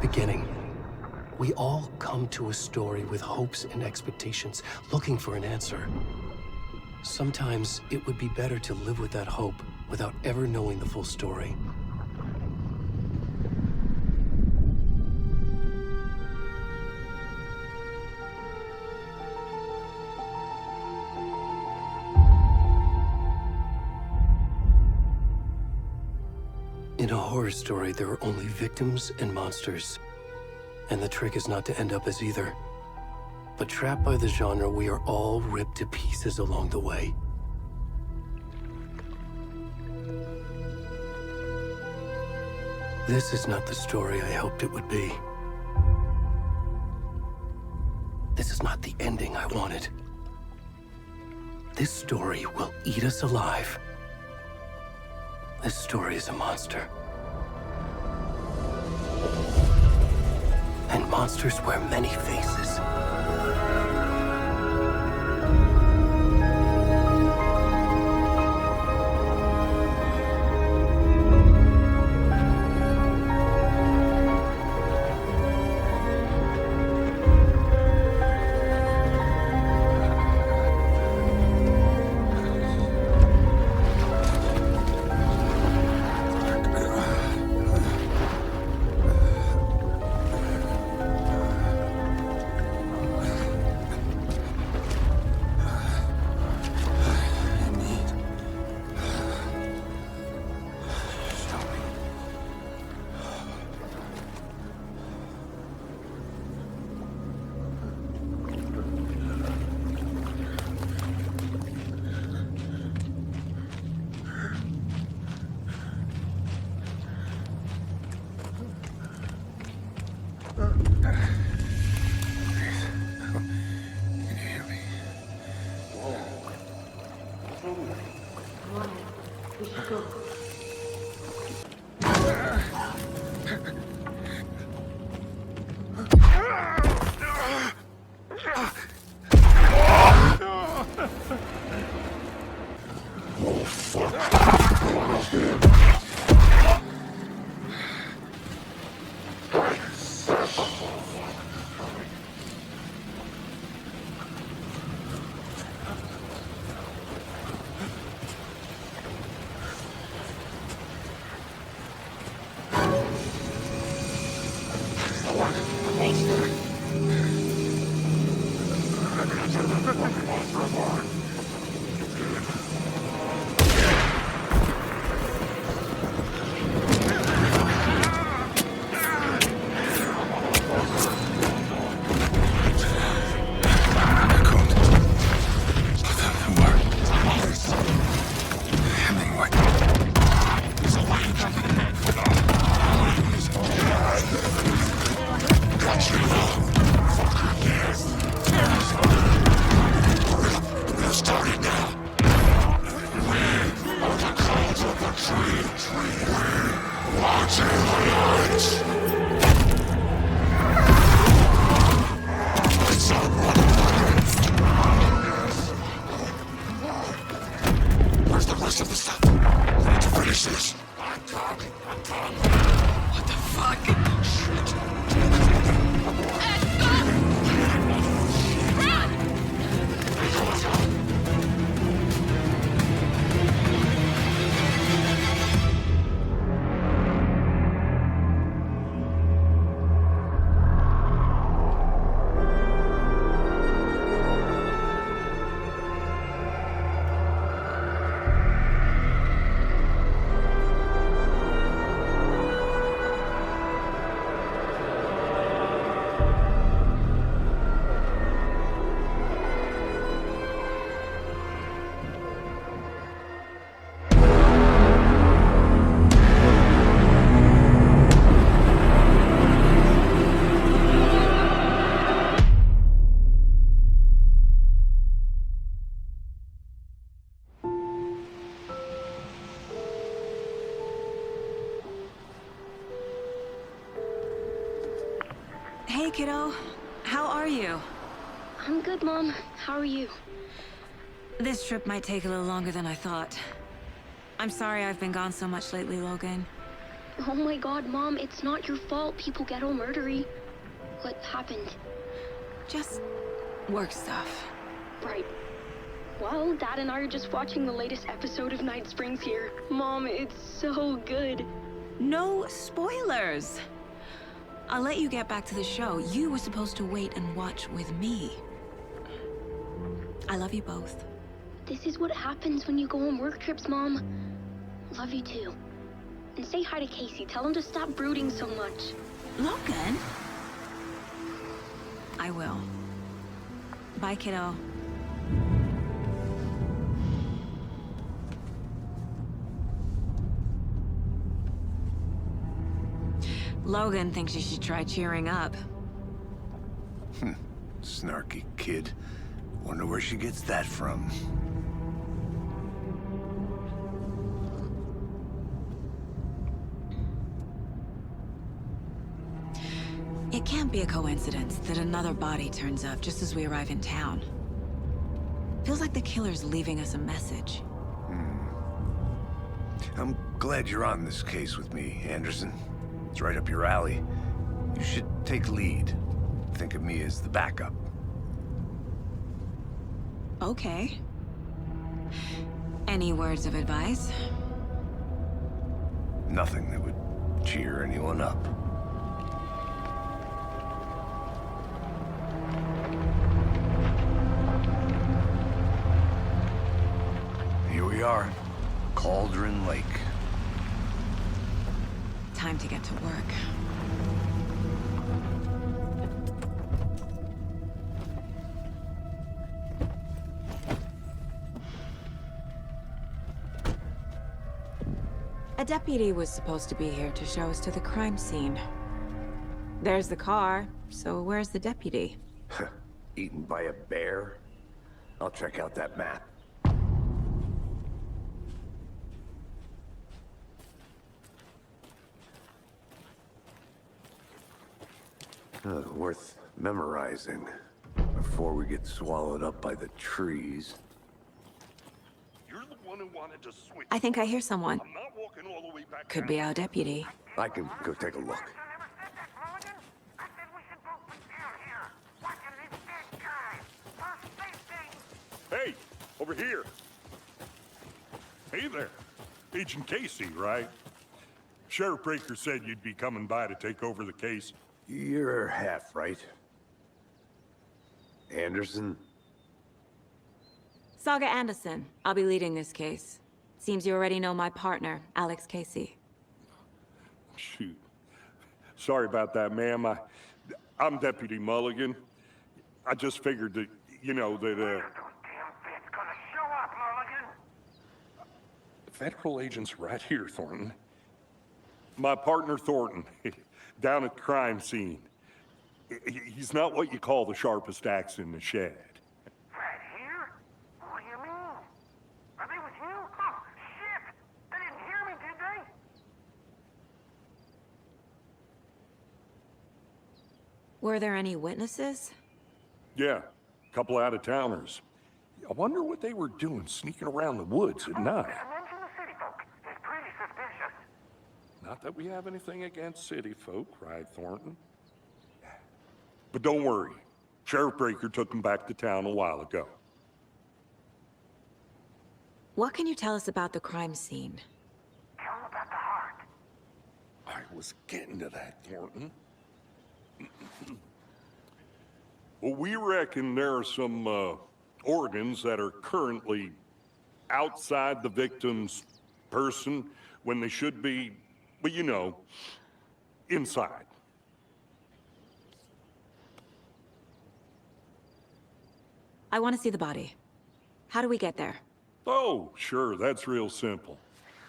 beginning. We all come to a story with hopes and expectations, looking for an answer. Sometimes it would be better to live with that hope without ever knowing the full story. In a horror story, there are only victims and monsters. And the trick is not to end up as either. But trapped by the genre, we are all ripped to pieces along the way. This is not the story I hoped it would be. This is not the ending I wanted. This story will eat us alive. This story is a monster. And monsters wear many faces. Hey, kiddo. How are you? I'm good, Mom. How are you? This trip might take a little longer than I thought. I'm sorry I've been gone so much lately, Logan. Oh my god, Mom, it's not your fault people get all murdery. What happened? Just work stuff. Right. Well, Dad and I are just watching the latest episode of Night Springs here. Mom, it's so good. No spoilers! I'll let you get back to the show. You were supposed to wait and watch with me. I love you both. This is what happens when you go on work trips, Mom. Love you too. And say hi to Casey. Tell him to stop brooding so much. Logan? I will. Bye, kiddo. Logan thinks you should try cheering up. Snarky kid. Wonder where she gets that from. It can't be a coincidence that another body turns up just as we arrive in town. Feels like the killer's leaving us a message. I'm glad you're on this case with me, Anderson. It's right up your alley. You should take lead. Think of me as the backup. Okay. Any words of advice? Nothing that would cheer anyone up. Here we are. Cauldron Lake. Time to get to work. A deputy was supposed to be here to show us to the crime scene. There's the car, so where's the deputy? Eaten by a bear? I'll check out that map. Worth memorizing before we get swallowed up by the trees. You're the one who wanted to switch. I think I hear someone. I'm not walking all the way back. Could be our deputy. I can go take a look. Hey, over here. Hey there. Agent Casey, right? Sheriff Breaker said you'd be coming by to take over the case. You're half right. Anderson? Saga Anderson. I'll be leading this case. Seems you already know my partner, Alex Casey. Shoot. Sorry about that, ma'am. I'm Deputy Mulligan. I just figured that, Federal agent's right here, Thornton. My partner, Thornton, down at the crime scene. He's not what you call the sharpest axe in the shed. Right here? What do you mean? Are they with you? Oh, shit! They didn't hear me, did they? Were there any witnesses? Yeah, a couple out-of-towners. I wonder what they were doing sneaking around the woods at night. Mention the city folk. It's pretty suspicious. Not that we have anything against city folk, right, Thornton? But don't worry. Sheriff Breaker took them back to town a while ago. What can you tell us about the crime scene? Tell them about the heart. I was getting to that, Thornton. Well, we reckon there are some organs that are currently outside the victim's person when they should be, well, inside. I want to see the body. How do we get there? Oh, sure, that's real simple.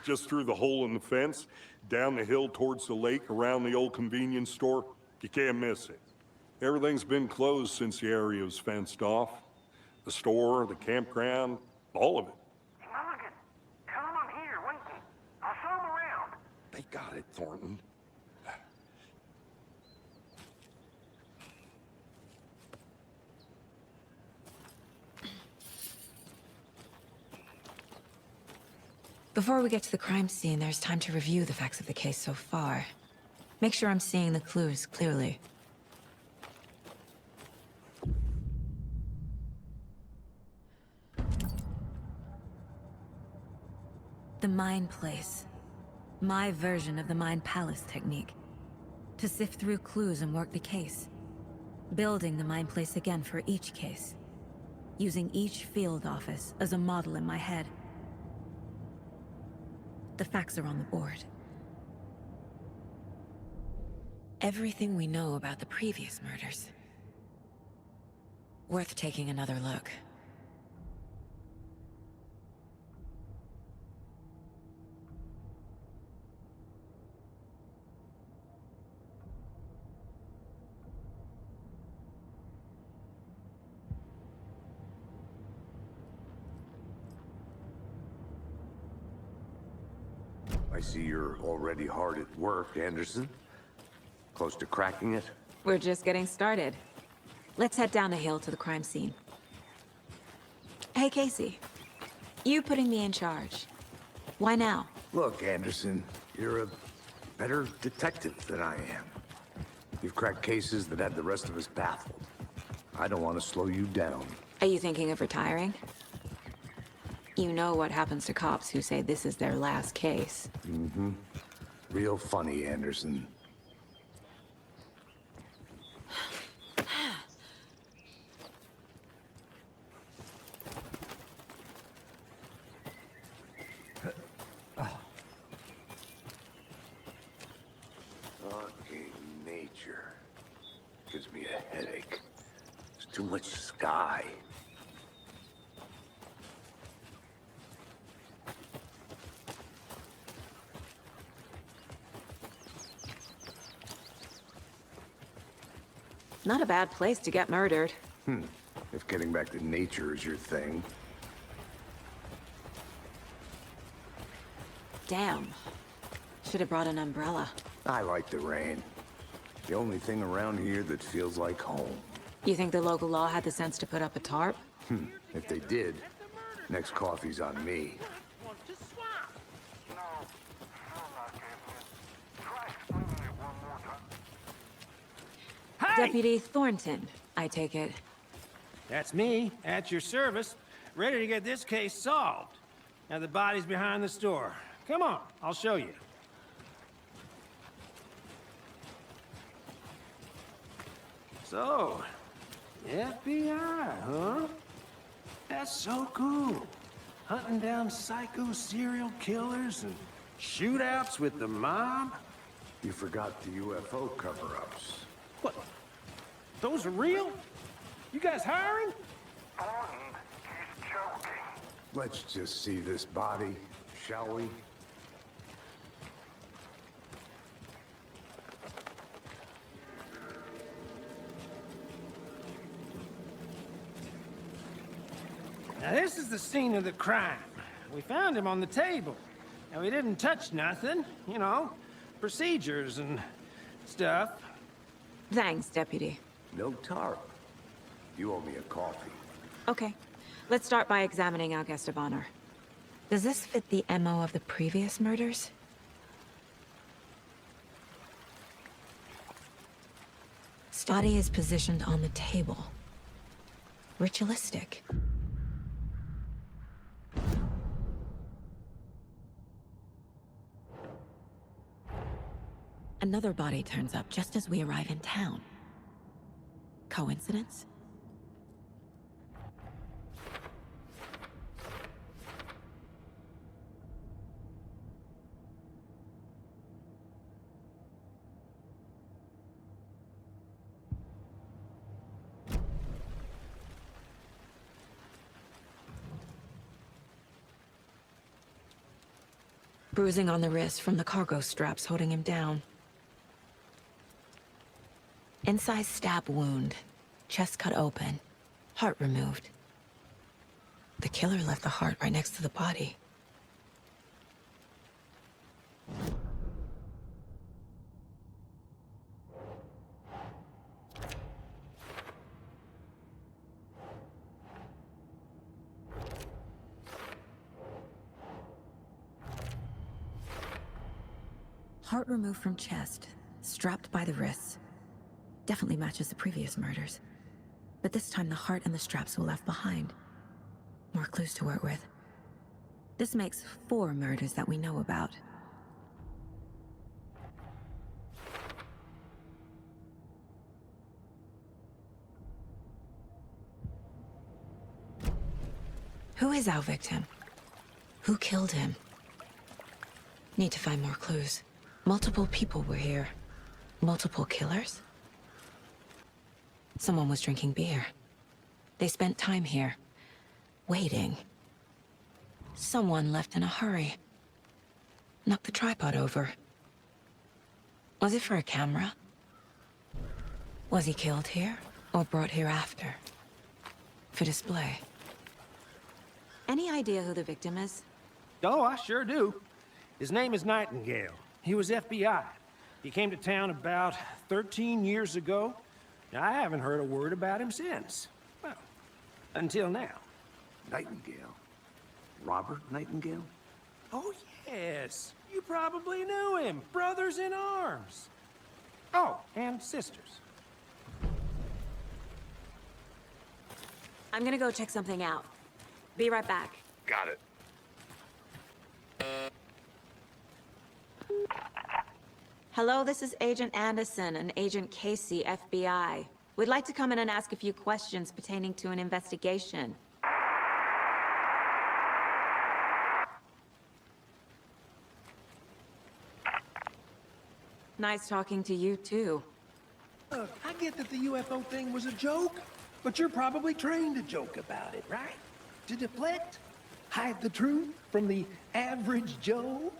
Just through the hole in the fence, down the hill towards the lake, around the old convenience store. You can't miss it. Everything's been closed since the area was fenced off. The store, the campground, all of it. Mulligan, tell them I'm here, waiting. I'll show them around. They got it, Thornton. Before we get to the crime scene, there's time to review the facts of the case so far. Make sure I'm seeing the clues clearly. The Mind Place. My version of the Mind Palace technique. To sift through clues and work the case. Building the Mind Place again for each case. Using each field office as a model in my head. The facts are on the board. Everything we know about the previous murders. Worth taking another look. I see you're already hard at work, Anderson. Close to cracking it? We're just getting started. Let's head down the hill to the crime scene. Hey, Casey. You putting me in charge. Why now? Look, Anderson, you're a better detective than I am. You've cracked cases that had the rest of us baffled. I don't want to slow you down. Are you thinking of retiring? You know what happens to cops who say this is their last case. Mm-hmm. Real funny, Anderson. Fucking nature. Gives me a headache. There's too much sky. Not a bad place to get murdered. If getting back to nature is your thing. Damn. Should have brought an umbrella. I like the rain. The only thing around here that feels like home. You think the local law had the sense to put up a tarp? If they did, next coffee's on me. Want to swap? No, I'm not getting it. Try explaining it one more time. Deputy Thornton, I take it. That's me, at your service, ready to get this case solved. Now the body's behind the store. Come on, I'll show you. So, FBI, huh? That's so cool. Hunting down psycho serial killers and shootouts with the mob. You forgot the UFO cover-ups. What? Those are real? You guys hiring? Thornton, he's joking. Let's just see this body, shall we? Now this is the scene of the crime. We found him on the table. And we didn't touch nothing, you know, procedures and stuff. Thanks, Deputy. No tarp. You owe me a coffee. Okay. Let's start by examining our guest of honor. Does this fit the MO of the previous murders? Body is positioned on the table. Ritualistic. Another body turns up just as we arrive in town. Coincidence? Bruising on the wrist from the cargo straps holding him down. Incised stab wound. Chest cut open. Heart removed. The killer left the heart right next to the body. Heart removed from chest, strapped by the wrists. Definitely matches the previous murders. But this time the heart and the straps were left behind. More clues to work with. This makes 4 murders that we know about. Who is our victim? Who killed him? Need to find more clues. Multiple people were here. Multiple killers? Someone was drinking beer. They spent time here, waiting. Someone left in a hurry. Knocked the tripod over. Was it for a camera? Was he killed here, or brought here after? For display? Any idea who the victim is? Oh, I sure do. His name is Nightingale. He was FBI. He came to town about 13 years ago. I haven't heard a word about him since. Well, until now. Nightingale? Robert Nightingale? Oh, yes. You probably knew him. Brothers in arms. Oh, and sisters. I'm gonna go check something out. Be right back. Got it. Hello, this is Agent Anderson and Agent Casey, FBI. We'd like to come in and ask a few questions pertaining to an investigation. Nice talking to you, too. Look, I get that the UFO thing was a joke, but you're probably trained to joke about it, right? To deflect? Hide the truth from the average Joe?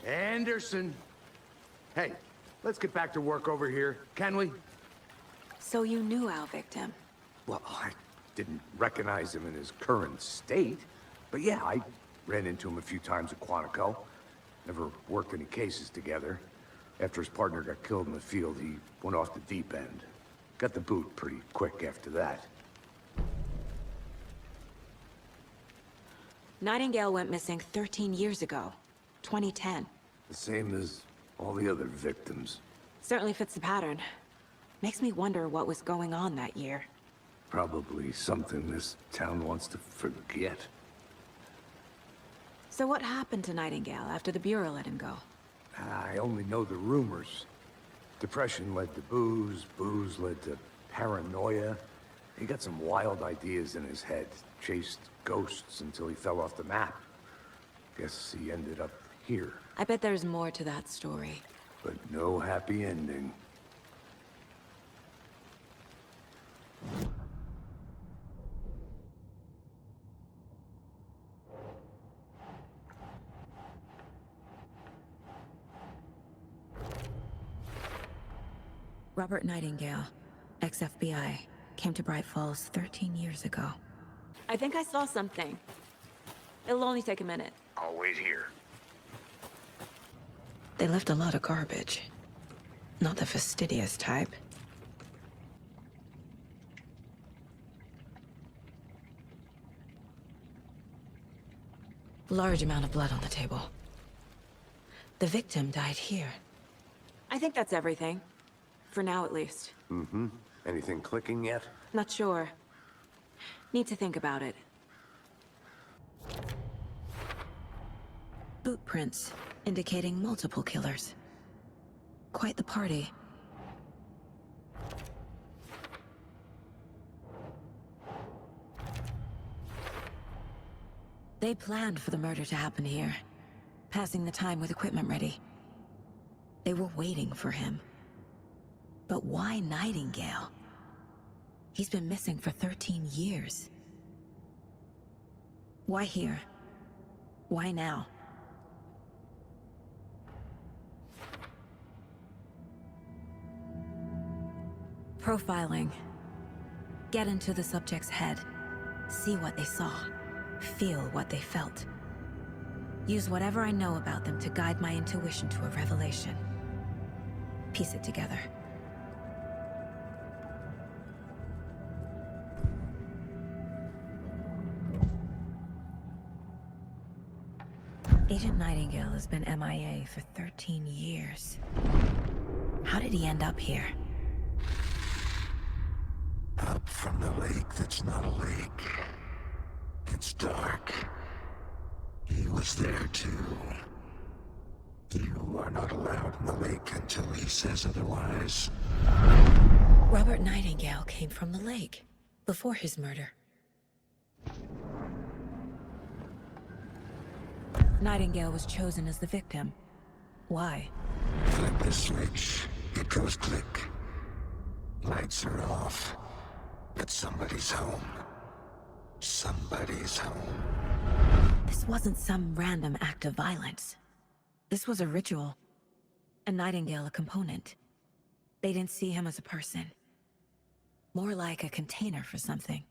Anderson. Hey, let's get back to work over here, can we? So you knew our victim? Well, I didn't recognize him in his current state. But yeah, I ran into him a few times at Quantico. Never worked any cases together. After his partner got killed in the field, he went off the deep end. Got the boot pretty quick after that. Nightingale went missing 13 years ago. 2010. The same as all the other victims. Certainly fits the pattern. Makes me wonder what was going on that year. Probably something this town wants to forget. So what happened to Nightingale after the Bureau let him go? I only know the rumors. Depression led to booze, booze led to paranoia. He got some wild ideas in his head, chased ghosts until he fell off the map. Guess he ended up here, I bet there's more to that story. but no happy ending. Robert Nightingale, ex-FBI, came to Bright Falls 13 years ago. I think I saw something. It'll only take a minute. I'll wait here. They left a lot of garbage. Not the fastidious type. Large amount of blood on the table. The victim died here. I think that's everything. For now, at least. Mm-hmm. Anything clicking yet? Not sure. Need to think about it. Boot prints, indicating multiple killers. Quite the party. They planned for the murder to happen here, passing the time with equipment ready. They were waiting for him. But why Nightingale? He's been missing for 13 years. Why here? Why now? Profiling. Get into the subject's head. See what they saw. Feel what they felt. Use whatever I know about them to guide my intuition to a revelation. Piece it together. Agent Nightingale has been MIA for 13 years. How did he end up here? Up from the lake that's not a lake. It's dark. He was there too. You are not allowed in the lake until he says otherwise. Robert Nightingale came from the lake, before his murder. Nightingale was chosen as the victim. Why? Flip the switch. It goes click. Lights are off. But somebody's home. Somebody's home. This wasn't some random act of violence. This was a ritual. And Nightingale a component. They didn't see him as a person. More like a container for something.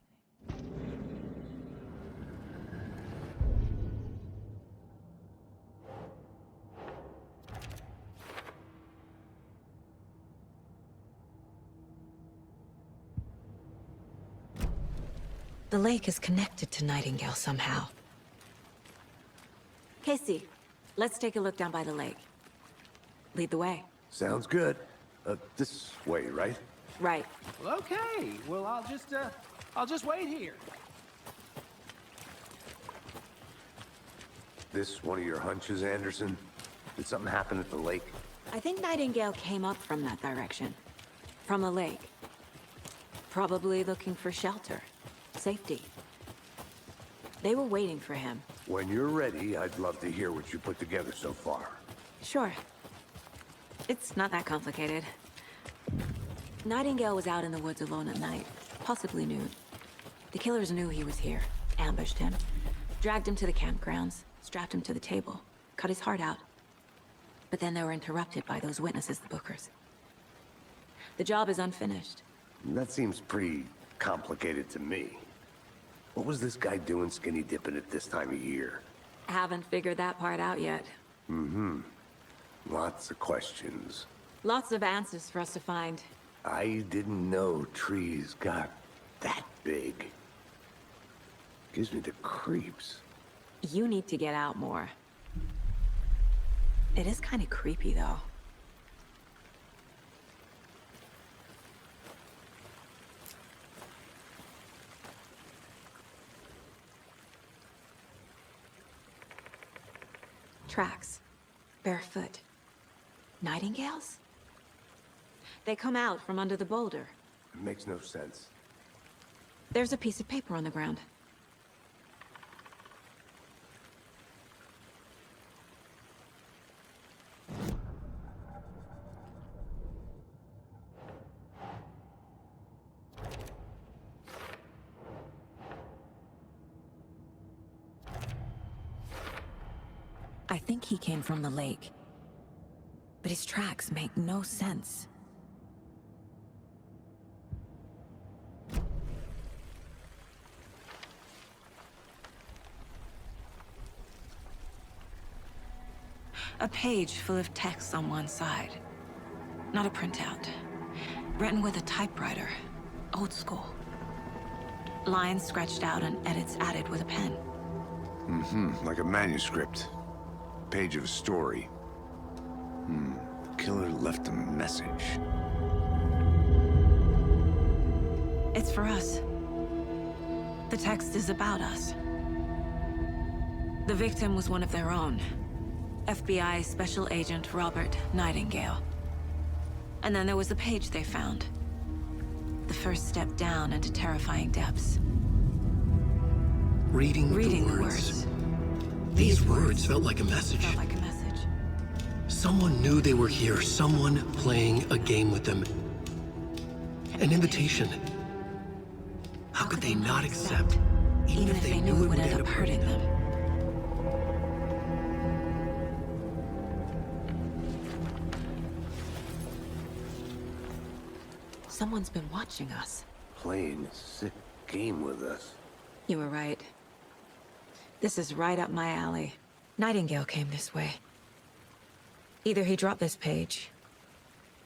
The lake is connected to Nightingale somehow. Casey, let's take a look down by the lake. Lead the way. Sounds good. This way, right? Right. Well, okay. Well, I'll just wait here. This one of your hunches, Anderson? Did something happen at the lake? I think Nightingale came up from that direction. From the lake. Probably looking for shelter. Safety. They were waiting for him. When you're ready, I'd love to hear what you put together so far. Sure. It's not that complicated. Nightingale was out in the woods alone at night, possibly nude. The killers knew he was here, ambushed him, dragged him to the campgrounds, strapped him to the table, cut his heart out. But then they were interrupted by those witnesses, the Bookers. The job is unfinished. That seems pretty complicated to me. What was this guy doing skinny dipping at this time of year? Haven't figured that part out yet. Lots of questions. Lots of answers for us to find. I didn't know trees got that big. Gives me the creeps. You need to get out more. It is kind of creepy, though. Tracks. Barefoot. Nightingales? They come out from under the boulder. It makes no sense. There's a piece of paper on the ground. I think he came from the lake. But his tracks make no sense. A page full of text on one side. Not a printout. Written with a typewriter. Old school. Lines scratched out and edits added with a pen. Like a manuscript. Page of a story. The killer left a message. It's for us. The text is about us. The victim was one of their own. FBI Special Agent Robert Nightingale. And then there was the page they found. The first step down into terrifying depths. Reading the words. These words felt like a message. Felt like a message. Someone knew they were here, someone playing a game with them. An invitation. How could they not accept, even if they knew it would end up hurting them? Someone's been watching us. Playing a sick game with us. You were right. This is right up my alley. Nightingale came this way. Either he dropped this page,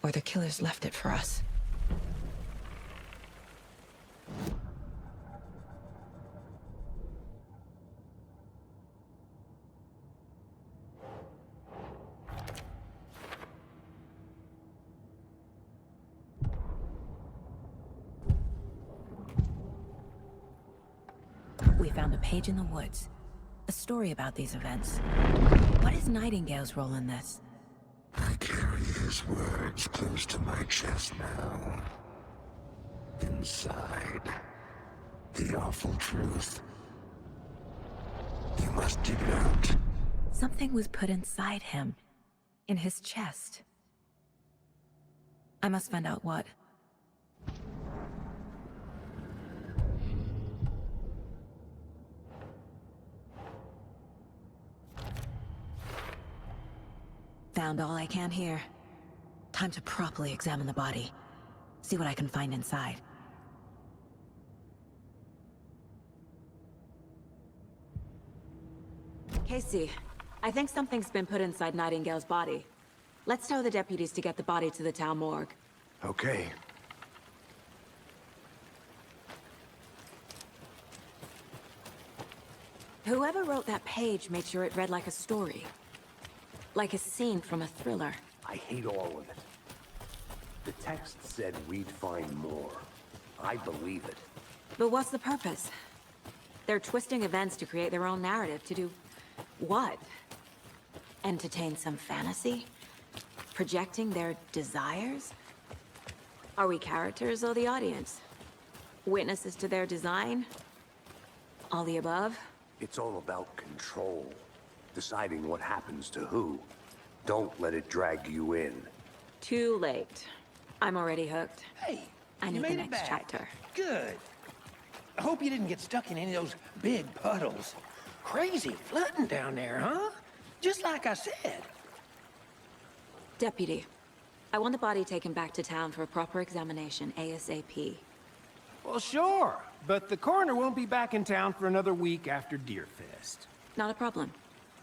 or the killers left it for us. found a page in the woods. A story about these events. What is Nightingale's role in this? I carry his words close to my chest now. Inside, the awful truth. You must dig it out. Something was put inside him. In his chest. I must find out what. Found all I can here. Time to properly examine the body. See what I can find inside. Casey, I think something's been put inside Nightingale's body. Let's tell the deputies to get the body to the town morgue. Okay. Whoever wrote that page made sure it read like a story. Like a scene from a thriller. I hate all of it. The text said we'd find more. I believe it. But what's the purpose? They're twisting events to create their own narrative to do... what? Entertain some fantasy? Projecting their desires? Are we characters or the audience? Witnesses to their design? All the above? It's all about control. Deciding what happens to who. Don't let it drag you in. Too late. I'm already hooked. Hey, I you need the made it next back. chapter. Good. I hope you didn't get stuck in any of those big puddles. Crazy flooding down there, huh? Just like I said. Deputy, I want the body taken back to town for a proper examination, ASAP. Well, sure. But the coroner won't be back in town for another week after Deerfest. Not a problem.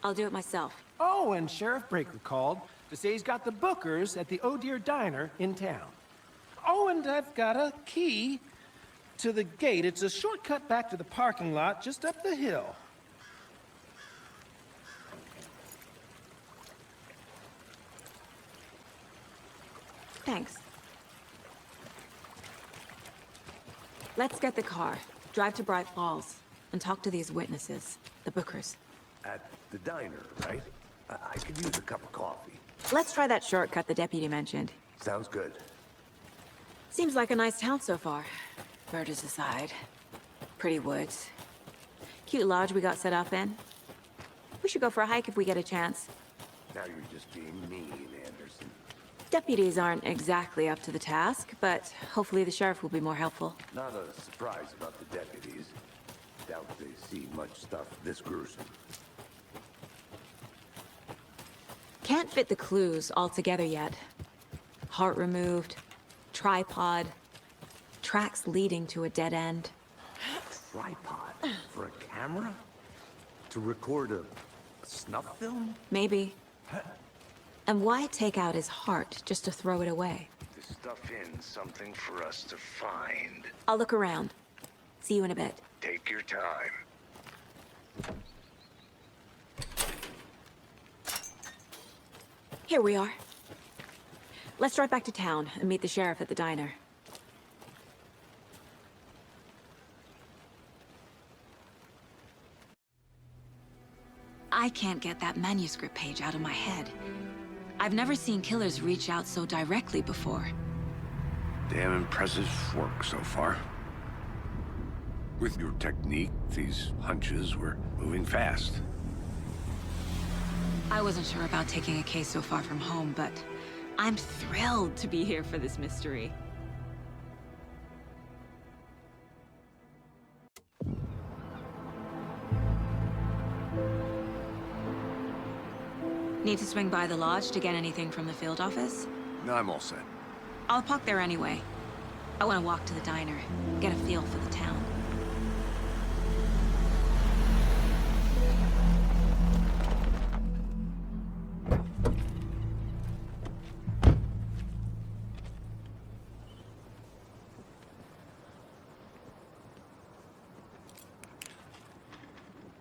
I'll do it myself. Oh, and Sheriff Breaker called to say he's got the bookers at the Oh Dear Diner in town. Oh, and I've got a key to the gate. It's a shortcut back to the parking lot just up the hill. Thanks. Let's get the car, drive to Bright Falls, and talk to these witnesses, the bookers. At the diner, right? I could use a cup of coffee. Let's try that shortcut the deputy mentioned. Sounds good. Seems like a nice town so far. Murders aside. Pretty woods. Cute lodge we got set up in. We should go for a hike if we get a chance. Now you're just being mean, Anderson. Deputies aren't exactly up to the task, but hopefully the sheriff will be more helpful. Not a surprise about the deputies. Doubt they see much stuff this gruesome. Can't fit the clues all together yet. Heart removed, tripod, tracks leading to a dead end. Tripod? For a camera? To record a snuff film? Maybe. And why take out his heart just to throw it away? To stuff in something for us to find. I'll look around. See you in a bit. Take your time. Here we are. Let's drive back to town and meet the sheriff at the diner. I can't get that manuscript page out of my head. I've never seen killers reach out so directly before. Damn impressive work so far. With your technique, these hunches were moving fast. I wasn't sure about taking a case so far from home, but I'm thrilled to be here for this mystery. Need to swing by the lodge to get anything from the field office? No, I'm all set. I'll park there anyway. I want to walk to the diner, get a feel for the town.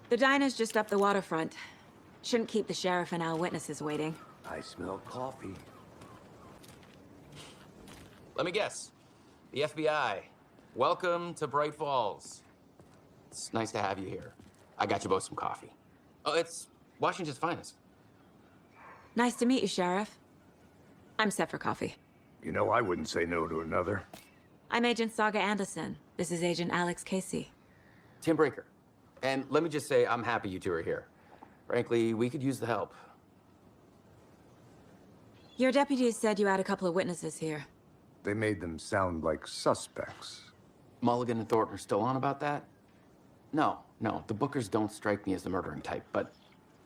The diner's just up the waterfront. Shouldn't keep the sheriff and our witnesses waiting. I smell coffee. Let me guess. The FBI. Welcome to Bright Falls. It's nice to have you here. I got you both some coffee. Oh, it's Washington's finest. Nice to meet you, Sheriff. I'm set for coffee. You know, I wouldn't say no to another. I'm Agent Saga Anderson. This is Agent Alex Casey. Tim Breaker. And let me just say, I'm happy you two are here. Frankly, we could use the help. Your deputies said you had a couple of witnesses here. They made them sound like suspects. Mulligan and Thornton are still on about that? No, the Bookers don't strike me as the murdering type, but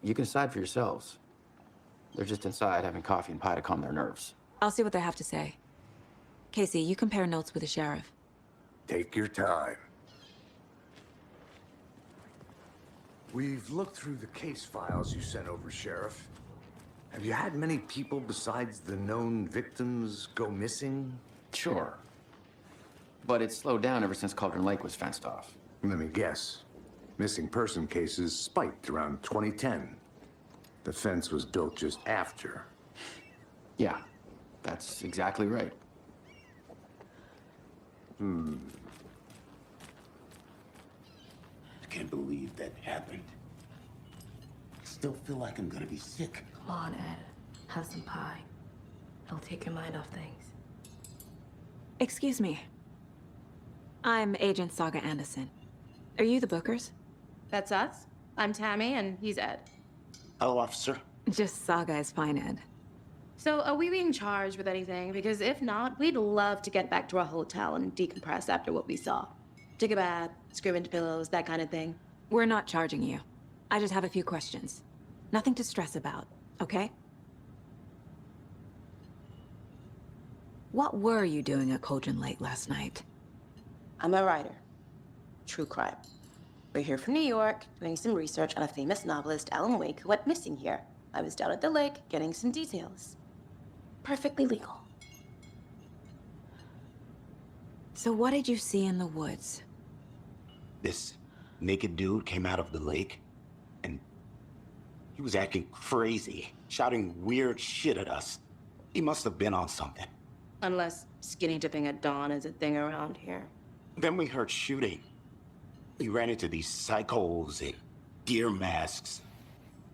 you can decide for yourselves. They're just inside having coffee and pie to calm their nerves. I'll see what they have to say. Casey, you compare notes with the sheriff. Take your time. We've looked through the case files you sent over, Sheriff. Have you had many people besides the known victims go missing? Sure. But it's slowed down ever since Cauldron Lake was fenced off. Let me guess. Missing person cases spiked around 2010. The fence was built just after. Yeah, that's exactly right. I can't believe that happened. I still feel like I'm gonna be sick. Come on, Ed. Have some pie. It'll take your mind off things. Excuse me. I'm Agent Saga Anderson. Are you the Bookers? That's us. I'm Tammy, and he's Ed. Hello, officer. Just Saga is fine, Ed. So, are we being charged with anything? Because if not, we'd love to get back to our hotel and decompress after what we saw. Take a bath, scream into pillows, that kind of thing. We're not charging you. I just have a few questions. Nothing to stress about, okay? What were you doing at Cauldron Lake last night? I'm a writer. True crime. We're here from New York, doing some research on a famous novelist, Alan Wake, who went missing here. I was down at the lake, getting some details. Perfectly legal. So what did you see in the woods? This naked dude came out of the lake, and he was acting crazy, shouting weird shit at us. He must have been on something. Unless skinny dipping at dawn is a thing around here. Then we heard shooting. We ran into these psychos in deer masks.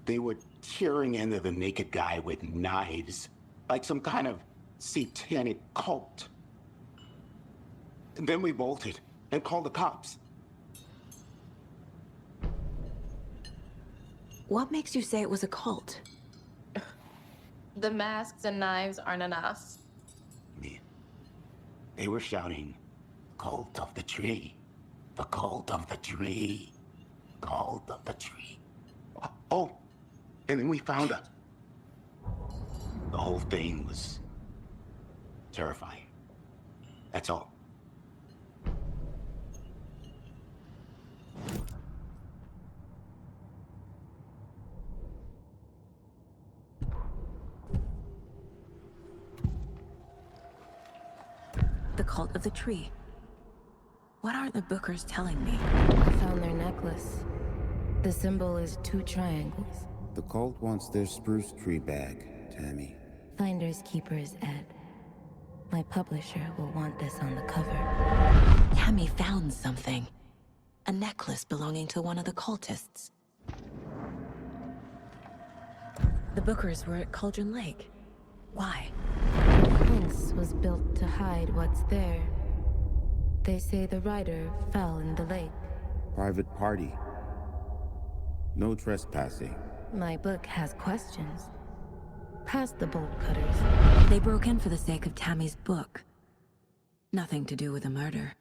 They were tearing into the naked guy with knives, like some kind of satanic cult. And then we bolted and called the cops. What makes you say it was a cult? The masks and knives aren't enough. They were shouting, "Cult of the tree, the cult of the tree, cult of the tree." Oh, and then we found her. The whole thing was terrifying. That's all. The cult of the tree. What are the Bookers telling me? I found their necklace. The symbol is 2 triangles. The cult wants their spruce tree bag, Tammy. Finders keepers, Ed. My publisher will want this on the cover. Tammy found something. A necklace belonging to one of the cultists. The Bookers were at Cauldron Lake. Why? The fence was built to hide what's there. They say the rider fell in the lake. Private party. No trespassing. My book has questions. Past the bolt cutters. They broke in for the sake of Tammy's book. Nothing to do with the murder.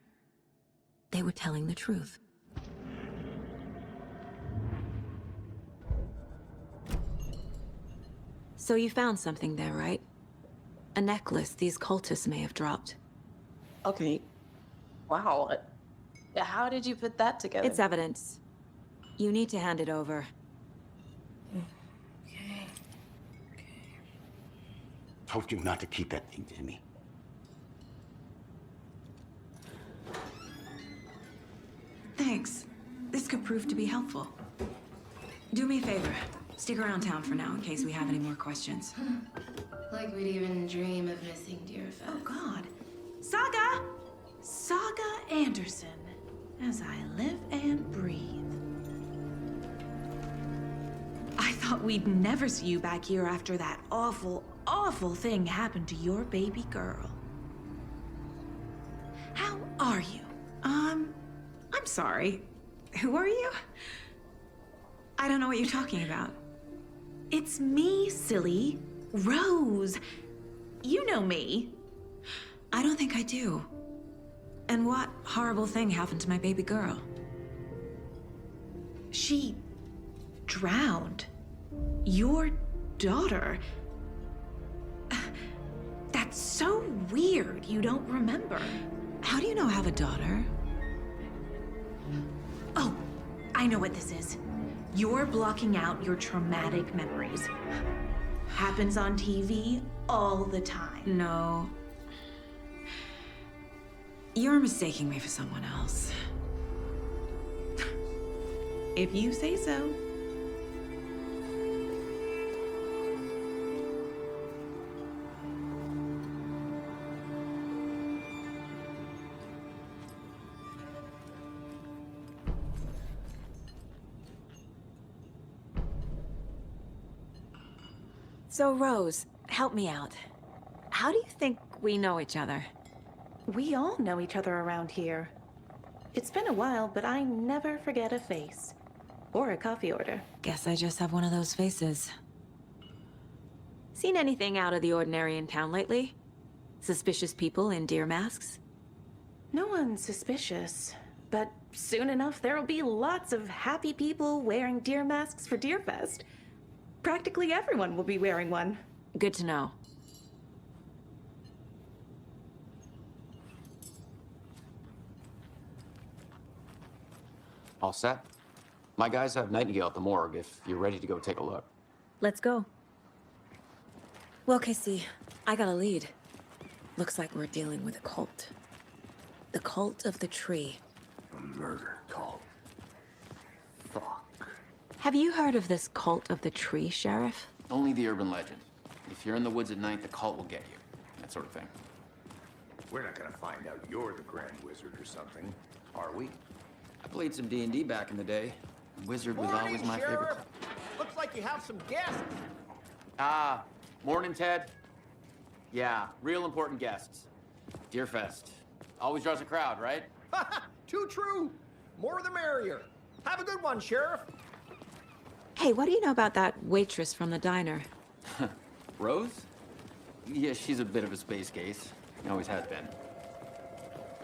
They were telling the truth. So you found something there, right? A necklace these cultists may have dropped. Okay. Wow. How did you put that together? It's evidence. You need to hand it over. Okay. Told you not to keep that thing to me. Thanks. This could prove to be helpful. Do me a favor. Stick around town for now in case we have any more questions. Like we'd even dream of missing deer fest. Oh, God. Saga! Saga Anderson. as I live and breathe. I thought we'd never see you back here after that awful, awful thing happened to your baby girl. How are you? I'm sorry. Who are you? I don't know what you're talking about. It's me, silly. Rose. You know me. I don't think I do. And what horrible thing happened to my baby girl? She drowned. Your daughter. That's so weird you don't remember. How do you know I have a daughter? Oh, I know what this is. You're blocking out your traumatic memories. Happens on TV all the time. No. You're mistaking me for someone else. If you say so. So, Rose, help me out. How do you think we know each other? We all know each other around here. It's been a while, but I never forget a face. Or a coffee order. Guess I just have one of those faces. Seen anything out of the ordinary in town lately? Suspicious people in deer masks? No one's suspicious. But soon enough, there'll be lots of happy people wearing deer masks for Deerfest. Practically everyone will be wearing one. Good to know. All set? My guys have Nightingale at the morgue if you're ready to go take a look. Let's go. Well, Casey, I got a lead. Looks like we're dealing with a cult. The cult of the tree. A murder cult. Fuck. Have you heard of this cult of the tree, Sheriff? Only the urban legend. If you're in the woods at night, the cult will get you. That sort of thing. We're not gonna find out you're the Grand Wizard or something, are we? I played some D&D back in the day. Wizard was always my Sheriff. favorite. Looks like you have some guests. Ah, morning, Ted. Yeah, real important guests. Deerfest. Always draws a crowd, right? Too true. More the merrier. Have a good one, Sheriff. Hey, what do you know about that waitress from the diner? Rose? Yeah, she's a bit of a space case. Always has been.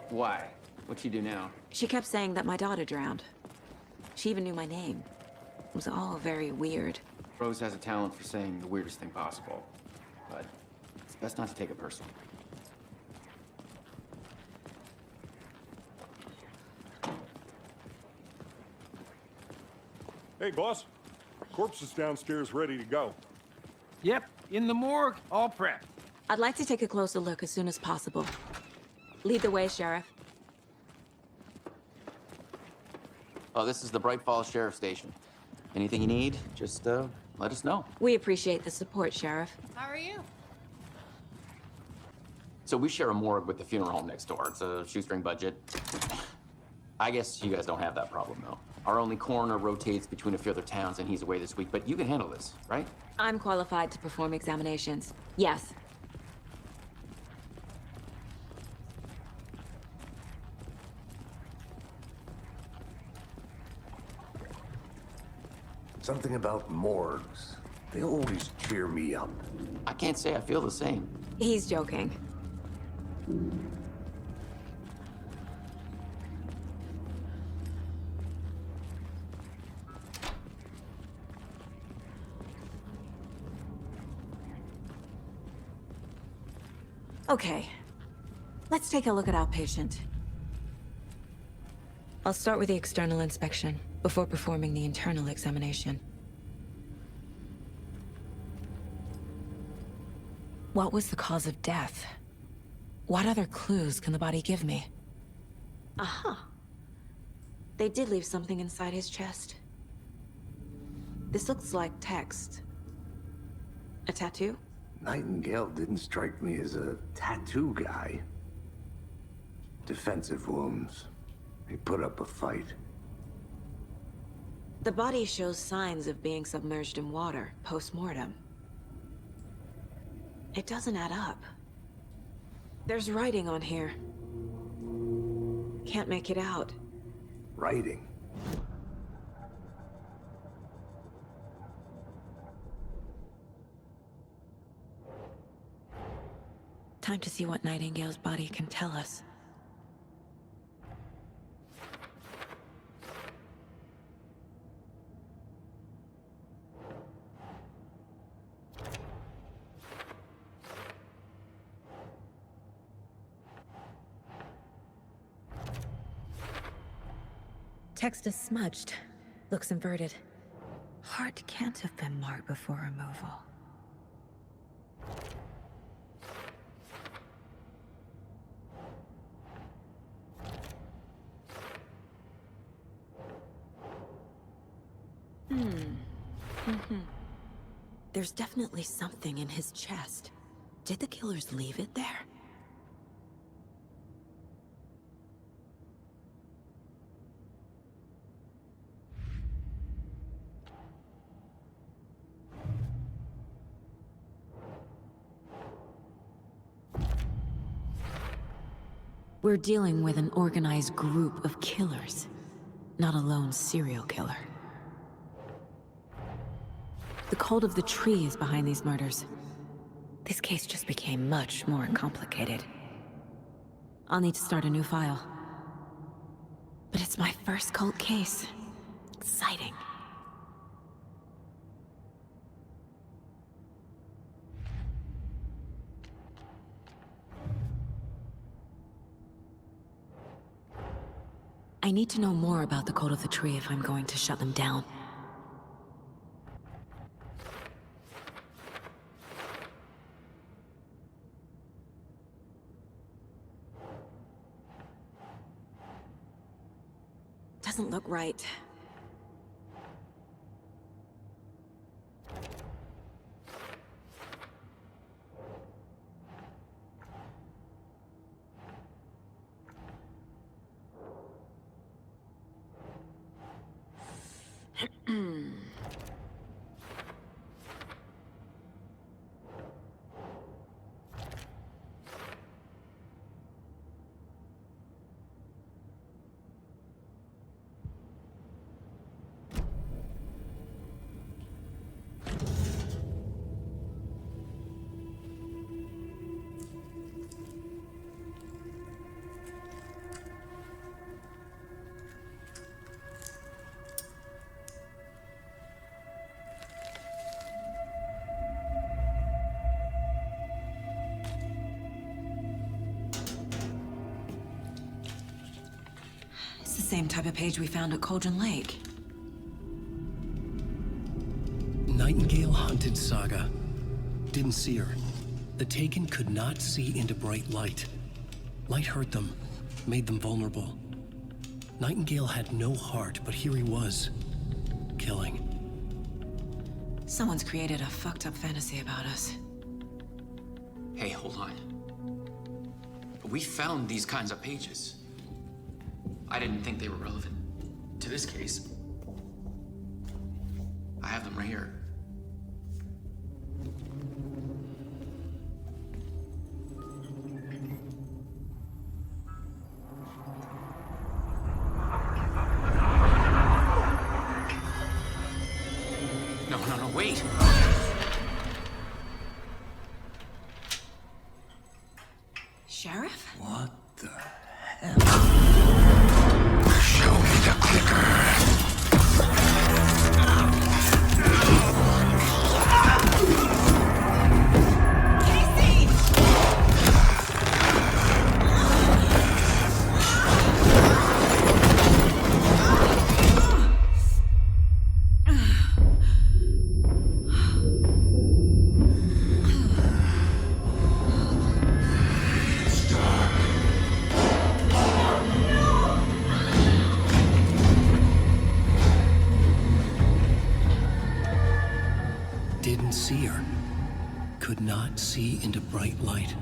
Why? What'd she do now? She kept saying that my daughter drowned. She even knew my name. It was all very weird. Rose has a talent for saying the weirdest thing possible. But it's best not to take it personally. Hey, boss. Corpse is downstairs ready to go. Yep, in the morgue, all prepped. I'd like to take a closer look as soon as possible. Lead the way, Sheriff. Oh, this is the Bright Falls Sheriff Station. Anything you need, just let us know. We appreciate the support, Sheriff. How are you? So we share a morgue with the funeral home next door. It's a shoestring budget. I guess you guys don't have that problem, though. Our only coroner rotates between a few other towns, and he's away this week, but you can handle this, right? I'm qualified to perform examinations. Yes. Something about morgues. They always cheer me up. I can't say I feel the same. He's joking. Okay, let's take a look at our patient. I'll start with the external inspection before performing the internal examination. What was the cause of death? What other clues can the body give me? Aha. They did leave something inside his chest. This looks like text. A tattoo? Nightingale didn't strike me as a tattoo guy. Defensive wounds. He put up a fight. The body shows signs of being submerged in water, post-mortem. It doesn't add up. There's writing on here. Can't make it out. Writing? Time to see what Nightingale's body can tell us. Text is smudged. Looks inverted. Heart can't have been marked before removal. There's definitely something in his chest. Did the killers leave it there? We're dealing with an organized group of killers, not a lone serial killer. The cult of the tree is behind these murders. This case just became much more complicated. I'll need to start a new file. But it's my first cult case. Exciting. I need to know more about the cult of the tree if I'm going to shut them down. Doesn't look right. It's the same type of page we found at Cauldron Lake. Nightingale hunted Saga. Didn't see her. The Taken could not see into bright light. Light hurt them, made them vulnerable. Nightingale had no heart, but here he was, killing. Someone's created a fucked up fantasy about us. Hey, hold on. We found these kinds of pages. I didn't think they were relevant to this case. I have them right here. No, wait! Sheriff? What the hell? Show me the clicker. Didn't see her. Could not see into bright light.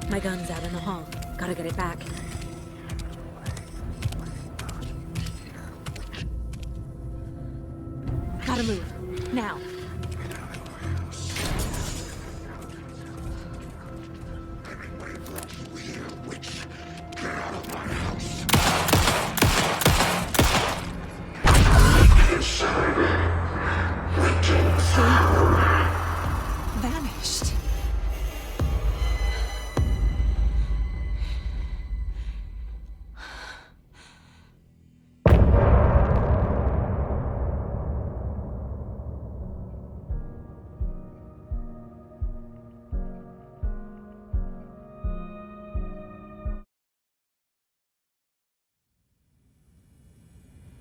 My gun's out in the hall. Gotta get it back. Gotta move. Now. Vanished.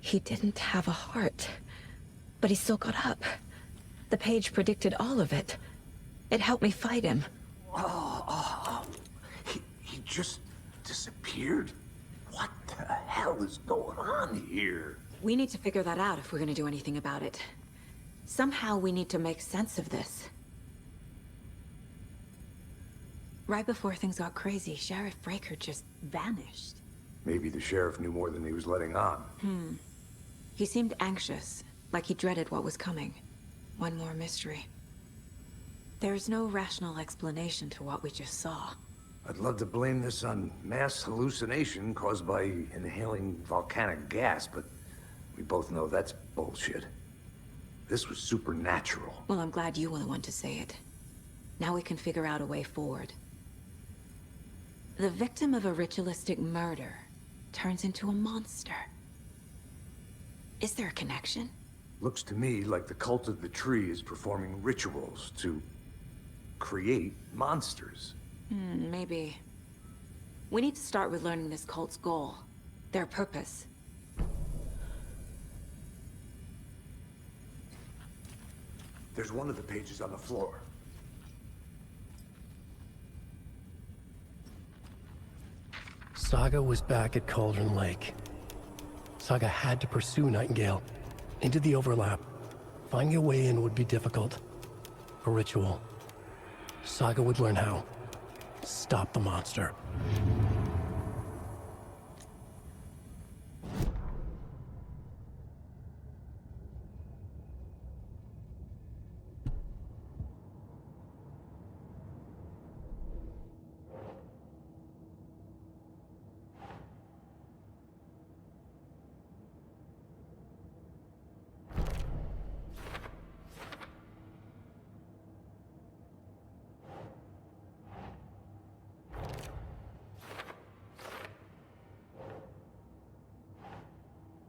He didn't have a heart, but he still got up. The page predicted all of it. It helped me fight him. He just disappeared? What the hell is going on here? We need to figure that out if we're gonna do anything about it. Somehow we need to make sense of this. Right before things got crazy, Sheriff Breaker just vanished. Maybe the sheriff knew more than he was letting on. He seemed anxious, like he dreaded what was coming. One more mystery. There's no rational explanation to what we just saw. I'd love to blame this on mass hallucination caused by inhaling volcanic gas, but we both know that's bullshit. This was supernatural. Well, I'm glad you were the one to say it. Now we can figure out a way forward. The victim of a ritualistic murder turns into a monster. Is there a connection? Looks to me like the cult of the tree is performing rituals to create monsters. Maybe. We need to start with learning this cult's goal. Their purpose. There's one of the pages on the floor. Saga was back at Cauldron Lake. Saga had to pursue Nightingale into the overlap. Finding a way in would be difficult. A ritual. Saga would learn how. Stop the monster.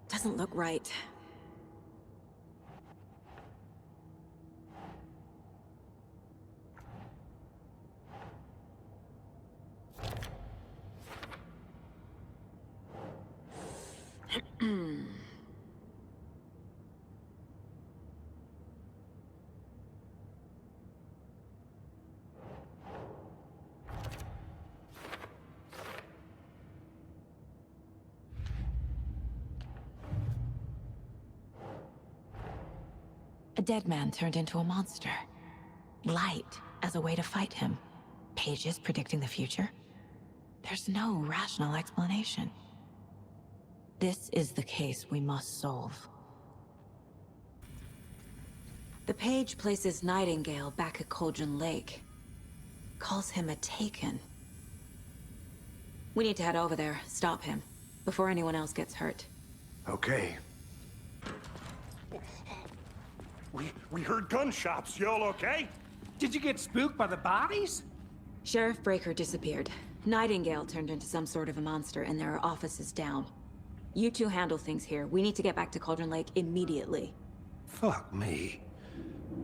Doesn't look right. A dead man turned into a monster. Light as a way to fight him. Pages predicting the future. There's no rational explanation. This is the case we must solve. The page places Nightingale back at Cauldron Lake. Calls him a Taken. We need to head over there, stop him, before anyone else gets hurt. Okay. We heard gunshots. Y'all okay? Did you get spooked by the bodies? Sheriff Breaker disappeared. Nightingale turned into some sort of a monster, and there are offices down. You two handle things here. We need to get back to Cauldron Lake immediately. Fuck me.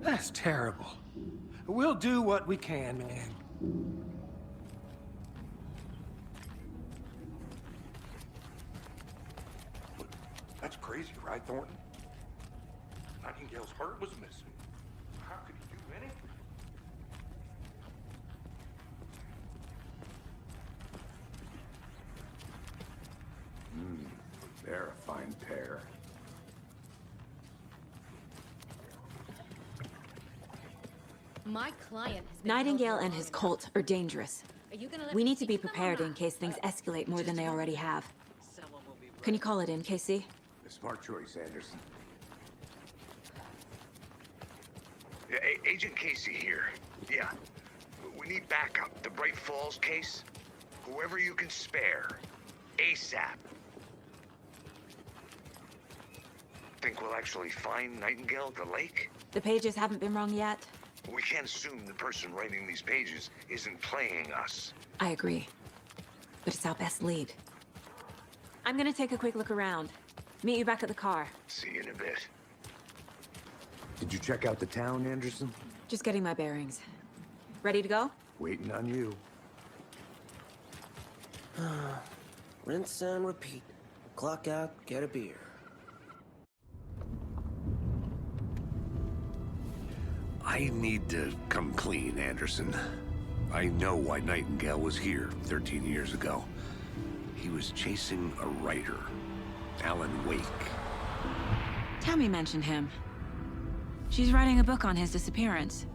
That's terrible. We'll do what we can, man. That's crazy, right, Thornton? Nightingale's heart was missing. How could he do anything? They're a fine pair. My client has been Nightingale and his cult are dangerous. We need to be prepared in case things escalate more than they already have. Can you call it in, Casey? A smart choice, Anderson. Yeah, Agent Casey here. Yeah. We need backup. The Bright Falls case? Whoever you can spare. ASAP. Think we'll actually find Nightingale at the lake? The pages haven't been wrong yet. We can't assume the person writing these pages isn't playing us. I agree. But it's our best lead. I'm gonna take a quick look around. Meet you back at the car. See you in a bit. Did you check out the town, Anderson? Just getting my bearings. Ready to go? Waiting on you. Rinse and repeat. Clock out, get a beer. I need to come clean, Anderson. I know why Nightingale was here 13 years ago. He was chasing a writer, Alan Wake. Tammy mentioned him. She's writing a book on his disappearance.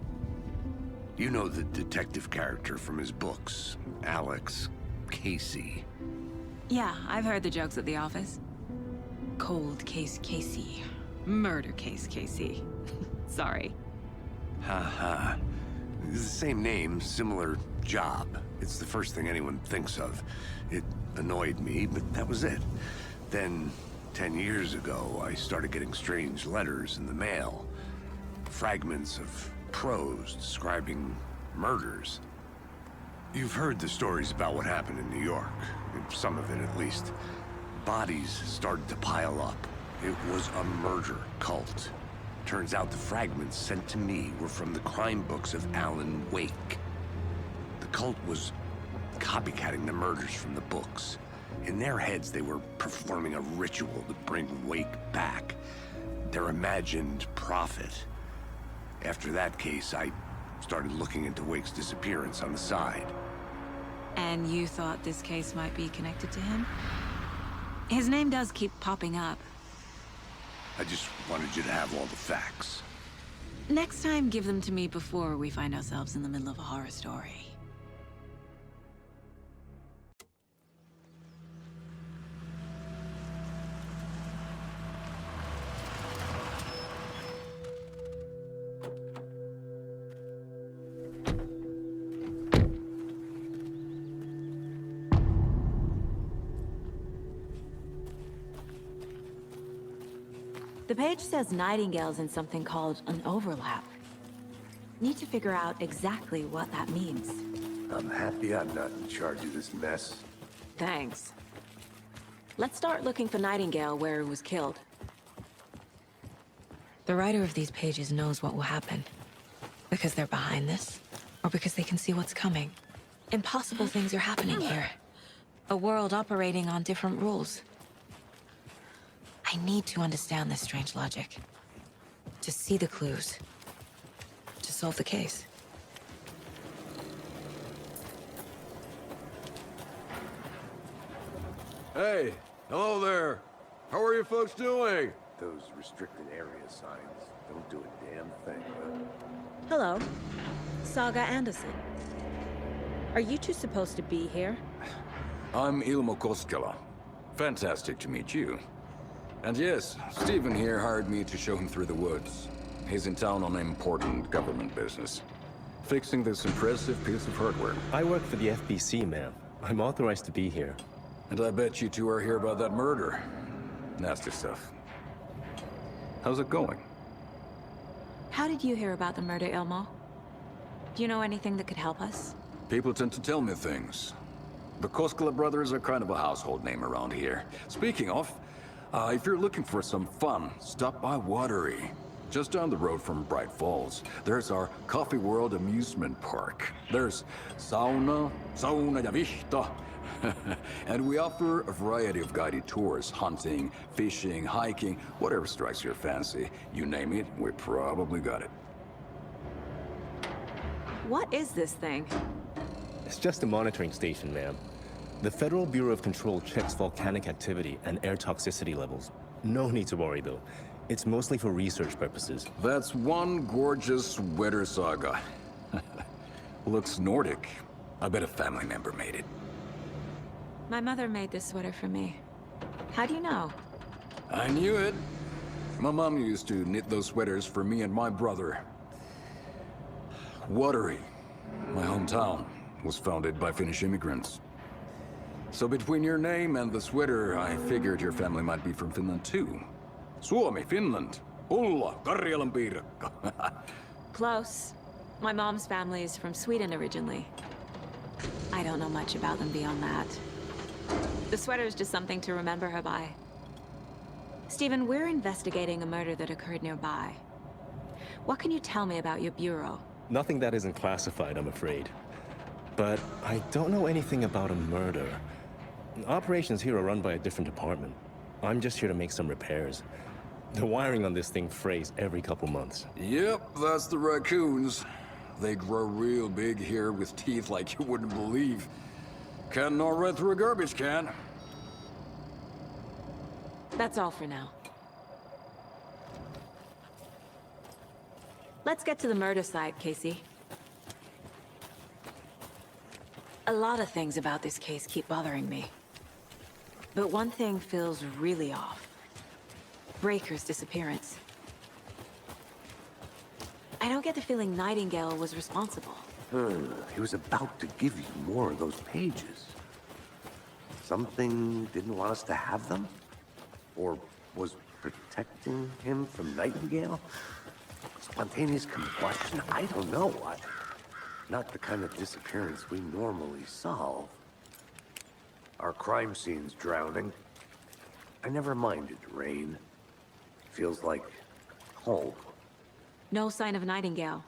You know the detective character from his books, Alex Casey. Yeah, I've heard the jokes at the office. Cold case Casey. Murder case Casey. Sorry. Ha. The same name, similar job. It's the first thing anyone thinks of. It annoyed me, but that was it. Then, 10 years ago, I started getting strange letters in the mail. Fragments of prose describing murders. You've heard the stories about what happened in New York. Some of it, at least. Bodies started to pile up. It was a murder cult. Turns out the fragments sent to me were from the crime books of Alan Wake. The cult was copycatting the murders from the books. In their heads, they were performing a ritual to bring Wake back. Their imagined prophet. After that case, I started looking into Wake's disappearance on the side. And you thought this case might be connected to him? His name does keep popping up. I just wanted you to have all the facts. Next time, give them to me before we find ourselves in the middle of a horror story. The page says Nightingale's in something called an overlap. Need to figure out exactly what that means. I'm happy I'm not in charge of this mess. Thanks. Let's start looking for Nightingale where he was killed. The writer of these pages knows what will happen. Because they're behind this, or because they can see what's coming. Impossible things are happening here. A world operating on different rules. I need to understand this strange logic. To see the clues. To solve the case. Hey, hello there. How are you folks doing? Those restricted area signs don't do a damn thing, huh? Hello. Saga Anderson. Are you two supposed to be here? I'm Ilmo Koskela. Fantastic to meet you. And yes, Stephen here hired me to show him through the woods. He's in town on important government business. Fixing this impressive piece of hardware. I work for the FBC, ma'am. I'm authorized to be here. And I bet you two are here about that murder. Nasty stuff. How's it going? How did you hear about the murder, Ilmo? Do you know anything that could help us? People tend to tell me things. The Koskela brothers are kind of a household name around here. Speaking of, if you're looking for some fun, stop by Watery. Just down the road from Bright Falls, there's our Coffee World amusement park. There's sauna ja vihta. And we offer a variety of guided tours, hunting, fishing, hiking, whatever strikes your fancy. You name it, we probably got it. What is this thing? It's just a monitoring station, ma'am. The Federal Bureau of Control checks volcanic activity and air toxicity levels. No need to worry, though. It's mostly for research purposes. That's one gorgeous weather saga. Looks Nordic. I bet a family member made it. My mother made this sweater for me. How do you know? I knew it. My mom used to knit those sweaters for me and my brother. Watery, my hometown, was founded by Finnish immigrants. So between your name and the sweater, I figured your family might be from Finland too. Suomi, Finland. Ulla, Karjalan piirakka. Close. My mom's family is from Sweden originally. I don't know much about them beyond that. The sweater is just something to remember her by. Stephen, we're investigating a murder that occurred nearby. What can you tell me about your bureau? Nothing that isn't classified, I'm afraid. But I don't know anything about a murder. Operations here are run by a different department. I'm just here to make some repairs. The wiring on this thing frays every couple months. Yep, that's the raccoons. They grow real big here with teeth like you wouldn't believe. Can't gnaw right through a garbage can. That's all for now. Let's get to the murder site, Casey. A lot of things about this case keep bothering me. But one thing feels really off. Breaker's disappearance. I don't get the feeling Nightingale was responsible. He was about to give you more of those pages. Something didn't want us to have them? Or was protecting him from Nightingale? Spontaneous combustion? I don't know. Not the kind of disappearance we normally solve. Our crime scene's drowning. I never minded rain. Feels like home. No sign of Nightingale.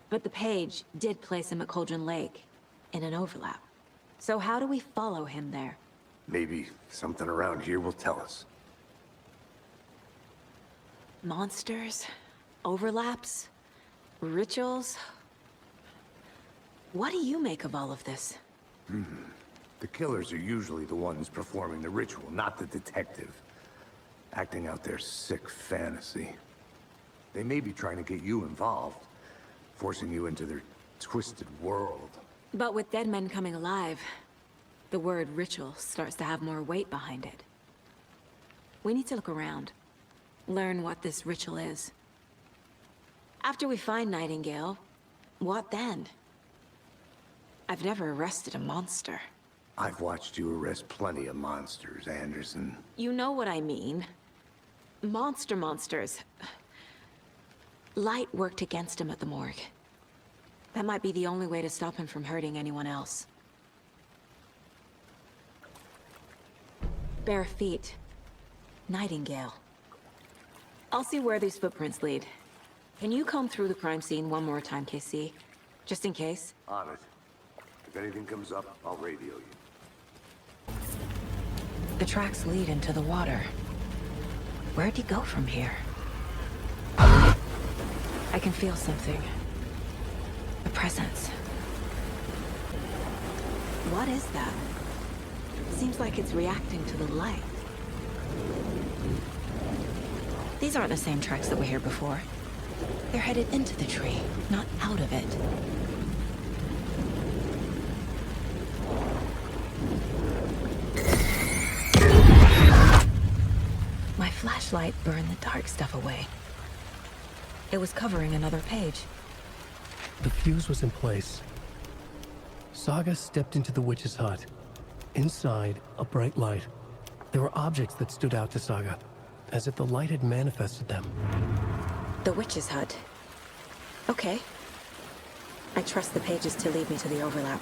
But the page did place him at Cauldron Lake, in an overlap. So how do we follow him there? Maybe something around here will tell us. Monsters? Overlaps? Rituals? What do you make of all of this? The killers are usually the ones performing the ritual, not the detective. Acting out their sick fantasy. They may be trying to get you involved, forcing you into their twisted world. But with dead men coming alive, the word ritual starts to have more weight behind it. We need to look around. Learn what this ritual is. After we find Nightingale, what then? I've never arrested a monster. I've watched you arrest plenty of monsters, Anderson. You know what I mean. Monsters. Light worked against him at the morgue. That might be the only way to stop him from hurting anyone else. Bare feet. Nightingale. I'll see where these footprints lead. Can you comb through the crime scene one more time, KC? Just in case? On it. If anything comes up, I'll radio you. The tracks lead into the water. Where'd he go from here? I can feel something. A presence. What is that? Seems like it's reacting to the light. These aren't the same tracks that were here before. They're headed into the tree, not out of it. My flashlight burned the dark stuff away. It was covering another page. The fuse was in place. Saga stepped into the witch's hut. Inside, a bright light. There were objects that stood out to Saga, as if the light had manifested them. The witch's hut. Okay. I trust the pages to lead me to the overlap.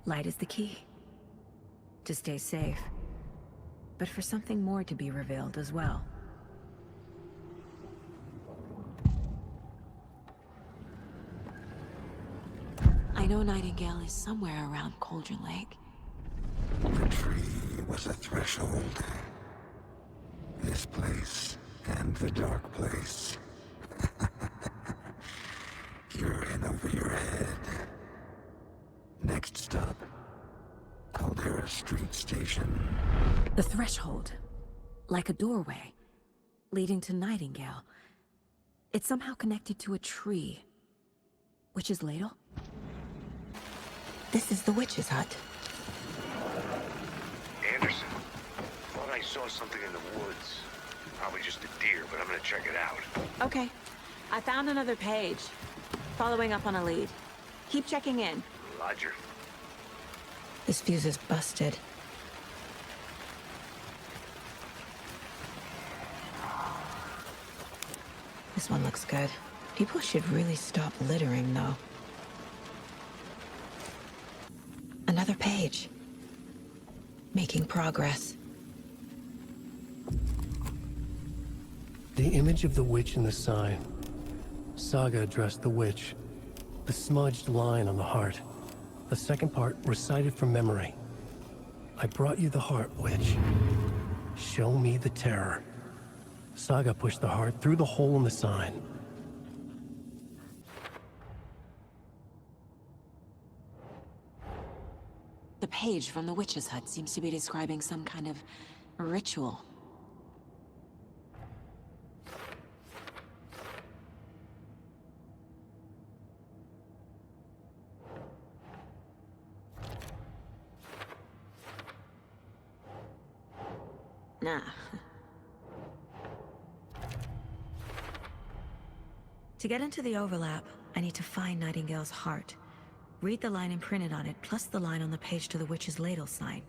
Light is the key. To stay safe. But for something more to be revealed as well. I I know Nightingale is somewhere around Cauldron Lake. The tree was a threshold. This place and the dark place. You're in over your head. Next stop, Caldera Street Station. The threshold. Like a doorway. Leading to Nightingale. It's somehow connected to a tree. Witch's ladle? This is the witch's hut. Anderson, thought I saw something in the woods. Probably just a deer, but I'm gonna check it out. Okay. I found another page. Following up on a lead. Keep checking in. Roger. This fuse is busted. This one looks good. People should really stop littering, though. Another page. Making progress. The image of the witch in the sign. Saga addressed the witch. The smudged line on the heart. The second part recited from memory. I brought you the heart, witch. Show me the terror. Saga pushed the heart through the hole in the sign. The page from the witch's hut seems to be describing some kind of ritual. Nah. To get into the overlap, I need to find Nightingale's heart. Read the line imprinted on it, plus the line on the page to the witch's ladle sign.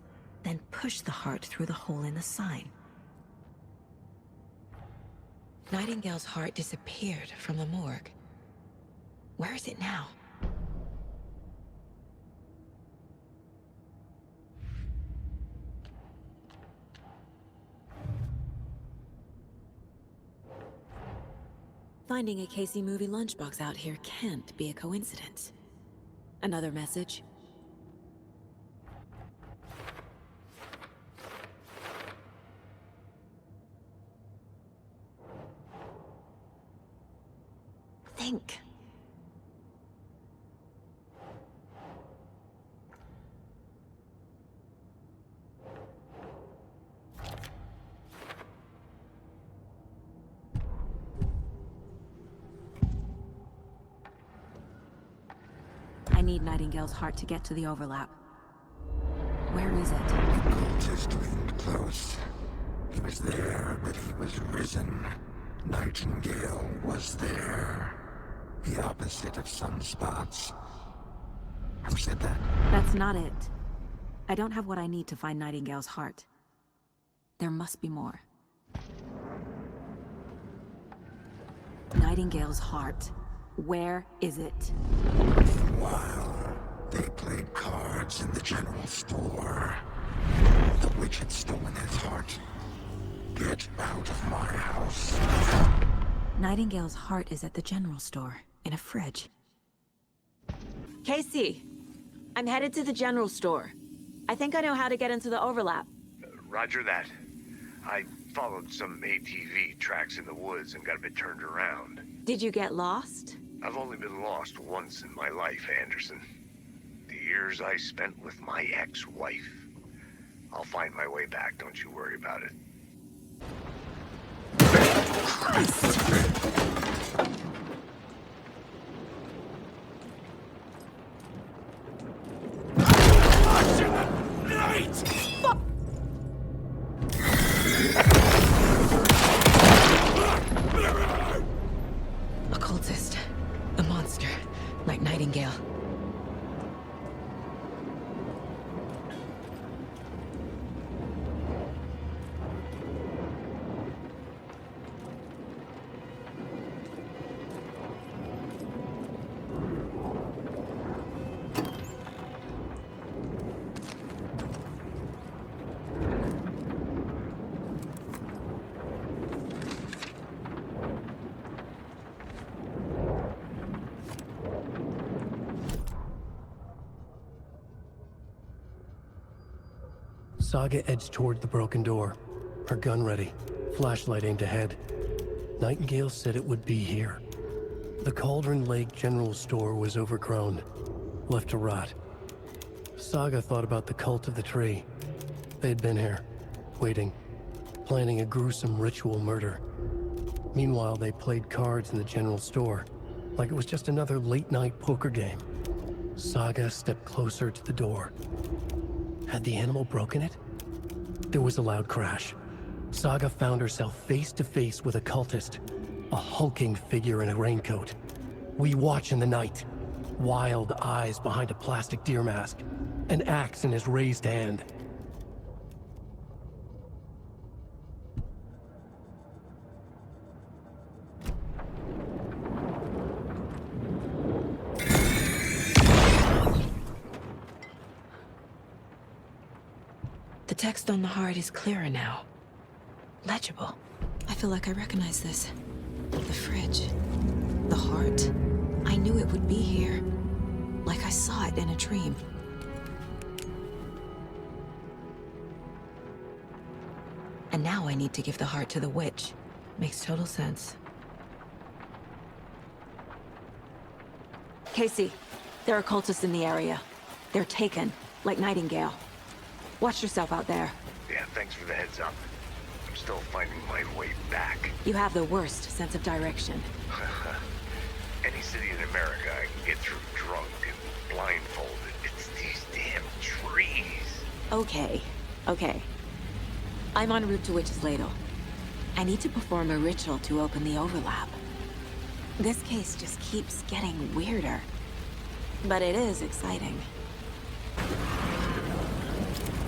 Then push the heart through the hole in the sign. Nightingale's heart disappeared from the morgue. Where is it now? Finding a Casey movie lunchbox out here can't be a coincidence. Another message. Think. I need Nightingale's heart to get to the overlap. Where is it? The cultist leaned close. He was there, but he was risen. Nightingale was there. The opposite of sunspots. Who said that? That's not it. I don't have what I need to find Nightingale's heart. There must be more. Nightingale's heart. Where is it? Meanwhile, they played cards in the general store. The witch had stolen his heart. Get out of my house. Nightingale's heart is at the general store, in a fridge. Casey, I'm headed to the general store. I think I know how to get into the overlap. Roger that. I followed some ATV tracks in the woods and got a bit turned around. Did you get lost? I've only been lost once in my life, Anderson. The years I spent with my ex-wife. I'll find my way back, don't you worry about it. A cultist. A monster. Like Nightingale. Saga edged toward the broken door, her gun ready, flashlight aimed ahead. Nightingale said it would be here. The Cauldron Lake General Store was overgrown, left to rot. Saga thought about the cult of the tree. They had been here, waiting, planning a gruesome ritual murder. Meanwhile, they played cards in the general store, like it was just another late-night poker game. Saga stepped closer to the door. Had the animal broken it? There was a loud crash. Saga found herself face to face with a cultist, a hulking figure in a raincoat. We watch in the night. Wild eyes behind a plastic deer mask, an axe in his raised hand. The text on the heart is clearer now. Legible. I feel like I recognize this. The fridge. The heart. I knew it would be here. Like I saw it in a dream. And now I need to give the heart to the witch. Makes total sense. Casey, there are cultists in the area. They're taken, like Nightingale. Watch yourself out there. Yeah, thanks for the heads up. I'm still finding my way back. You have the worst sense of direction. Any city in America I can get through drunk and blindfolded. It's these damn trees. Okay. I'm en route to Witch's Ladle. I need to perform a ritual to open the overlap. This case just keeps getting weirder. But it is exciting.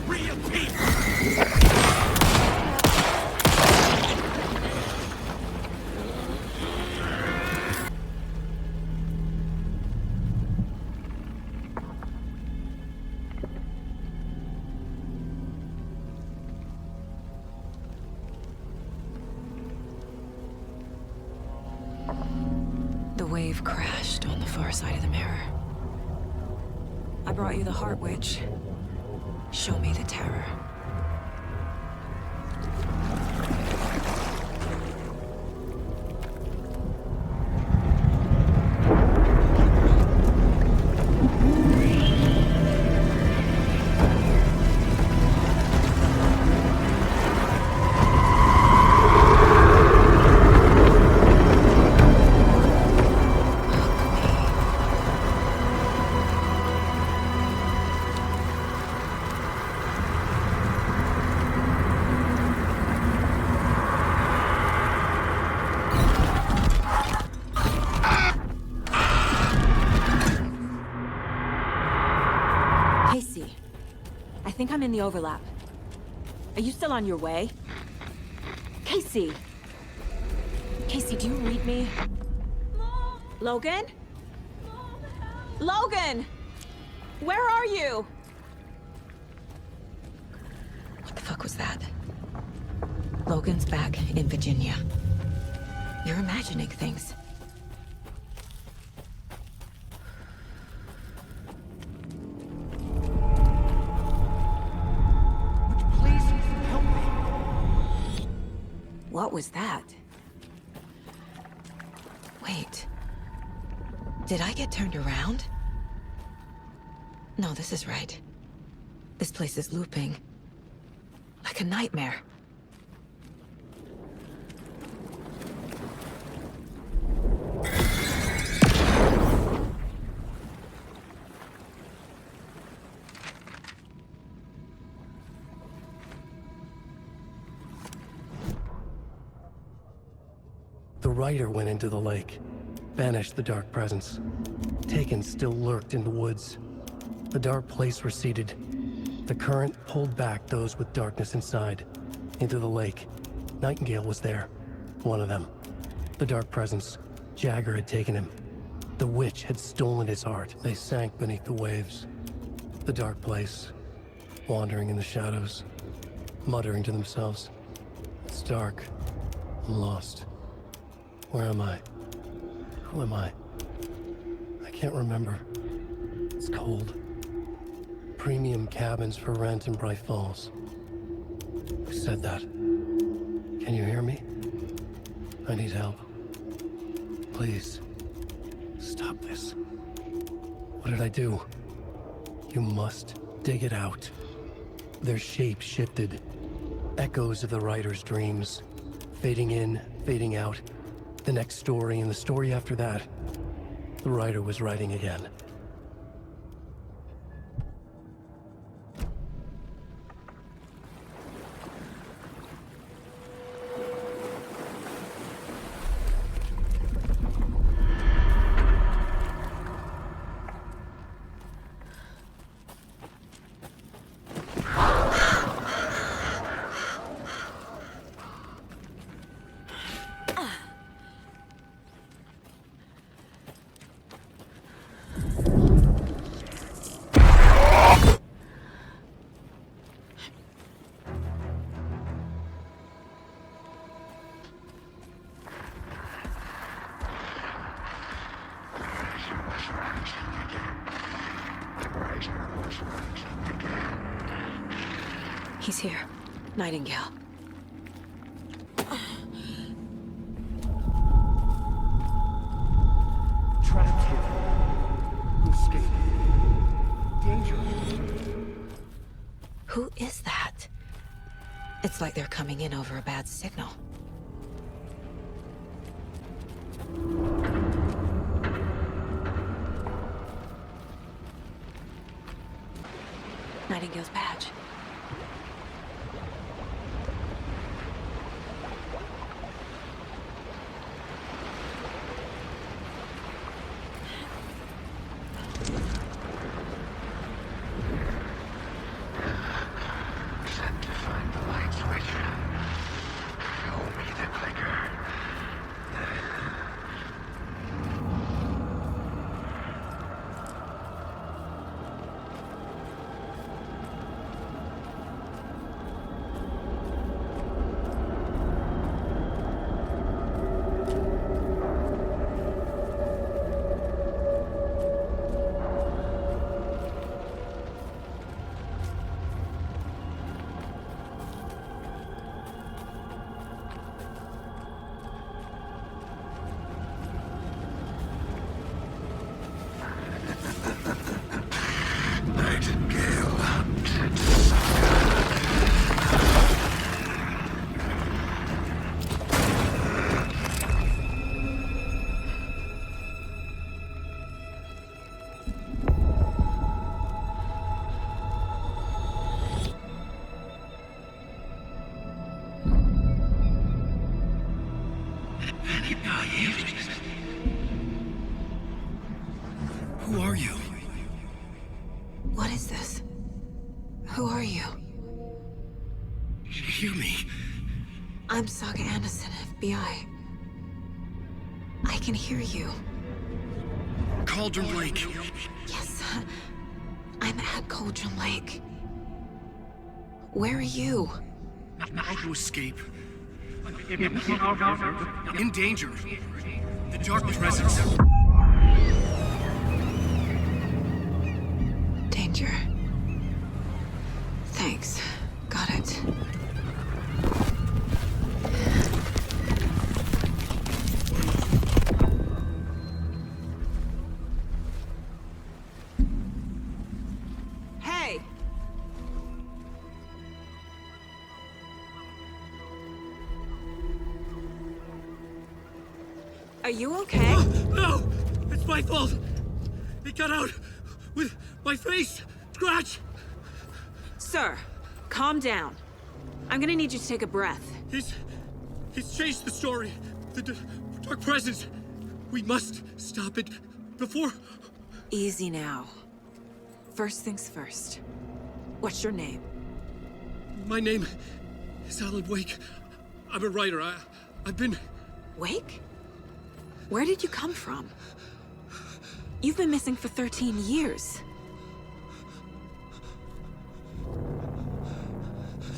Real people! The wave crashed on the far side of the mirror. I brought you the Heart Witch. Show me the terror. I think I'm in the overlap. Are you still on your way? Casey! Casey, do you read me? Mom. Logan? Mom, Logan! Where are you? What the fuck was that? Logan's back in Virginia. You're imagining things. What was that? Wait. Did I get turned around? No, this is right. This place is looping. Like a nightmare. The rider went into the lake, banished the dark presence. Taken still lurked in the woods. The dark place receded. The current pulled back those with darkness inside, into the lake. Nightingale was there, one of them. The dark presence, Jagger had taken him. The witch had stolen his heart. They sank beneath the waves. The dark place, wandering in the shadows, muttering to themselves. It's dark. I'm lost. Where am I? Who am I? I can't remember. It's cold. Premium cabins for rent in Bright Falls. Who said that? Can you hear me? I need help. Please. Stop this. What did I do? You must dig it out. Their shape shifted. Echoes of the writer's dreams. Fading in, fading out. The next story and the story after that. The writer was writing again. He's here. Nightingale. Trapped here. Escape. Danger. Who is that? It's like they're coming in over a bad signal. Nightingale's badge. Set to find the light switch. Show me the clicker. Nightingale hunted Saga. Who are you? What is this? Who are you? You hear me? I'm Saga Anderson, FBI. I can hear you. Cauldron Lake. Yes, I'm at Cauldron Lake. Where are you? How to escape. In danger. The dark presence. Danger. Thanks. Got it. Hey! Are you okay? No! It's my fault! It got out with my face! Scratch! Sir, calm down. I'm gonna need you to take a breath. He's changed the story. The dark presence. We must stop it before... Easy now. First things first. What's your name? My name is Alan Wake. I'm a writer. I've been... Wake? Where did you come from? You've been missing for 13 years.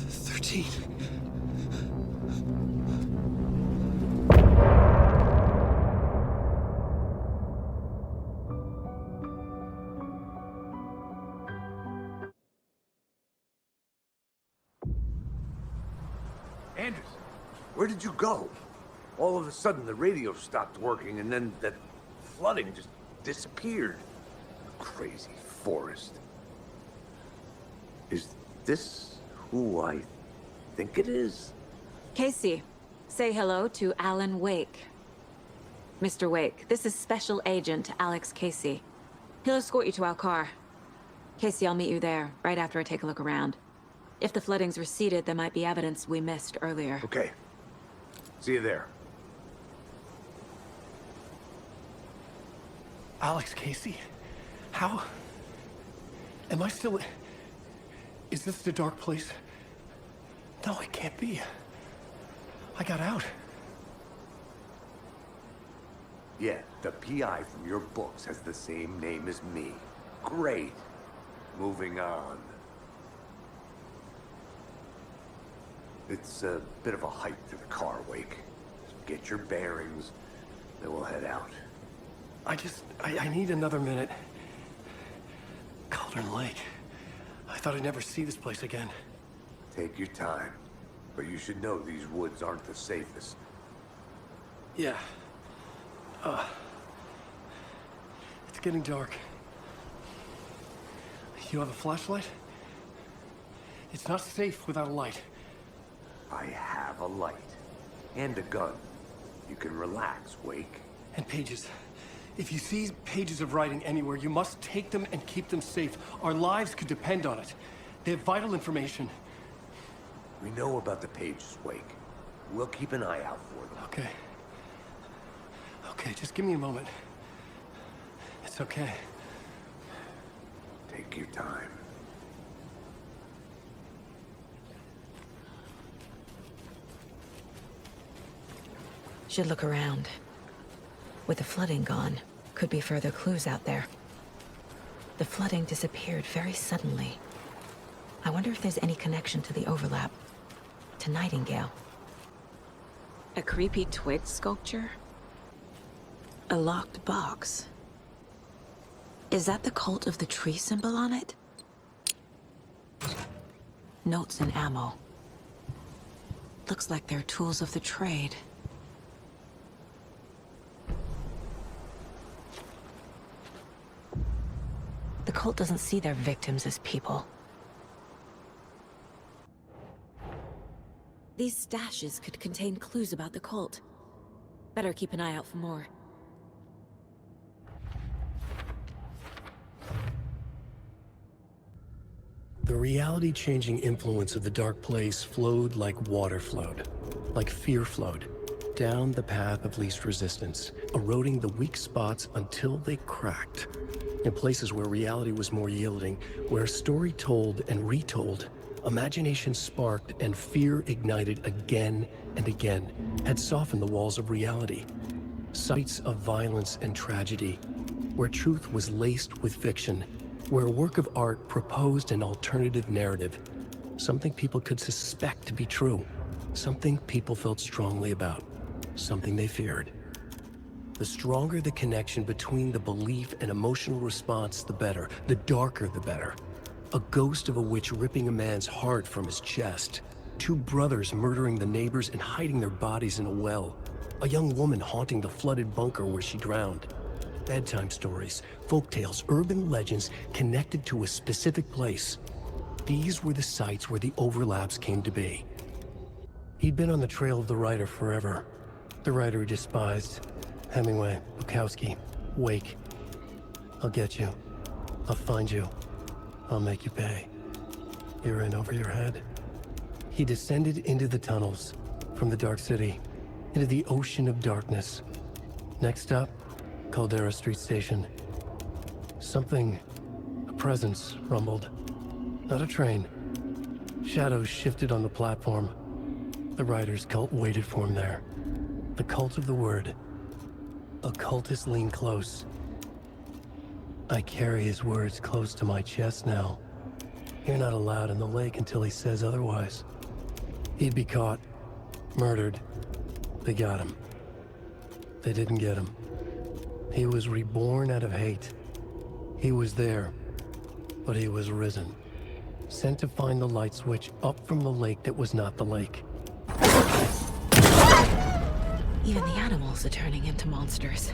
13. Where did you go? All of a sudden, the radio stopped working, and then that flooding just disappeared. Crazy forest. Is this who I think it is? Casey, say hello to Alan Wake. Mr. Wake, this is Special Agent Alex Casey. He'll escort you to our car. Casey, I'll meet you there, right after I take a look around. If the flooding's receded, there might be evidence we missed earlier. Okay. See you there. Alex Casey? How? Am I still... Is this the dark place? No, it can't be. I got out. Yeah, the PI from your books has the same name as me. Great. Moving on. It's a bit of a hike to the car, Wake. So get your bearings, then we'll head out. I need another minute. Cauldron Lake. I thought I'd never see this place again. Take your time. But you should know these woods aren't the safest. Yeah. It's getting dark. You have a flashlight? It's not safe without a light. I have a light. And a gun. You can relax, Wake. And pages. If you see pages of writing anywhere, you must take them and keep them safe. Our lives could depend on it. They have vital information. We know about the pages, Wake. We'll keep an eye out for them. Okay. Okay, just give me a moment. It's okay. Take your time. Should look around. With the flooding gone, could be further clues out there. The flooding disappeared very suddenly. I wonder if there's any connection to the overlap. To Nightingale. A creepy twig sculpture? A locked box. Is that the cult of the tree symbol on it? Notes and ammo. Looks like they're tools of the trade. The cult doesn't see their victims as people. These stashes could contain clues about the cult. Better keep an eye out for more. The reality-changing influence of the dark place flowed like water flowed, like fear flowed, down the path of least resistance, eroding the weak spots until they cracked. In places where reality was more yielding, where story told and retold, imagination sparked and fear ignited again and again, had softened the walls of reality. Sites of violence and tragedy, where truth was laced with fiction, where a work of art proposed an alternative narrative, something people could suspect to be true, something people felt strongly about, something they feared. The stronger the connection between the belief and emotional response, the better. The darker, the better. A ghost of a witch ripping a man's heart from his chest. Two brothers murdering the neighbors and hiding their bodies in a well. A young woman haunting the flooded bunker where she drowned. Bedtime stories, folktales, urban legends connected to a specific place. These were the sites where the overlaps came to be. He'd been on the trail of the writer forever. The writer he despised. Hemingway, Bukowski, Wake. I'll get you. I'll find you. I'll make you pay. You're in over your head. He descended into the tunnels, from the Dark City, into the ocean of darkness. Next stop, Caldera Street Station. Something, a presence, rumbled. Not a train. Shadows shifted on the platform. The writer's cult waited for him there. The cult of the word. Occultists lean close. I carry his words close to my chest now. You're not allowed in the lake until he says otherwise. He'd be caught, murdered. They got him. They didn't get him. He was reborn out of hate. He was there, but he was risen. Sent to find the light switch up from the lake that was not the lake. Even the animals are turning into monsters.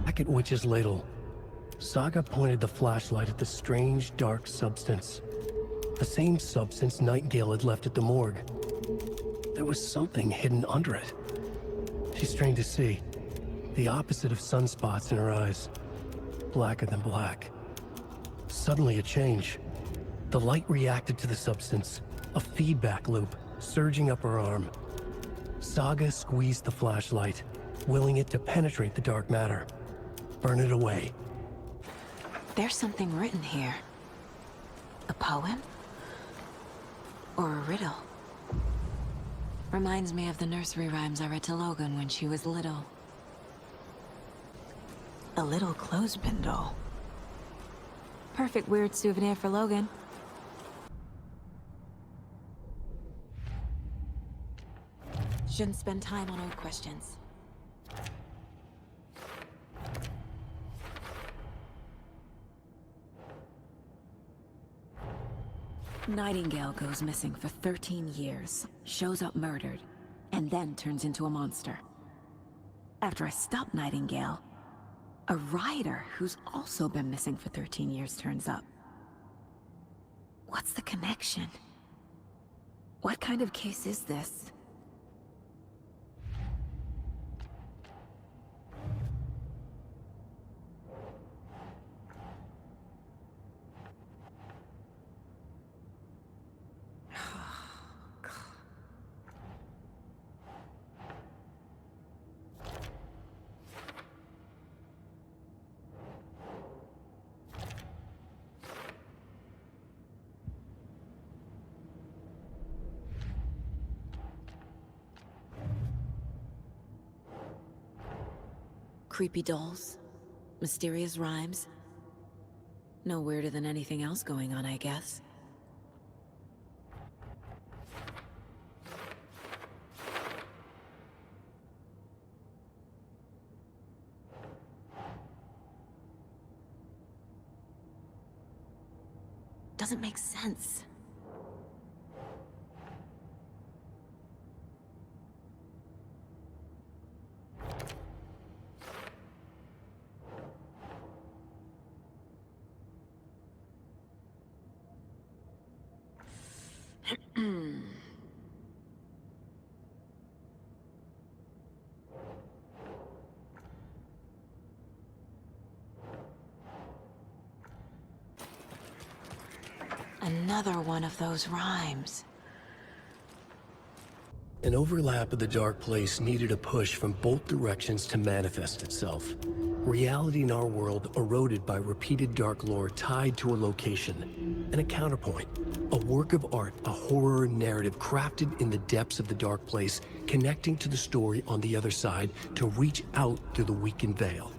Back at Witch's Ladle, Saga pointed the flashlight at the strange, dark substance. The same substance Nightingale had left at the morgue. There was something hidden under it. She strained to see. The opposite of sunspots in her eyes. Blacker than black. Suddenly a change. The light reacted to the substance. A feedback loop, surging up her arm. Saga squeezed the flashlight, willing it to penetrate the dark matter. Burn it away. There's something written here. A poem? Or a riddle? Reminds me of the nursery rhymes I read to Logan when she was little. A little clothespin doll. Perfect weird souvenir for Logan. Shouldn't spend time on old questions. Nightingale goes missing for 13 years, shows up murdered, and then turns into a monster. After I stop Nightingale, a rider who's also been missing for 13 years turns up. What's the connection? What kind of case is this? Creepy dolls, mysterious rhymes. No weirder than anything else going on, I guess. Doesn't make sense. Another one of those rhymes. An overlap of the dark place needed a push from both directions to manifest itself. Reality in our world eroded by repeated dark lore tied to a location. And a counterpoint. A work of art, a horror narrative crafted in the depths of the dark place, connecting to the story on the other side to reach out through the weakened veil.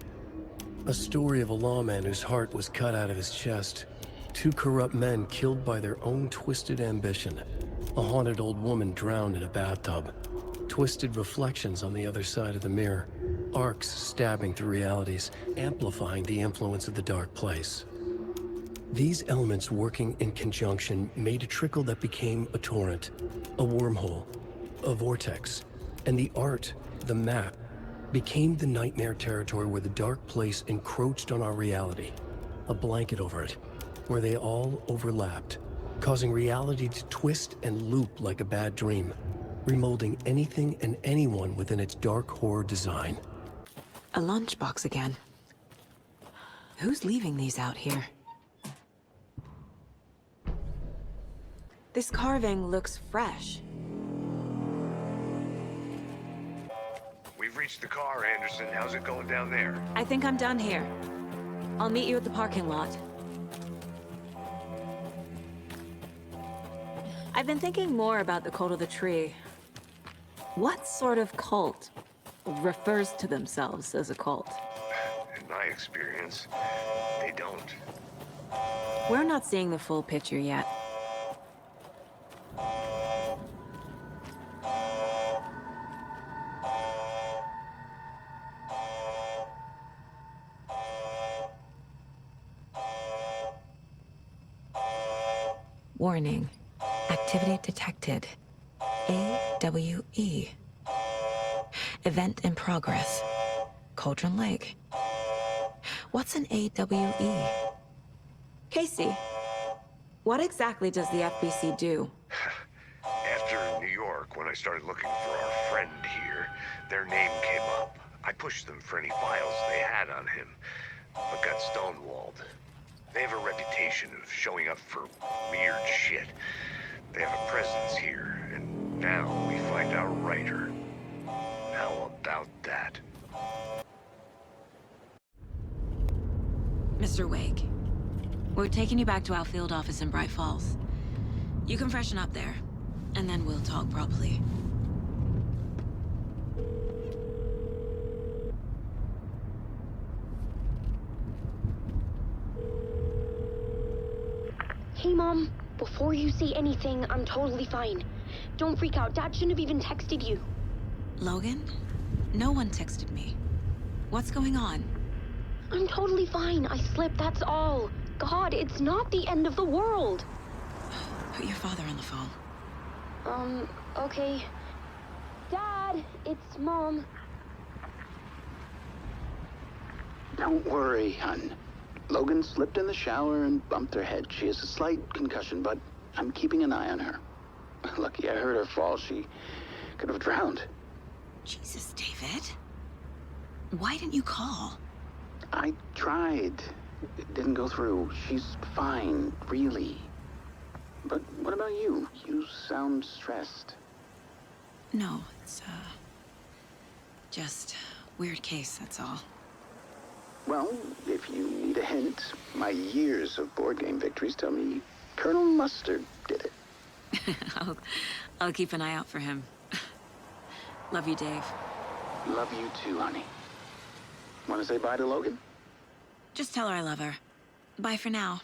A story of a lawman whose heart was cut out of his chest. Two corrupt men killed by their own twisted ambition. A haunted old woman drowned in a bathtub. Twisted reflections on the other side of the mirror. Arcs stabbing through realities, amplifying the influence of the dark place. These elements working in conjunction made a trickle that became a torrent, a wormhole, a vortex, and the art, the map, became the nightmare territory where the dark place encroached on our reality. A blanket over it, where they all overlapped, causing reality to twist and loop like a bad dream, remolding anything and anyone within its dark horror design. A lunchbox again. Who's leaving these out here? This carving looks fresh. We've reached the car, Anderson. How's it going down there? I think I'm done here. I'll meet you at the parking lot. I've been thinking more about the cult of the tree. What sort of cult refers to themselves as a cult? In my experience, they don't. We're not seeing the full picture yet. Warning. Activity detected. AWE. Event in progress. Cauldron Lake. What's an AWE? Casey, what exactly does the FBC do? After New York, when I started looking for our friend here, their name came up. I pushed them for any files they had on him, but got stonewalled. They have a reputation of showing up for weird shit. They have a presence here, and now we find our writer. How about that? Mr. Wake, we're taking you back to our field office in Bright Falls. You can freshen up there, and then we'll talk properly. Hey, Mom. Before you say anything, I'm totally fine. Don't freak out. Dad shouldn't have even texted you. Logan? No one texted me. What's going on? I'm totally fine. I slipped, that's all. God, it's not the end of the world. Put your father on the phone. Okay. Dad, it's Mom. Don't worry, hon. Logan slipped in the shower and bumped her head. She has a slight concussion, but I'm keeping an eye on her. Lucky I heard her fall. She could have drowned. Jesus, David. Why didn't you call? I tried. It didn't go through. She's fine, really. But what about you? You sound stressed. No, it's, just weird case, that's all. Well, if you need a hint, my years of board game victories tell me Colonel Mustard did it. I'll keep an eye out for him. Love you, Dave. Love you too, honey. Want to say bye to Logan? Just tell her I love her. Bye for now.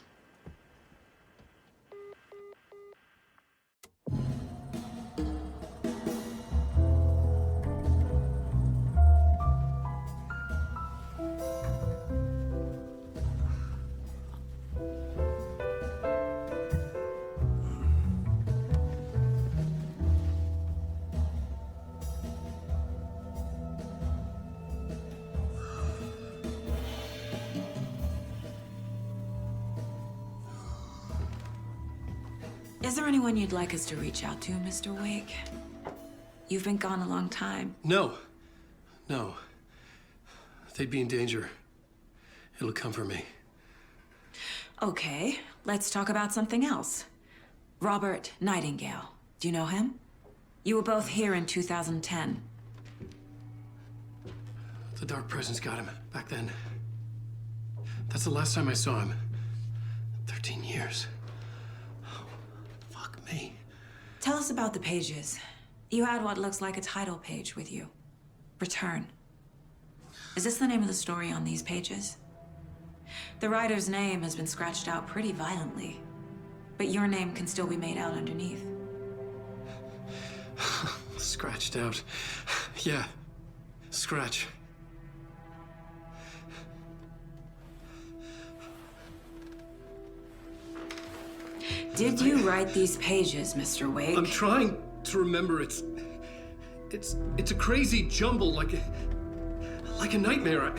Is there anyone you'd like us to reach out to, Mr. Wake? You've been gone a long time. No. They'd be in danger. It'll come for me. Okay, let's talk about something else. Robert Nightingale. Do you know him? You were both here in 2010. The Dark Presence got him back then. That's the last time I saw him. 13 years. Fuck me. Tell us about the pages. You had what looks like a title page with you. Return. Is this the name of the story on these pages? The writer's name has been scratched out pretty violently, but your name can still be made out underneath. Scratched out. Yeah. Scratch. Did you write these pages, Mr. Wake? I'm trying to remember. It's a crazy jumble, like a nightmare.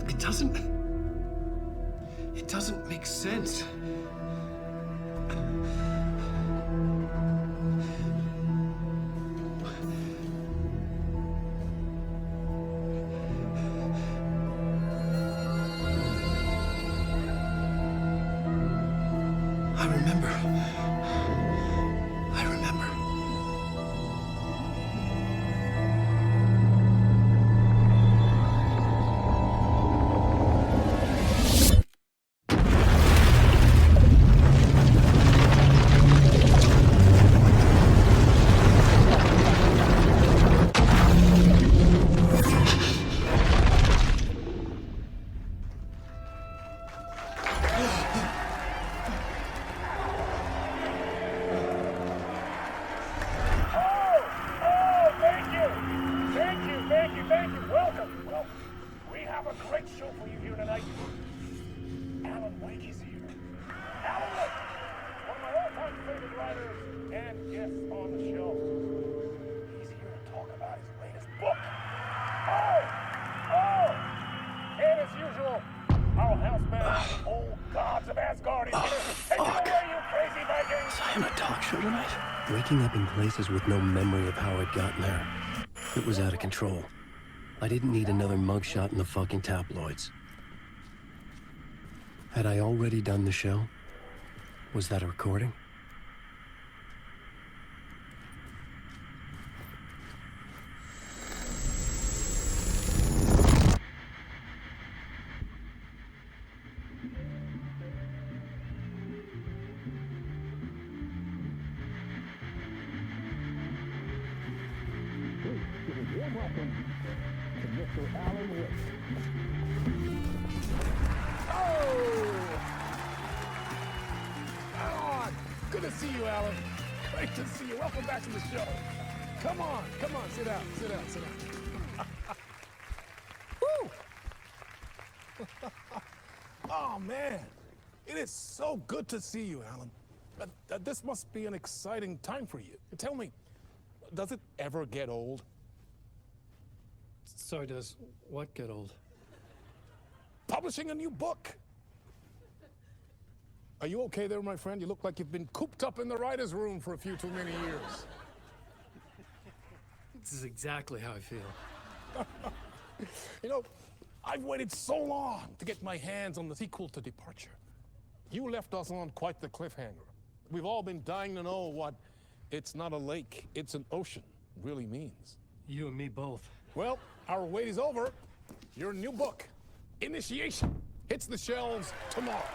It doesn't make sense. I remember. show tonight? Waking up in places with no memory of how I'd gotten there. It was out of control. I didn't need another mugshot in the fucking tabloids. Had I already done the show? Was that a recording? Good to see you, Alan. Great to see you. Welcome back to the show. Come on, sit down. Woo! Oh, man. It is so good to see you, Alan. This must be an exciting time for you. Tell me, does it ever get old? Sorry, does what get old? Publishing a new book. Are you okay there, my friend? You look like you've been cooped up in the writer's room for a few too many years. This is exactly how I feel. You know, I've waited so long to get my hands on the sequel to Departure. You left us on quite the cliffhanger. We've all been dying to know what "it's not a lake, it's an ocean" really means. You and me both. Well, our wait is over. Your new book, Initiation, hits the shelves tomorrow.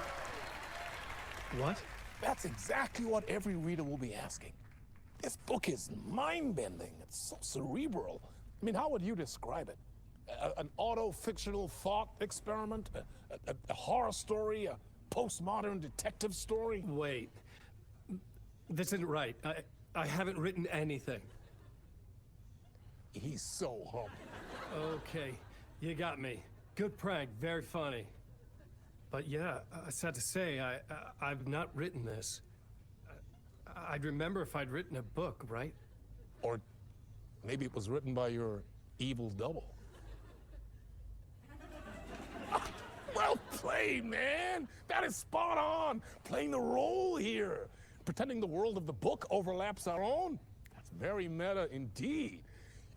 What? That's exactly what every reader will be asking. This book is mind-bending. It's so cerebral. I mean, how would you describe it? An auto-fictional thought experiment? A horror story? A postmodern detective story? Wait. This isn't right. I haven't written anything. He's so humble. Okay, you got me. Good prank, very funny. But yeah, sad to say, I've not written this. I'd remember if I'd written a book, right? Or maybe it was written by your evil double. Well played, man! That is spot on! Playing the role here. Pretending the world of the book overlaps our own. That's very meta indeed.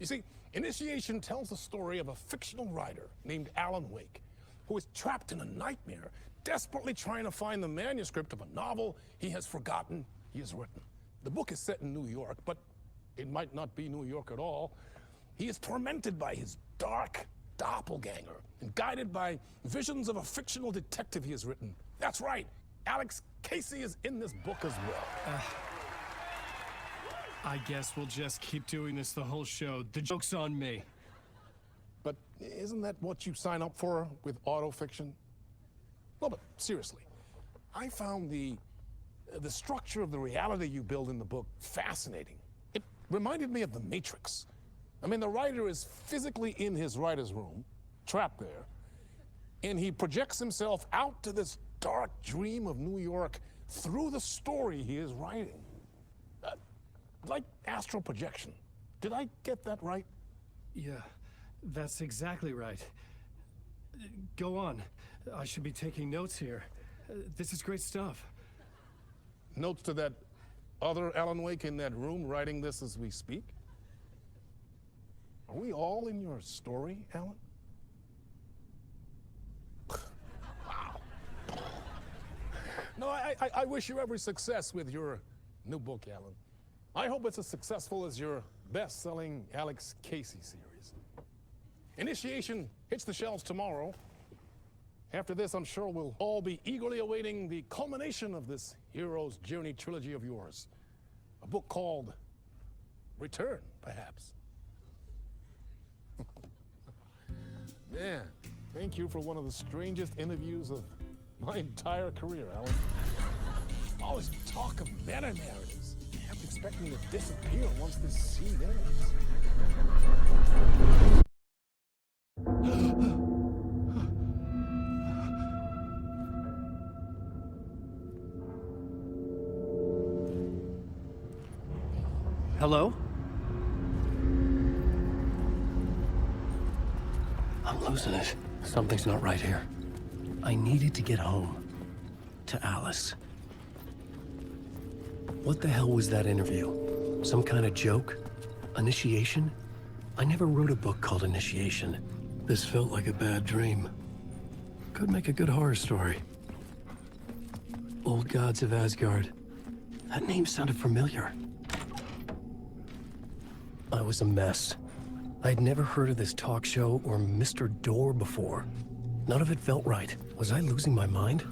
You see, Initiation tells the story of a fictional writer named Alan Wake, who is trapped in a nightmare, desperately trying to find the manuscript of a novel he has forgotten he has written. The book is set in New York, but it might not be New York at all. He is tormented by his dark doppelganger and guided by visions of a fictional detective he has written. That's right, Alex Casey is in this book as well. I guess we'll just keep doing this the whole show. The joke's on me. But isn't that what you sign up for with autofiction? No, but seriously, I found the structure of the reality you build in the book fascinating. It reminded me of The Matrix. I mean, the writer is physically in his writer's room, trapped there, and he projects himself out to this dark dream of New York through the story he is writing. Like astral projection. Did I get that right? Yeah, that's exactly right. Go on. I should be taking notes here. This is great stuff. Notes to that other Alan Wake in that room writing this as we speak? Are we all in your story, Alan? Wow. No, I wish you every success with your new book, Alan. I hope it's as successful as your best-selling Alex Casey series. Initiation hits the shelves tomorrow. After this, I'm sure we'll all be eagerly awaiting the culmination of this hero's journey trilogy of yours. A book called Return, perhaps. Man, thank you for one of the strangest interviews of my entire career, Alan. Always talk of meta-narratives. I kept expecting to disappear once this scene ends. Hello? I'm losing it. Something's not right here. I needed to get home. To Alice. What the hell was that interview? Some kind of joke? Initiation? I never wrote a book called Initiation. This felt like a bad dream. Could make a good horror story. Old Gods of Asgard. That name sounded familiar. I was a mess. I'd never heard of this talk show or Mr. Door before. None of it felt right. Was I losing my mind?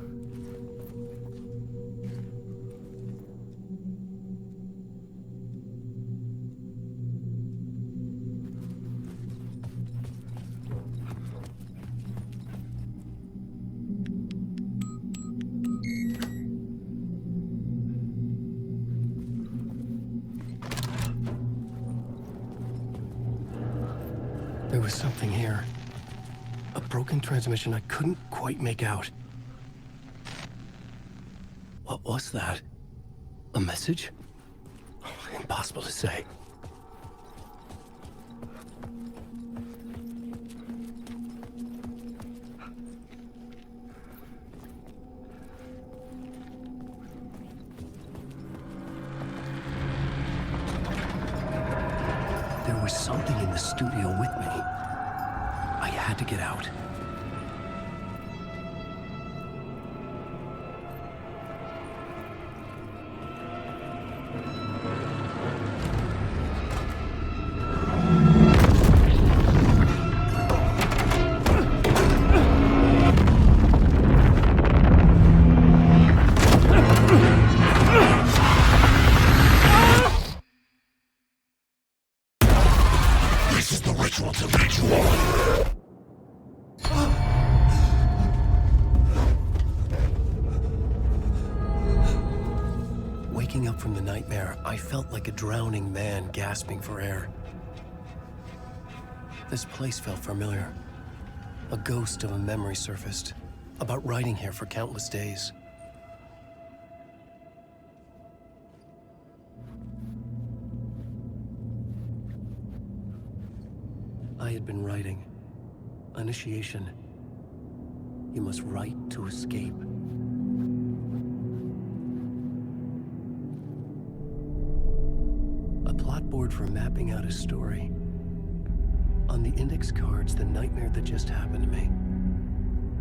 There was something here. A broken transmission I couldn't quite make out. What was that? A message? Impossible to say. There was something in the studio with me. I had to get out. This is the ritual to lead you on. Waking up from the nightmare, I felt like a drowning man gasping for air. This place felt familiar. A ghost of a memory surfaced, about riding here for countless days. I had been writing. Initiation. You must write to escape. A plot board for mapping out a story. On the index cards, the nightmare that just happened to me.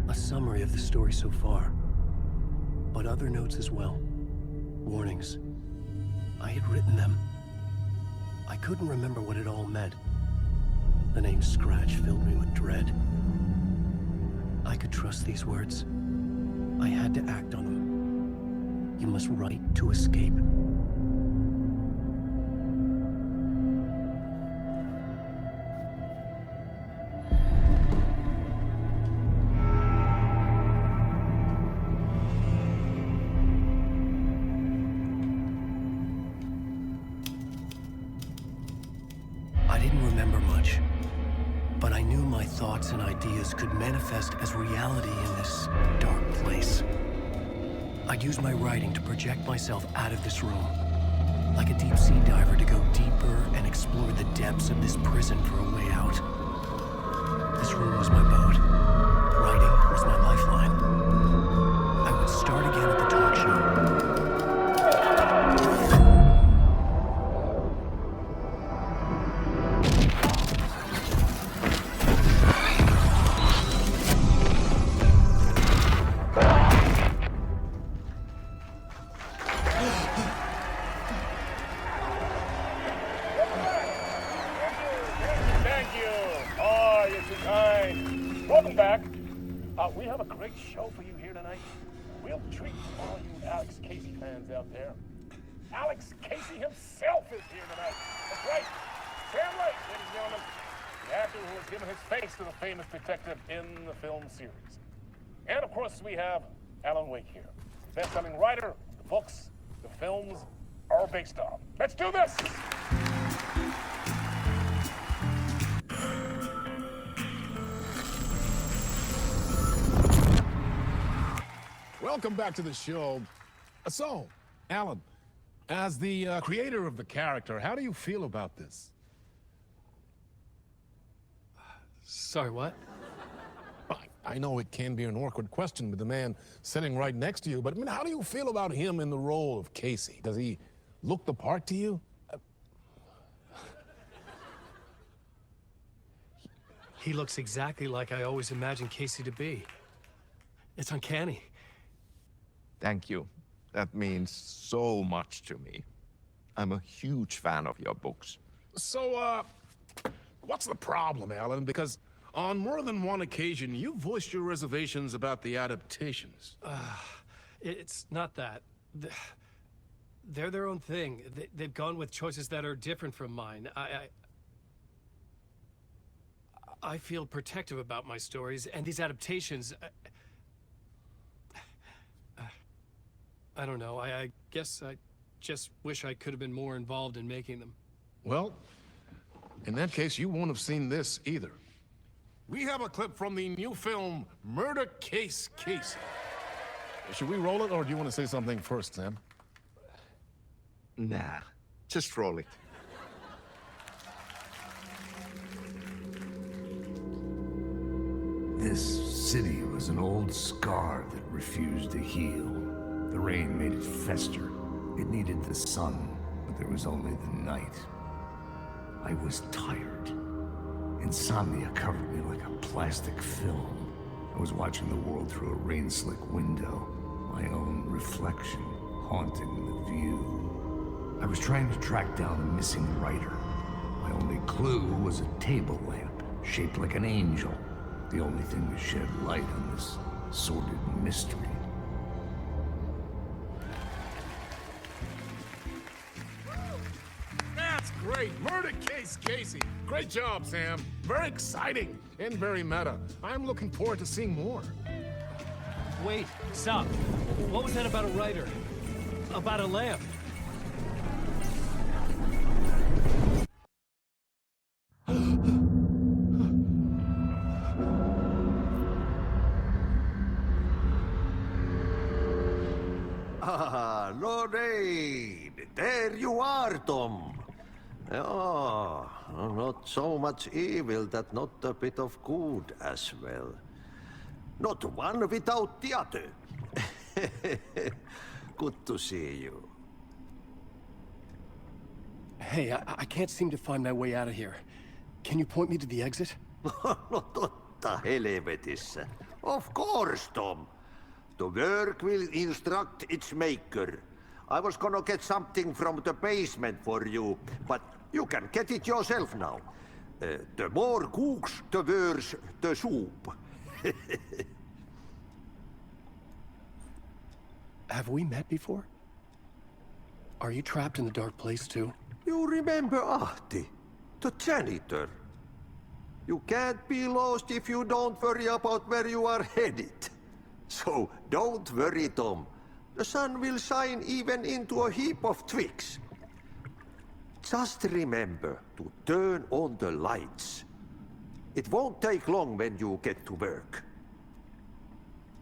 A summary of the story so far. But other notes as well. Warnings. I had written them. I couldn't remember what it all meant. The name Scratch filled me with dread. I could trust these words. I had to act on them. You must write to escape. I didn't remember much. But I knew my thoughts and ideas could manifest as reality in this dark place. I'd use my writing to project myself out of this room, like a deep-sea diver to go deeper and explore the depths of this prison for a way out. This room was my boat. Writing was my lifeline. I would start again at the talk show. We have a great show for you here tonight. Real treat for all you Alex Casey fans out there. Alex Casey himself is here tonight. That's right. Sam Lake, ladies and gentlemen. The actor who has given his face to the famous detective in the film series. And of course, we have Alan Wake here. Best-selling writer, the books, the films are based on. Let's do this! Welcome back to the show. So, Alan, as the creator of the character, how do you feel about this? Sorry, what? I know it can be an awkward question with the man sitting right next to you, but I mean, how do you feel about him in the role of Casey? Does he look the part to you? He looks exactly like I always imagined Casey to be. It's uncanny. Thank you. That means so much to me. I'm a huge fan of your books. So, what's the problem, Alan? Because on more than one occasion, you voiced your reservations about the adaptations. It's not that. They're their own thing. They've gone with choices that are different from mine. I feel protective about my stories, and these adaptations... I don't know. I guess I just wish I could have been more involved in making them. Well, in that case, you won't have seen this either. We have a clip from the new film, Murder Case Casey. Should we roll it, or do you want to say something first, Sam? Nah, just roll it. This city was an old scar that refused to heal. The rain made it fester. It needed the sun, but there was only the night. I was tired. Insomnia covered me like a plastic film. I was watching the world through a rain-slick window, my own reflection haunting the view. I was trying to track down a missing writer. My only clue was a table lamp, shaped like an angel. The only thing to shed light on this sordid mystery. That's great! Murder Case Casey! Great job, Sam. Very exciting and very meta. I'm looking forward to seeing more. Wait, stop. What was that about a writer? About a lamp? Ah, Lorraine! There you are, Tom! Oh, not so much evil that not a bit of good as well. Not one without the other. Good to see you. Hey, I can't seem to find my way out of here. Can you point me to the exit? No totta helvetissä. Of course, Tom. The work will instruct its maker. I was gonna get something from the basement for you, but you can get it yourself now. The more cooks, the worse the soup. Have we met before? Are you trapped in the dark place too? You remember Ahti, the janitor. You can't be lost if you don't worry about where you are headed. So don't worry, Tom. The sun will shine even into a heap of twigs. Just remember to turn on the lights. It won't take long when you get to work.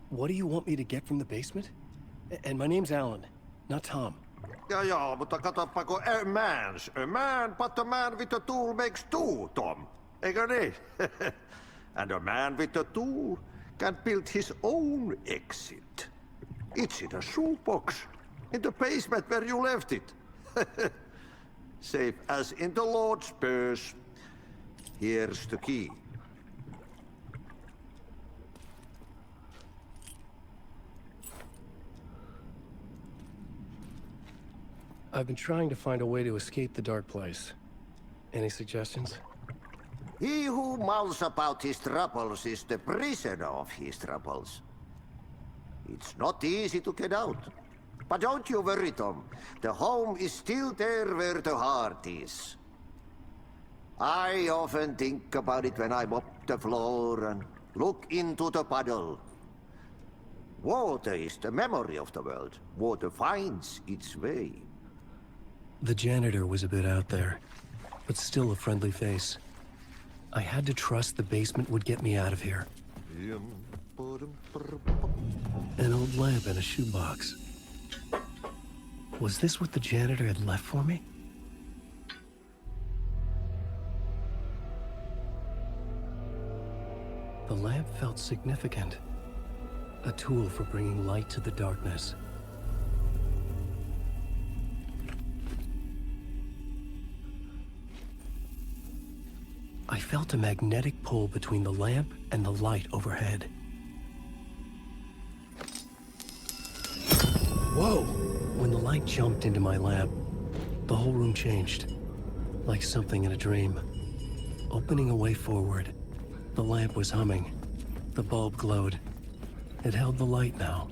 What do you want me to get from the basement? And my name's Alan, not Tom. Ja, mutta katsoppa, a man, but a man with a tool makes two, Tom. Eikö niin? And a man with a tool can build his own exit. It's in a shoebox, in the basement where you left it. Safe as in the Lord's purse. Here's the key. I've been trying to find a way to escape the dark place. Any suggestions? He who mouths about his troubles is the prisoner of his troubles. It's not easy to get out. But don't you worry, Tom. The home is still there where the heart is. I often think about it when I mop the floor and look into the puddle. Water is the memory of the world. Water finds its way. The janitor was a bit out there, but still a friendly face. I had to trust the basement would get me out of here. An old lamp in a shoebox. Was this what the janitor had left for me? The lamp felt significant. A tool for bringing light to the darkness. I felt a magnetic pull between the lamp and the light overhead. Whoa! When the light jumped into my lamp, the whole room changed, like something in a dream. Opening a way forward, the lamp was humming. The bulb glowed. It held the light now.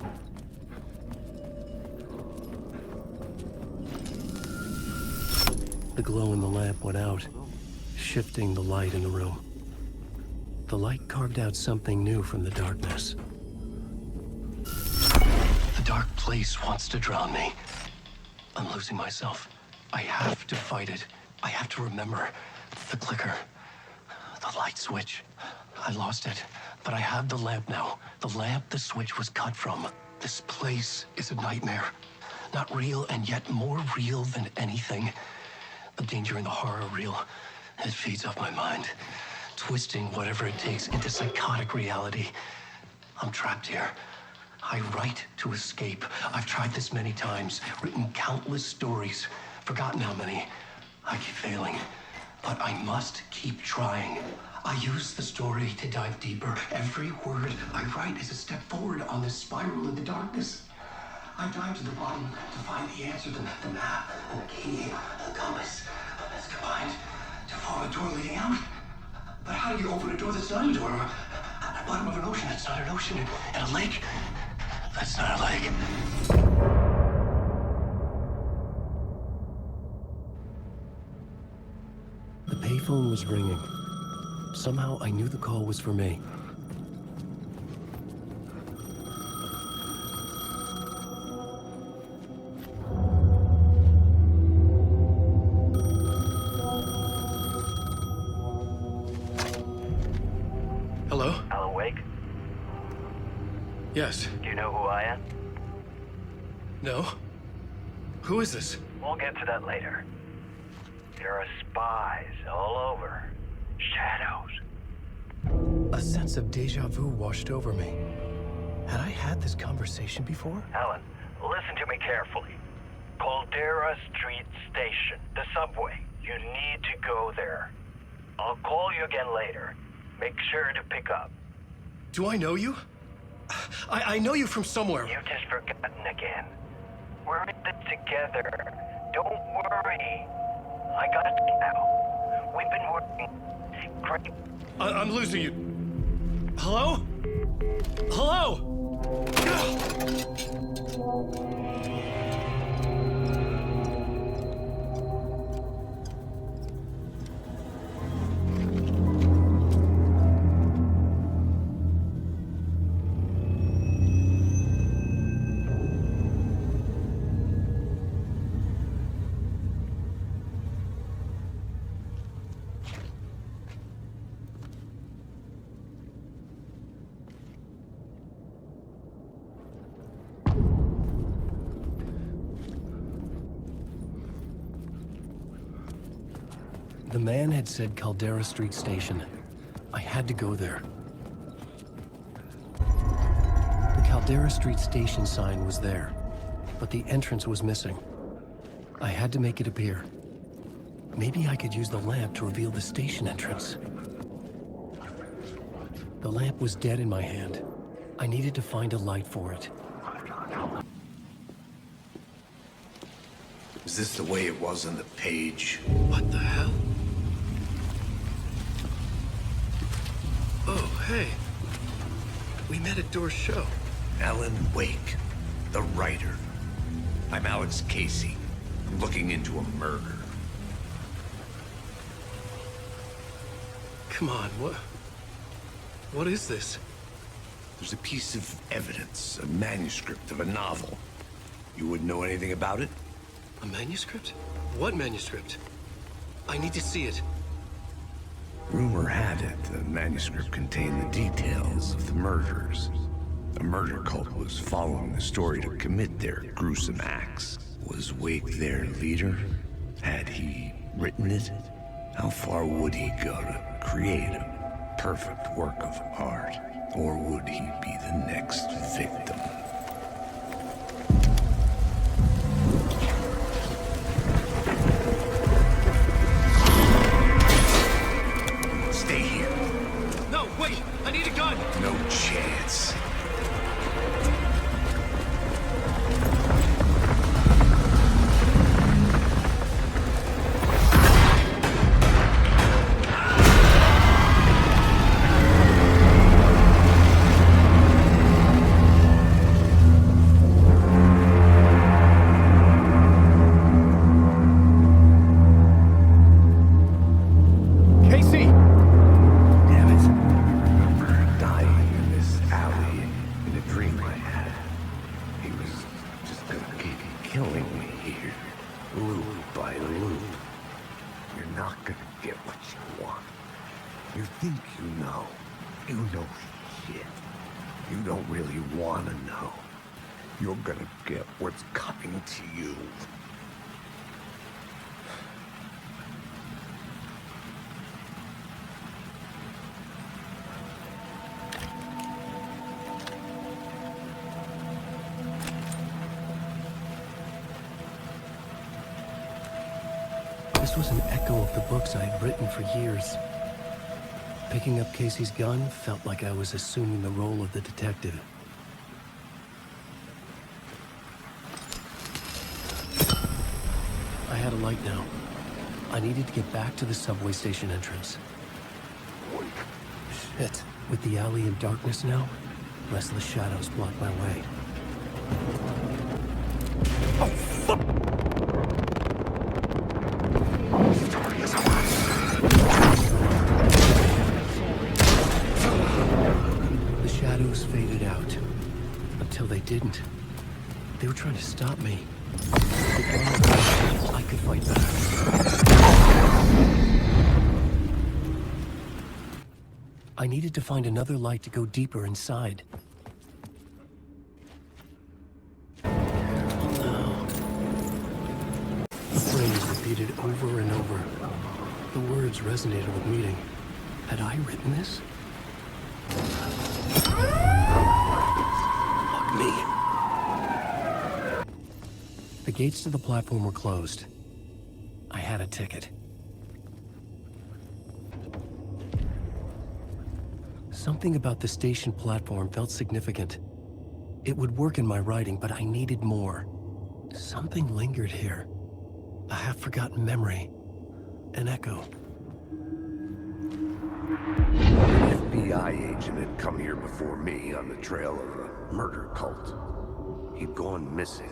The glow in the lamp went out, shifting the light in the room. The light carved out something new from the darkness. The dark place wants to drown me. I'm losing myself. I have to fight it. I have to remember the clicker, the light switch. I lost it, but I have the lamp now. The lamp the switch was cut from. This place is a nightmare. Not real, and yet more real than anything. The danger and the horror are real. It feeds off my mind, twisting whatever it takes into psychotic reality. I'm trapped here. I write to escape. I've tried this many times, written countless stories, forgotten how many. I keep failing, but I must keep trying. I use the story to dive deeper. Every word I write is a step forward on this spiral in the darkness. I dive to the bottom to find the answer, the map, and the key, the compass. It's combined to form a door leading out. But how do you open a door that's not a door? At the bottom of an ocean that's not an ocean, and a lake that's not a lake. The payphone was ringing. Somehow I knew the call was for me. Hello? Alan Wake? Yes. Do you know who I am? No? Who is this? We'll get to that later. There are spies all over. Shadows. A sense of deja vu washed over me. Had I had this conversation before? Alan, listen to me carefully. Caldera Street Station, the subway. You need to go there. I'll call you again later. Make sure to pick up. Do I know you? I know you from somewhere. You've just forgotten again. We're in it together. Don't worry. I got it now. We've been working great. I'm losing you. Hello? Hello? The man had said Caldera Street Station. I had to go there. The Caldera Street Station sign was there, but the entrance was missing. I had to make it appear. Maybe I could use the lamp to reveal the station entrance. The lamp was dead in my hand. I needed to find a light for it. Is this the way it was on the page? What the hell? Oh, hey. We met at Door's show. Alan Wake, the writer. I'm Alex Casey. I'm looking into a murder. Come on, what is this? There's a piece of evidence, a manuscript of a novel. You wouldn't know anything about it? A manuscript? What manuscript? I need to see it. Rumor had it the manuscript contained the details of the murders. A murder cult was following the story to commit their gruesome acts. Was Wake their leader? Had he written it? How far would he go to create a perfect work of art? Or would he be the next victim? here, loop by loop. You're not gonna get what you want. You think you know. You know shit. You don't really want to know. You're gonna get what's coming to you. This was an echo of the books I had written for years. Picking up Casey's gun felt like I was assuming the role of the detective. I had a light now. I needed to get back to the subway station entrance. Shit. With the alley in darkness now, restless shadows blocked my way. Oh, fuck! The shadows faded out. Until they didn't. They were trying to stop me. I could fight back. I needed to find another light to go deeper inside. No. The phrase repeated over and over. The words resonated with meaning. Had I written this? Fuck me. The gates to the platform were closed. I had a ticket. Something about the station platform felt significant. It would work in my writing, but I needed more. Something lingered here. A half-forgotten memory. An echo. An FBI agent had come here before me on the trail of a murder cult. He'd gone missing.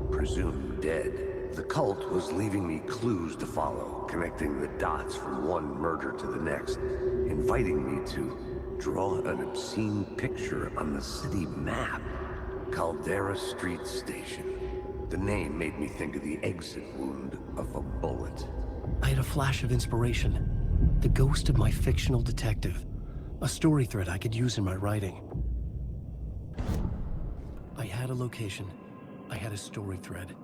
Presumed dead. The cult was leaving me clues to follow, connecting the dots from one murder to the next, inviting me to draw an obscene picture on the city map. Caldera Street Station. The name made me think of the exit wound of a bullet. I had a flash of inspiration. The ghost of my fictional detective. A story thread I could use in my writing. I had a location. I had a story thread.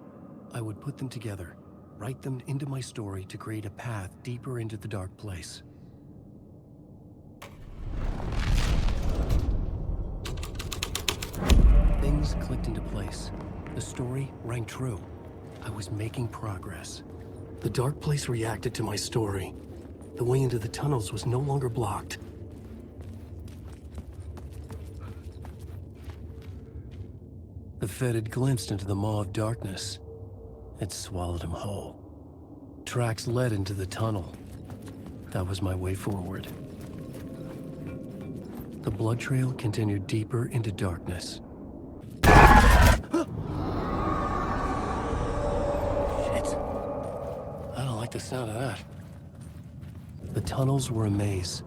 I would put them together, write them into my story to create a path deeper into the dark place. Things clicked into place. The story rang true. I was making progress. The dark place reacted to my story. The way into the tunnels was no longer blocked. The Fed had glimpsed into the maw of darkness. It swallowed him whole. Tracks led into the tunnel. That was my way forward. The blood trail continued deeper into darkness. Shit. I don't like the sound of that. The tunnels were a maze.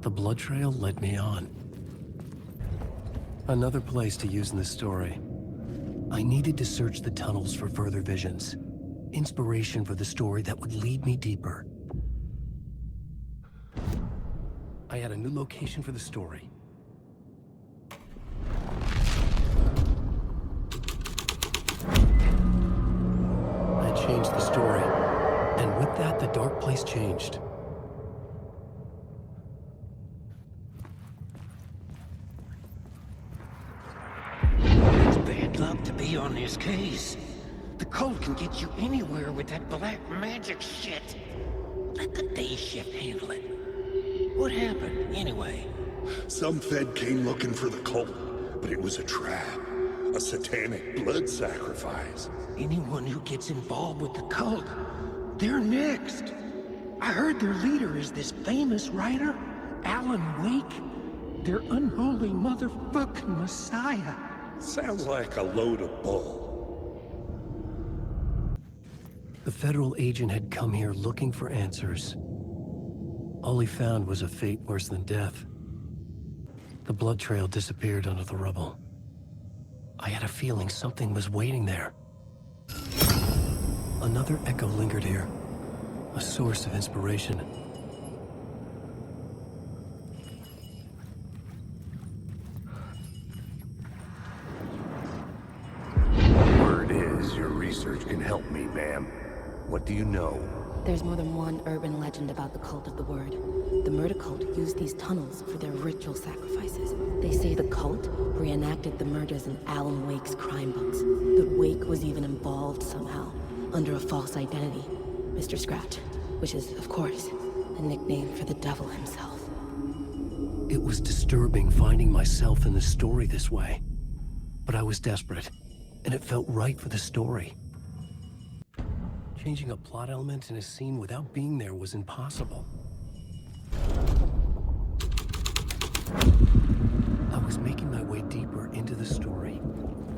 The blood trail led me on. Another place to use in the story. I needed to search the tunnels for further visions. Inspiration for the story that would lead me deeper. I had a new location for the story. I changed the story, and with that, the dark place changed. It's bad luck to be on this case. The cult can get you anywhere with that black magic shit. Let the day shift handle it. What happened, anyway? Some Fed came looking for the cult, but it was a trap. A satanic blood sacrifice. Anyone who gets involved with the cult, they're next. I heard their leader is this famous writer, Alan Wake. Their unholy motherfucking messiah. Sounds like a load of bull. The federal agent had come here looking for answers. All he found was a fate worse than death. The blood trail disappeared under the rubble. I had a feeling something was waiting there. Another echo lingered here, a source of inspiration. Word is your research can help me, ma'am. What do you know? There's more than one urban legend about the Cult of the Word. The murder cult used these tunnels for their ritual sacrifices. They say the cult reenacted the murders in Alan Wake's crime books. That Wake was even involved somehow, under a false identity. Mr. Scratch, which is, of course, a nickname for the devil himself. It was disturbing finding myself in the story this way. But I was desperate, and it felt right for the story. Changing a plot element in a scene without being there was impossible. I was making my way deeper into the story.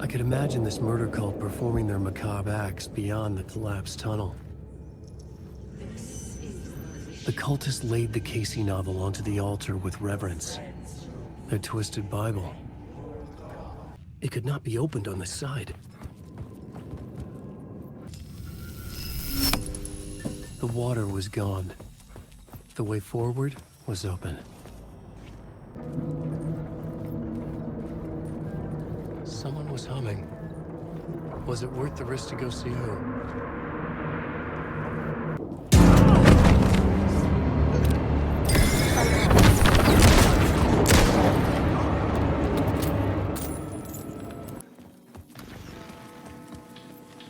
I could imagine this murder cult performing their macabre acts beyond the collapsed tunnel. The cultists laid the Casey novel onto the altar with reverence. Their twisted Bible. It could not be opened on the side. The water was gone. The way forward was open. Someone was humming. Was it worth the risk to go see who?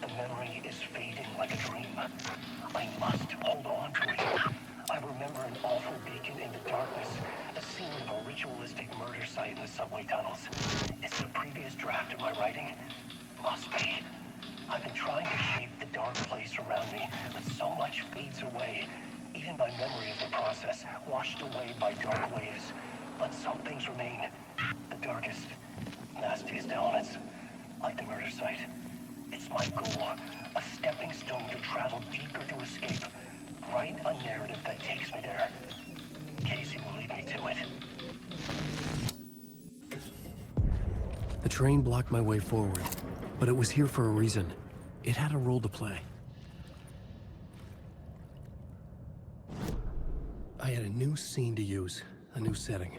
The memory is fading like a dream. I must hold on to it. I remember an awful beacon in the darkness, a scene of a ritualistic murder site in the subway tunnels. Is it a previous draft of my writing? Must be. I've been trying to shape the dark place around me, but so much fades away. Even my memory of the process, washed away by dark waves. But some things remain. The darkest, nastiest elements, like the murder site. It's my goal, a stepping stone to travel deeper to escape. Write a narrative that takes me there. Casey will lead me to it. The train blocked my way forward, but it was here for a reason. It had a role to play. I had a new scene to use, a new setting.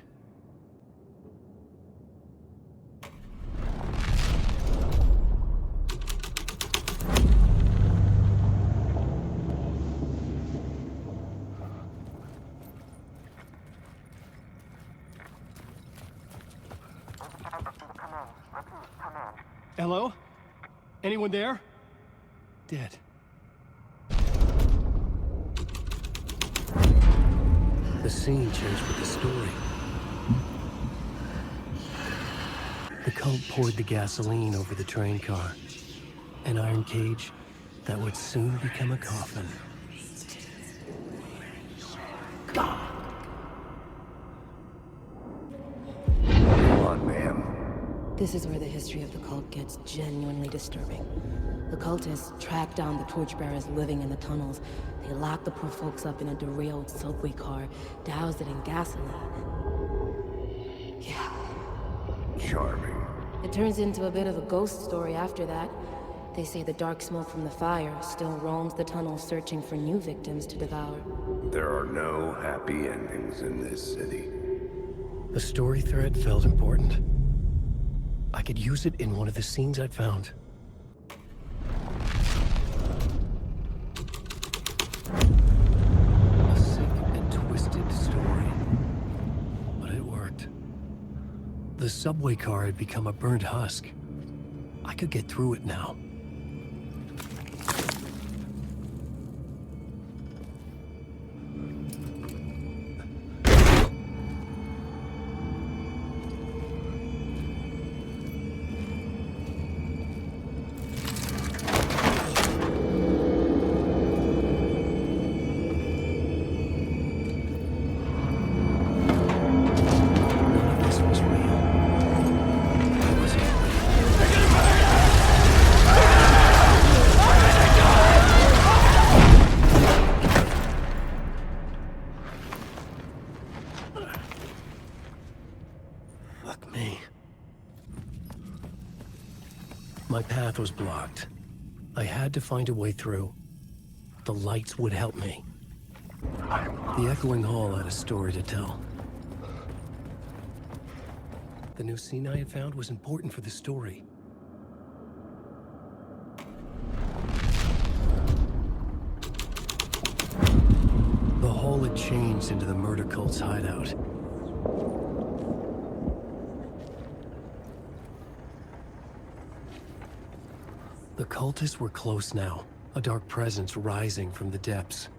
Hello? Anyone there? Dead. The scene changed with the story. The cult poured the gasoline over the train car. An iron cage that would soon become a coffin. Come on, ma'am. This is where the history of the cult gets genuinely disturbing. The cultists tracked down the torchbearers living in the tunnels. They locked the poor folks up in a derailed subway car, doused it in gasoline. Yeah. Charming. It turns into a bit of a ghost story after that. They say the dark smoke from the fire still roams the tunnels searching for new victims to devour. There are no happy endings in this city. The story thread felt important. I could use it in one of the scenes I'd found. A sick and twisted story. But it worked. The subway car had become a burnt husk. I could get through it now. My path was blocked. I had to find a way through, the lights would help me. The echoing hall had a story to tell. The new scene I had found was important for the story. The hall had changed into the murder cult's hideout. The cultists were close now, a dark presence rising from the depths.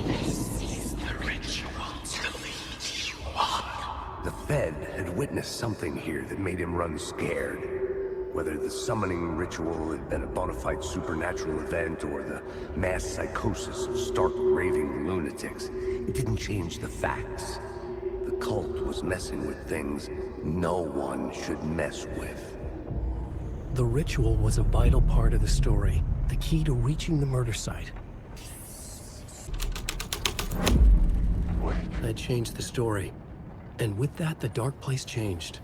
This is the ritual to lead you on. The Fed had witnessed something here that made him run scared. Whether the summoning ritual had been a bona fide supernatural event or the mass psychosis of stark raving lunatics, it didn't change the facts. The cult was messing with things no one should mess with. The ritual was a vital part of the story, the key to reaching the murder site. I changed the story, and with that, the dark place changed.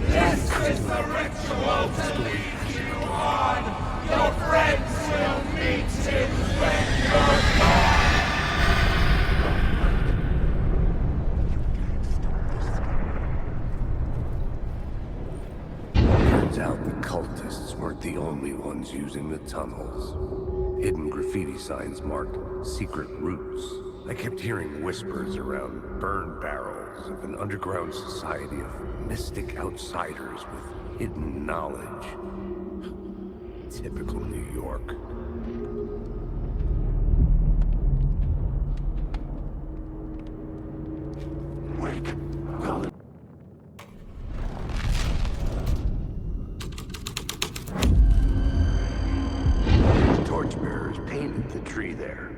This is the ritual to lead you on. Your friends will meet him when you're gone. Turns out the cultists weren't the only ones using the tunnels. Hidden graffiti signs marked secret routes. I kept hearing whispers around burn barrels of an underground society of mystic outsiders with hidden knowledge. Typical New York. The torchbearers painted the tree there.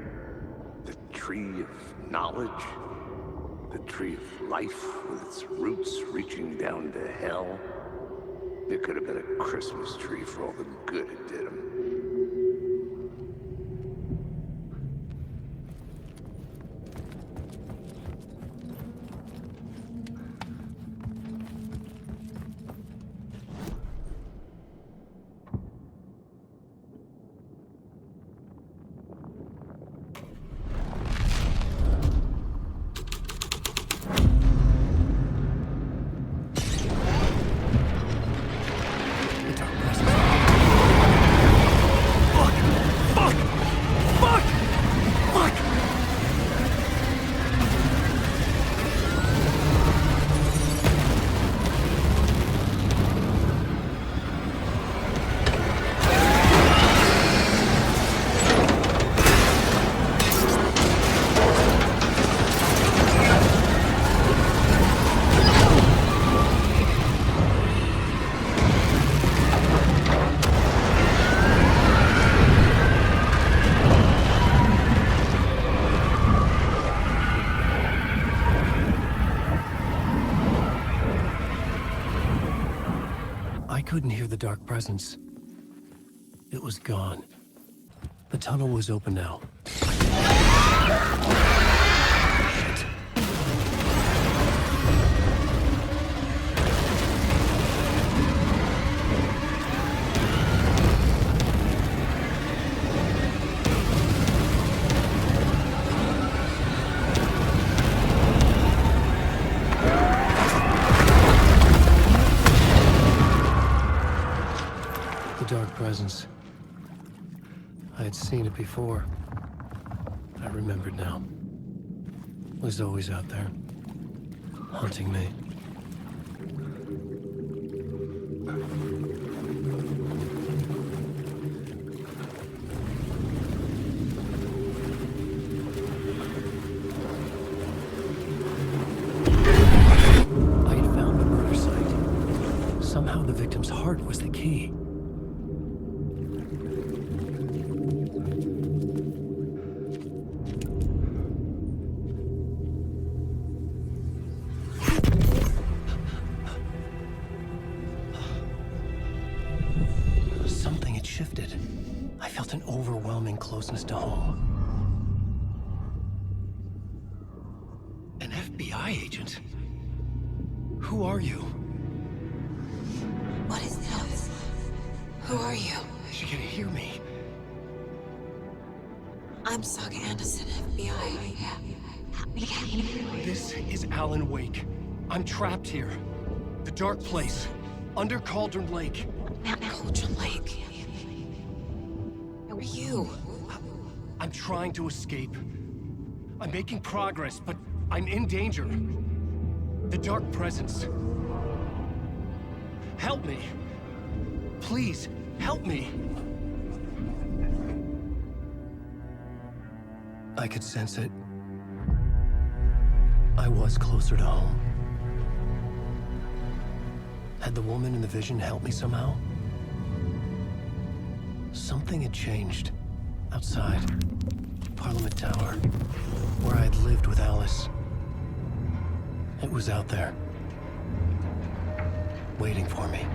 The tree of knowledge. The tree of life with its roots reaching down to hell. It could have been a Christmas tree for all the good it did him. I couldn't hear the dark presence. It was gone. The tunnel was open now. The dark presence. I had seen it before. I remembered now. It was always out there, haunting me. I had found the murder site. Somehow the victim's heart was the key. Something had shifted. I felt an overwhelming closeness to home. An FBI agent? Who are you? What is this? Who are you? She can hear me. I'm Saga Anderson, FBI. This is Alan Wake. I'm trapped here. The dark place. Under Cauldron Lake. Cauldron Lake. Who are you? I'm trying to escape. I'm making progress, but I'm in danger. The dark presence. Help me. Please, help me. I could sense it. I was closer to home. Had the woman in the vision helped me somehow? Something had changed. Outside. Parliament Tower. Where I'd lived with Alice. It was out there. Waiting for me.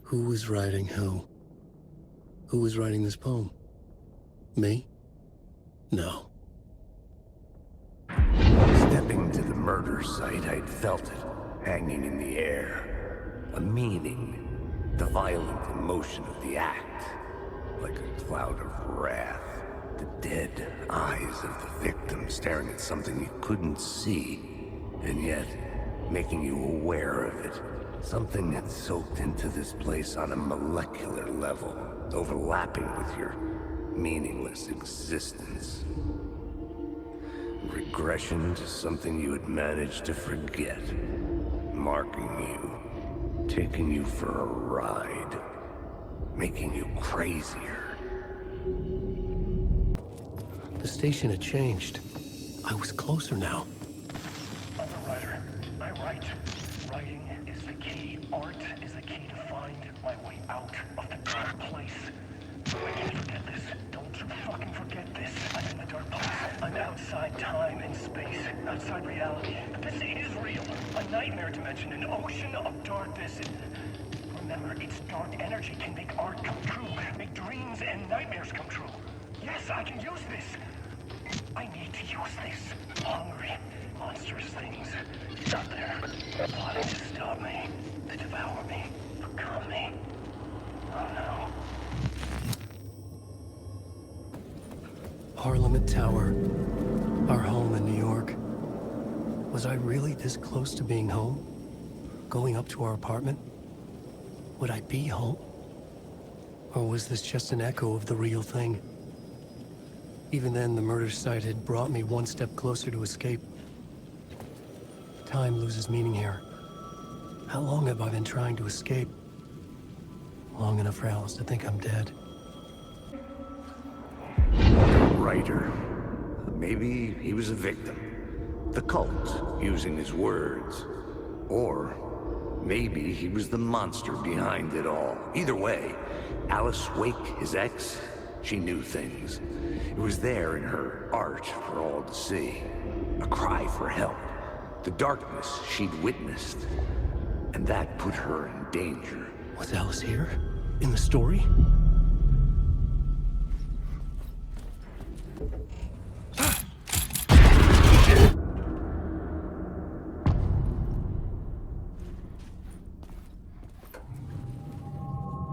Who was writing who? Who was writing this poem? Me? No. Stepping to the murder site, I'd felt it, hanging in the air. A meaning, the violent emotion of the act, like a cloud of wrath. The dead eyes of the victim staring at something you couldn't see, and yet making you aware of it. Something that soaked into this place on a molecular level, overlapping with your meaningless existence. Regression to something you had managed to forget. Marking you, taking you for a ride, making you crazier. The station had changed. I was closer now. I'm a writer. I write. Writing is the key. Art is the key to find my way out of the dark place. I can't forget this. Don't you fucking forget this. I'm in the dark place. I'm outside time and space. Outside reality. But this is real. A nightmare dimension. An ocean of darkness. Remember, its dark energy can make art come true. Make dreams and nightmares come true. Yes, I can use this. I need to use this. Hungry, monstrous things. Out there. Plotting to stop me. To devour me. Become me. Oh no. Parliament Tower. Our home in New York. Was I really this close to being home? Going up to our apartment? Would I be home? Or was this just an echo of the real thing? Even then, the murder site had brought me one step closer to escape. Time loses meaning here. How long have I been trying to escape? Long enough for Alice to think I'm dead. A writer. Maybe he was a victim. The cult, using his words. Or maybe he was the monster behind it all. Either way, Alice Wake, his ex, she knew things. It was there in her art for all to see. A cry for help. The darkness she'd witnessed. And that put her in danger. Was Alice here? In the story?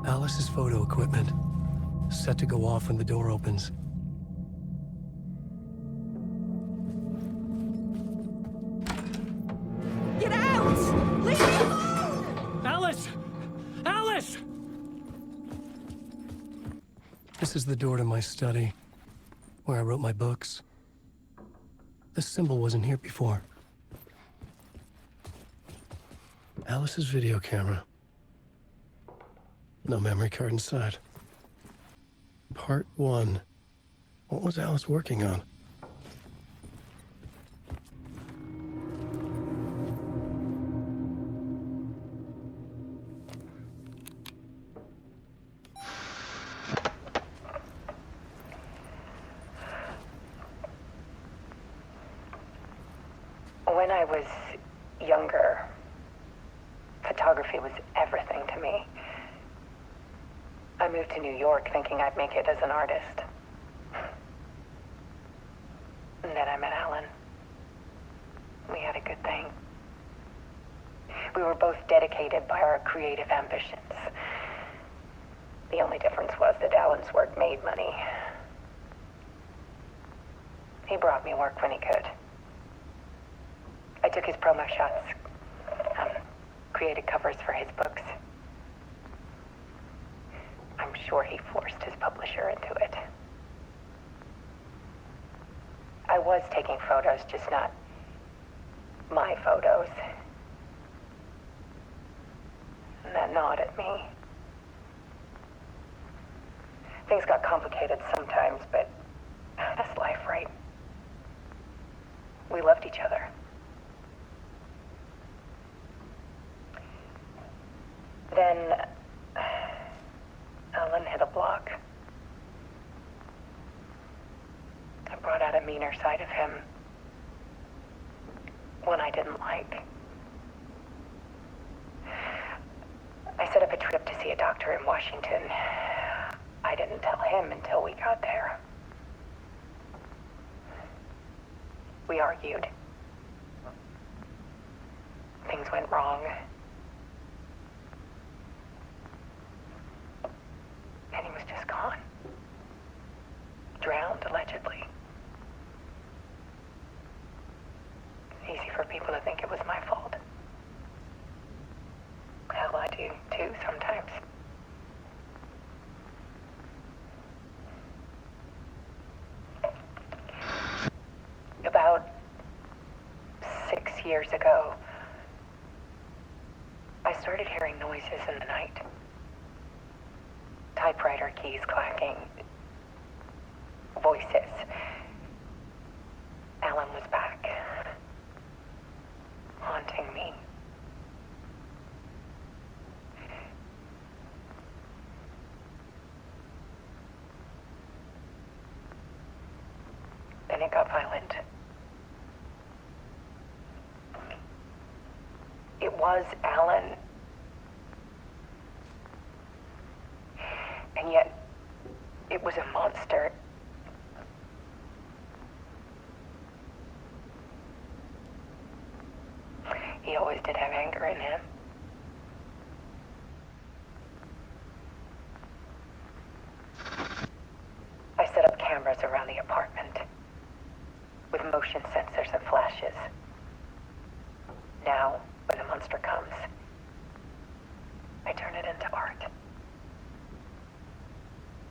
Alice's photo equipment. Set to go off when the door opens. Get out! Leave me alone! Alice! Alice! This is the door to my study, where I wrote my books. This symbol wasn't here before. Alice's video camera. No memory card inside. Part 1. What was Alice working on? When I was younger, photography was everything to me. I moved to New York thinking I'd make it as an artist. We were both dedicated by our creative ambitions. The only difference was that Alan's work made money. He brought me work when he could. I took his promo shots, created covers for his books. I'm sure he forced his publisher into it. I was taking photos, just not my photos. And that gnawed at me. Things got complicated sometimes, but that's life, right? We loved each other. Then Alan hit a block. I brought out a meaner side of him. One I didn't like. I set up a trip to see a doctor in Washington. I didn't tell him until we got there. We argued. Things went wrong. And he was just gone. Drowned, allegedly. It's easy for people to think it was my fault. Hell, I do too sometimes. About 6 years ago, I started hearing noises in the night. Typewriter keys clacking. Voices. Alan was back. Haunting me. Then it got violent. It was Alan. And yet, it was a monster. He always did have anger in him. I set up cameras around the apartment with motion sensors and flashes. Now, when the monster comes, I turn it into art.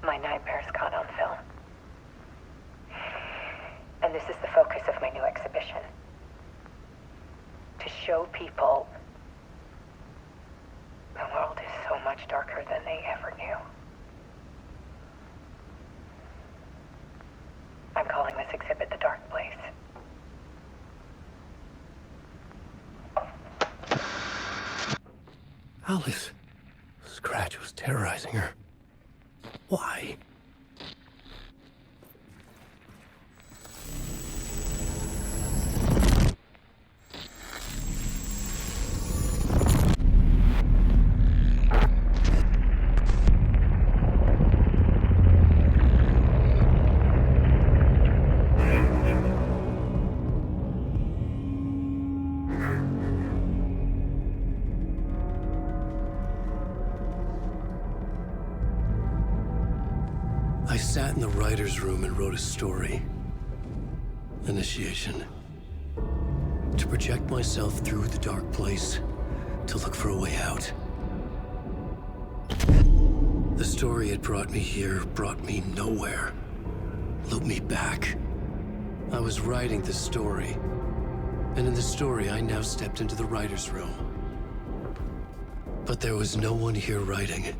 My nightmares caught on film. And this is the focus of my new exhibition. To show people the world is so much darker than they ever knew. I'm calling this exhibit The Dark Place. Alice. Scratch was terrorizing her. Why? I sat in the writer's room and wrote a story. Initiation. To project myself through the dark place, to look for a way out. The story had brought me here, brought me nowhere. Looped me back. I was writing the story. And in the story, I now stepped into the writer's room. But there was no one here writing it.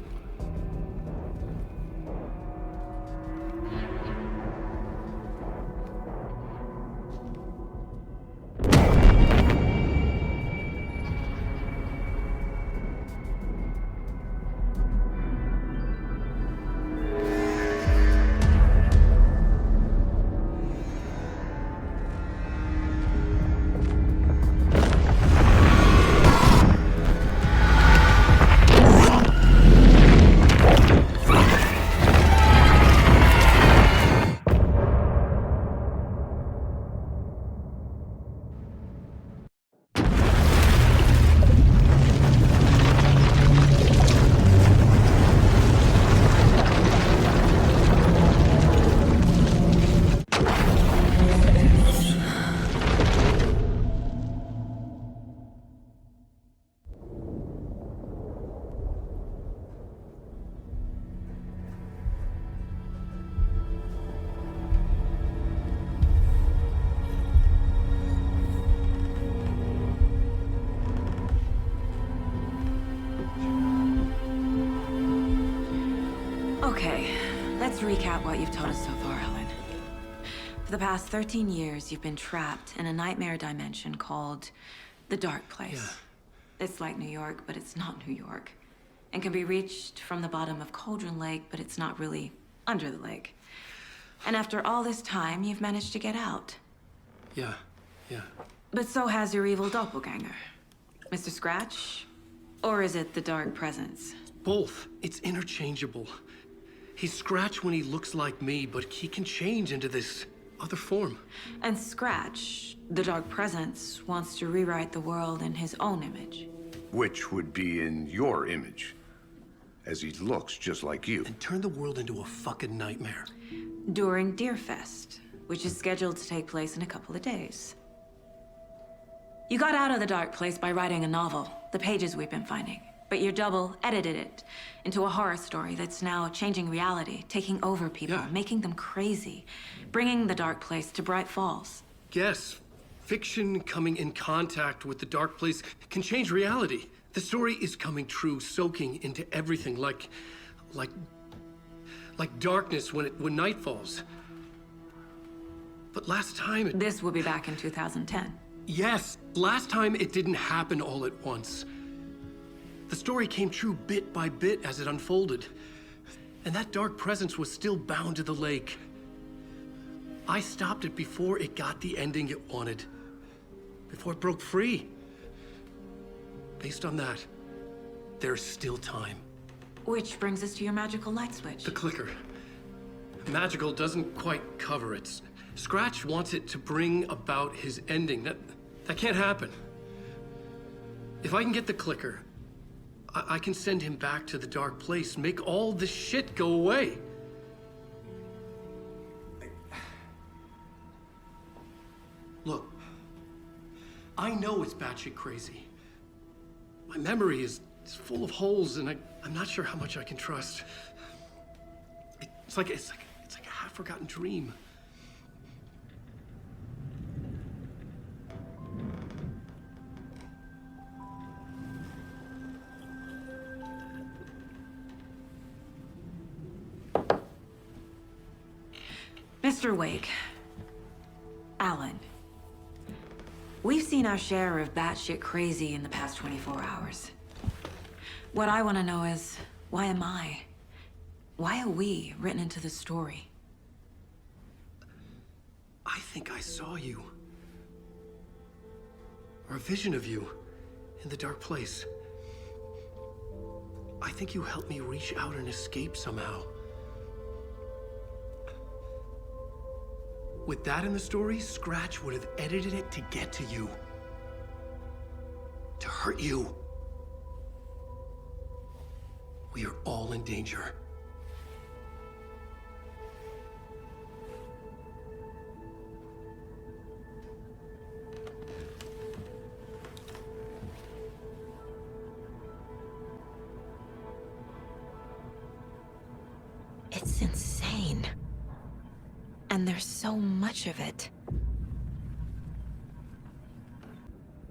To recap what you've told us so far, Alan. For the past 13 years, you've been trapped in a nightmare dimension called the Dark Place. Yeah. It's like New York, but it's not New York. And can be reached from the bottom of Cauldron Lake, but it's not really under the lake. And after all this time, you've managed to get out. Yeah. But so has your evil doppelganger. Mr. Scratch? Or is it the Dark Presence? Both. It's interchangeable. He's Scratch when he looks like me, but he can change into this other form. And Scratch, the Dark Presence, wants to rewrite the world in his own image. Which would be in your image, as he looks just like you. And turn the world into a fucking nightmare. During Deerfest, which is scheduled to take place in a couple of days. You got out of the Dark Place by writing a novel, the pages we've been finding. But your double edited it into a horror story that's now changing reality, taking over people, making them crazy, bringing the Dark Place to Bright Falls. Yes, fiction coming in contact with the Dark Place can change reality. The story is coming true, soaking into everything like darkness when night falls. But last time This will be back in 2010. Yes, last time it didn't happen all at once. The story came true bit by bit as it unfolded. And that dark presence was still bound to the lake. I stopped it before it got the ending it wanted. Before it broke free. Based on that, there's still time. Which brings us to your magical light switch. The clicker. Magical doesn't quite cover it. Scratch wants it to bring about his ending. That can't happen. If I can get the clicker, I can send him back to the Dark Place, make all this shit go away. Look, I know it's batshit crazy. My memory is full of holes, and I'm not sure how much I can trust. It's like a half-forgotten dream. Mr. Wake. Alan. We've seen our share of batshit crazy in the past 24 hours. What I want to know is, why am I? Why are we written into the story? I think I saw you. Or a vision of you in the Dark Place. I think you helped me reach out and escape somehow. With that in the story, Scratch would have edited it to get to you. To hurt you. We are all in danger. It's insane. And there's so much of it.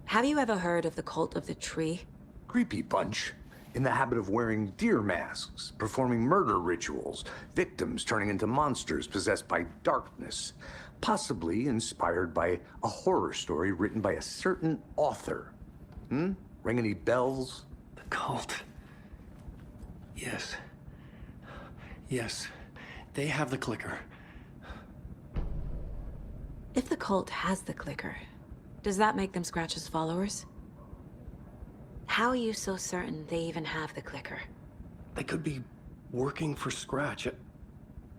Have you ever heard of the Cult of the Tree? Creepy bunch. In the habit of wearing deer masks, performing murder rituals, victims turning into monsters possessed by darkness, possibly inspired by a horror story written by a certain author. Ring any bells? The cult. Yes. Yes. They have the clicker. If the cult has the clicker, does that make them Scratch's followers? How are you so certain they even have the clicker? They could be working for Scratch.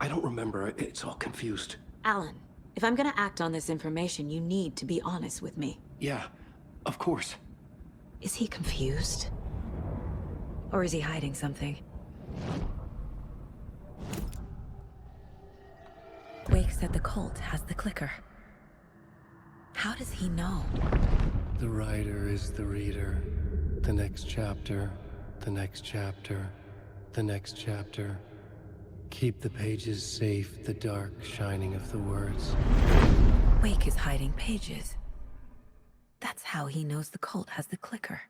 I don't remember. It's all confused. Alan, if I'm gonna act on this information, you need to be honest with me. Yeah, of course. Is he confused? Or is he hiding something? Wake said the cult has the clicker. How does he know? The writer is the reader. The next chapter, the next chapter, the next chapter. Keep the pages safe, the dark shining of the words. Wake is hiding pages. That's how he knows the cult has the clicker.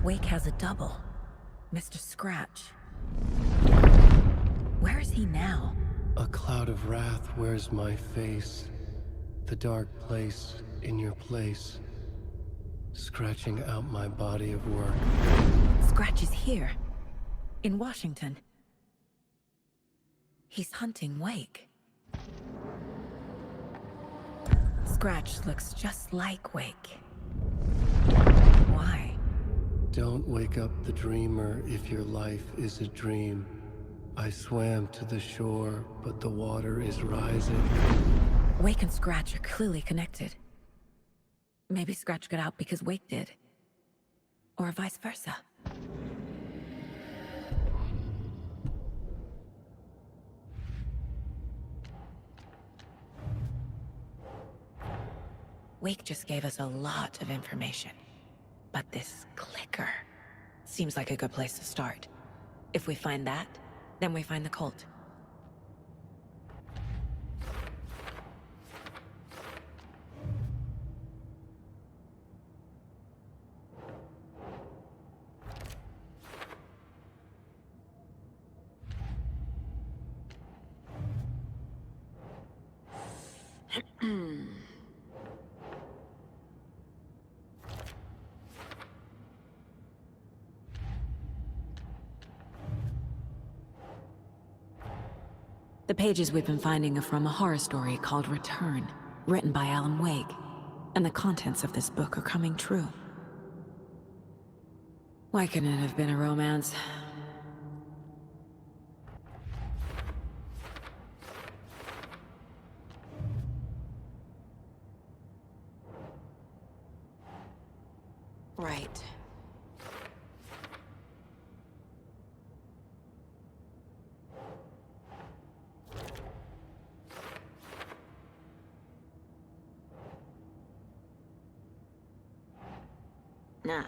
Wake has a double. Mr. Scratch. Where is he now? A cloud of wrath wears my face. The dark place in your place. Scratching out my body of work. Scratch is here. In Washington. He's hunting Wake. Scratch looks just like Wake. Why? Don't wake up the dreamer if your life is a dream. I swam to the shore, but the water is rising. Wake and Scratch are clearly connected. Maybe Scratch got out because Wake did. Or vice versa. Wake just gave us a lot of information. But this clicker seems like a good place to start. If we find that, then we find the cult. The pages we've been finding are from a horror story called Return, written by Alan Wake, and the contents of this book are coming true. Why couldn't it have been a romance? Right. Nah.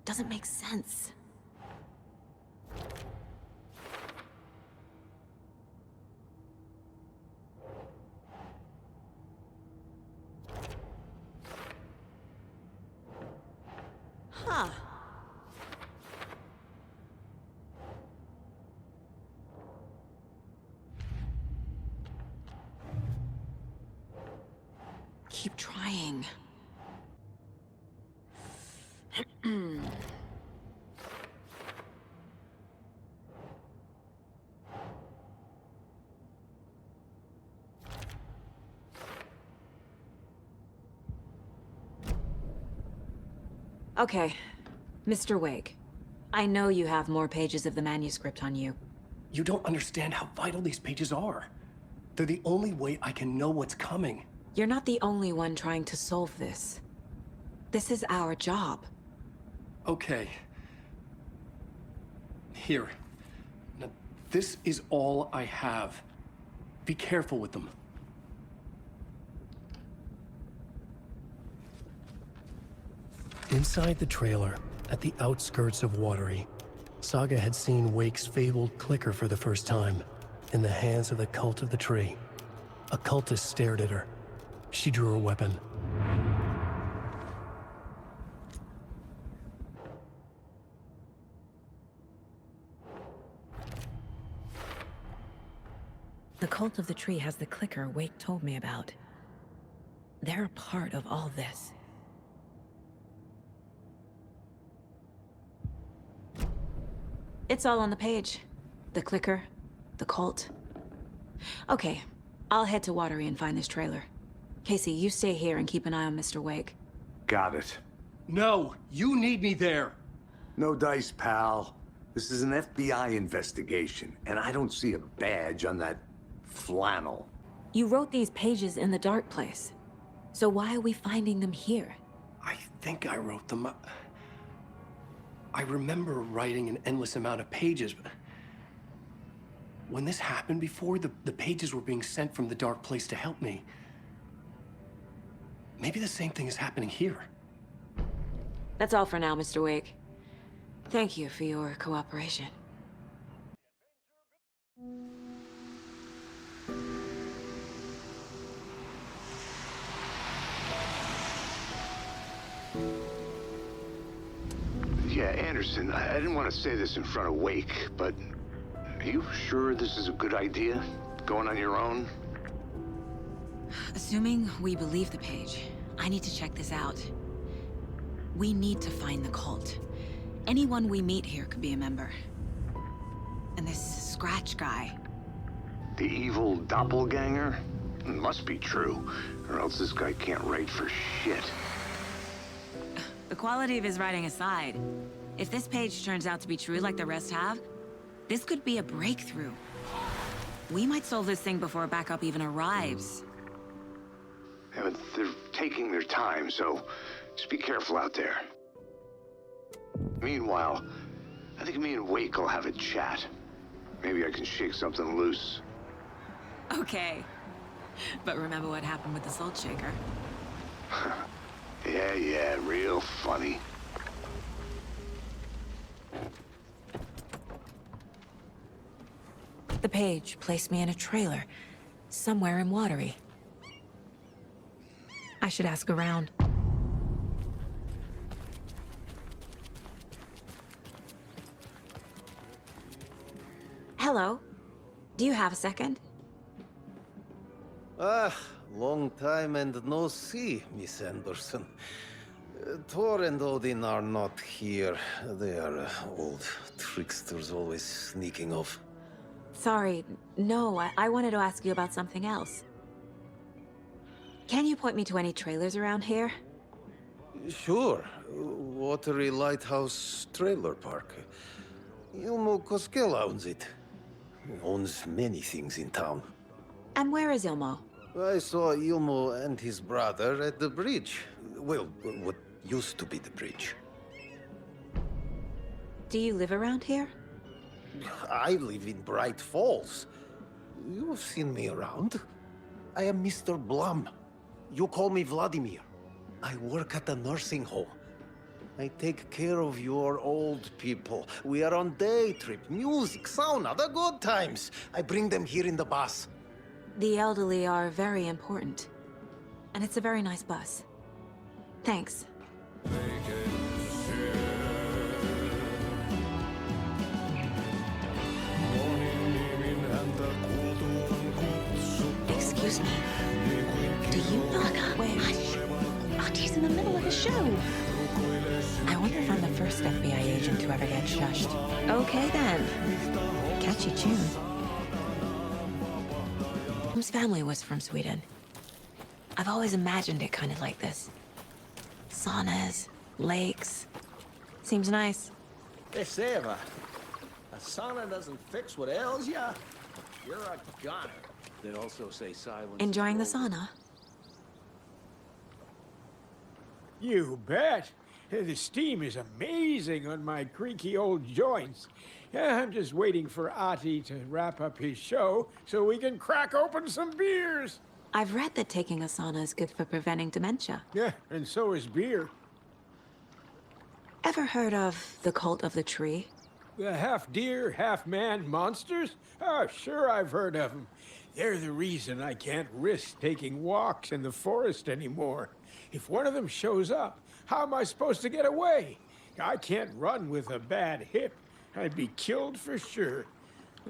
Doesn't make sense. Huh. Keep trying. Okay, Mr. Wake. I know you have more pages of the manuscript on you. You don't understand how vital these pages are. They're the only way I can know what's coming. You're not the only one trying to solve this. This is our job. Okay. Here. Now, this is all I have. Be careful with them. Inside the trailer, at the outskirts of Watery, Saga had seen Wake's fabled clicker for the first time, in the hands of the Cult of the Tree. A cultist stared at her. She drew her weapon. The Cult of the Tree has the clicker Wake told me about. They're a part of all this. It's all on the page. The clicker, the cult. Okay, I'll head to Watery and find this trailer. Casey, you stay here and keep an eye on Mr. Wake. Got it. No, you need me there. No dice, pal. This is an FBI investigation, and I don't see a badge on that flannel. You wrote these pages in the dark place. So why are we finding them here? I think I wrote them. I remember writing an endless amount of pages, but when this happened before, the pages were being sent from the dark place to help me. Maybe the same thing is happening here. That's all for now, Mr. Wake. Thank you for your cooperation. Yeah, Anderson, I didn't want to say this in front of Wake, but are you sure this is a good idea? Going on your own? Assuming we believe the page, I need to check this out. We need to find the cult. Anyone we meet here could be a member. And this Scratch guy. The evil doppelganger? Must be true, or else this guy can't write for shit. The quality of his writing aside, if this page turns out to be true like the rest have, this could be a breakthrough. We might solve this thing before backup even arrives. Yeah, but they're taking their time, so just be careful out there. Meanwhile, I think me and Wake will have a chat. Maybe I can shake something loose. Okay. But remember what happened with the Salt Shaker? Yeah, real funny. The page placed me in a trailer, somewhere in Watery. I should ask around. Hello. Do you have a second? Long time and no see, Miss Anderson. Thor and Odin are not here. They are old tricksters always sneaking off. Sorry, no, I wanted to ask you about something else. Can you point me to any trailers around here? Sure. Watery Lighthouse Trailer Park. Ilmo Koskela owns it. He owns many things in town. And where is Ilmo? I saw Ilmo and his brother at the bridge. Well, what used to be the bridge. Do you live around here? I live in Bright Falls. You've seen me around. I am Mr. Blum. You call me Vladimir. I work at a nursing home. I take care of your old people. We are on day trip, music, sauna, the good times. I bring them here in the bus. The elderly are very important. And it's a very nice bus. Thanks. Excuse me. Do you not Hush! Artie's in the middle of a show. I wonder if I'm the first FBI agent to ever get shushed. Okay then. Catchy tune. Mom's family was from Sweden. I've always imagined it kind of like this. Saunas, lakes. Seems nice. Hey, Seva. A sauna doesn't fix what ails ya. You're a goner. They also say silence. Enjoying the sauna? You bet. The steam is amazing on my creaky old joints. I'm just waiting for Ati to wrap up his show so we can crack open some beers. I've read that taking a sauna is good for preventing dementia. Yeah, and so is beer. Ever heard of the Cult of the Tree? The half-deer, half-man monsters? Oh, sure I've heard of them. They're the reason I can't risk taking walks in the forest anymore. If one of them shows up, how am I supposed to get away? I can't run with a bad hip. I'd be killed for sure.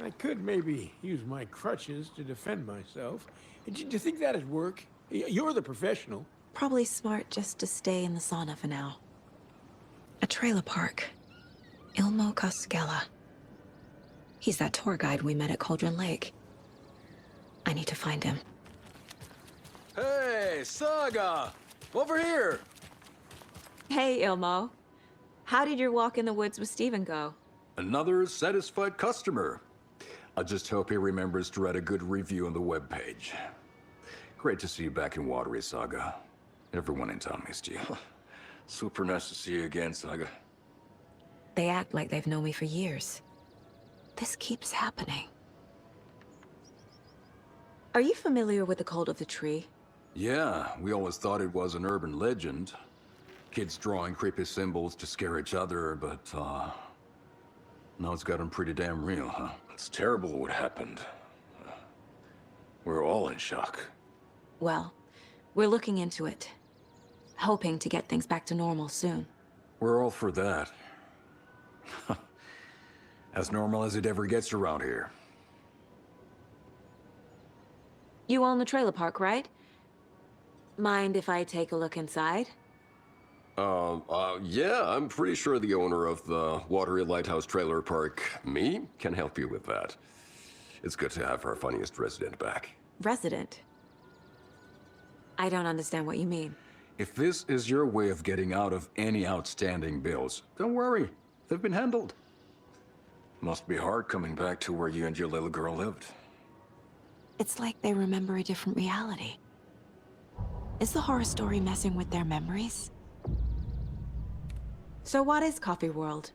I could maybe use my crutches to defend myself. Do you think that'd work? You're the professional. Probably smart just to stay in the sauna for now. A trailer park. Ilmo Koskela. He's that tour guide we met at Cauldron Lake. I need to find him. Hey, Saga! Over here! Hey, Ilmo. How did your walk in the woods with Steven go? Another satisfied customer. I just hope he remembers to write a good review on the webpage. Great to see you back in Watery, Saga. Everyone in town missed you. Super nice to see you again, Saga. They act like they've known me for years. This keeps happening. Are you familiar with the cult of the tree? Yeah, we always thought it was an urban legend. Kids drawing creepy symbols to scare each other, but, now it's gotten pretty damn real, huh? It's terrible what happened. We're all in shock. Well, we're looking into it. Hoping to get things back to normal soon. We're all for that. As normal as it ever gets around here. You own the trailer park, right? Mind if I take a look inside? Yeah, I'm pretty sure the owner of the Watery Lighthouse Trailer Park, me, can help you with that. It's good to have our funniest resident back. Resident? I don't understand what you mean. If this is your way of getting out of any outstanding bills, don't worry. They've been handled. Must be hard coming back to where you and your little girl lived. It's like they remember a different reality. Is the horror story messing with their memories? So what is Coffee World?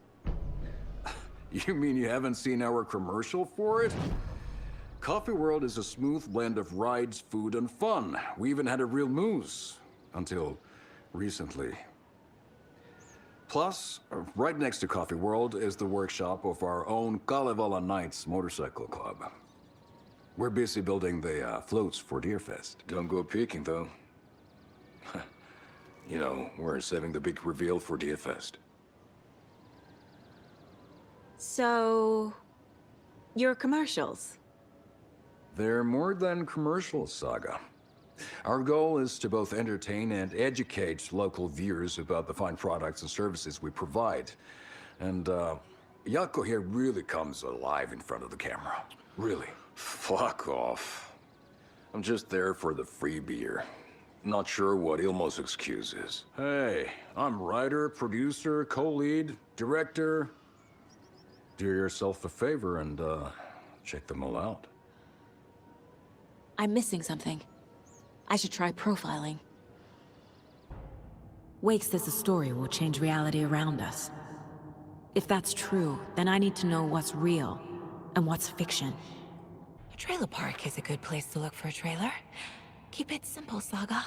You mean you haven't seen our commercial for it? Coffee World is a smooth blend of rides, food, and fun. We even had a real moose. Until recently. Plus, right next to Coffee World is the workshop of our own Kalevala Knights motorcycle club. We're busy building the floats for Deerfest. Don't go peeking, though. You know, we're saving the big reveal for Deerfest. So... your commercials? They're more than commercials, Saga. Our goal is to both entertain and educate local viewers about the fine products and services we provide. And, Jaakko here really comes alive in front of the camera. Really. Fuck off. I'm just there for the free beer. Not sure what Ilmo's excuse is. Hey, I'm writer, producer, co-lead, director. Do yourself a favor and, check them all out. I'm missing something. I should try profiling. Wake says the story will change reality around us. If that's true, then I need to know what's real and what's fiction. A trailer park is a good place to look for a trailer. Keep it simple, Saga.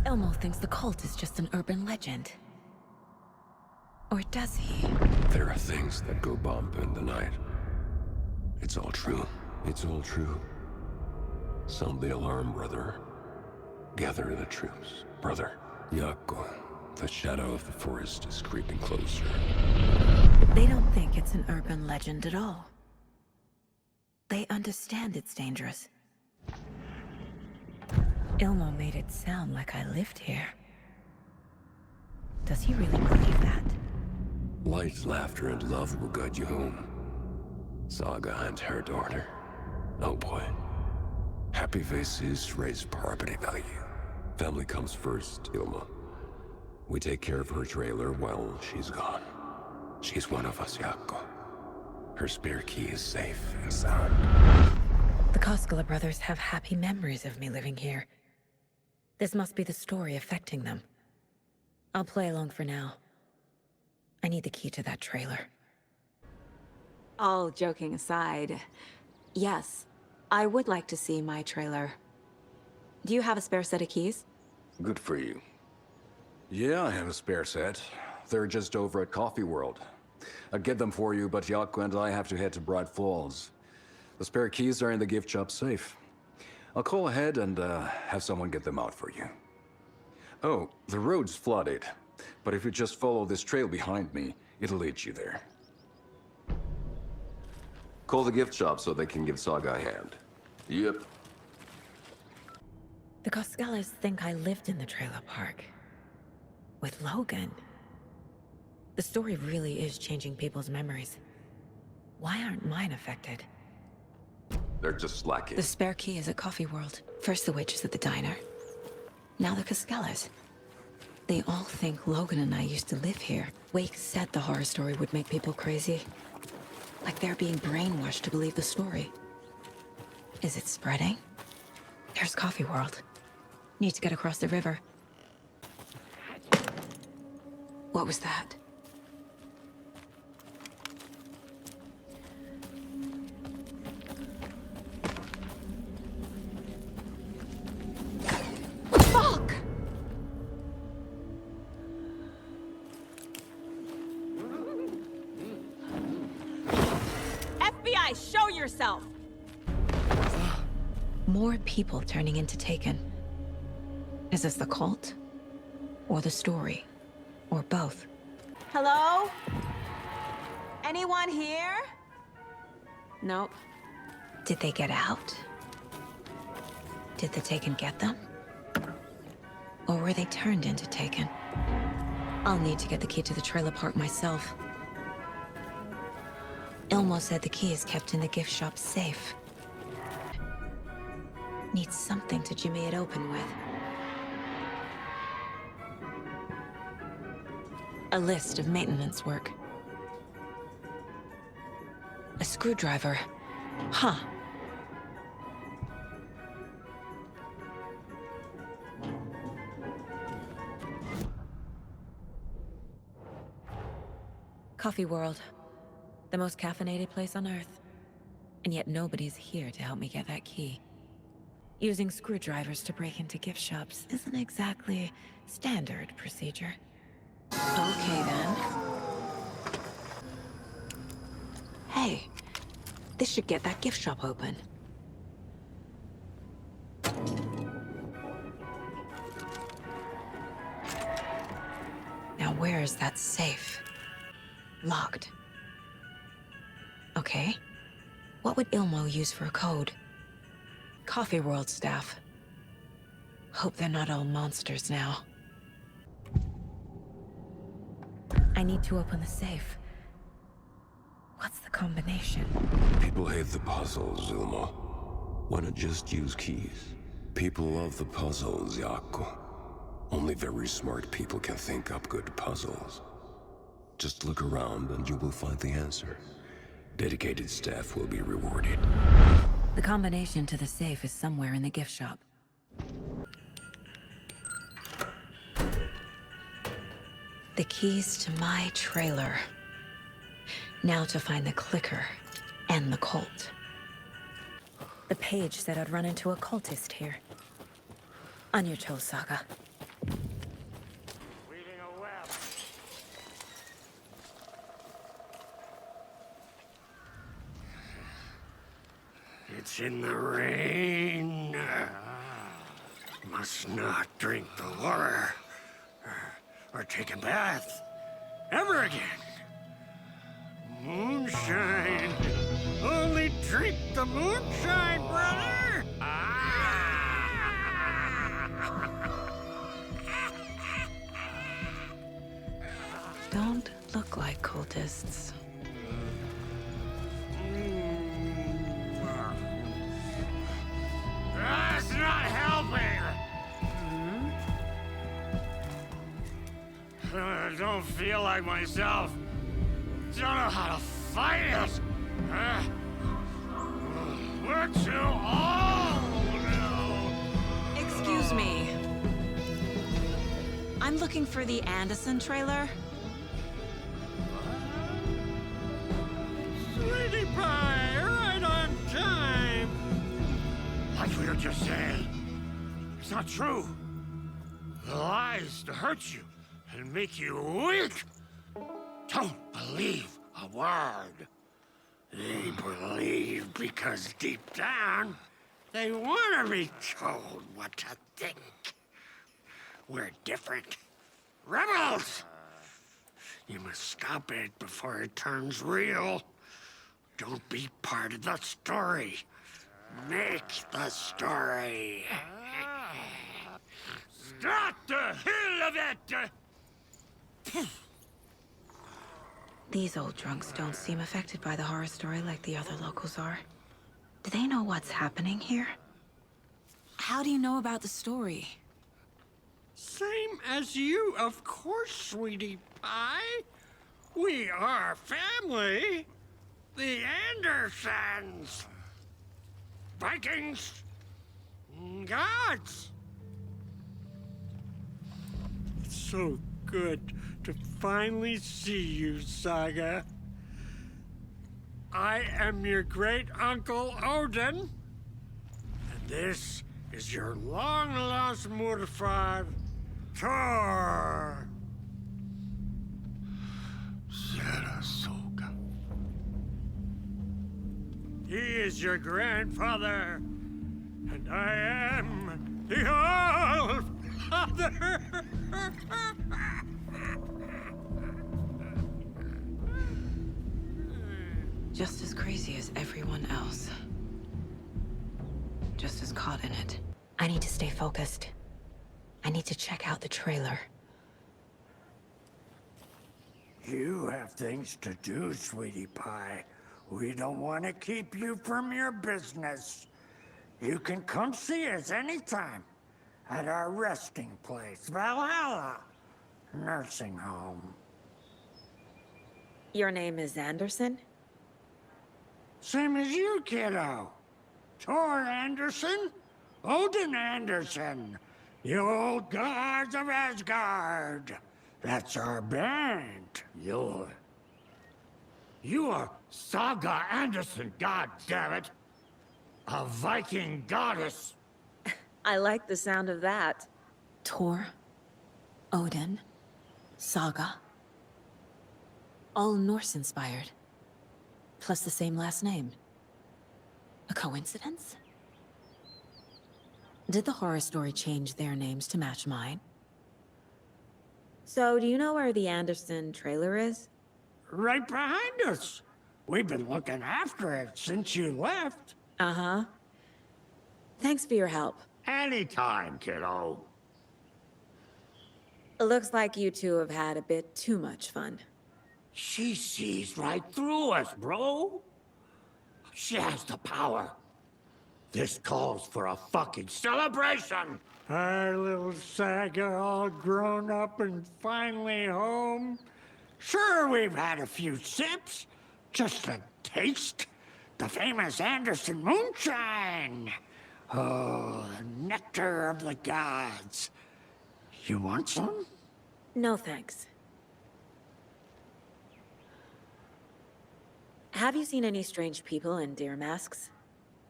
Elmo thinks the cult is just an urban legend. Or does he? There are things that go bump in the night. It's all true. It's all true. Sound the alarm, brother. Gather the troops, brother. Jaakko, the shadow of the forest is creeping closer. They don't think it's an urban legend at all. They understand it's dangerous. Ilmo made it sound like I lived here. Does he really believe that? Light, laughter, and love will guide you home. Saga and her daughter. Oh boy. Happy faces raise property value. Family comes first, Ilma. We take care of her trailer while she's gone. She's one of us, Jaakko. Her spare key is safe and sound. The Koskela brothers have happy memories of me living here. This must be the story affecting them. I'll play along for now. I need the key to that trailer. All joking aside, yes, I would like to see my trailer. Do you have a spare set of keys? Good for you. Yeah, I have a spare set. They're just over at Coffee World. I'd get them for you, but Jaakko and I have to head to Bright Falls. The spare keys are in the gift shop safe. I'll call ahead and have someone get them out for you. Oh, the road's flooded, but if you just follow this trail behind me, it'll lead you there. Call the gift shop so they can give Saga a hand. Yep. The Koskelas think I lived in the trailer park. With Logan. The story really is changing people's memories. Why aren't mine affected? They're just slacking. The spare key is at Coffee World. First the witches at the diner. Now the Caskellas. They all think Logan and I used to live here. Wake said the horror story would make people crazy. Like they're being brainwashed to believe the story. Is it spreading? There's Coffee World. Need to get across the river. What was that? Fuck! FBI, show yourself! More people turning into Taken. Is this the cult? Or the story? Or both? Hello? Anyone here? Nope. Did they get out? Did the Taken get them? Or were they turned into Taken? I'll need to get the key to the trailer park myself. Ilmo said the key is kept in the gift shop safe. Need something to jimmy it open with. A list of maintenance work. A screwdriver. Huh. Coffee World. The most caffeinated place on Earth. And yet nobody's here to help me get that key. Using screwdrivers to break into gift shops isn't exactly standard procedure. Okay, then. Hey, this should get that gift shop open. Now where is that safe? Locked. Okay. What would Ilmo use for a code? Coffee World staff. Hope they're not all monsters now. I need to open the safe. What's the combination? People hate the puzzles, Ilmo. Why not just use keys? People love the puzzles, Jaakko. Only very smart people can think up good puzzles. Just look around and you will find the answer. Dedicated staff will be rewarded. The combination to the safe is somewhere in the gift shop. The keys to my trailer. Now to find the clicker and the cult. The page said I'd run into a cultist here. On your toes, Saga. Weaving a web. It's in the rain. Must not drink the water. Or take a bath. Ever again. Moonshine. Only drink the moonshine, brother. Don't look like cultists. That's not helping. I don't feel like myself. Don't know how to fight it. We're too old now. Excuse me. I'm looking for the Anderson trailer. Sweetie pie, right on time. Like we were just saying, it's not true. The lies to hurt you and make you weak. Don't believe a word. They believe because deep down, they want to be told what to think. We're different. Rebels! You must stop it before it turns real. Don't be part of the story. Make the story. Start the hell of it! These old drunks don't seem affected by the horror story like the other locals are. Do they know what's happening here? How do you know about the story? Same as you, of course, sweetie pie. We are family. The Andersons. Vikings. Gods. It's so good to finally see you, Saga. I am your great-uncle Odin, and this is your long-lost mortified Thor. Sarasota. He is your grandfather, and I am the All-Father. Just as crazy as everyone else. Just as caught in it. I need to stay focused. I need to check out the trailer. You have things to do, sweetie pie. We don't want to keep you from your business. You can come see us anytime at our resting place, Valhalla Nursing Home. Your name is Anderson? Same as you, kiddo. Thor Anderson, Odin Anderson, the old gods of Asgard. That's our band. You are Saga Anderson, goddammit. A Viking goddess. I like the sound of that. Thor, Odin, Saga. All Norse-inspired. Plus the same last name. A coincidence? Did the horror story change their names to match mine? So, do you know where the Anderson trailer is? Right behind us. We've been looking after it since you left. Uh-huh. Thanks for your help. Anytime, kiddo. It looks like you two have had a bit too much fun. She sees right through us, bro. She has the power. This calls for a fucking celebration. Our little Saga all grown up and finally home. Sure, we've had a few sips. Just a taste. The famous Anderson moonshine. Oh, the nectar of the gods. You want some? No, thanks. Have you seen any strange people in deer masks?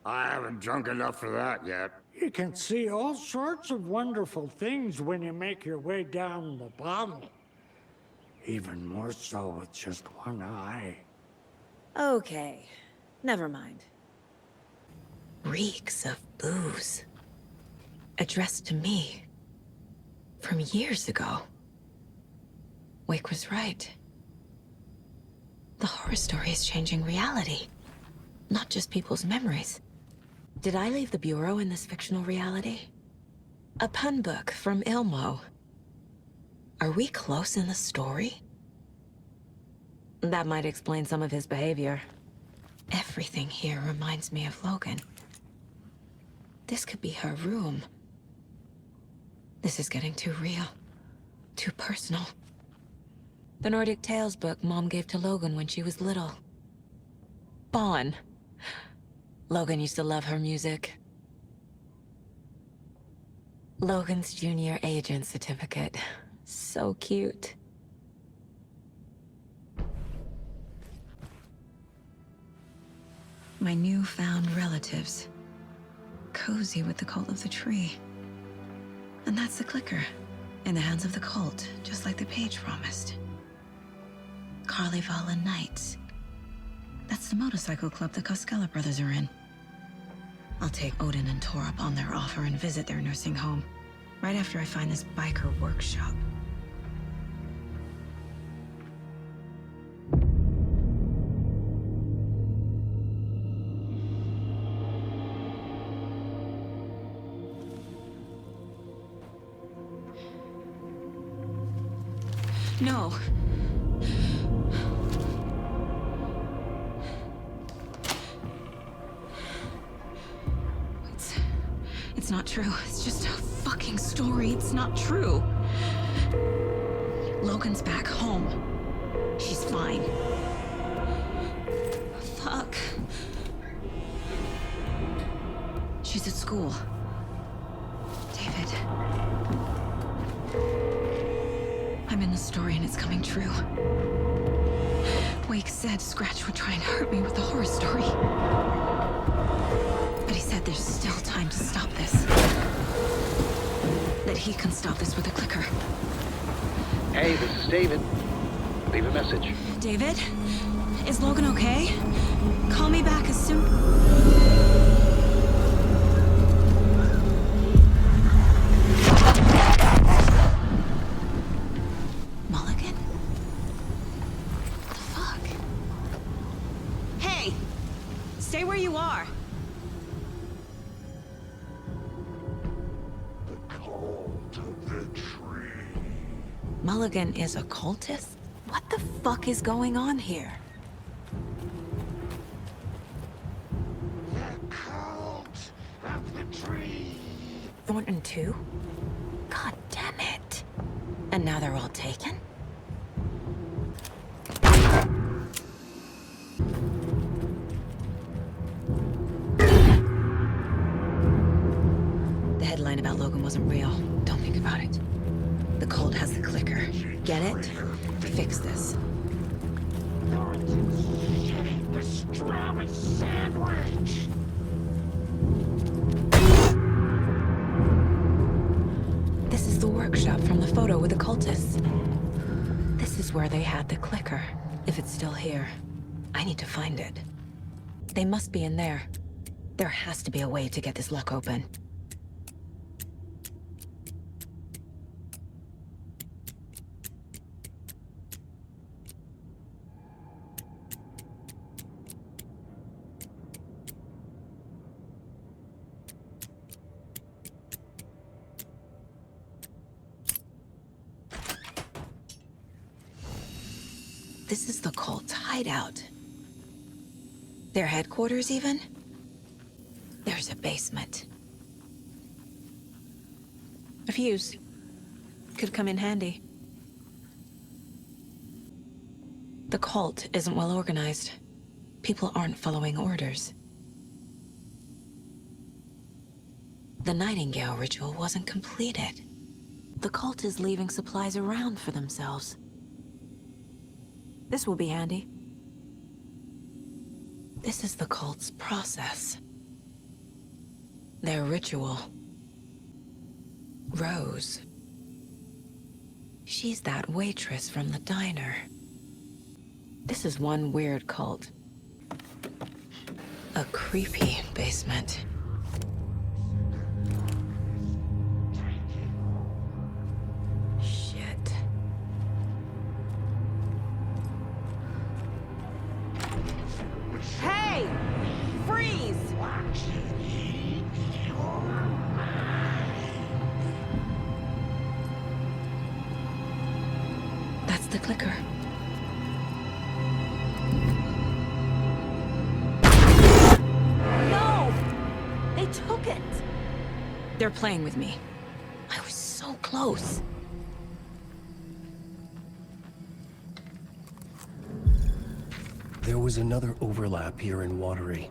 I haven't drunk enough for that yet. You can see all sorts of wonderful things when you make your way down the bottle. Even more so with just one eye. Okay, never mind. Reeks of booze. Addressed to me. From years ago. Wake was right. The horror story is changing reality. Not just people's memories. Did I leave the Bureau in this fictional reality? A pun book from Ilmo. Are we close in the story? That might explain some of his behavior. Everything here reminds me of Logan. This could be her room. This is getting too real. Too personal. The Nordic Tales book Mom gave to Logan when she was little. Bon. Logan used to love her music. Logan's junior agent certificate. So cute. My newfound relatives. Cozy with the cult of the tree. And that's the clicker. In the hands of the cult, just like the page promised. Carnival Knights. That's the motorcycle club the Koskela brothers are in. I'll take Odin and Thor up on their offer and visit their nursing home. Right after I find this biker workshop. No. It's not true. It's just a fucking story. It's not true. Logan's back home. She's fine. Fuck. She's at school. David. I'm in the story and it's coming true. Wake said Scratch would try and hurt me with the horror story. But he said there's still time to stop this. That he can stop this with a clicker. Hey, this is David. Leave a message. David? Is Logan okay? Call me back as soon... Mulligan? What the fuck? Hey! Stay where you are! Mulligan is a cultist? What the fuck is going on here? The cult of the tree. Thornton too? God damn it. And now they're all taken? The headline about Logan wasn't real. Don't think about it. The cult has the clicker. Get it? Fix this. The strawberry sandwich. This is the workshop from the photo with the cultists. This is where they had the clicker. If it's still here, I need to find it. They must be in there. There has to be a way to get this lock open. This is the cult's hideout. Their headquarters, even? There's a basement. A fuse. Could come in handy. The cult isn't well organized. People aren't following orders. The Nightingale ritual wasn't completed. The cult is leaving supplies around for themselves. This will be handy. This is the cult's process. Their ritual. Rose. She's that waitress from the diner. This is one weird cult. A creepy basement. Hey! Freeze! That's the clicker. No! They took it! They're playing with me. I was so close. There was another overlap here in Watery.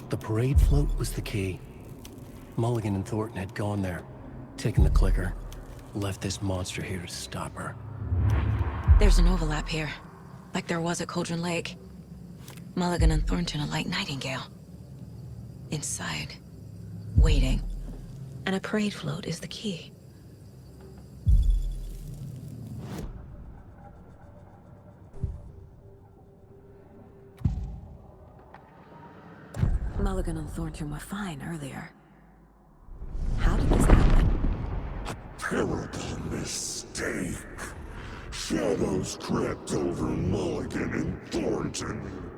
The parade float was the key. Mulligan and Thornton had gone there, taken the clicker, left this monster here to stop her. There's an overlap here, like there was at Cauldron Lake. Mulligan and Thornton are like Nightingale. Inside, waiting. And a parade float is the key. Mulligan and Thornton were fine earlier. How did this happen? Terrible mistake. Shadows crept over Mulligan and Thornton.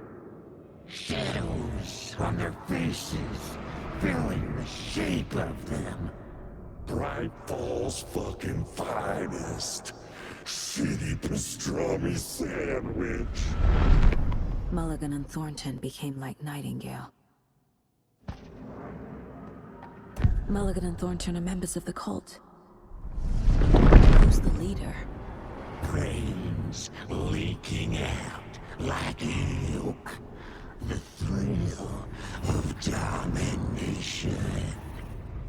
Shadows on their faces, filling the shape of them. Bright Falls fucking finest. Shitty pastrami sandwich. Mulligan and Thornton became like Nightingale. Mulligan and Thornton are members of the cult. Who's the leader? Brains leaking out like milk. The thrill of domination.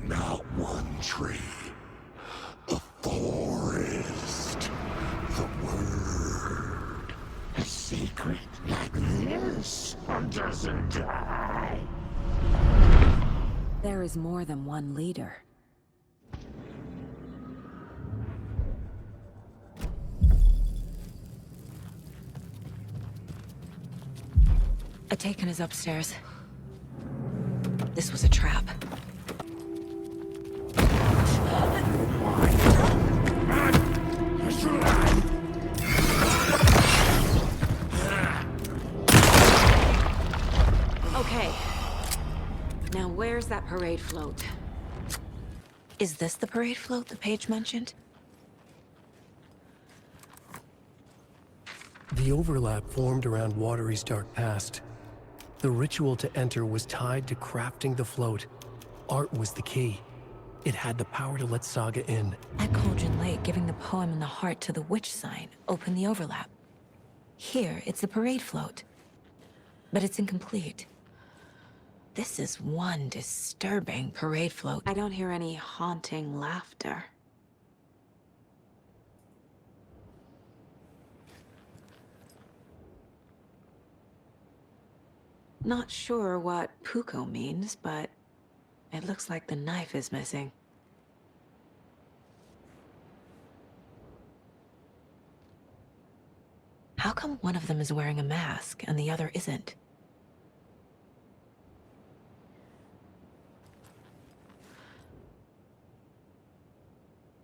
Not one tree. A forest. The word. A secret like this doesn't die. There is more than one leader. Atakan is upstairs. This was a trap. Okay. Now where's that parade float? Is this the parade float the page mentioned? The overlap formed around Watery's dark past. The ritual to enter was tied to crafting the float. Art was the key. It had the power to let Saga in. At Cauldron Lake, giving the poem and the heart to the witch sign opened the overlap. Here, it's the parade float. But it's incomplete. This is one disturbing parade float. I don't hear any haunting laughter. Not sure what Puko means, but it looks like the knife is missing. How come one of them is wearing a mask and the other isn't?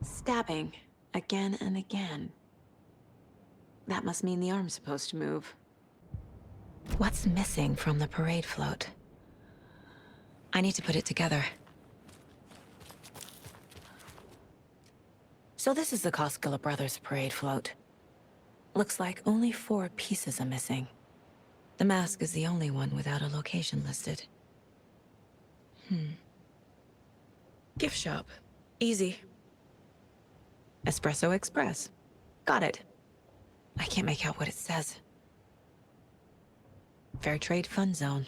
Stabbing again and again. That must mean the arm's supposed to move. What's missing from the parade float? I need to put it together. So this is the Koskela Brothers parade float. Looks like only 4 pieces are missing. The mask is the only one without a location listed. Gift shop. Easy. Espresso Express. Got it. I can't make out what it says. Fair Trade Fun Zone.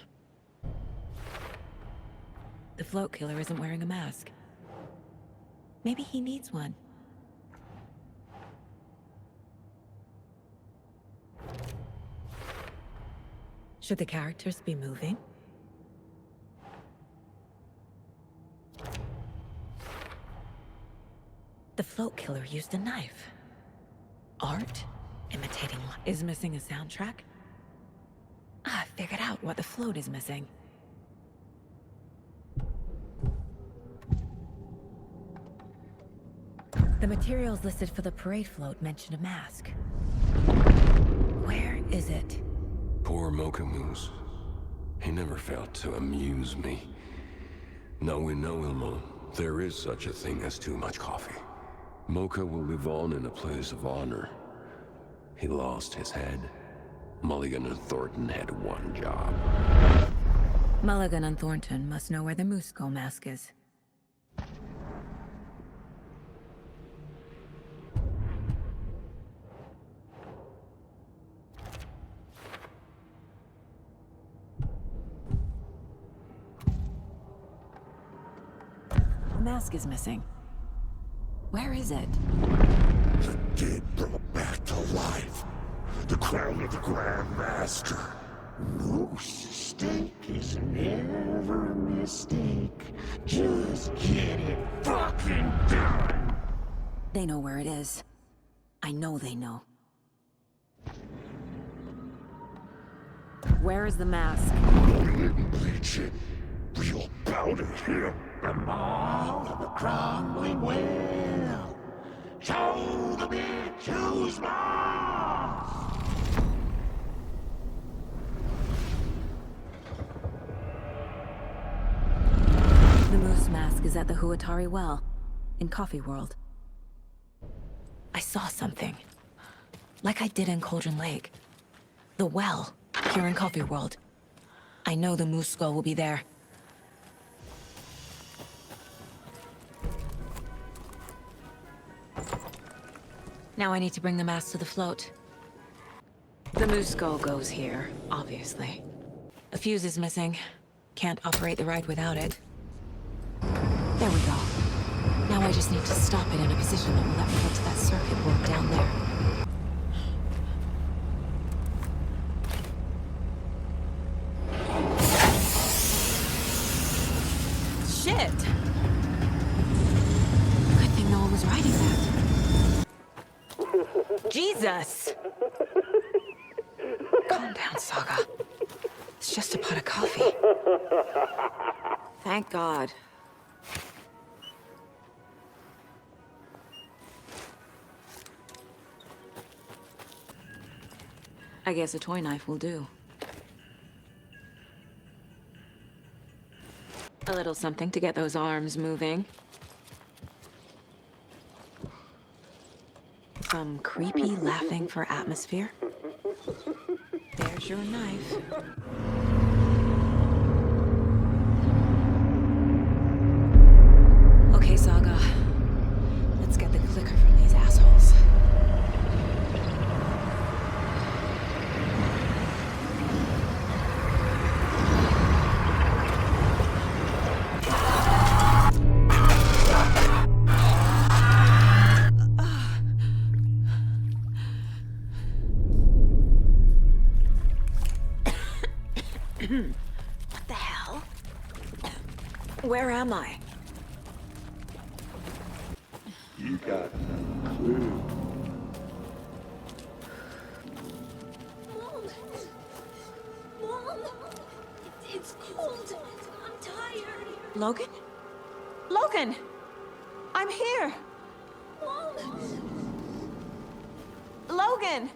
The float killer isn't wearing a mask. Maybe he needs one. Should the characters be moving? The float killer used a knife. Art? Imitating is missing a soundtrack? I figured out what the float is missing. The materials listed for the parade float mention a mask. Where is it? Poor Mocha Moose. He never failed to amuse me. Now we know, Ilmo, there is such a thing as too much coffee. Mocha will live on in a place of honor. He lost his head. Mulligan and Thornton had one job. Mulligan and Thornton must know where the Moose Skull mask is. The mask is missing. Where is it? The dead brought back to life. The crown of the Grand Master. Moose steak is never a mistake. Just get it fucking done. They know where it is. I know they know. Where is the mask? Bleach it. Real powder here. The maw of the crumbling well. Show the bitch who's boss. The moose mask is at the Huatari Well, in Coffee World. I saw something. Like I did in Cauldron Lake. The well, here in Coffee World. I know the moose skull will be there. Now I need to bring the mask to the float. The moose skull goes here, obviously. A fuse is missing. Can't operate the ride without it. There we go. Now I just need to stop it in a position that will let me get to that circuit board down there. Shit! Good thing no one was riding that. Jesus! Calm down, Saga. It's just a pot of coffee. Thank God. I guess a toy knife will do. A little something to get those arms moving. Some creepy laughing for atmosphere. There's your knife. Okay, Saga. Let's get the clicker from these assholes. What the hell? Where am I? You got no clue. Mom! It's cold. I'm tired. Logan? Logan! I'm here! Mom! Logan!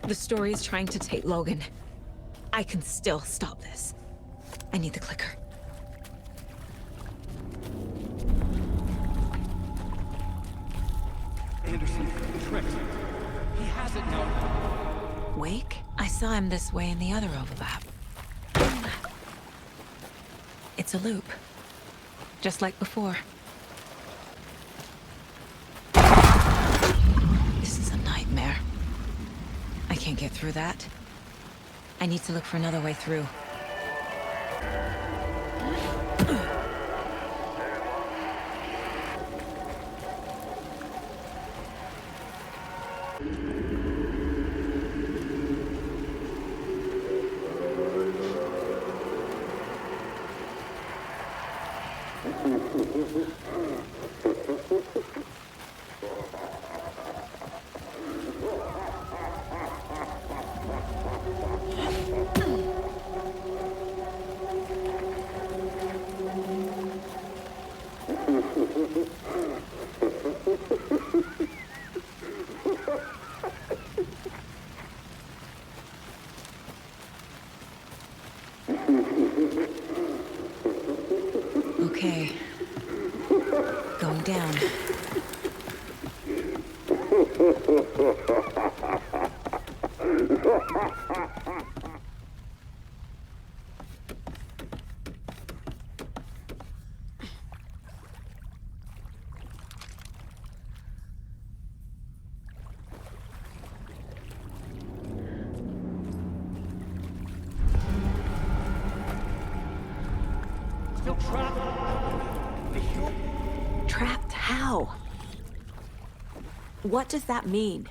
The story is trying to take Logan. I can still stop this. I need the clicker. Anderson tricked. He has it now. Wake? I saw him this way in the other overlap. It's a loop. Just like before. This is a nightmare. I can't get through that. I need to look for another way through. Okay. Going down. Still trapped. Trapped how? What does that mean?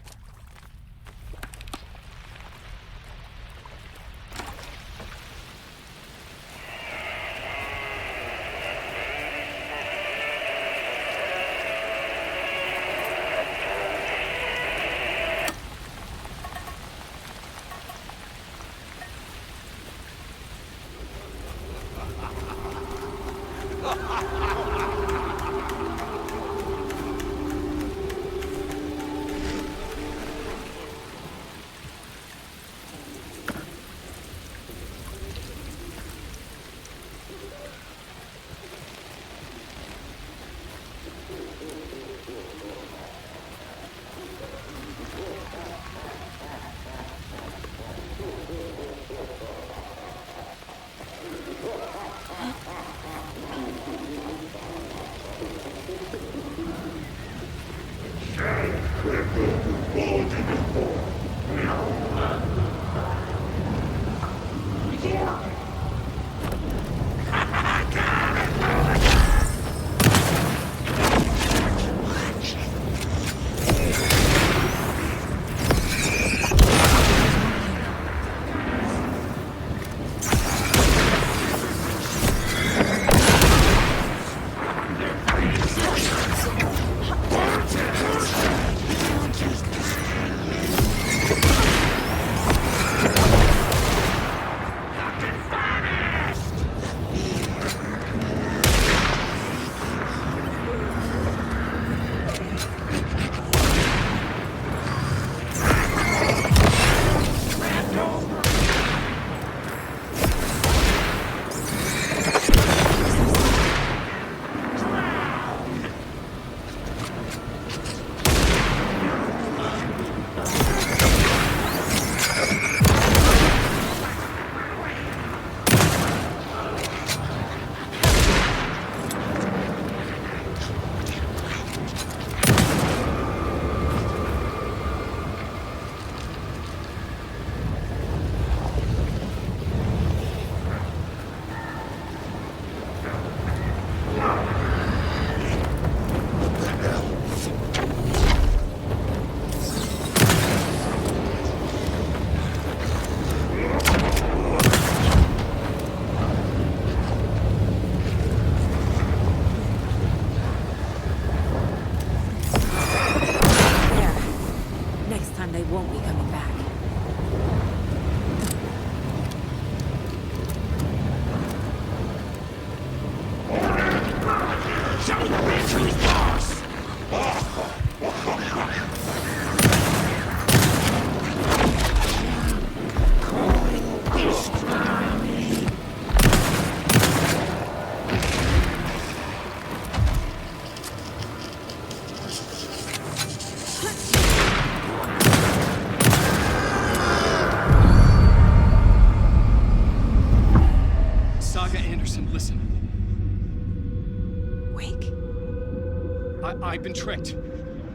I've been tricked.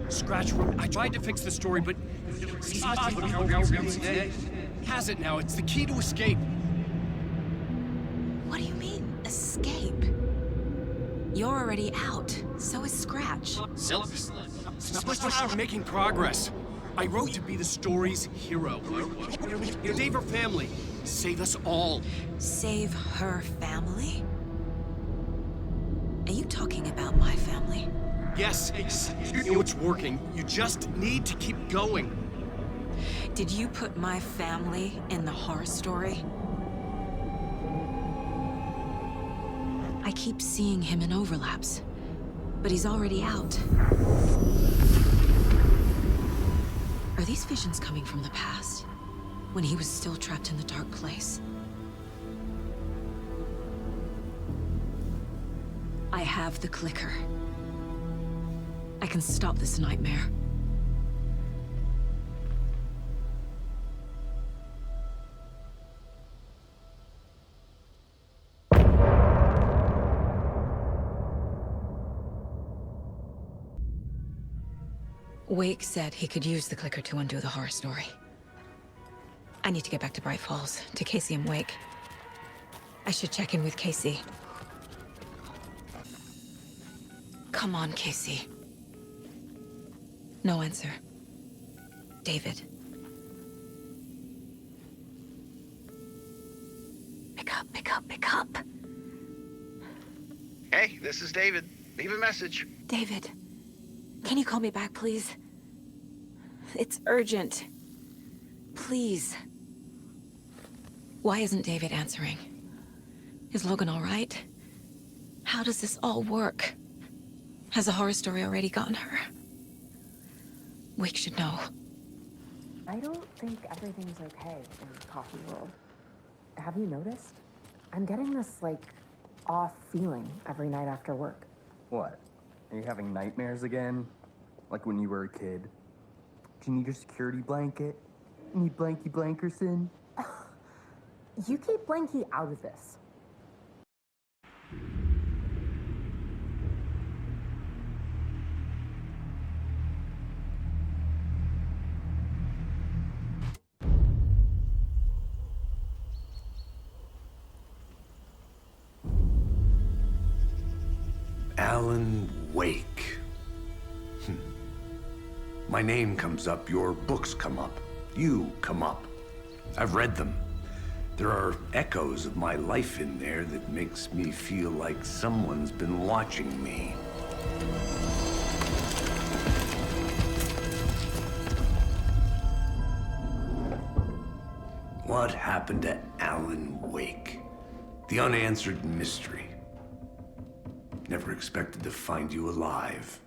Scratch wrote. I tried to fix the story, but has it now. It's the key to escape. What do you mean, escape? You're already out. So is Scratch. Syllabus. I'm making progress. I wrote to be the story's hero. Save her family. Save us all. Save her family? Are you talking about my family? Yes, you know it's working. You just need to keep going. Did you put my family in the horror story? I keep seeing him in overlaps, but he's already out. Are these visions coming from the past, when he was still trapped in the dark place? I have the clicker. I can stop this nightmare. Wake said he could use the clicker to undo the horror story. I need to get back to Bright Falls, to Casey and Wake. I should check in with Casey. Come on, Casey. No answer. David. Pick up. Hey, this is David. Leave a message. David, can you call me back, please? It's urgent. Please. Why isn't David answering? Is Logan all right? How does this all work? Has the horror story already gotten her? Wake should know. I don't think everything's okay in Coffee World. Have you noticed? I'm getting this, like, off feeling every night after work. What? Are you having nightmares again? Like when you were a kid? Do you need your security blanket? You need Blanky Blankerson? You keep Blanky out of this. Alan Wake. My name comes up, your books come up, you come up. I've read them. There are echoes of my life in there that makes me feel like someone's been watching me. What happened to Alan Wake? The unanswered mystery. Never expected to find you alive.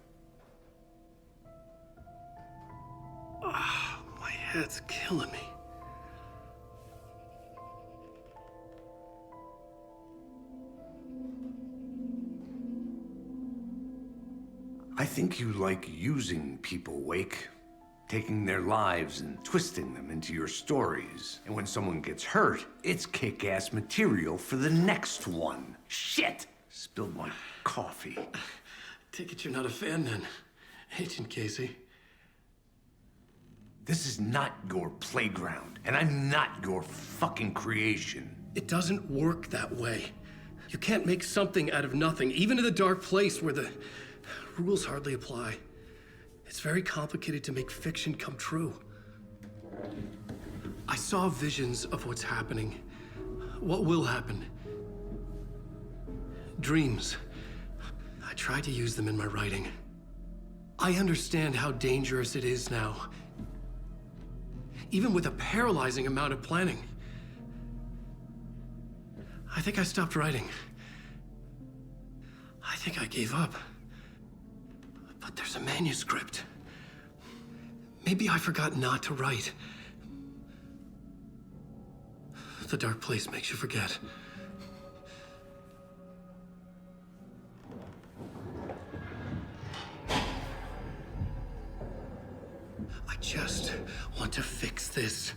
My head's killing me. I think you like using people, Wake. Taking their lives and twisting them into your stories. And when someone gets hurt, it's kick-ass material for the next one. Shit! Spilled my coffee. Take it you're not a fan then, Agent Casey. This is not your playground, and I'm not your fucking creation. It doesn't work that way. You can't make something out of nothing, even in the dark place where the rules hardly apply. It's very complicated to make fiction come true. I saw visions of what's happening, what will happen. Dreams. I tried to use them in my writing. I understand how dangerous it is now, even with a paralyzing amount of planning. I think I stopped writing. I think I gave up. But there's a manuscript. Maybe I forgot not to write. The dark place makes you forget. I just want to fix this.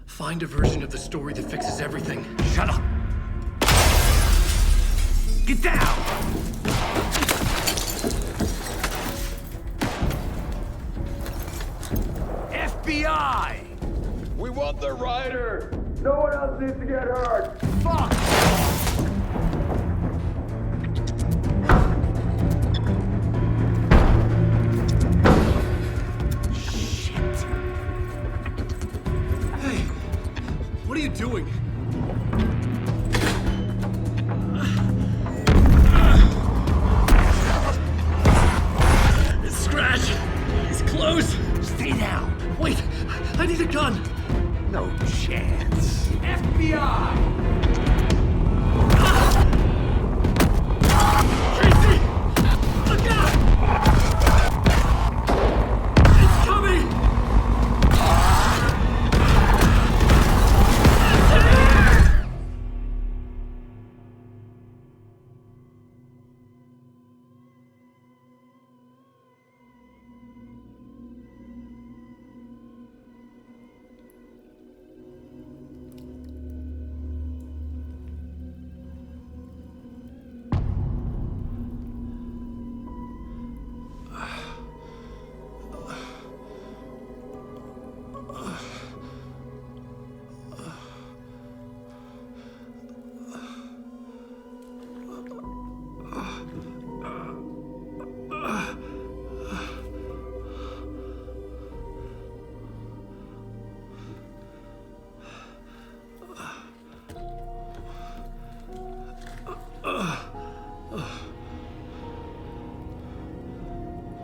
Find a version of the story that fixes everything. Shut up! Get down! FBI! We want the rider! No one else needs to get hurt! Fuck! Shit! Hey, what are you doing? It's Scratch! He's close! Stay down! Wait, I need a gun! No chance. FBI! Casey! Look out! It's coming!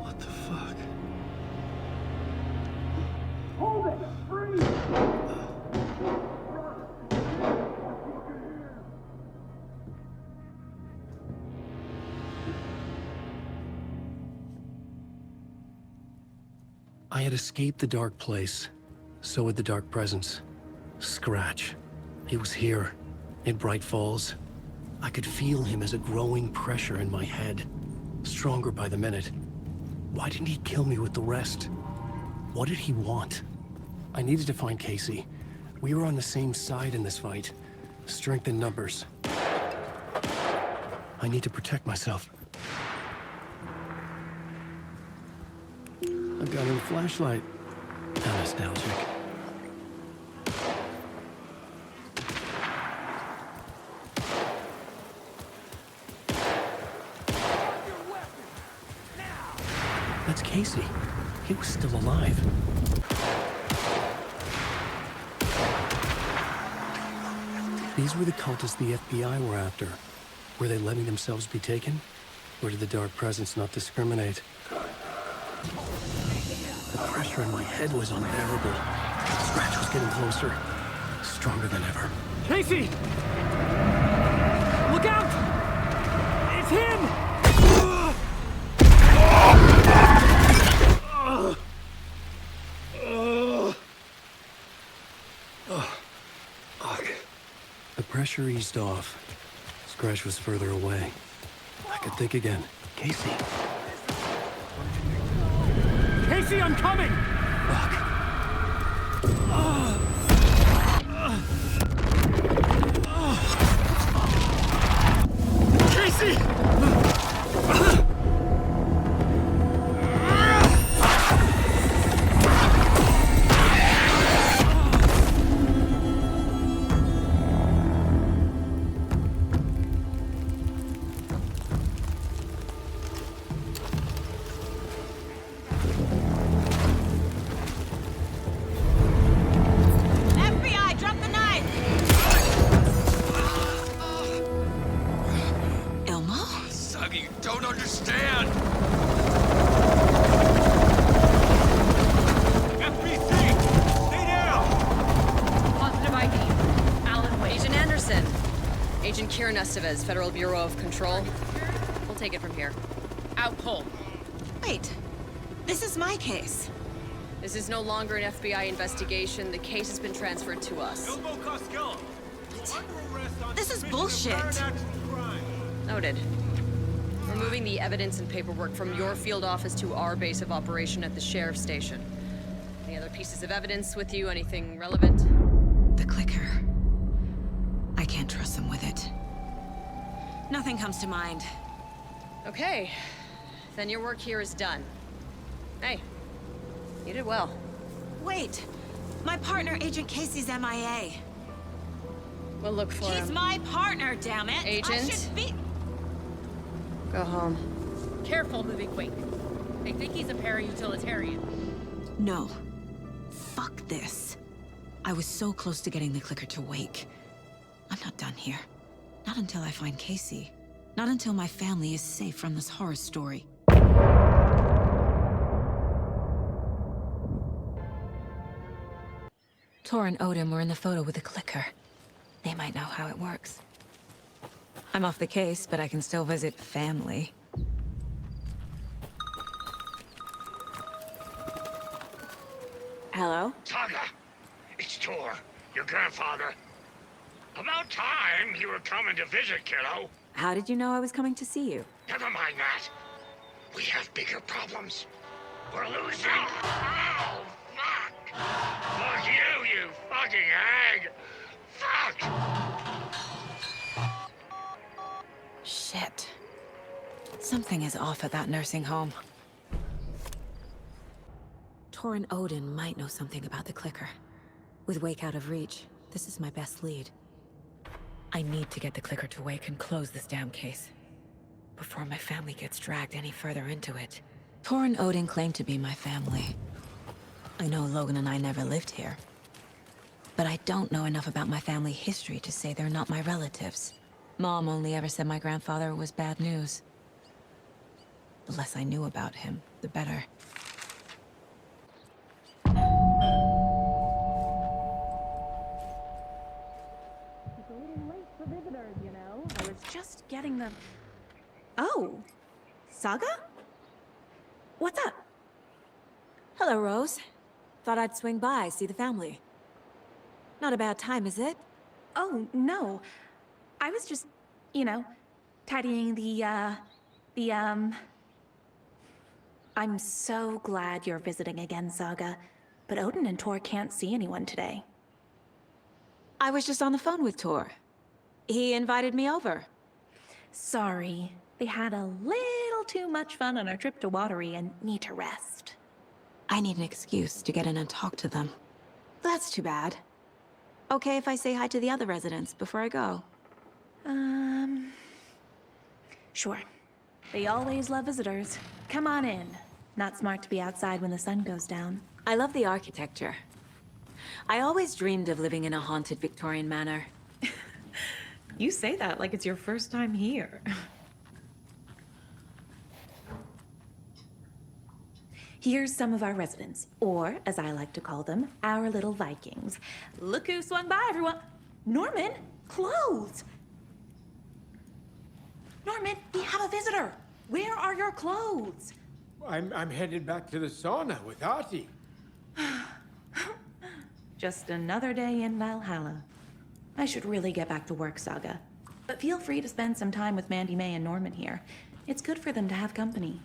What the fuck? Hold it! Freeze! I had escaped the dark place. So had the dark presence. Scratch. He was here, in Bright Falls. I could feel him as a growing pressure in my head. Stronger by the minute. Why didn't he kill me with the rest? What did he want? I needed to find Casey. We were on the same side in this fight. Strength in numbers. I need to protect myself. A gun and a flashlight. How nostalgic. Casey. He was still alive. These were the cultists the FBI were after. Were they letting themselves be taken? Or did the dark presence not discriminate? The pressure in my head was unbearable. Scratch was getting closer. Stronger than ever. Casey! Look out! It's him! The pressure eased off. Scratch was further away. I could think again. Casey. Casey, I'm coming! Casey! FBI, drop the knife! Elmo? Saga, you don't understand! FBC! Stay down! Positive ID. Alan Wake. Agent Anderson. Agent Kieran Estevez, Federal Bureau of Control. We'll take it from here. Out cold. Wait. This is my case. This is no longer an FBI investigation. The case has been transferred to us. This is bullshit. Noted. We're moving the evidence and paperwork from your field office to our base of operation at the sheriff's station. Any other pieces of evidence with you? Anything relevant? The clicker. I can't trust them with it. Nothing comes to mind. Okay. Then your work here is done. Hey, you did well. Wait! My partner, Agent Casey's MIA. We'll look for him. He's my partner, damn it! Agent? I should be... Go home. Careful moving quick. They think he's a para-utilitarian. No. Fuck this. I was so close to getting the clicker to wake. I'm not done here. Not until I find Casey. Not until my family is safe from this horror story. Tor and Odin were in the photo with the clicker. They might know how it works. I'm off the case, but I can still visit family. Hello? Saga, it's Tor, your grandfather. About time you were coming to visit, kiddo. How did you know I was coming to see you? Never mind that. We have bigger problems. We're losing. Oh, fuck. Fuck you, you fucking hag. Fuck. Shit. Something is off at that nursing home. Tor and Odin might know something about the clicker. With Wake out of reach, this is my best lead. I need to get the clicker to Wake and close this damn case. Before my family gets dragged any further into it. Tor and Odin claim to be my family. I know Logan and I never lived here. But I don't know enough about my family history to say they're not my relatives. Mom only ever said my grandfather was bad news. The less I knew about him, the better. It's a little late for visitors, you know. I was just getting the... Oh! Saga? What's up? Hello, Rose. Thought I'd swing by, see the family. Not a bad time, is it? Oh, no. I was just, you know, tidying I'm so glad you're visiting again, Saga. But Odin and Tor can't see anyone today. I was just on the phone with Tor. He invited me over. Sorry. They had a little too much fun on our trip to Watery and need to rest. I need an excuse to get in and talk to them. That's too bad. Okay if I say hi to the other residents before I go? Sure. They always love visitors. Come on in. Not smart to be outside when the sun goes down. I love the architecture. I always dreamed of living in a haunted Victorian manor. You say that like it's your first time here. Here's some of our residents, or as I like to call them, our little Vikings. Look who swung by, everyone. Norman, clothes. Norman, we have a visitor. Where are your clothes? I'm headed back to the sauna with Artie. Just another day in Valhalla. I should really get back to work, Saga. But feel free to spend some time with Mandy May and Norman here. It's good for them to have company.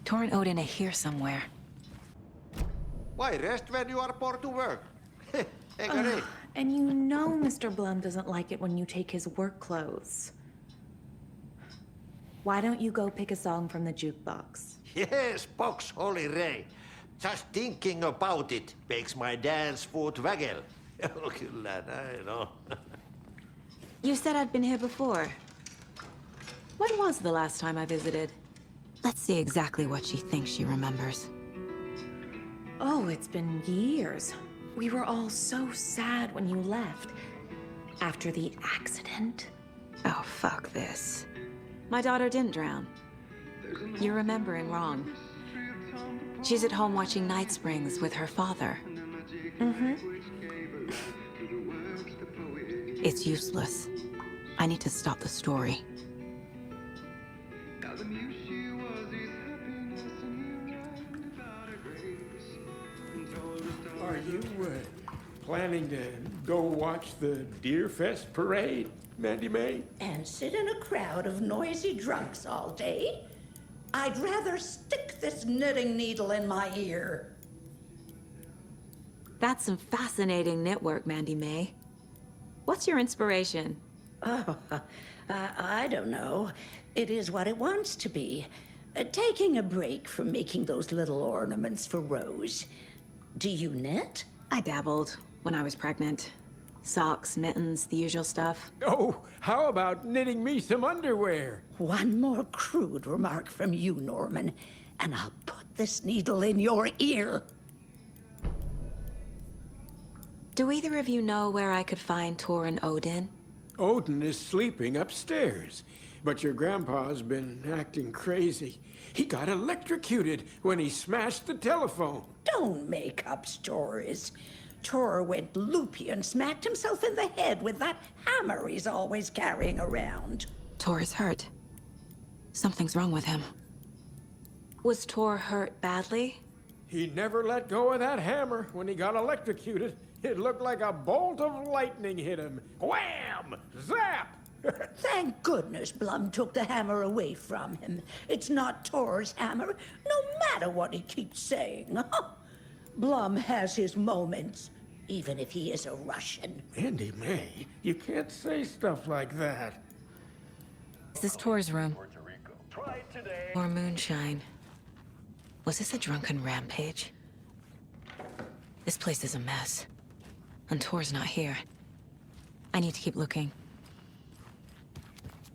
Tor and Odin are here somewhere. Why rest when you are poor to work? And you know Mr. Blum doesn't like it when you take his work clothes. Why don't you go pick a song from the jukebox? Yes, box holy Ray. Just thinking about it makes my dance foot waggle. Oh, lad, I know. You said I'd been here before. When was the last time I visited? Let's see exactly what she thinks she remembers. Oh, it's been years. We were all so sad when you left. After the accident. Oh, fuck this. My daughter didn't drown. You're remembering wrong. She's at home watching Night Springs with her father. Mm-hmm. It's useless. I need to stop the story. Are you planning to go watch the Deer Fest parade, Mandy May? And sit in a crowd of noisy drunks all day? I'd rather stick this knitting needle in my ear. That's some fascinating knit work, Mandy May. What's your inspiration? Oh, I don't know. It is what it wants to be. Taking a break from making those little ornaments for Rose. Do you knit? I dabbled when I was pregnant. Socks, mittens, the usual stuff. Oh, how about knitting me some underwear? One more crude remark from you, Norman, and I'll put this needle in your ear. Do either of you know where I could find Tor and Odin? Odin is sleeping upstairs, but your grandpa's been acting crazy. He got electrocuted when he smashed the telephone. Don't make up stories. Tor went loopy and smacked himself in the head with that hammer he's always carrying around. Tor is hurt. Something's wrong with him. Was Tor hurt badly? He never let go of that hammer when he got electrocuted. It looked like a bolt of lightning hit him. Wham! Zap! Thank goodness Blum took the hammer away from him. It's not Tor's hammer, no matter what he keeps saying. Blum has his moments, even if he is a Russian. Mandy May, you can't say stuff like that. This is Tor's room. More moonshine. Was this a drunken rampage? This place is a mess. And Tor's not here. I need to keep looking.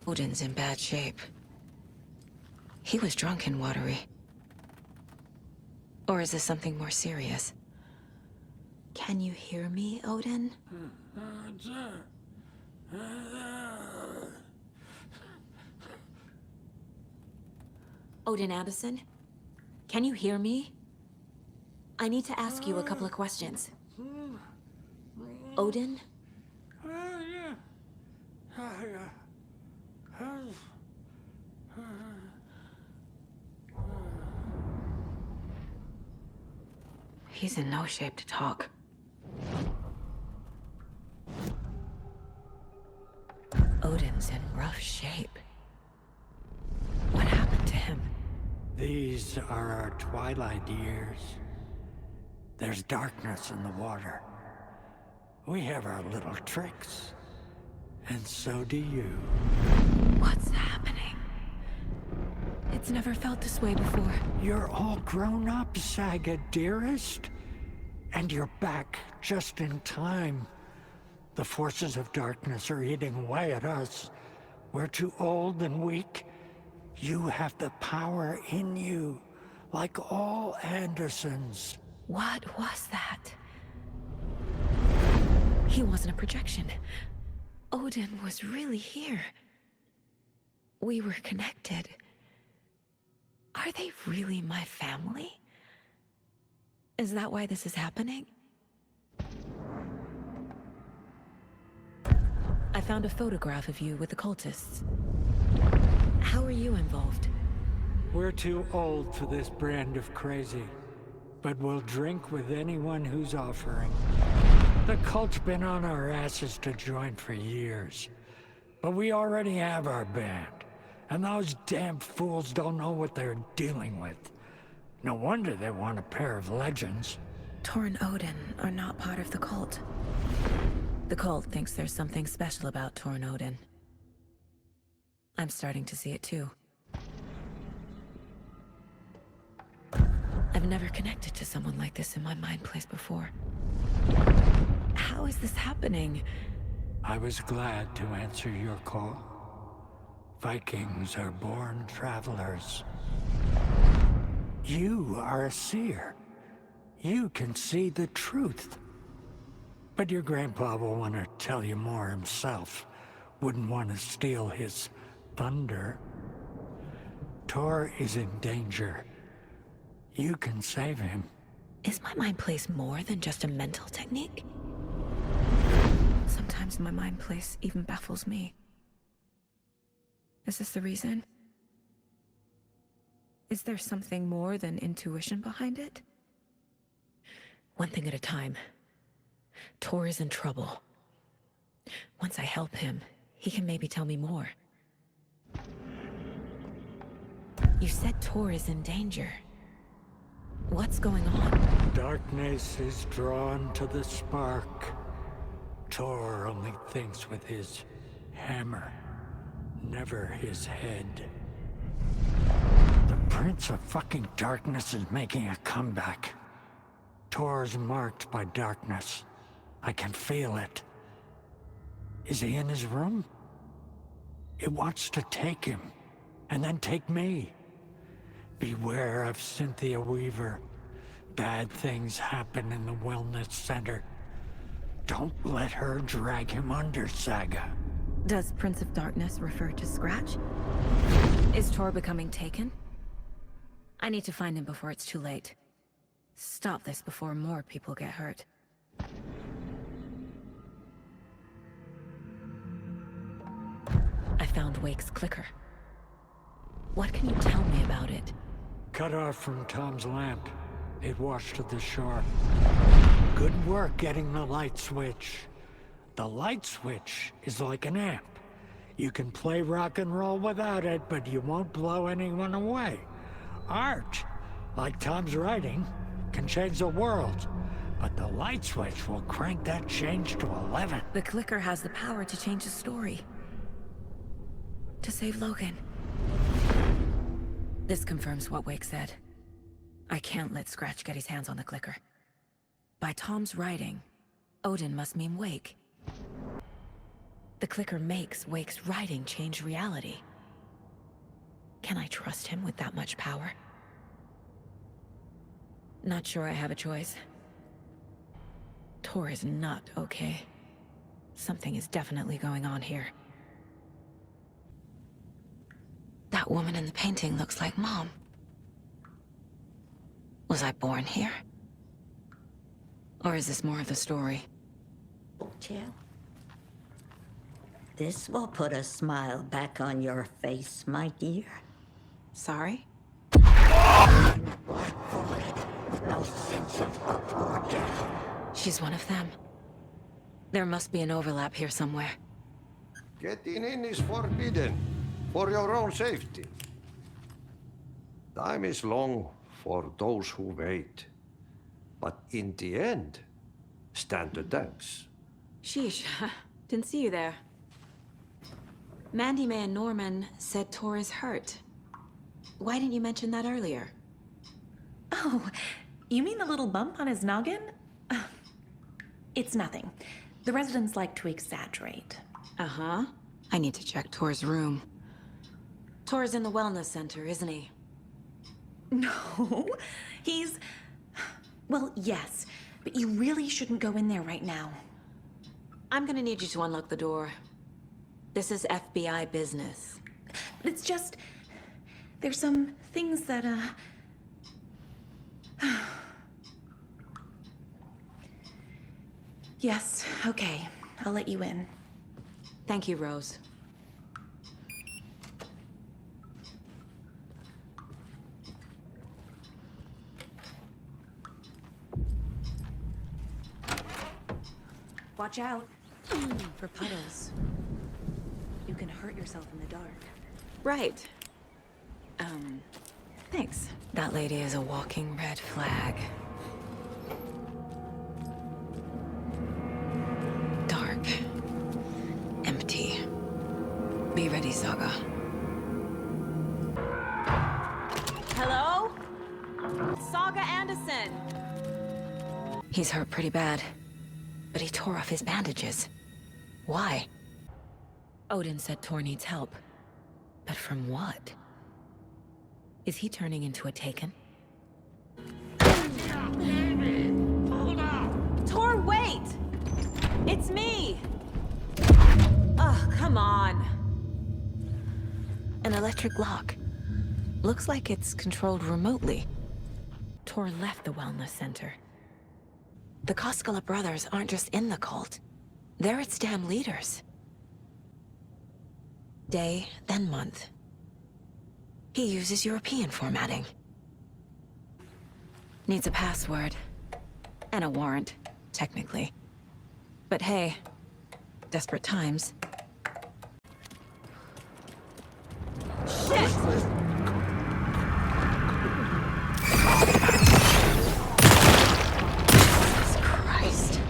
Odin's in bad shape. He was drunk and watery. Or is this something more serious? Can you hear me, Odin? Odin Addison? Can you hear me? I need to ask you a couple of questions. Odin? He's in no shape to talk. Odin's in rough shape. What happened to him? These are our twilight years. There's darkness in the water. We have our little tricks. And so do you. What's happening? It's never felt this way before. You're all grown up, Saga, dearest. And you're back just in time. The forces of darkness are eating away at us. We're too old and weak. You have the power in you, like all Andersons. What was that? He wasn't a projection. Odin was really here. We were connected. Are they really my family? Is that why this is happening? I found a photograph of you with the cultists. How are you involved? We're too old for this brand of crazy, but we'll drink with anyone who's offering. The cult's been on our asses to join for years, but we already have our band, and those damn fools don't know what they're dealing with. No wonder they want a pair of legends. Tor and Odin are not part of the cult. The cult thinks there's something special about Tor and Odin. I'm starting to see it too. I've never connected to someone like this in my mind place before. How is this happening? I was glad to answer your call. Vikings are born travelers. You are a seer. You can see the truth. But your grandpa will want to tell you more himself. Wouldn't want to steal his thunder. Tor is in danger. You can save him. Is my mind place more than just a mental technique? Sometimes my mind place even baffles me. Is this the reason? Is there something more than intuition behind it? One thing at a time. Tor is in trouble. Once I help him, he can maybe tell me more. You said Tor is in danger. What's going on? Darkness is drawn to the spark. Tor only thinks with his hammer, never his head. The Prince of fucking Darkness is making a comeback. Tor's marked by darkness. I can feel it. Is he in his room? It wants to take him, and then take me. Beware of Cynthia Weaver. Bad things happen in the wellness center. Don't let her drag him under, Saga. Does Prince of Darkness refer to Scratch? Is Tor becoming taken? I need to find him before it's too late. Stop this before more people get hurt. I found Wake's clicker. What can you tell me about it? Cut off from Tom's lamp. It washed to the shore. Good work getting the light switch. The light switch is like an amp. You can play rock and roll without it, but you won't blow anyone away. Art, like Tom's writing, can change the world. But the light switch will crank that change to 11. The clicker has the power to change the story. To save Logan. This confirms what Wake said. I can't let Scratch get his hands on the clicker. By Tom's writing, Odin must mean Wake. The clicker makes Wake's writing change reality. Can I trust him with that much power? Not sure I have a choice. Tor is not okay. Something is definitely going on here. That woman in the painting looks like Mom. Was I born here? Or is this more of the story? Jill, this will put a smile back on your face, my dear. Sorry? She's one of them. There must be an overlap here somewhere. Getting in is forbidden, for your own safety. Time is long for those who wait. But in the end, stand the thanks. Sheesh, didn't see you there. Mandy May and Norman said Tor is hurt. Why didn't you mention that earlier? Oh, you mean the little bump on his noggin? It's nothing. The residents like to exaggerate. Uh-huh. I need to check Tor's room. Tor's in the wellness center, isn't he? No, he's... Well, yes, but you really shouldn't go in there right now. I'm gonna need you to unlock the door. This is FBI business. But it's just... There's some things that, Yes, okay. I'll let you in. Thank you, Rose. Watch out for puddles. You can hurt yourself in the dark. Right. Thanks. That lady is a walking red flag. Dark. Empty. Be ready, Saga. Hello? Saga Anderson! He's hurt pretty bad, but he tore off his bandages. Why? Odin said Tor needs help. But from what? Is he turning into a Taken? Hold on! Tor, wait! It's me! Ugh, come on. An electric lock. Looks like it's controlled remotely. Tor left the wellness center. The Koskela brothers aren't just in the cult. They're its damn leaders. Day, then month. He uses European formatting. Needs a password. And a warrant, technically. But hey, desperate times. Shit! Jesus Christ.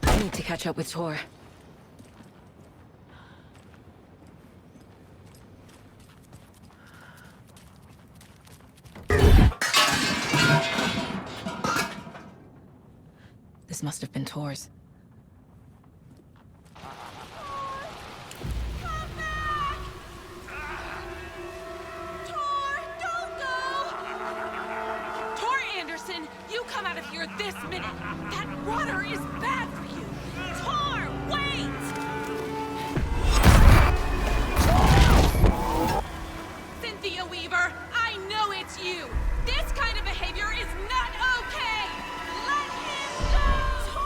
I need to catch up with Tor. This must have been Tor's. Tor Anderson, you come out of here this minute. That water is bad for you. Tor, wait! Cynthia Weaver, I know it's you. This kind of behavior is not okay. Let him go! Tor!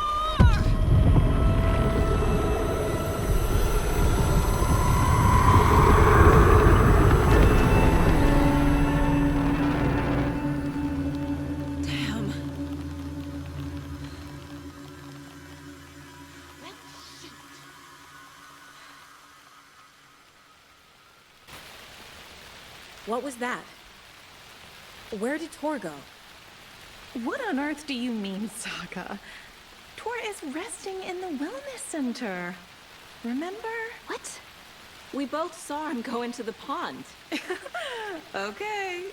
Damn. What was that? Where did Tor go? What on earth do you mean, Saga? Tor is resting in the wellness center. Remember? What? We both saw him go into the pond. Okay.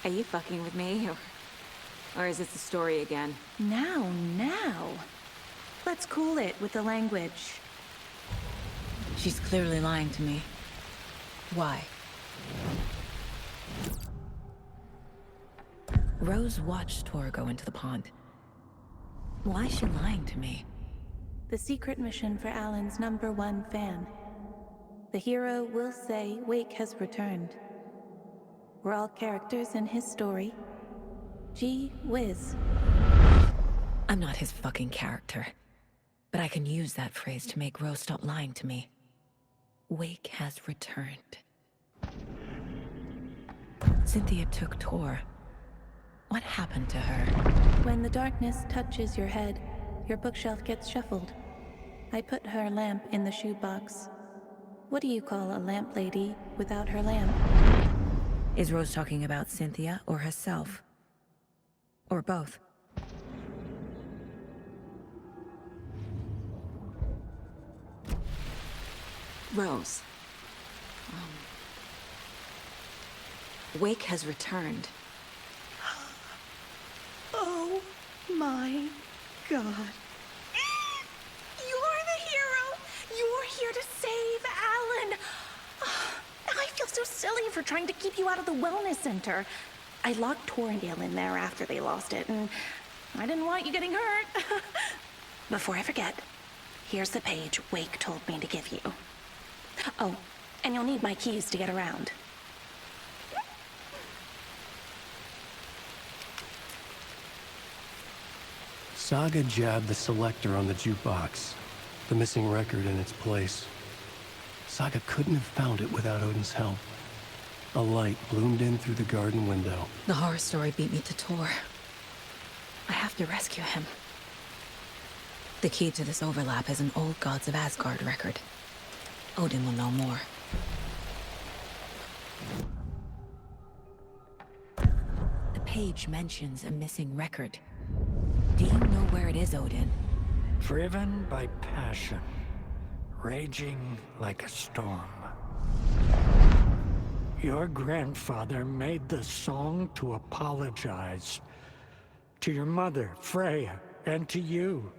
Are you fucking with me? Or is this the story again? Now. Let's cool it with the language. She's clearly lying to me. Why? Rose watched Tor go into the pond. Why is she lying to me? The secret mission for Alan's #1 fan. The hero will say Wake has returned. We're all characters in his story. Gee whiz. I'm not his fucking character. But I can use that phrase to make Rose stop lying to me. Wake has returned. Cynthia took Tor. What happened to her? When the darkness touches your head, your bookshelf gets shuffled. I put her lamp in the shoebox. What do you call a lamp lady without her lamp? Is Rose talking about Cynthia or herself? Or both? Rose. Wake has returned. Oh my God. You're the hero! You're here to save Alan! I feel so silly for trying to keep you out of the wellness center. I locked Torringale in there after they lost it, and I didn't want you getting hurt. Before I forget, here's the page Wake told me to give you. Oh, and you'll need my keys to get around. Saga jabbed the selector on the jukebox, the missing record in its place. Saga couldn't have found it without Odin's help. A light bloomed in through the garden window. The horror story beat me to Tor. I have to rescue him. The key to this overlap is an old Gods of Asgard record. Odin will know more. The page mentions a missing record. Do you know where it is, Odin? Driven by passion, raging like a storm. Your grandfather made the song to apologize. To your mother, Freya, and to you.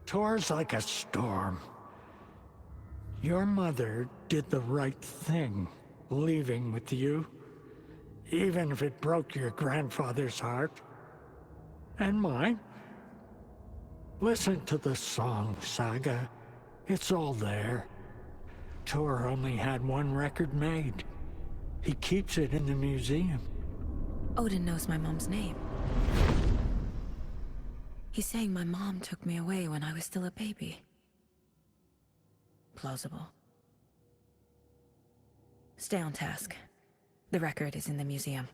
Tor's like a storm. Your mother did the right thing, leaving with you. Even if it broke your grandfather's heart. And mine. Listen to the song, Saga. It's all there. Tor only had one record made. He keeps it in the museum. Odin knows my mom's name. He's saying my mom took me away when I was still a baby. Plausible. Stay on task. The record is in the museum.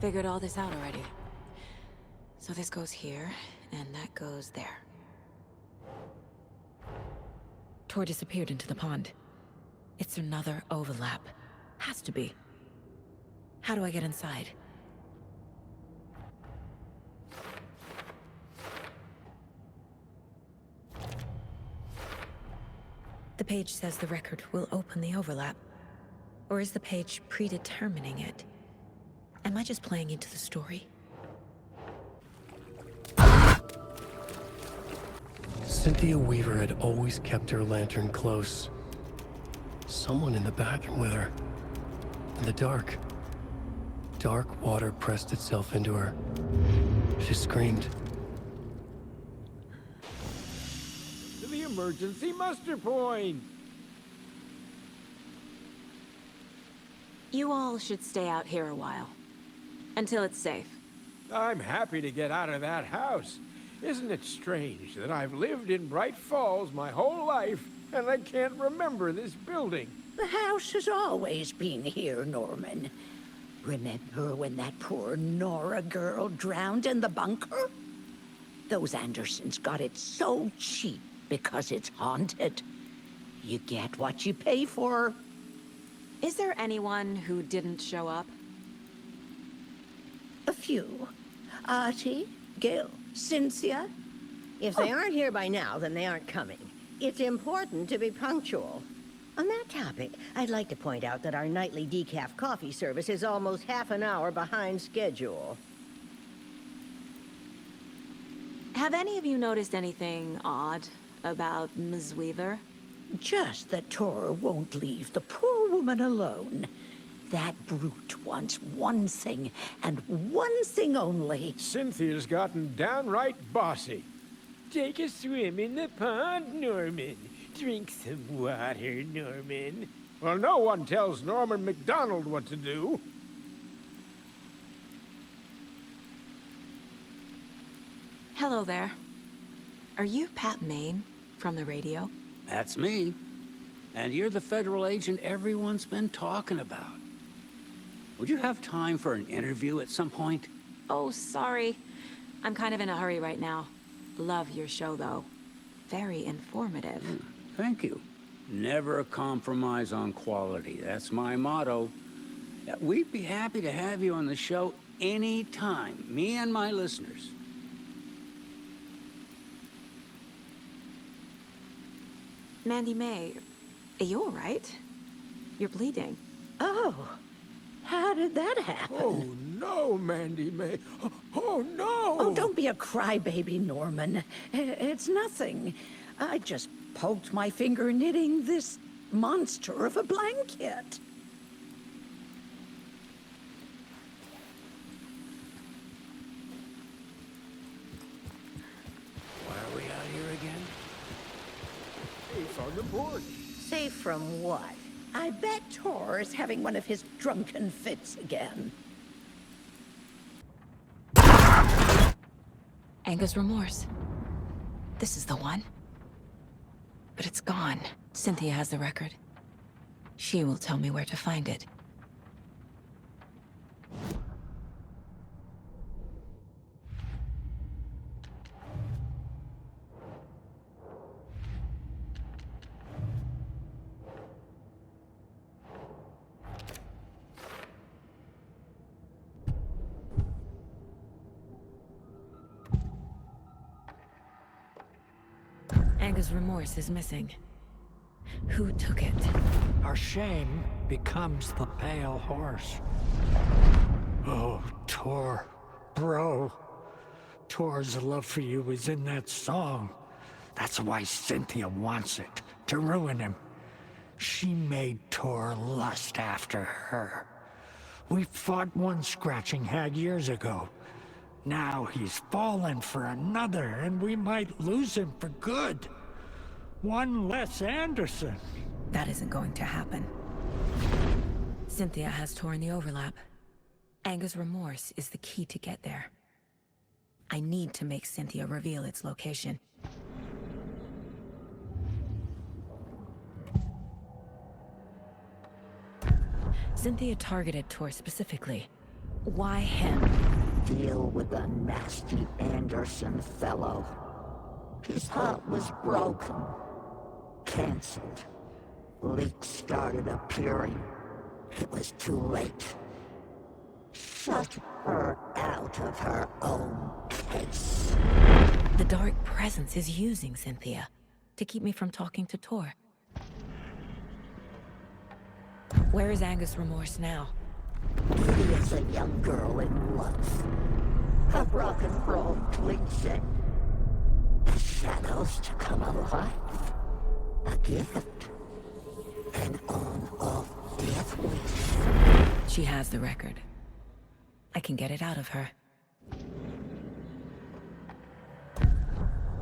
Figured all this out already. So this goes here, and that goes there. Tor disappeared into the pond. It's another overlap. Has to be. How do I get inside? The page says the record will open the overlap. Or is the page predetermining it? Am I just playing into the story? Cynthia Weaver had always kept her lantern close. Someone in the bathroom with her. In the dark. Dark water pressed itself into her. She screamed. To the emergency muster point! You all should stay out here a while. Until it's safe. I'm happy to get out of that house. Isn't it strange that I've lived in Bright Falls my whole life, and I can't remember this building? The house has always been here, Norman. Remember when that poor Nora girl drowned in the bunker? Those Andersons got it so cheap because it's haunted. You get what you pay for. Is there anyone who didn't show up? A few. Artie, Gil, Cynthia. If they aren't here by now, then they aren't coming. It's important to be punctual. On that topic, I'd like to point out that our nightly decaf coffee service is almost half an hour behind schedule. Have any of you noticed anything odd about Ms. Weaver? Just that Tor won't leave the poor woman alone. That brute wants one thing, and one thing only. Cynthia's gotten downright bossy. Take a swim in the pond, Norman. Drink some water, Norman. Well, no one tells Norman MacDonald what to do. Hello there. Are you Pat Maine from the radio? That's me. And you're the federal agent everyone's been talking about. Would you have time for an interview at some point? Oh, sorry. I'm kind of in a hurry right now. Love your show, though. Very informative. Thank you. Never compromise on quality. That's my motto. We'd be happy to have you on the show anytime, me and my listeners. Mandy May, Are you all right? You're bleeding. Oh, how did that happen? Oh, no, Mandy May. Oh, no! Oh, don't be a crybaby, Norman. It's nothing. I just poked my finger knitting this monster of a blanket. Why are we out here again? Safe on the porch. Safe from what? I bet Tor is having one of his drunken fits again. Anger's remorse. This is the one. But it's gone. Cynthia has the record. She will tell me where to find it. Anger's remorse is missing. Who took it? Our shame becomes the pale horse. Oh, Tor. Bro. Tor's love for you is in that song. That's why Cynthia wants it. To ruin him. She made Tor lust after her. We fought one scratching hag years ago. Now he's fallen for another, and we might lose him for good. One less Anderson. That isn't going to happen. Cynthia has Tor in the overlap. Anger's remorse is the key to get there. I need to make Cynthia reveal its location. Cynthia targeted Tor specifically. Why him? Deal with the nasty Anderson fellow. His heart was broken. Cancelled. Leaks started appearing. It was too late. Shut her out of her own case. The dark presence is using Cynthia to keep me from talking to Tor. Where is Anger's remorse now? Beauty is a young girl in love. A rock and roll cliche. The shadows to come alive. A gift. An on-off death wish. She has the record. I can get it out of her.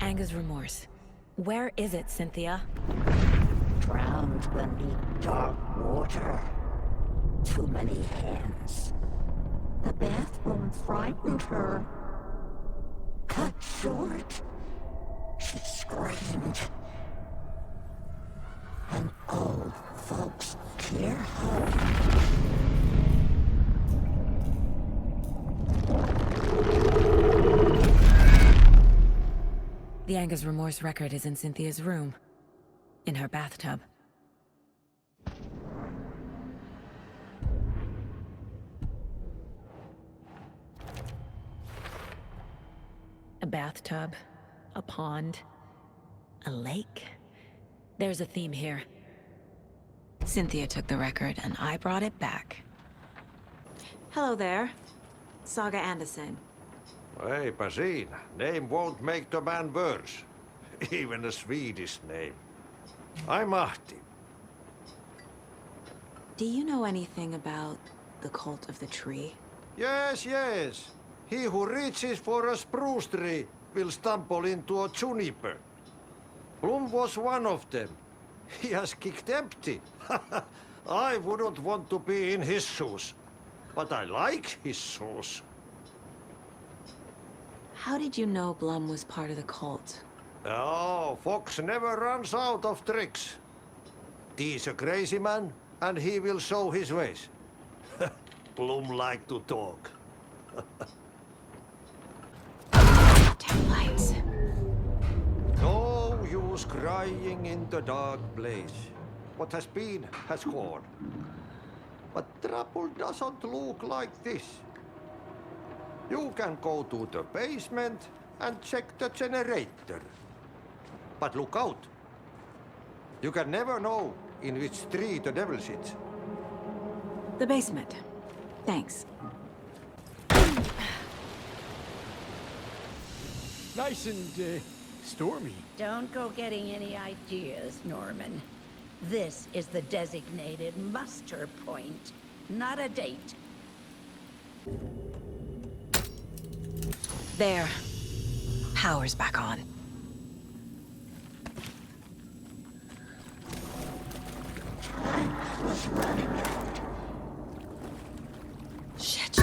Anger's remorse. Where is it, Cynthia? Drowned beneath dark water. Too many hands. The bathroom frightened her. Cut short. She screamed. An old folks care home. The Anger's remorse record is in Cynthia's room. In her bathtub. A bathtub, a pond, a lake. There's a theme here. Cynthia took the record and I brought it back. Hello there. Saga Anderson. Eipä siinä. Name won't make the man worse. Even a Swedish name. I'm Ahti. Do you know anything about the cult of the tree? Yes, yes. He who reaches for a spruce tree will stumble into a juniper. Blum was one of them. He has kicked empty. I wouldn't want to be in his shoes. But I like his shoes. How did you know Blum was part of the cult? Oh, Fox never runs out of tricks. He's a crazy man, and he will show his ways. Blum like to talk. Taillights. No use crying in the dark place. What has been, has gone. But trouble doesn't look like this. You can go to the basement and check the generator. But look out. You can never know In which tree the devil sits? The basement. Thanks. Nice and, stormy. Don't go getting any ideas, Norman. This is the designated muster point, not a date. There. Power's back on. Shit.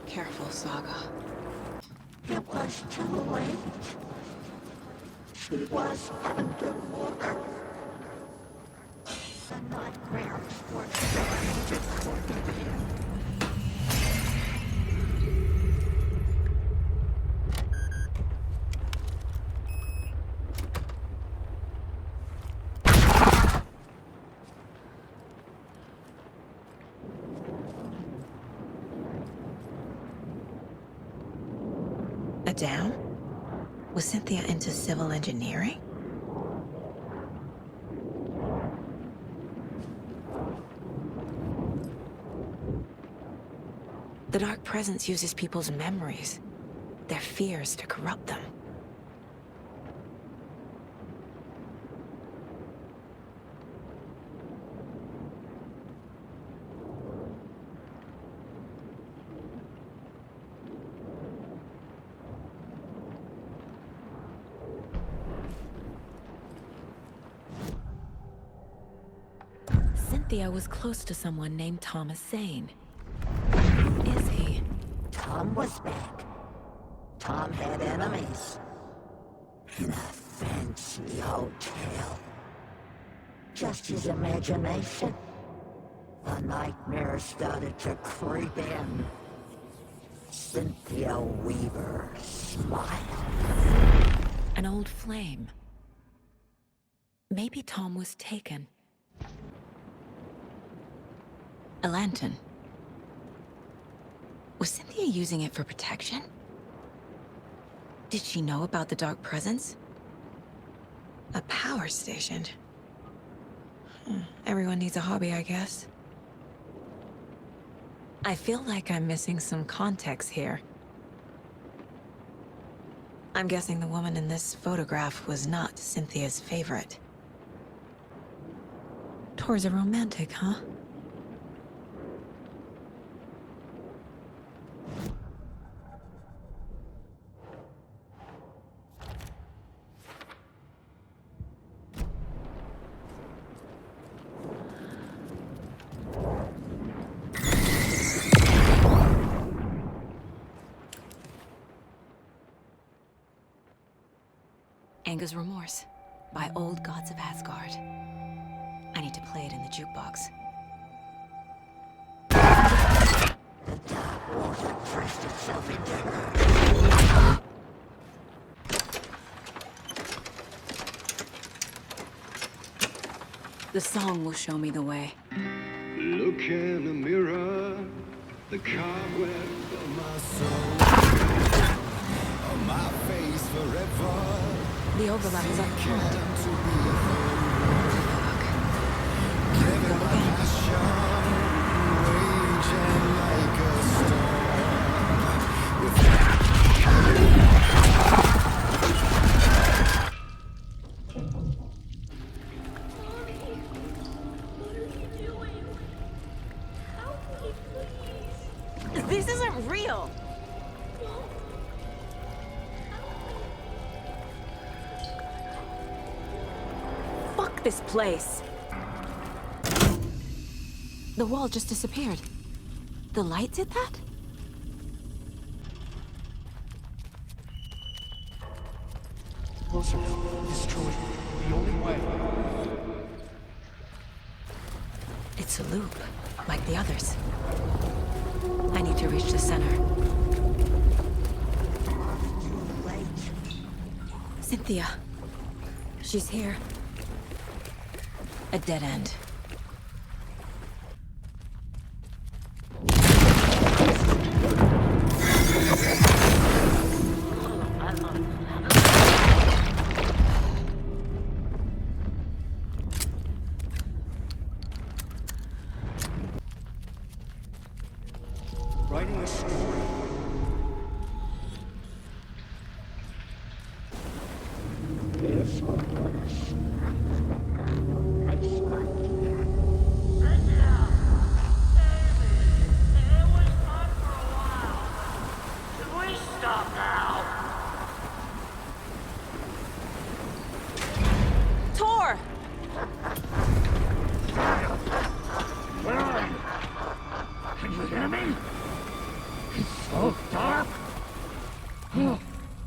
Careful, Saga. It was too late. She was underwater. The nightmares were there before the end. A dam? Was Cynthia into civil engineering? The Dark Presence uses people's memories, their fears to corrupt them. Cynthia was close to someone named Thomas Zane. Who is he? Tom was back. Tom had enemies. In a fancy hotel. Just his imagination. The nightmare started to creep in. Cynthia Weaver smiled. An old flame. Maybe Tom was taken. A lantern. Was Cynthia using it for protection? Did she know about the Dark Presence? A power station. Everyone needs a hobby, I guess. I feel like I'm missing some context here. I'm guessing the woman in this photograph was not Cynthia's favorite. Tor's a romantic, huh? Anger's Remorse by Old Gods of Asgard. I need to play it in the jukebox. The dark water pressed itself into her. The song will show me the way. Look in the mirror, the cobweb of my soul. On my face forever. The overlap is up front. This isn't real! Fuck this place! The wall just disappeared. The light did that? Closer. Destroy it. The only way. It's a loop, like the others. I need to reach the center. Wait. Cynthia. She's here. A dead end. Writing a story.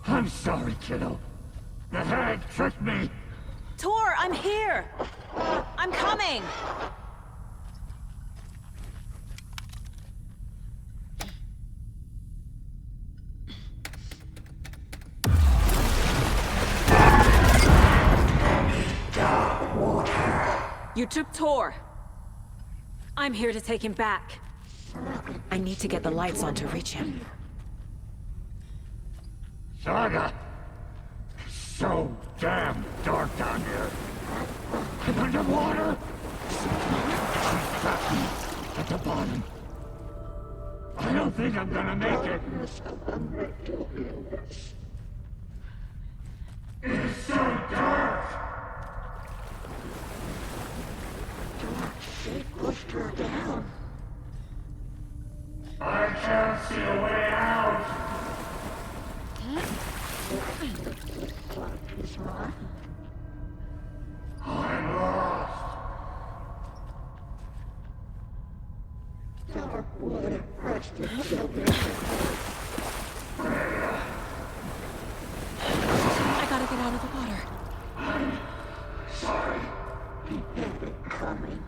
I'm sorry, kiddo. The hag tricked me. Tor, I'm here! I'm coming! You took Tor. I'm here to take him back. I need to get the lights on to reach him. Saga! It's so damn dark down here. I'm underwater. At the bottom. I don't think I'm gonna make it. It's so dark. She pushed her down. I can't see a way out. I'm lost. Dark water pressed to I gotta get out of the water. I'm sorry. He had it coming.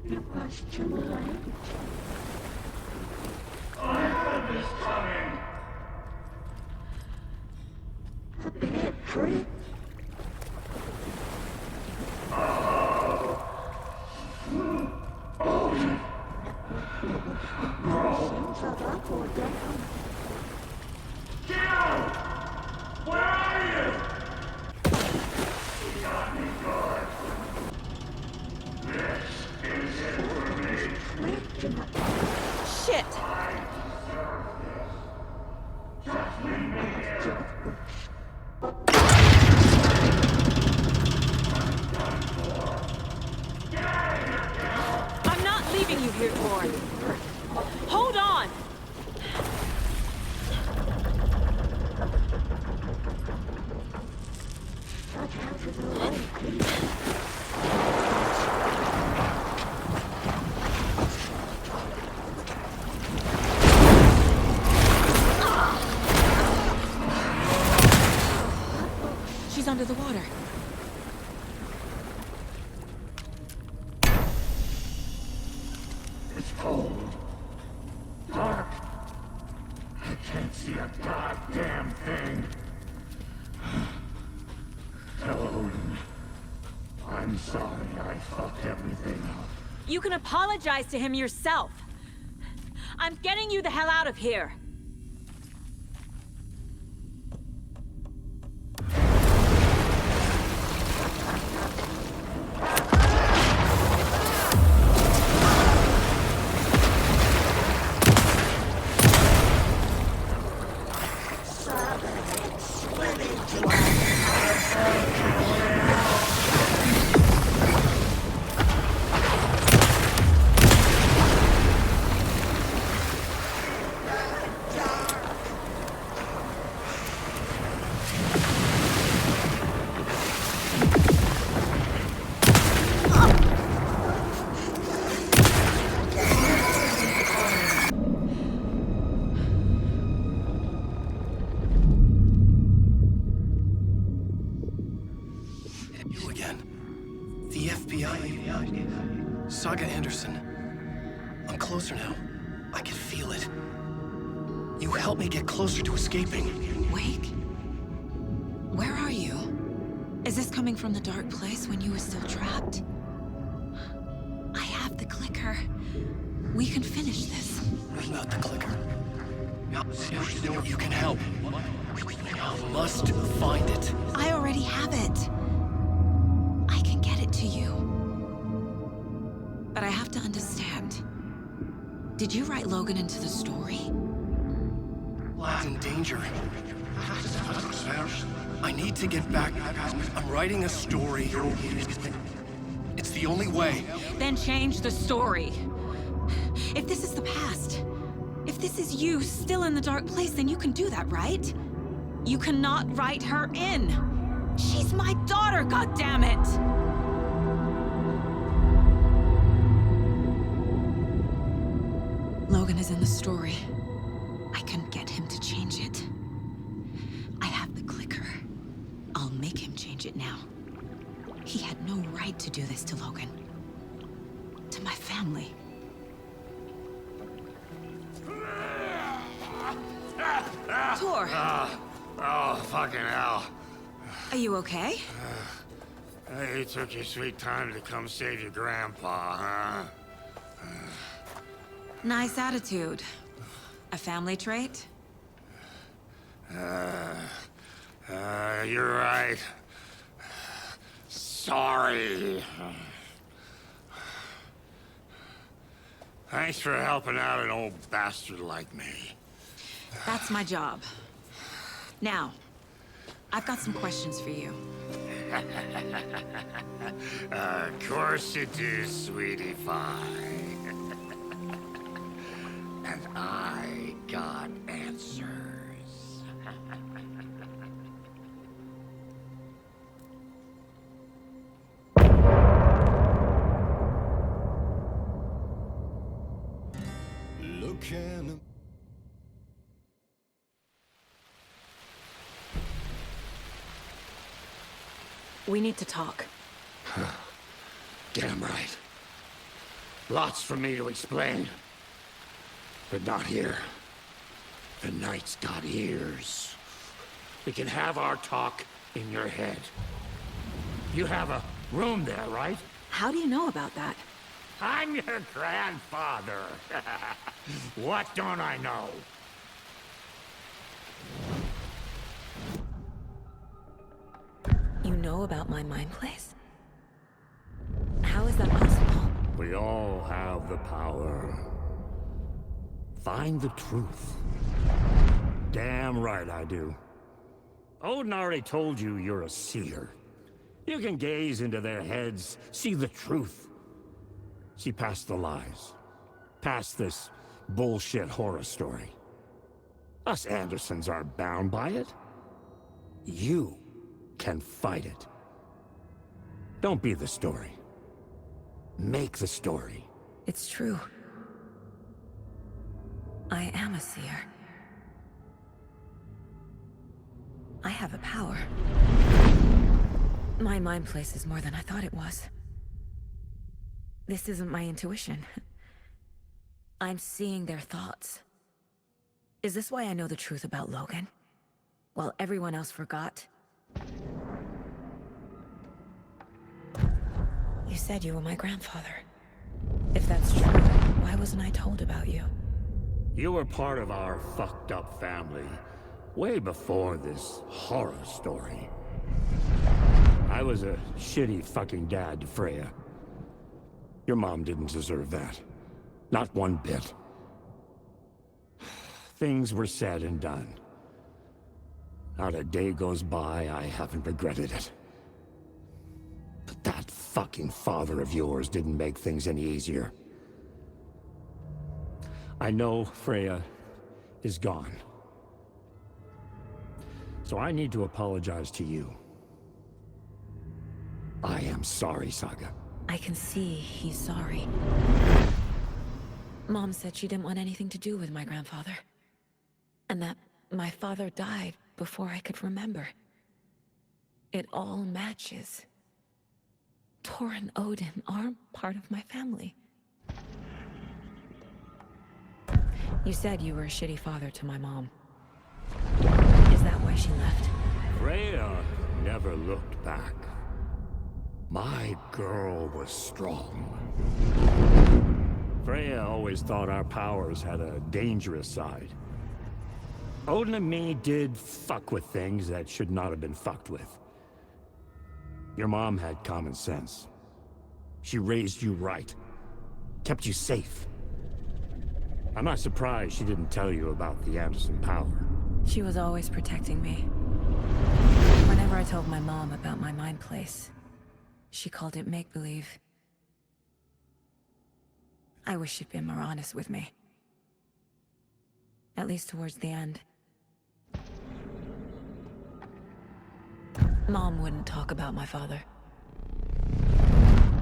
It was too late. I had this coming. A bad trick. Motions of up or down. Down! Where are you? She got me good. This is it for me. Shit! Just leave me here. I'm not leaving you here, Tor. Hold on! She's under the water. It's cold. Dark. I can't see a goddamn thing. Hello. I'm sorry I fucked everything up. You can apologize to him yourself. I'm getting you the hell out of here. Saga Anderson. I'm closer now. I can feel it. You helped me get closer to escaping. Wake? Where are you? Is this coming from the dark place when you were still trapped? I have the clicker. We can finish this. Without the clicker. You can help. I must find it. I already have it. I can get it to you. have to understand. Did you write Logan into the story? Lad's in danger. I need to get back. I'm writing a story. It's the only way. Then change the story. If this is the past, if this is you still in the dark place, then you can do that, right? You cannot write her in. She's my daughter, goddammit! Logan is in the story. I can get him to change it. I have the clicker. I'll make him change it now. He had no right to do this to Logan. To my family. Tor! Oh, fucking hell. Are you okay? You took your sweet time to come save your grandpa, huh? Nice attitude. A family trait? You're right. Sorry. Thanks for helping out an old bastard like me. That's my job. Now, I've got some questions for you. Of course you do, sweetie pie. And I got answers. Looking. We need to talk. Damn right. Lots for me to explain. But not here. The night's got ears. We can have our talk in your head. You have a room there, right? How do you know about that? I'm your grandfather. What don't I know? You know about my mind place? How is that possible? We all have the power. Find the truth. Damn right I do. Odin already told you you're a seer. You can gaze into their heads, see the truth. See past the lies. Past this bullshit horror story. Us Andersons aren't bound by it. You can fight it. Don't be the story. Make the story. It's true. I am a seer. I have a power. My mind place is more than I thought it was. This isn't my intuition. I'm seeing their thoughts. Is this why I know the truth about Logan? While everyone else forgot? You said you were my grandfather. If that's true, why wasn't I told about you? You were part of our fucked up family, way before this horror story. I was a shitty fucking dad to Freya. Your mom didn't deserve that. Not one bit. Things were said and done. Not a day goes by I haven't regretted it. But that fucking father of yours didn't make things any easier. I know Freya is gone. So I need to apologize to you. I am sorry, Saga. I can see he's sorry. Mom said she didn't want anything to do with my grandfather. And that my father died before I could remember. It all matches. Tor and Odin aren't part of my family. You said you were a shitty father to my mom. Is that why she left? Freya never looked back. My girl was strong. Freya always thought our powers had a dangerous side. Odin and me did fuck with things that should not have been fucked with. Your mom had common sense. She raised you right. kept you safe. I'm not surprised she didn't tell you about the Anderson power. She was always protecting me. Whenever I told my mom about my mind place, she called it make-believe. I wish she'd been more honest with me. At least towards the end. Mom wouldn't talk about my father.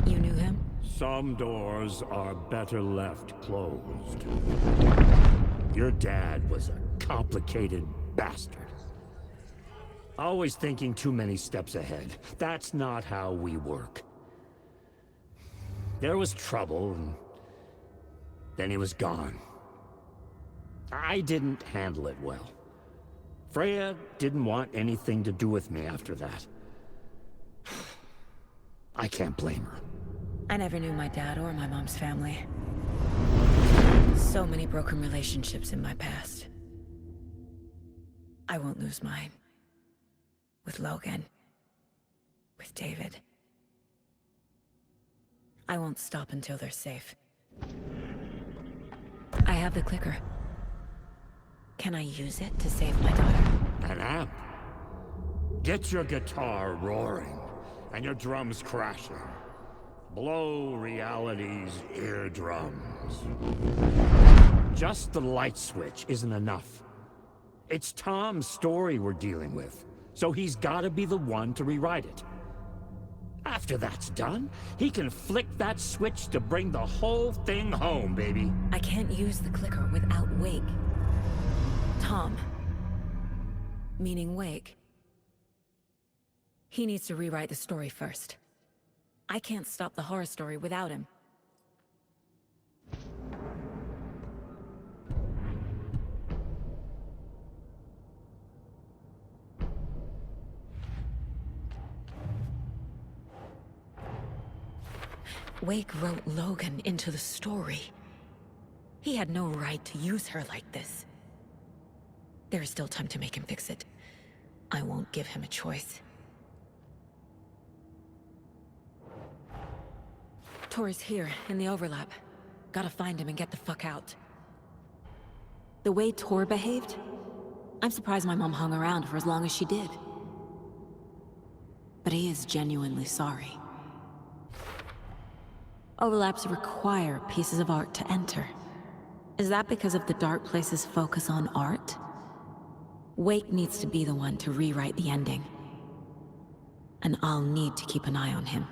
You knew him? Some doors are better left closed. Your dad was a complicated bastard. Always thinking too many steps ahead. That's not how we work. There was trouble, and then he was gone. I didn't handle it well. Freya didn't want anything to do with me after that. I can't blame her. I never knew my dad or my mom's family. So many broken relationships in my past. I won't lose mine. With Logan. With David. I won't stop until they're safe. I have the clicker. Can I use it to save my daughter? An amp? Get your guitar roaring, and your drums crashing. Blow reality's eardrums. Just the light switch isn't enough. It's Tom's story we're dealing with, so he's gotta be the one to rewrite it. After that's done, he can flick that switch to bring the whole thing home, baby. I can't use the clicker without Wake. Tom. Meaning Wake. He needs to rewrite the story first. I can't stop the horror story without him. Wake wrote Logan into the story. He had no right to use her like this. There is still time to make him fix it. I won't give him a choice. Tor's here, in the overlap. Gotta find him and get the fuck out. The way Tor behaved, I'm surprised my mom hung around for as long as she did. But he is genuinely sorry. Overlaps require pieces of art to enter. Is that because of the Dark Place's focus on art? Wake needs to be the one to rewrite the ending. And I'll need to keep an eye on him.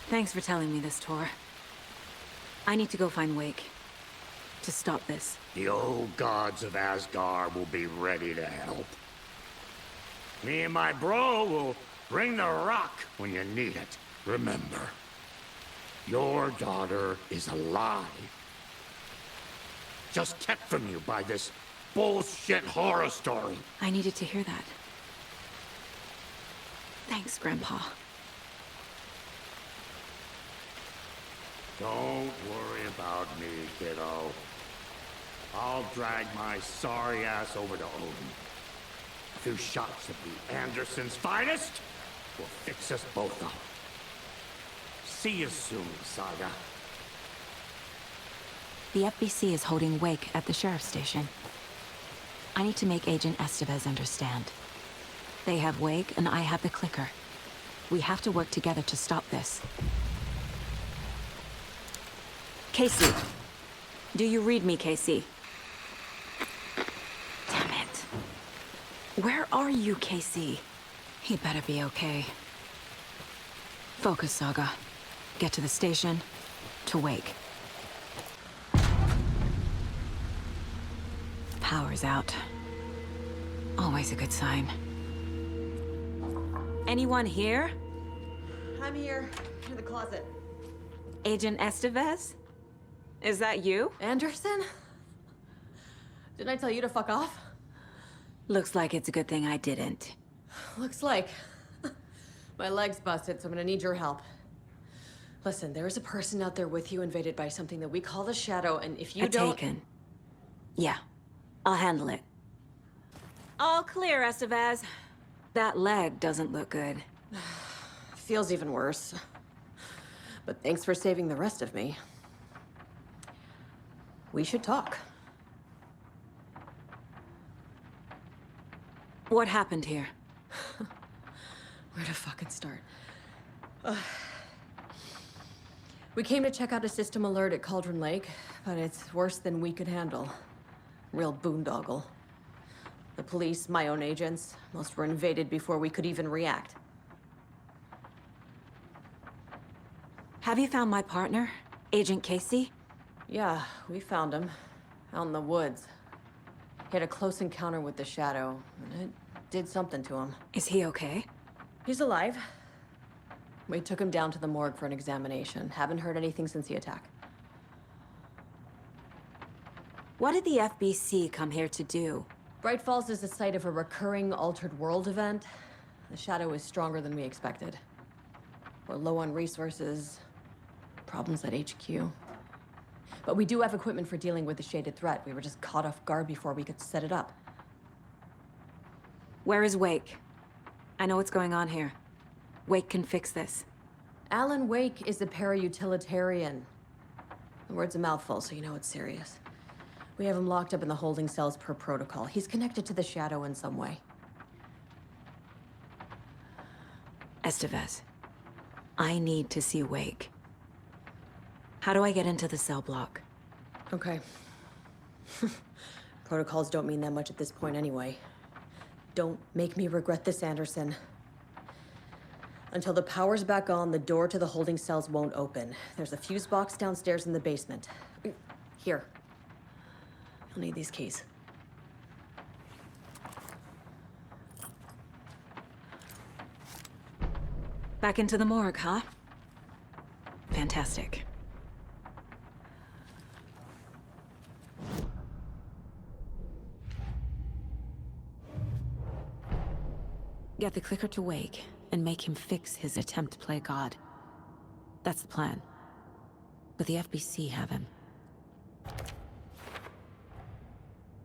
Thanks for telling me this, Tor. I need to go find Wake. To stop this. The old gods of Asgard will be ready to help. Me and my bro will bring the rock when you need it. Remember, your daughter is alive. Just kept from you by this bullshit horror story. I needed to hear that. Thanks, Grandpa. Don't worry about me, kiddo. I'll drag my sorry ass over to Odin. A few shots of the Andersons' finest will fix us both up. See you soon, Saga. The FBC is holding Wake at the sheriff's station. I need to make Agent Estevez understand. They have Wake and I have the clicker. We have to work together to stop this. Casey. Do you read me, Casey? Damn it. Where are you, Casey? He better be okay. Focus, Saga. Get to the station, to Wake. Power's out. Always a good sign. Anyone here? I'm here, in the closet. Agent Estevez? Is that you? Anderson? Didn't I tell you to fuck off? Looks like it's a good thing I didn't. Looks like. My leg's busted, so I'm gonna need your help. Listen, there is a person out there with you invaded by something that we call the Shadow, and if you don't... Taken. Yeah, I'll handle it. All clear, Estevez. That leg doesn't look good. Feels even worse. But thanks for saving the rest of me. We should talk. What happened here? Where to fucking start? We came to check out a system alert at Cauldron Lake, but it's worse than we could handle. Real boondoggle. The police, my own agents, most were invaded before we could even react. Have you found my partner, Agent Casey? Yeah, we found him. Out in the woods. He had a close encounter with the Shadow, and it did something to him. Is he okay? He's alive. We took him down to the morgue for an examination. Haven't heard anything since the attack. What did the FBC come here to do? Bright Falls is the site of a recurring Altered World event. The Shadow is stronger than we expected. We're low on resources, problems at HQ. But we do have equipment for dealing with the shaded threat. We were just caught off guard before we could set it up. Where is Wake? I know what's going on here. Wake can fix this. Alan Wake is a para-utilitarian. The word's a mouthful, so you know it's serious. We have him locked up in the holding cells per protocol. He's connected to the Shadow in some way. Estevez, I need to see Wake. How do I get into the cell block? Okay. Protocols don't mean that much at this point anyway. Don't make me regret this, Anderson. Until the power's back on, the door to the holding cells won't open. There's a fuse box downstairs in the basement. Here. You'll need these keys. Back into the morgue, huh? Fantastic. Get the clicker to Wake and make him fix his attempt to play God. That's the plan. But the FBC have him.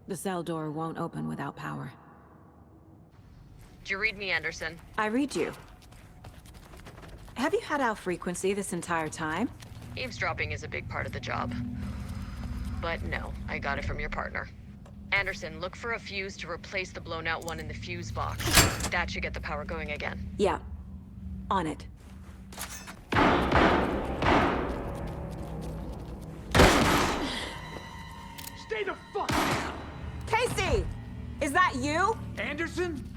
The cell door won't open without power. Did you read me, Anderson? I read you. Have you had our frequency this entire time? Eavesdropping is a big part of the job. But no, I got it from your partner. Anderson, look for a fuse to replace the blown out one in the fuse box. That should get the power going again. Yeah. On it. Stay the fuck down! Casey! Is that you? Anderson?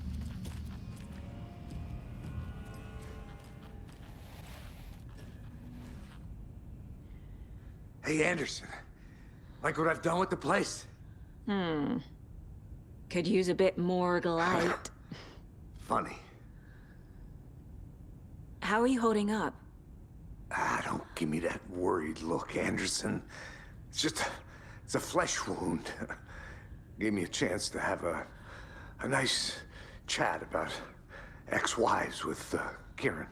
Hey, Anderson. Like what I've done with the place? Could use a bit more light. Funny. How are you holding up? Don't give me that worried look, Anderson. It's a flesh wound. Gave me a chance to have a nice chat about ex-wives with Kieran.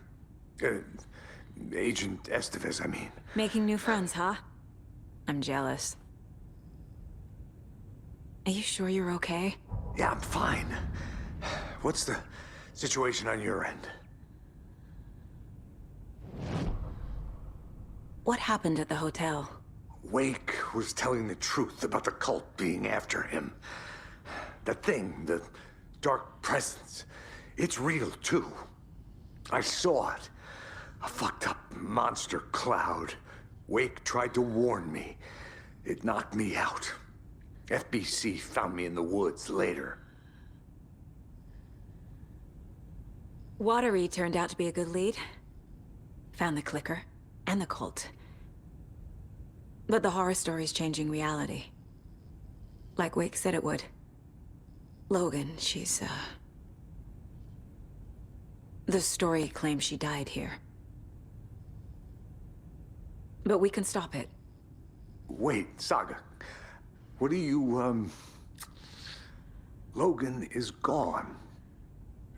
Agent Estevez, I mean. Making new friends, huh? I'm jealous. Are you sure you're okay? Yeah, I'm fine. What's the situation on your end? What happened at the hotel? Wake was telling the truth about the cult being after him. That thing, the dark presence, it's real too. I saw it. A fucked up monster cloud. Wake tried to warn me. It knocked me out. FBC found me in the woods later. Watery turned out to be a good lead. Found the clicker and the cult. But the horror story's changing reality. Like Wake said it would. Logan, she's, the story claims she died here. But we can stop it. Wait, Saga. What do you, Logan is gone.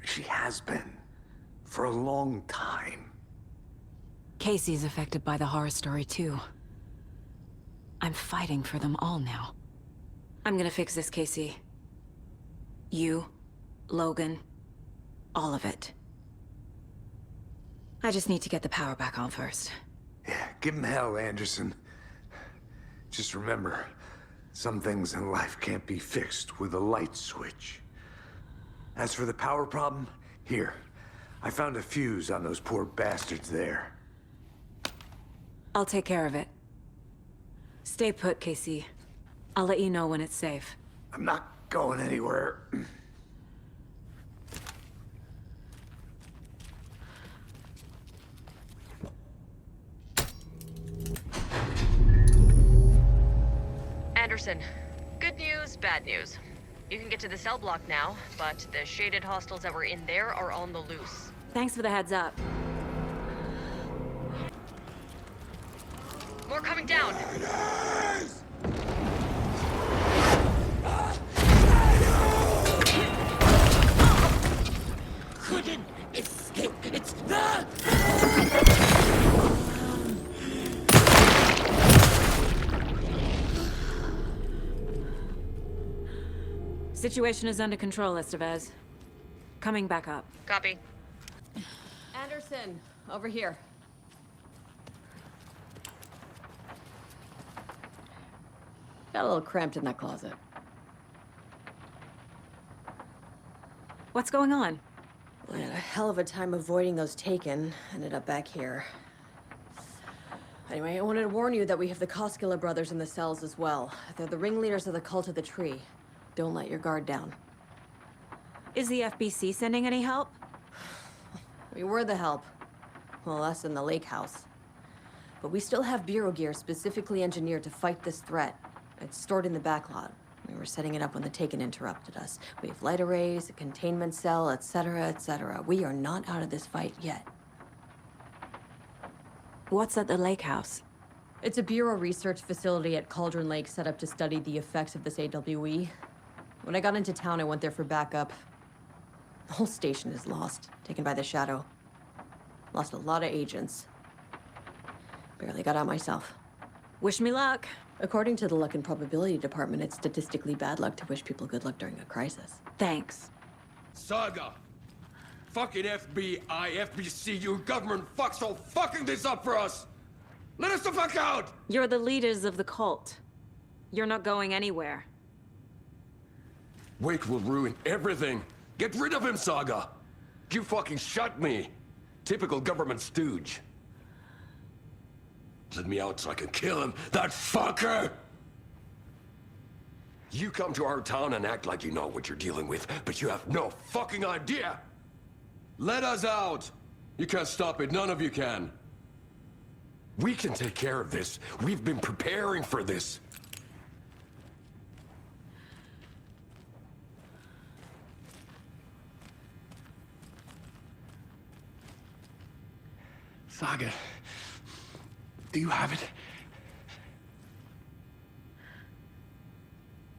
She has been. For a long time. Casey's affected by the horror story, too. I'm fighting for them all now. I'm gonna fix this, Casey. You Logan. All of it. I just need to get the power back on first. Yeah, give him hell, Anderson. Just remember, some things in life can't be fixed with a light switch. As for the power problem, here. I found a fuse on those poor bastards there. I'll take care of it. Stay put, Casey. I'll let you know when it's safe. I'm not going anywhere. Anderson, good news, bad news. You can get to the cell block now, but the shaded hostiles that were in there are on the loose. Thanks for the heads up. More coming down. Couldn't escape. It's the... Situation is under control, Estevez. Coming back up. Copy. Anderson, over here. Got a little cramped in that closet. What's going on? I had a hell of a time avoiding those taken. Ended up back here. Anyway, I wanted to warn you that we have the Koskela brothers in the cells as well. They're the ringleaders of the Cult of the Tree. Don't let your guard down. Is the FBC sending any help? We were the help. Well, us in the lake house. But we still have Bureau gear specifically engineered to fight this threat. It's stored in the backlot. We were setting it up when the Taken interrupted us. We have light arrays, a containment cell, etc., etc. We are not out of this fight yet. What's at the lake house? It's a Bureau research facility at Cauldron Lake set up to study the effects of this AWE. When I got into town, I went there for backup. The whole station is lost, taken by the Shadow. Lost a lot of agents. Barely got out myself. Wish me luck. According to the Luck and Probability Department, it's statistically bad luck to wish people good luck during a crisis. Thanks. Saga! Fucking FBI, FBC, you government fucks all fucking this up for us! Let us the fuck out! You're the leaders of the cult. You're not going anywhere. Wake will ruin everything. Get rid of him, Saga! You fucking shut me! Typical government stooge. Let me out so I can kill him, that fucker! You come to our town and act like you know what you're dealing with, but you have no fucking idea! Let us out! You can't stop it, none of you can. We can take care of this. We've been preparing for this. Saga, do you have it?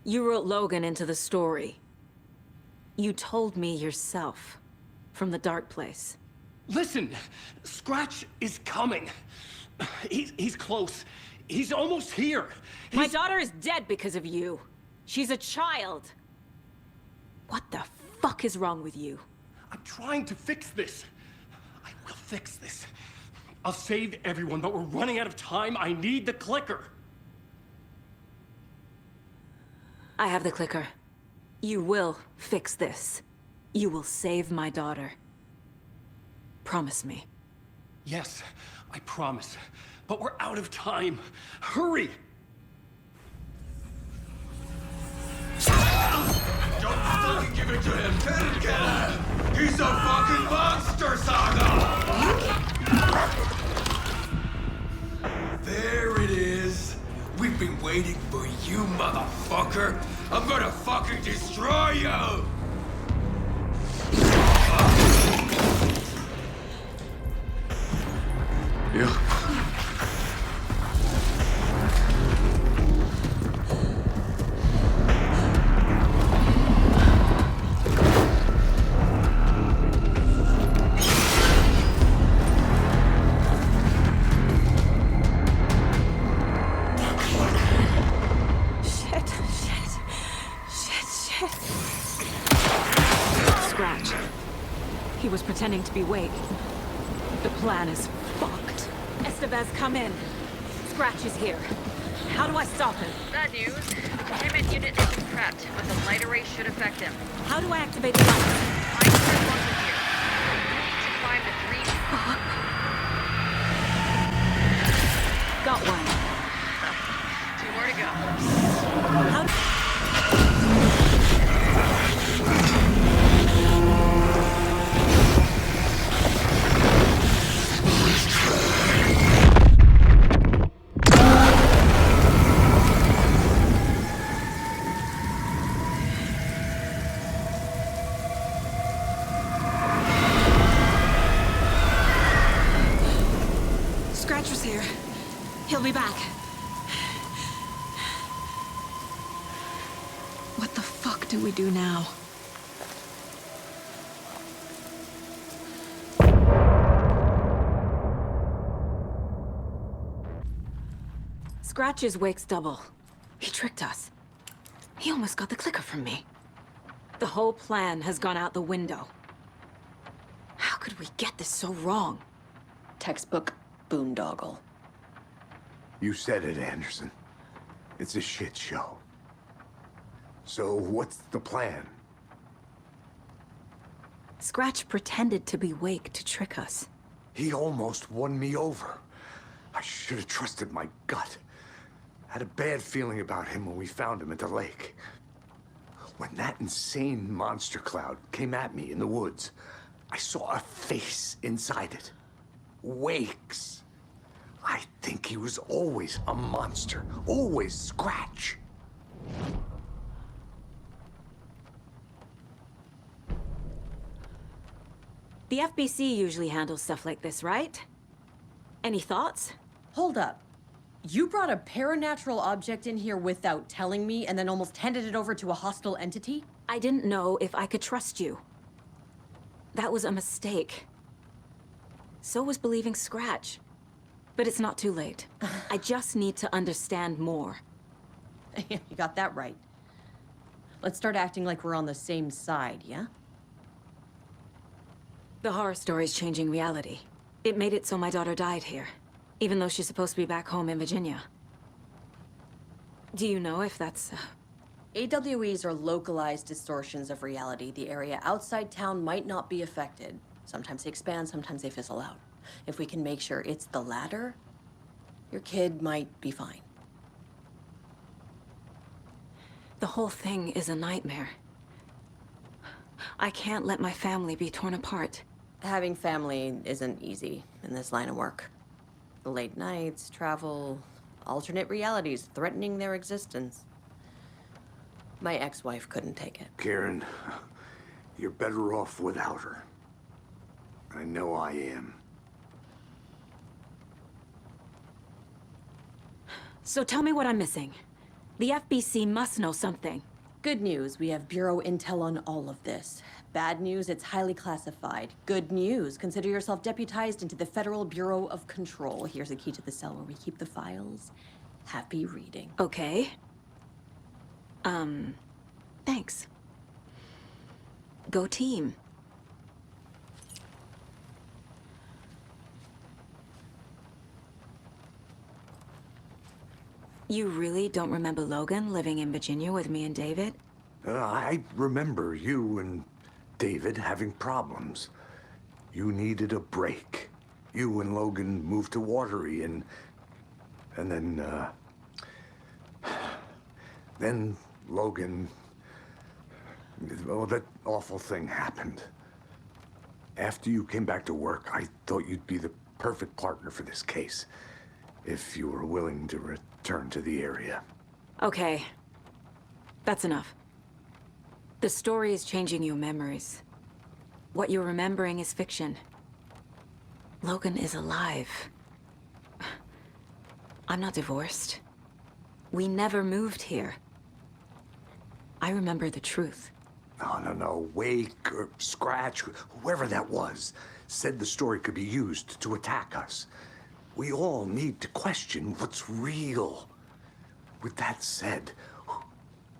You wrote Logan into the story. You told me yourself. From the dark place. Listen, Scratch is coming. He's close. He's almost here. My daughter is dead because of you. She's a child. What the fuck is wrong with you? I'm trying to fix this. I will fix this. I'll save everyone, but we're running out of time. I need the clicker. I have the clicker. You will fix this. You will save my daughter. Promise me. Yes, I promise. But we're out of time. Hurry! Don't fucking give it to him! Get him! He's a fucking monster, Saga! There it is! We've been waiting for you, motherfucker! I'm gonna fucking destroy you! Yeah. Scratch. He was pretending to be Wake. The plan is fucked. Estevez, come in. Scratch is here. How do I stop him? Bad news. The containment unit isn't prepped, but the light array should affect him. How do I activate the lights? Find the first one with you. You need to climb the 3... Got one. 2 more to go. How... Scratcher's here. He'll be back. What the fuck do we do now? Scratch is Wake's double. He tricked us. He almost got the clicker from me. The whole plan has gone out the window. How could we get this so wrong? Textbook boondoggle. You said it, Anderson. It's a shit show. So what's the plan? Scratch pretended to be Wake to trick us. He almost won me over. I should have trusted my gut. Had a bad feeling about him when we found him at the lake. When that insane monster cloud came at me in the woods, I saw a face inside it. Wake's. I think he was always a monster. Always Scratch. The FBC usually handles stuff like this, right? Any thoughts? Hold up. You brought a paranatural object in here without telling me and then almost handed it over to a hostile entity? I didn't know if I could trust you. That was a mistake. So was believing Scratch. But it's not too late. I just need to understand more. You got that right. Let's start acting like we're on the same side, yeah? The horror story's changing reality. It made it so my daughter died here, even though she's supposed to be back home in Virginia. Do you know if that's... AWEs are localized distortions of reality. The area outside town might not be affected. Sometimes they expand, sometimes they fizzle out. If we can make sure it's the latter, your kid might be fine. The whole thing is a nightmare. I can't let my family be torn apart. Having family isn't easy in this line of work. The late nights, travel, alternate realities threatening their existence. My ex-wife couldn't take it. Karen, you're better off without her. I know I am. So tell me what I'm missing. The FBC must know something. Good news, we have Bureau intel on all of this. Bad news, it's highly classified. Good news, consider yourself deputized into the Federal Bureau of Control. Here's a key to the cell where we keep the files. Happy reading. Okay. Thanks. Go team. You really don't remember Logan living in Virginia with me and David? I remember you and David having problems. You needed a break. You and Logan moved to Watery and then Logan... Well, that awful thing happened. After you came back to work, I thought you'd be the perfect partner for this case. If you were willing to return to the area. Okay. That's enough. The story is changing your memories. What you're remembering is fiction. Logan is alive. I'm not divorced. We never moved here. I remember the truth. No. Wake or Scratch, whoever that was, said the story could be used to attack us. We all need to question what's real. With that said,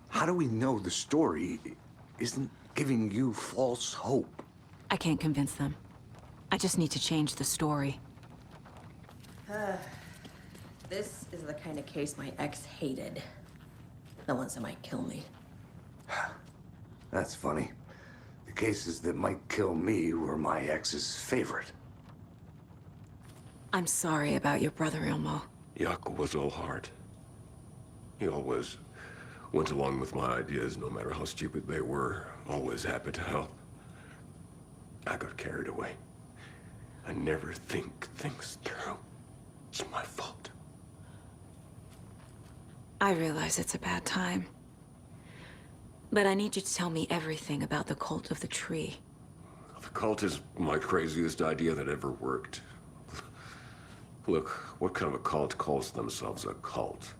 how do we know the story isn't giving you false hope. I can't convince them. I just need to change the story. This is the kind of case my ex hated. The ones that might kill me. That's funny. The cases that might kill me were my ex's favorite. I'm sorry about your brother, Ilmo. Jaakko was all heart. He always went along with my ideas, no matter how stupid they were. Always happy to help. I got carried away. I never think things through. It's my fault. I realize it's a bad time. But I need you to tell me everything about the cult of the tree. The cult is my craziest idea that ever worked. Look, what kind of a cult calls themselves a cult?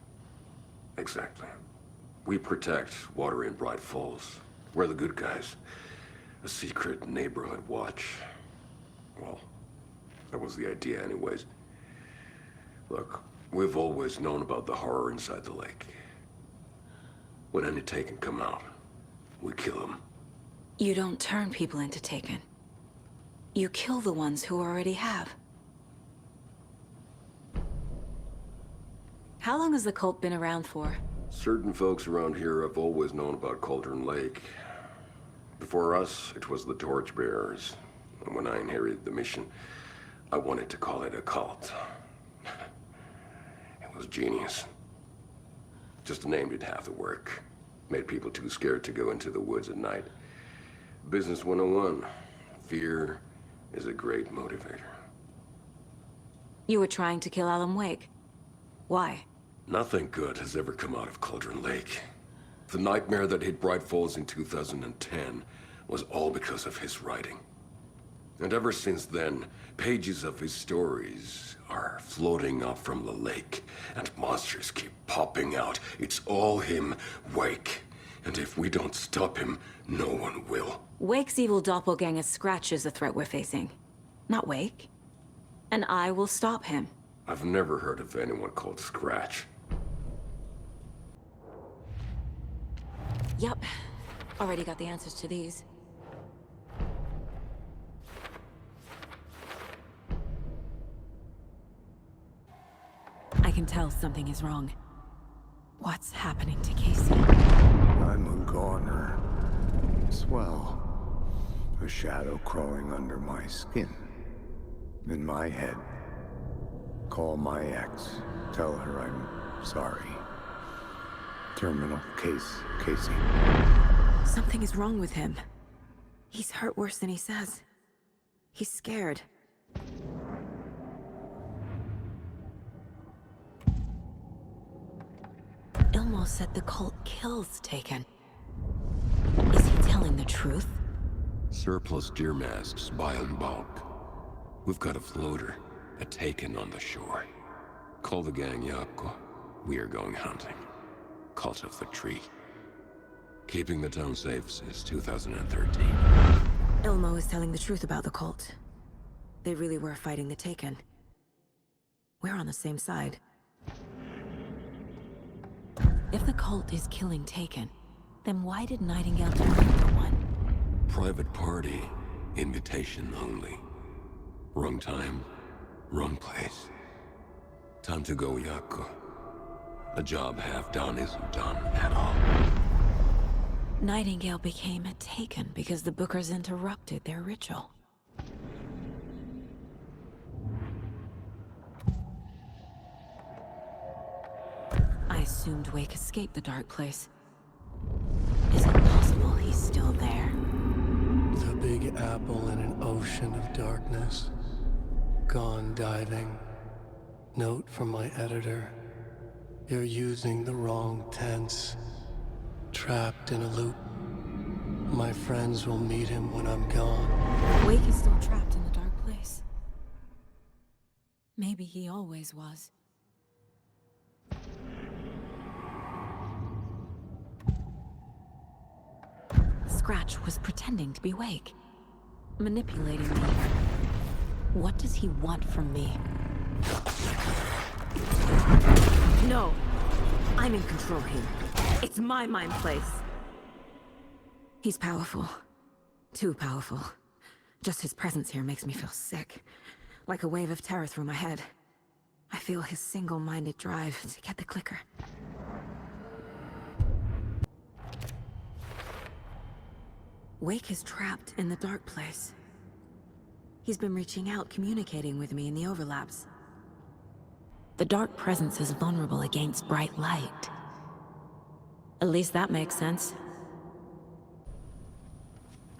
Exactly. We protect water in Bright Falls. We're the good guys. A secret neighborhood watch. Well, that was the idea anyways. Look, we've always known about the horror inside the lake. When any Taken come out, we kill them. You don't turn people into Taken. You kill the ones who already have. How long has the cult been around for? Certain folks around here have always known about Cauldron Lake. Before us, it was the Torchbearers. And when I inherited the mission, I wanted to call it a cult. It was genius. Just the name did half the work. Made people too scared to go into the woods at night. Business 101. Fear is a great motivator. You were trying to kill Alan Wake. Why? Nothing good has ever come out of Cauldron Lake. The nightmare that hit Bright Falls in 2010 was all because of his writing. And ever since then, pages of his stories are floating up from the lake, and monsters keep popping out. It's all him, Wake. And if we don't stop him, no one will. Wake's evil doppelganger Scratch is the threat we're facing, not Wake. And I will stop him. I've never heard of anyone called Scratch. Yup. Already got the answers to these. I can tell something is wrong. What's happening to Casey? I'm a goner. Swell. A shadow crawling under my skin. In my head. Call my ex. Tell her I'm sorry. Terminal case, Casey. Something is wrong with him. He's hurt worse than he says. He's scared. Ilmo said the cult kills Taken. Is he telling the truth? Surplus deer masks buy in bulk. We've got a floater, a Taken on the shore. Call the gang Jaakko. We are going hunting. Cult of the Tree. Keeping the town safe since 2013. Ilmo is telling the truth about the cult. They really were fighting the Taken. We're on the same side. If the cult is killing Taken, then why did Nightingale turn into one? Private party. Invitation only. Wrong time, wrong place. Time to go, Jaakko. A job half done isn't done at all. Nightingale became a Taken because the Bookers interrupted their ritual. I assumed Wake escaped the dark place. Is it possible he's still there? The Big Apple in an ocean of darkness. Gone diving. Note from my editor. You're using the wrong tense. Trapped in a loop. My friends will meet him when I'm gone. Wake is still trapped in the dark place. Maybe he always was. Scratch was pretending to be Wake. Manipulating me. What does he want from me? No! I'm in control here. It's my mind place. He's powerful. Too powerful. Just his presence here makes me feel sick. Like a wave of terror through my head. I feel his single-minded drive to get the clicker. Wake is trapped in the dark place. He's been reaching out, communicating with me in the overlaps. The dark presence is vulnerable against bright light. At least that makes sense.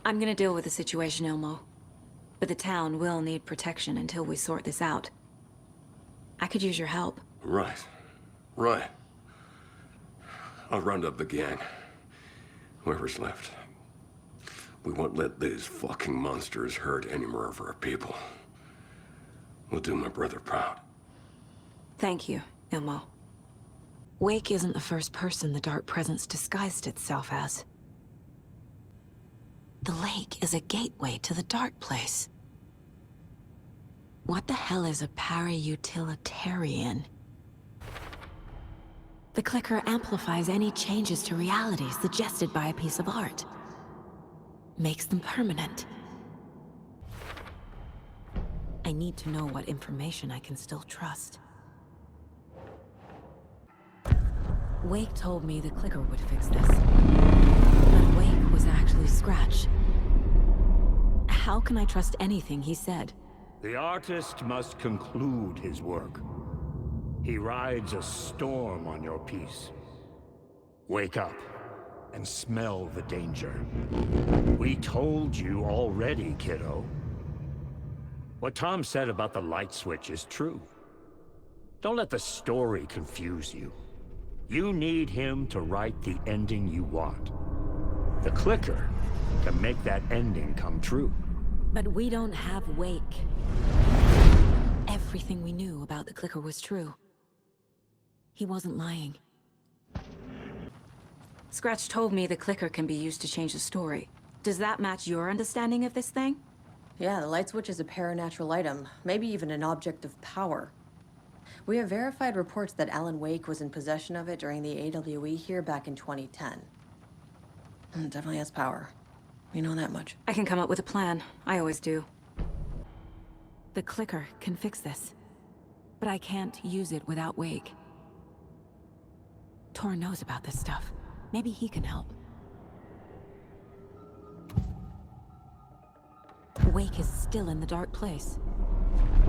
I'm gonna deal with the situation, Ilmo. But the town will need protection until we sort this out. I could use your help. Right. Right. I'll round up the gang. Whoever's left. We won't let these fucking monsters hurt any more of our people. We'll do my brother proud. Thank you, Ilmo. Wake isn't the first person the dark presence disguised itself as. The lake is a gateway to the dark place. What the hell is a para-utilitarian? The clicker amplifies any changes to reality suggested by a piece of art. Makes them permanent. I need to know what information I can still trust. Wake told me the clicker would fix this. But Wake was actually Scratch. How can I trust anything he said? The artist must conclude his work. He rides a storm on your piece. Wake up and smell the danger. We told you already, kiddo. What Tom said about the light switch is true. Don't let the story confuse you. You need him to write the ending you want. The clicker can make that ending come true. But we don't have Wake. Everything we knew about the clicker was true. He wasn't lying. Scratch told me the clicker can be used to change the story. Does that match your understanding of this thing? Yeah, the light switch is a paranatural item, maybe even an object of power. We have verified reports that Alan Wake was in possession of it during the AWE here back in 2010. It definitely has power. We know that much. I can come up with a plan. I always do. The clicker can fix this. But I can't use it without Wake. Tor knows about this stuff. Maybe he can help. Wake is still in the dark place.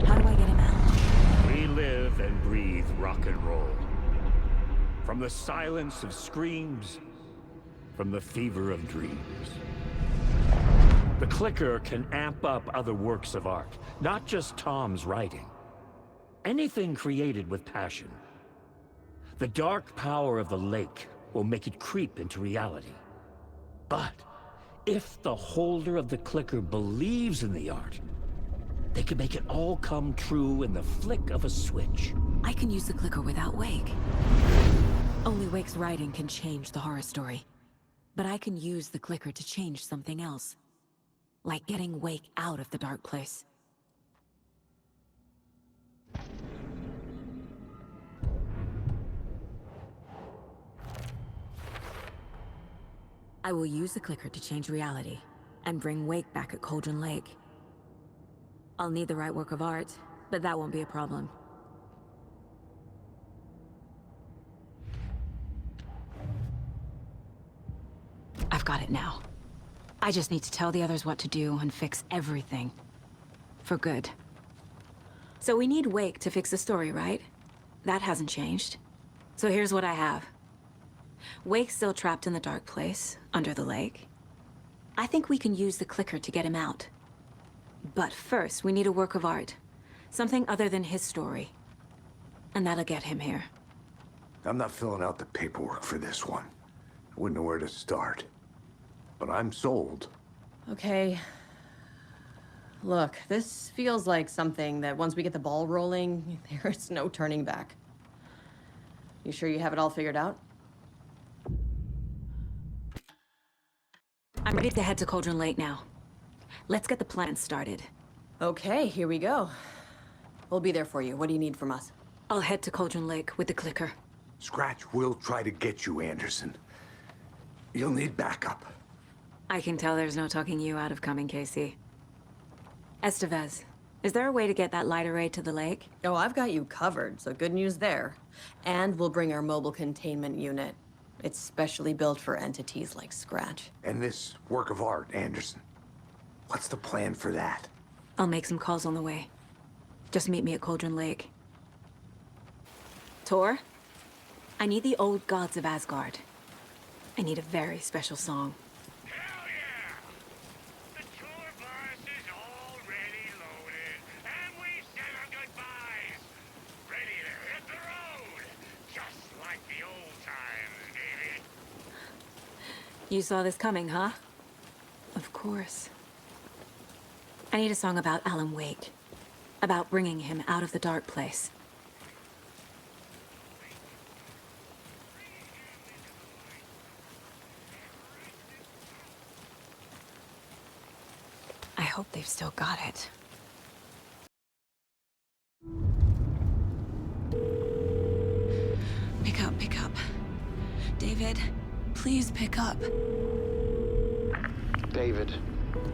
How do I get him out? We live and breathe rock and roll. From the silence of screams, from the fever of dreams. The clicker can amp up other works of art, not just Tom's writing. Anything created with passion. The dark power of the lake will make it creep into reality. But if the holder of the clicker believes in the art, they can make it all come true in the flick of a switch. I can use the clicker without Wake. Only Wake's writing can change the horror story. But I can use the clicker to change something else. Like getting Wake out of the dark place. I will use the clicker to change reality, and bring Wake back at Cauldron Lake. I'll need the right work of art, but that won't be a problem. I've got it now. I just need to tell the others what to do and fix everything. For good. So we need Wake to fix the story, right? That hasn't changed. So here's what I have. Wake's still trapped in the dark place, under the lake. I think we can use the clicker to get him out. But first, we need a work of art. Something other than his story. And that'll get him here. I'm not filling out the paperwork for this one. I wouldn't know where to start. But I'm sold. Okay. Look, this feels like something that once we get the ball rolling, there's no turning back. You sure you have it all figured out? I'm ready to head to Cauldron Lake now. Let's get the plan started. Okay, here we go. We'll be there for you. What do you need from us? I'll head to Cauldron Lake with the clicker. Scratch will try to get you, Anderson. You'll need backup. I can tell there's no talking you out of coming, Casey. Estevez, is there a way to get that light array to the lake? Oh, I've got you covered, so good news there. And we'll bring our mobile containment unit. It's specially built for entities like Scratch. And this work of art, Anderson. What's the plan for that? I'll make some calls on the way. Just meet me at Cauldron Lake. Tor, I need the old gods of Asgard. I need a very special song. You saw this coming, huh? Of course. I need a song about Alan Wake. About bringing him out of the dark place. I hope they've still got it. Pick up. David, please pick up. David.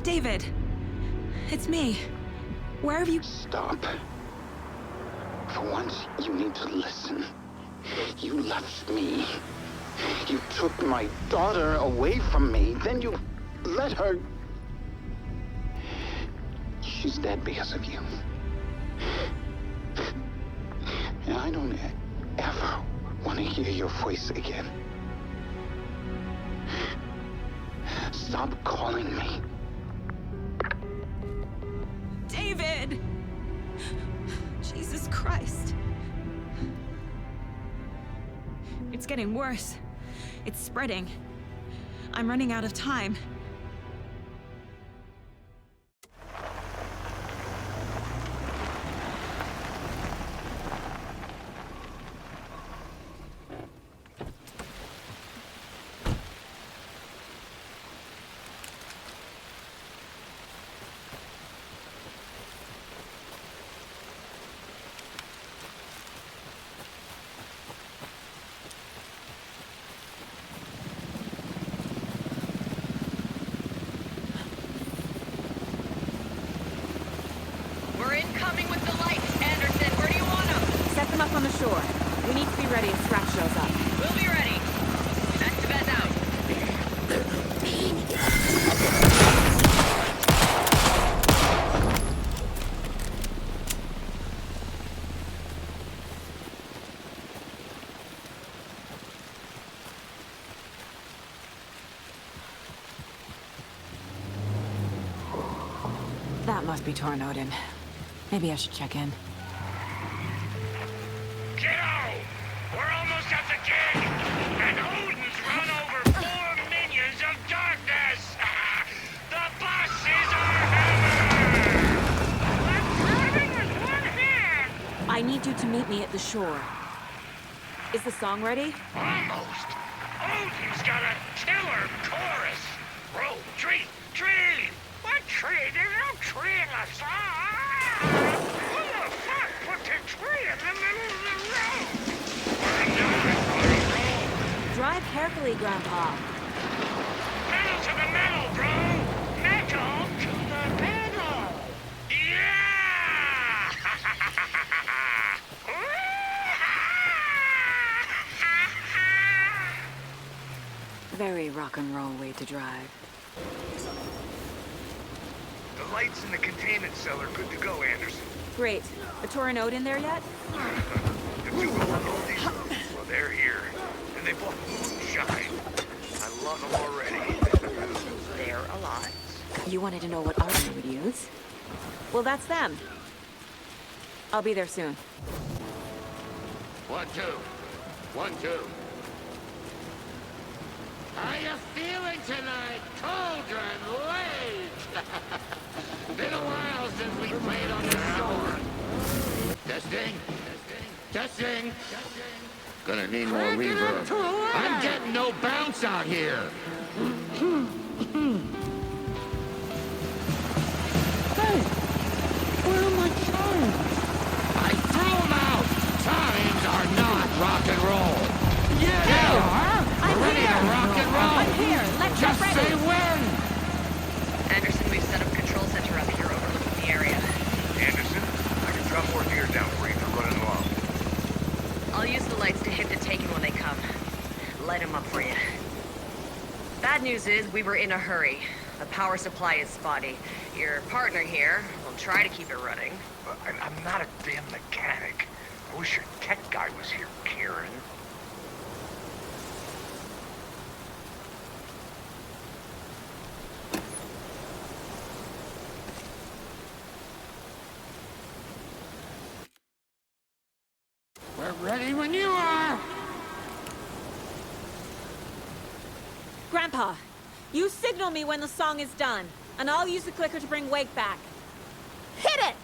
David! It's me. Where have you... Stop. For once, you need to listen. You left me. You took my daughter away from me. Then you let her... She's dead because of you. And I don't ever want to hear your voice again. Stop calling me. David! Jesus Christ. It's getting worse. It's spreading. I'm running out of time. Incoming with the lights, Anderson. Where do you want them? Set them up on the shore. We need to be ready if Scratch shows up. We'll be ready. Estevez out. That must be Tornodin. Maybe I should check in. Kiddo! We're almost at the gig! And Odin's run over 4 minions of darkness! The boss is our hammer! Let's driving with one hand! I need you to meet me at the shore. Is the song ready? Almost! Odin's got a killer chorus! Roll, tree, tree! What tree? There's no tree in the song! Who the fuck put the tree in the middle of the road? Drive carefully, Grandpa. Pedal to the metal, bro! Metal to the pedal! Yeah! Very rock and roll way to drive. The lights in the containment cell are good to go, Anderson. Great. A Tornod in there yet? The two well, they're here. And they bought moonshine. I love them already. They're a lot. You wanted to know what art we would use? Well, that's them. I'll be there soon. 1, 2. 1, 2. How you feeling tonight, Cauldron Lake? Been a while since we played on the shore. Testing. Testing. Gonna need more reverb. I'm getting no bounce out here. Hey, where are my chimes? I threw them out. Chimes are not rock and roll. Yeah, they are. I'm We're ready here. to rock and roll. I'm here. Let's Just get ready. say when. news is we were in a hurry. The power supply is spotty. Your partner here will try to keep it running. I'm not a damn mechanic. I wish your tech guy was here, Kieran. We're ready when you are! Grandpa, you signal me when the song is done, and I'll use the clicker to bring Wake back. Hit it!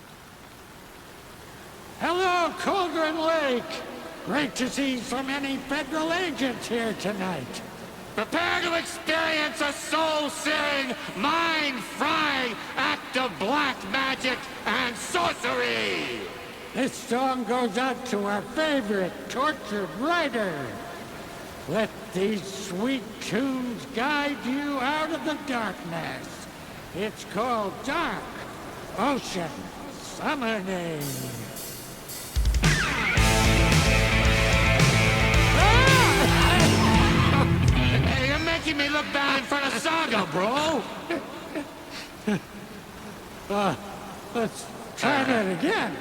Hello, Cauldron Lake! Great to see so many federal agents here tonight. Prepare to experience a soul-searing, mind-frying act of black magic and sorcery! This song goes out to our favorite tortured writer. Let these sweet tunes guide you out of the darkness. It's called Dark Ocean Summoning. Hey, you're making me look bad in front of Saga, bro! Let's try that again.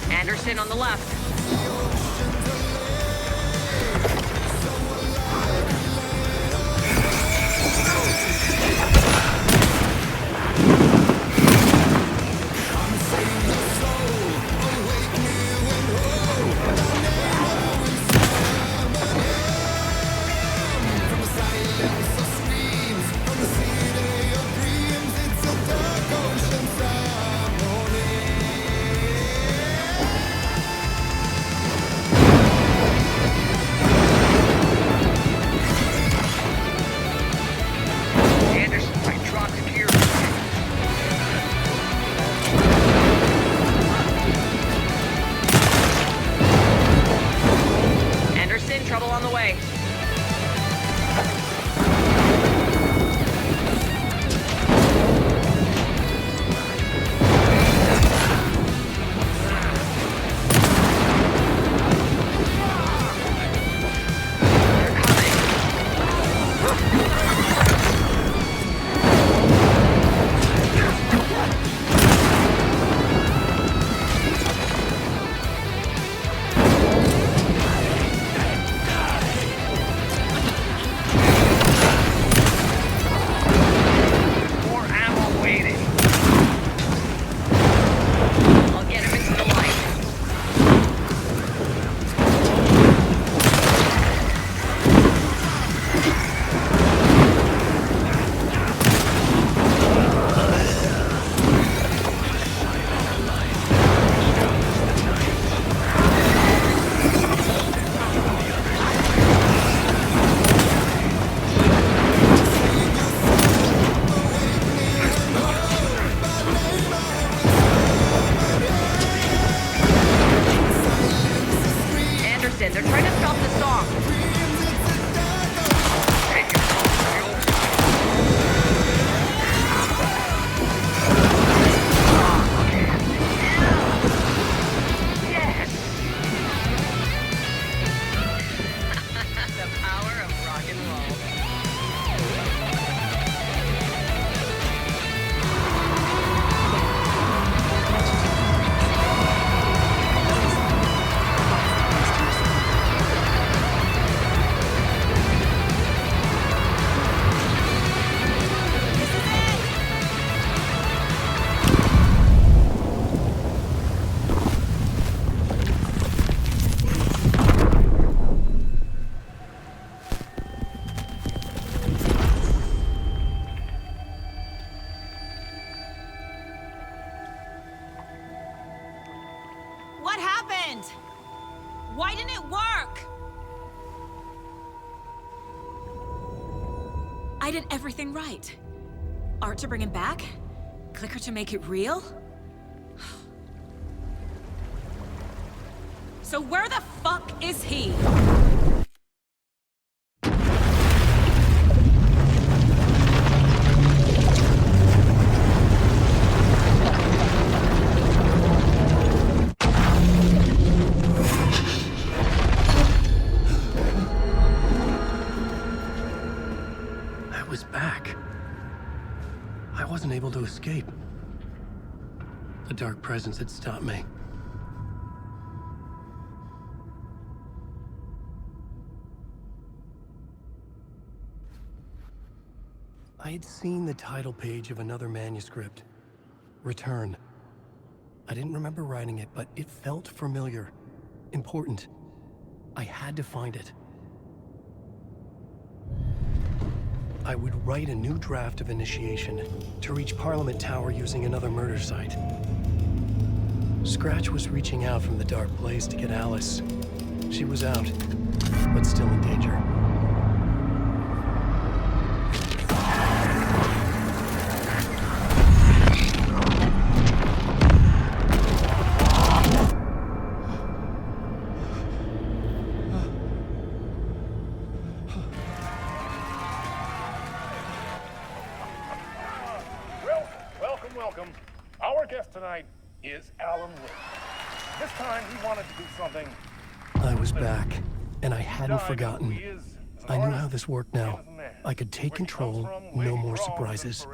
Anderson on the left. What happened? Why didn't it work? I did everything right. Art to bring him back? Clicker to make it real? So where the fuck is he? I was back. I wasn't able to escape. The dark presence had stopped me. I had seen the title page of another manuscript. Return. I didn't remember writing it, but it felt familiar. Important. I had to find it. I would write a new draft of initiation to reach Parliament Tower using another murder site. Scratch was reaching out from the dark place to get Alice. She was out, but still in danger. Welcome. Our guest tonight is Alan Wake. This time he wanted to do something. I was back, and I hadn't forgotten. I knew how this worked now. I could take control, no more surprises.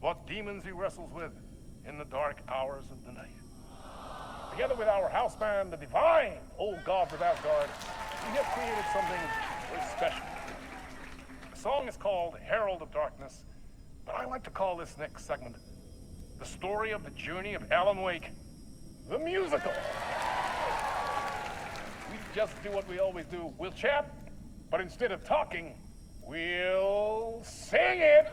What demons he wrestles with in the dark hours of the night. Together with our house band, the divine old gods of Asgard, we have created something very special. The song is called Herald of Darkness, but I like to call this next segment the story of the journey of Alan Wake, the musical. We just do what we always do. We'll chat, but instead of talking, we'll sing it.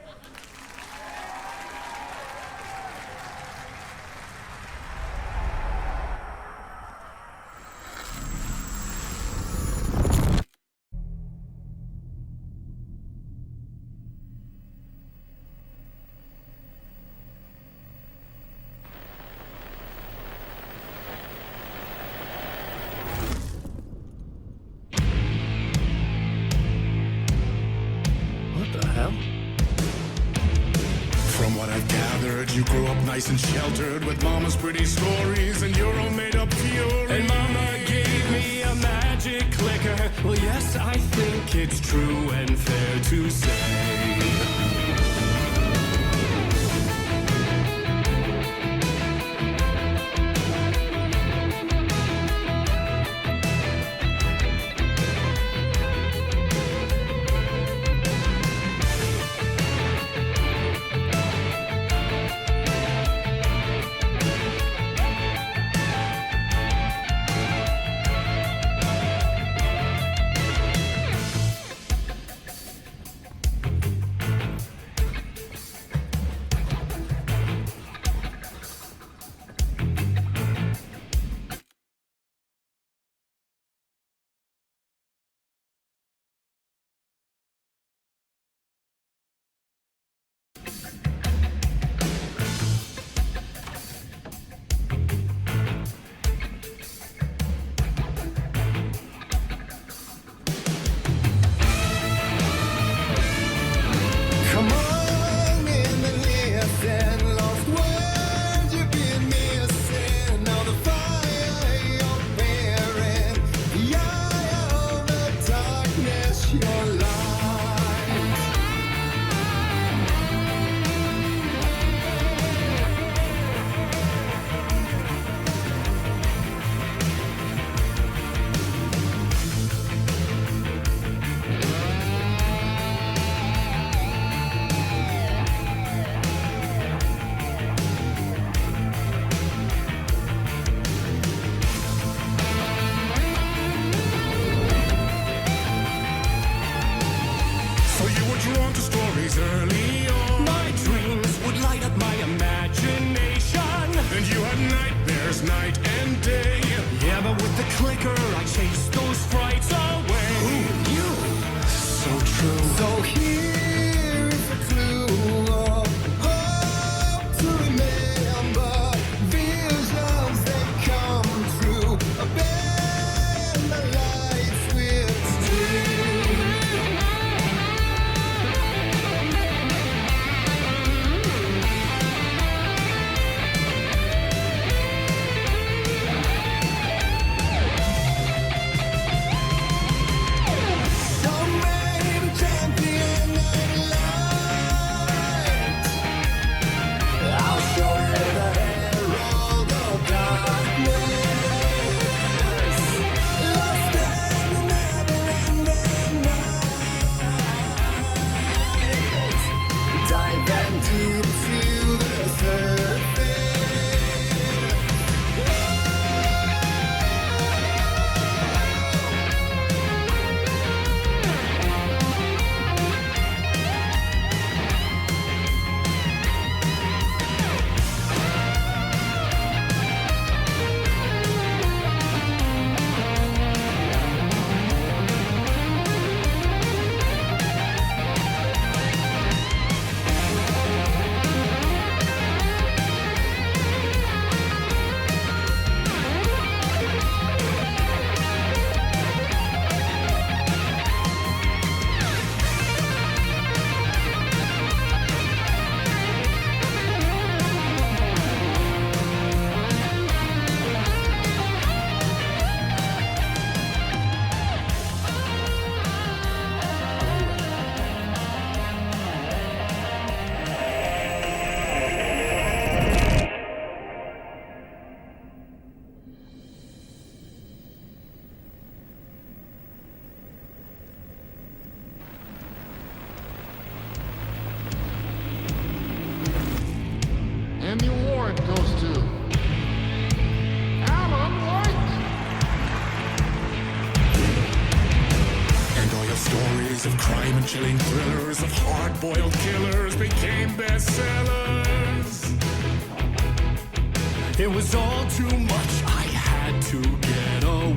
You grew up nice and sheltered with mama's pretty stories and your own made-up fury. And mama gave me a magic clicker. Well, yes, I think it's true and fair to say. Early on, my dreams would light up my imagination, and you had nightmares night and day. Never with the clicker, I chase those frights away. Who knew? So true. So here is a clue of hope to remember. Visions that come true. Bend the lights with steel. And the award goes to Alan White. And all your stories of crime and chilling thrillers of hard-boiled killers became bestsellers. It was all too much, I had to get away.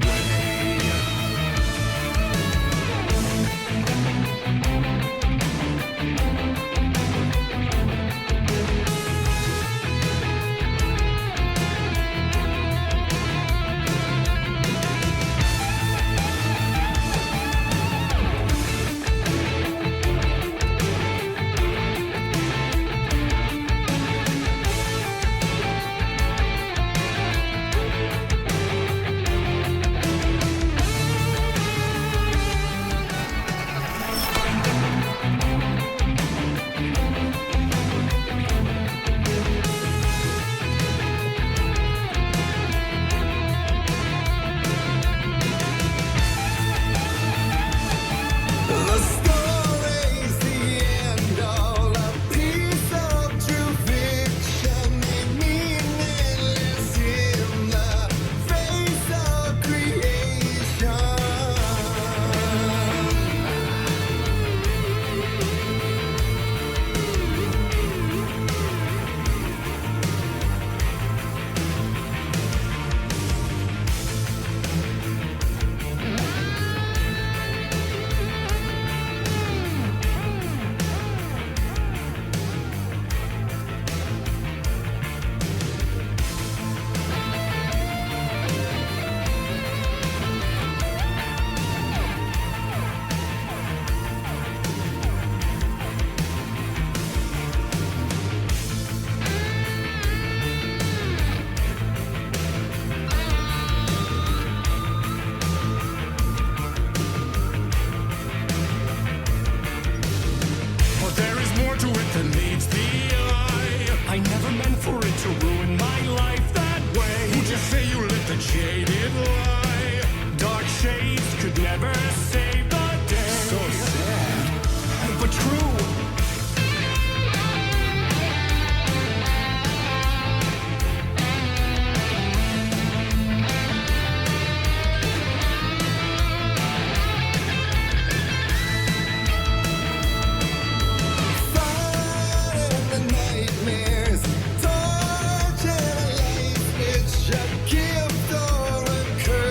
Curse.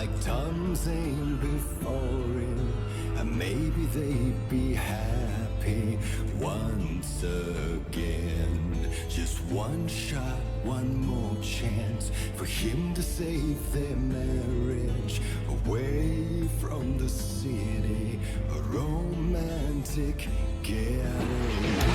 like Tom Zane before him, and maybe they'd be happy once again. Just one shot, one more chance for him to save their marriage, away from the city, a romantic getaway.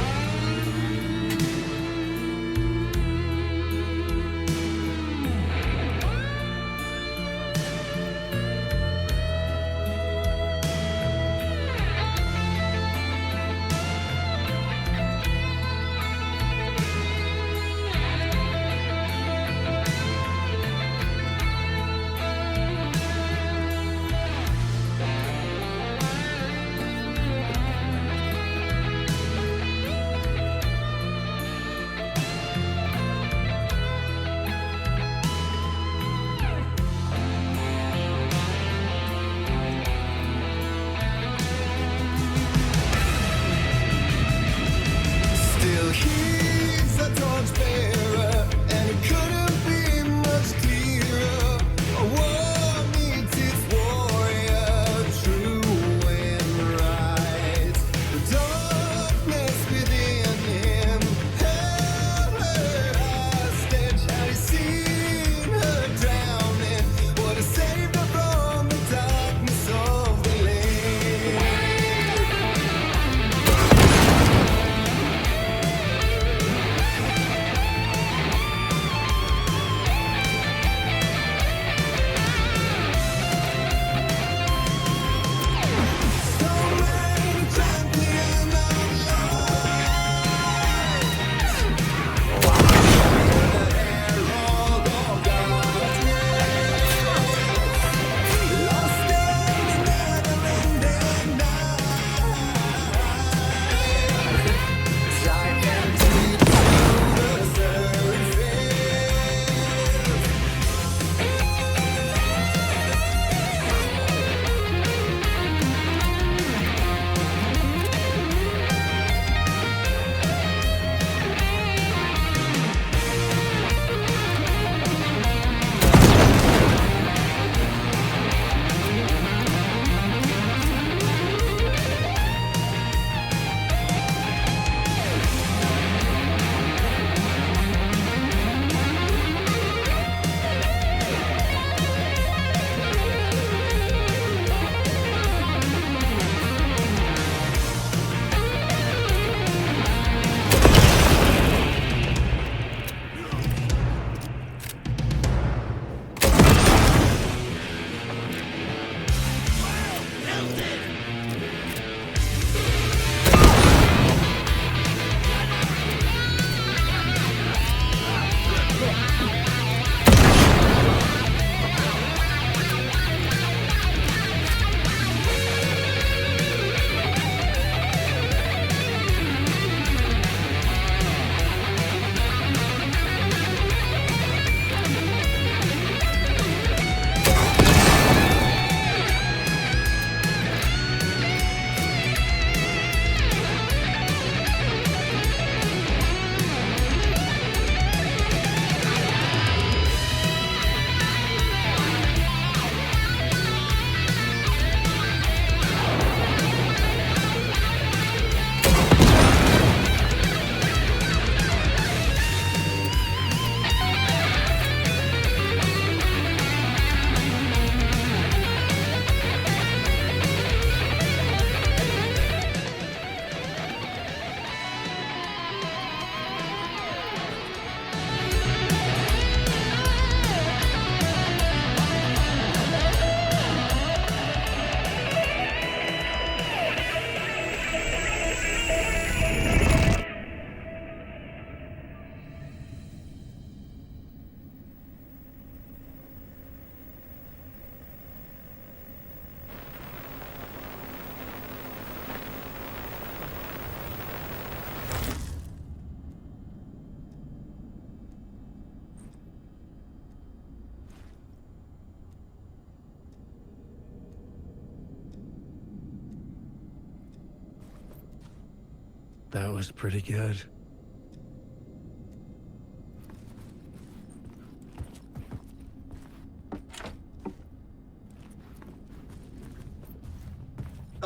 That was pretty good.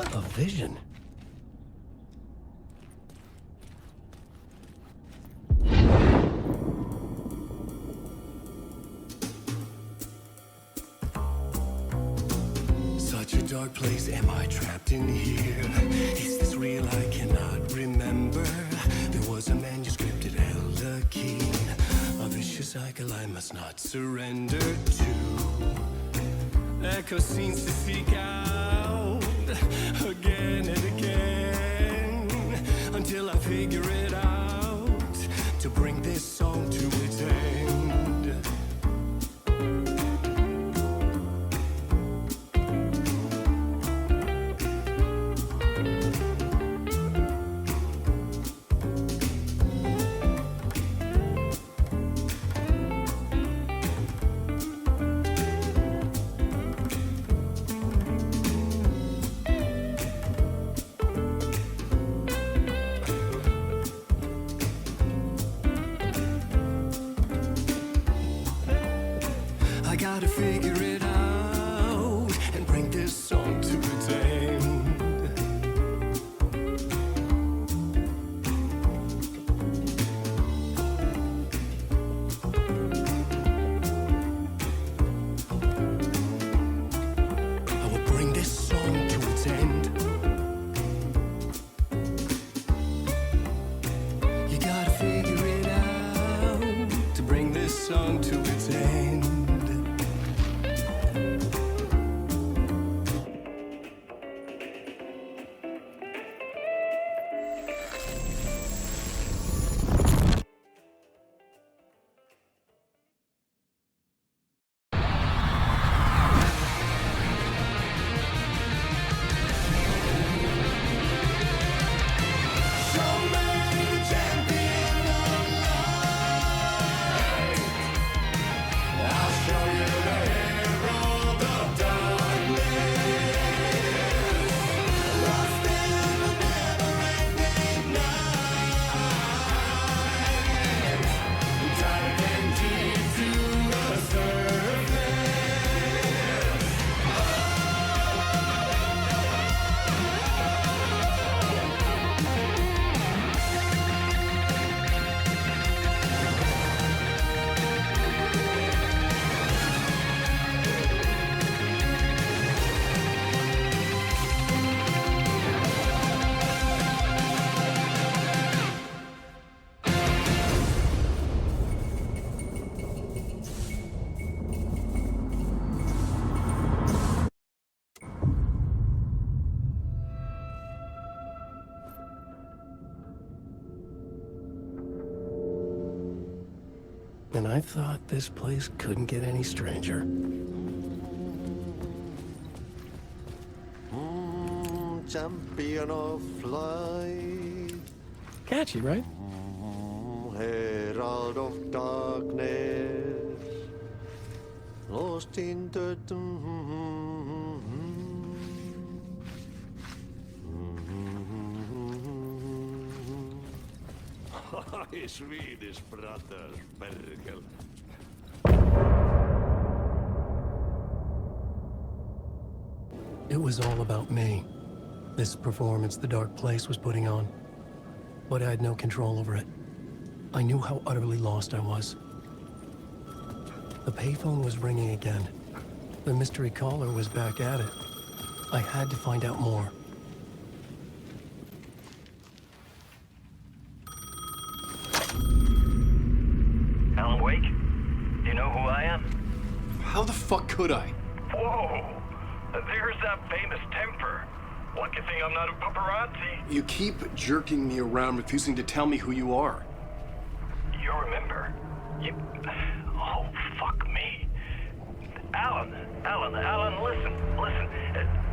A vision? Such a dark place, am I trapped in here? Is this real? I cannot remember. There was a manuscript, it held a key. A vicious cycle I must not surrender to. Echo scenes to seek out again and again until I figure it out to bring this song to its end. Gotta figure it out and bring this song to its end. I will bring this song to its end. You gotta figure it out to bring this song to its end. And I thought this place couldn't get any stranger. Champion of light. Catchy, right? Herald of darkness. Lost in the... Swedish brothers, Bergel. It was all about me. This performance the dark place was putting on. But I had no control over it. I knew how utterly lost I was. The payphone was ringing again. The mystery caller was back at it. I had to find out more. Alan Wake? Do you know who I am? How the fuck could I? Whoa! There's that famous temper. Lucky thing I'm not a paparazzi. You keep jerking me around, refusing to tell me who you are. You remember? Oh, fuck me. Alan, listen.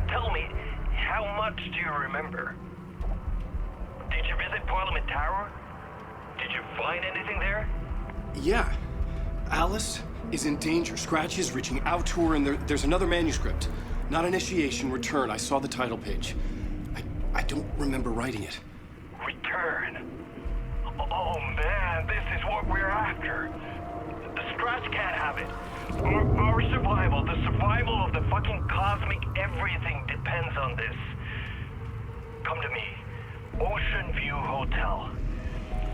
Tell me, how much do you remember? Did you visit Parliament Tower? Did you find anything there? Yeah. Alice is in danger. Scratch is reaching out to her, and there's another manuscript. Not initiation, return. I saw the title page. I don't remember writing it. Return? Oh man, this is what we're after. The Scratch can't have it. Our survival, the survival of the fucking cosmic everything depends on this. come to me. Ocean View Hotel.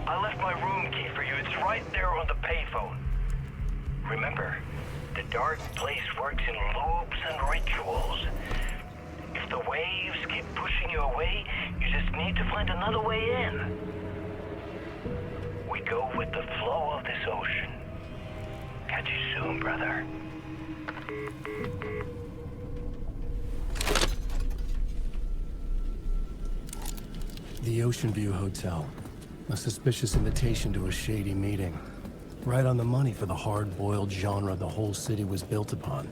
I left my room key for you. It's right there on the payphone. Remember, the dark place works in loops and rituals. If the waves keep pushing you away, you just need to find another way in. We go with the flow of this ocean. Catch you soon, brother. The Ocean View Hotel. A suspicious invitation to a shady meeting. Right on the money for the hard-boiled genre the whole city was built upon.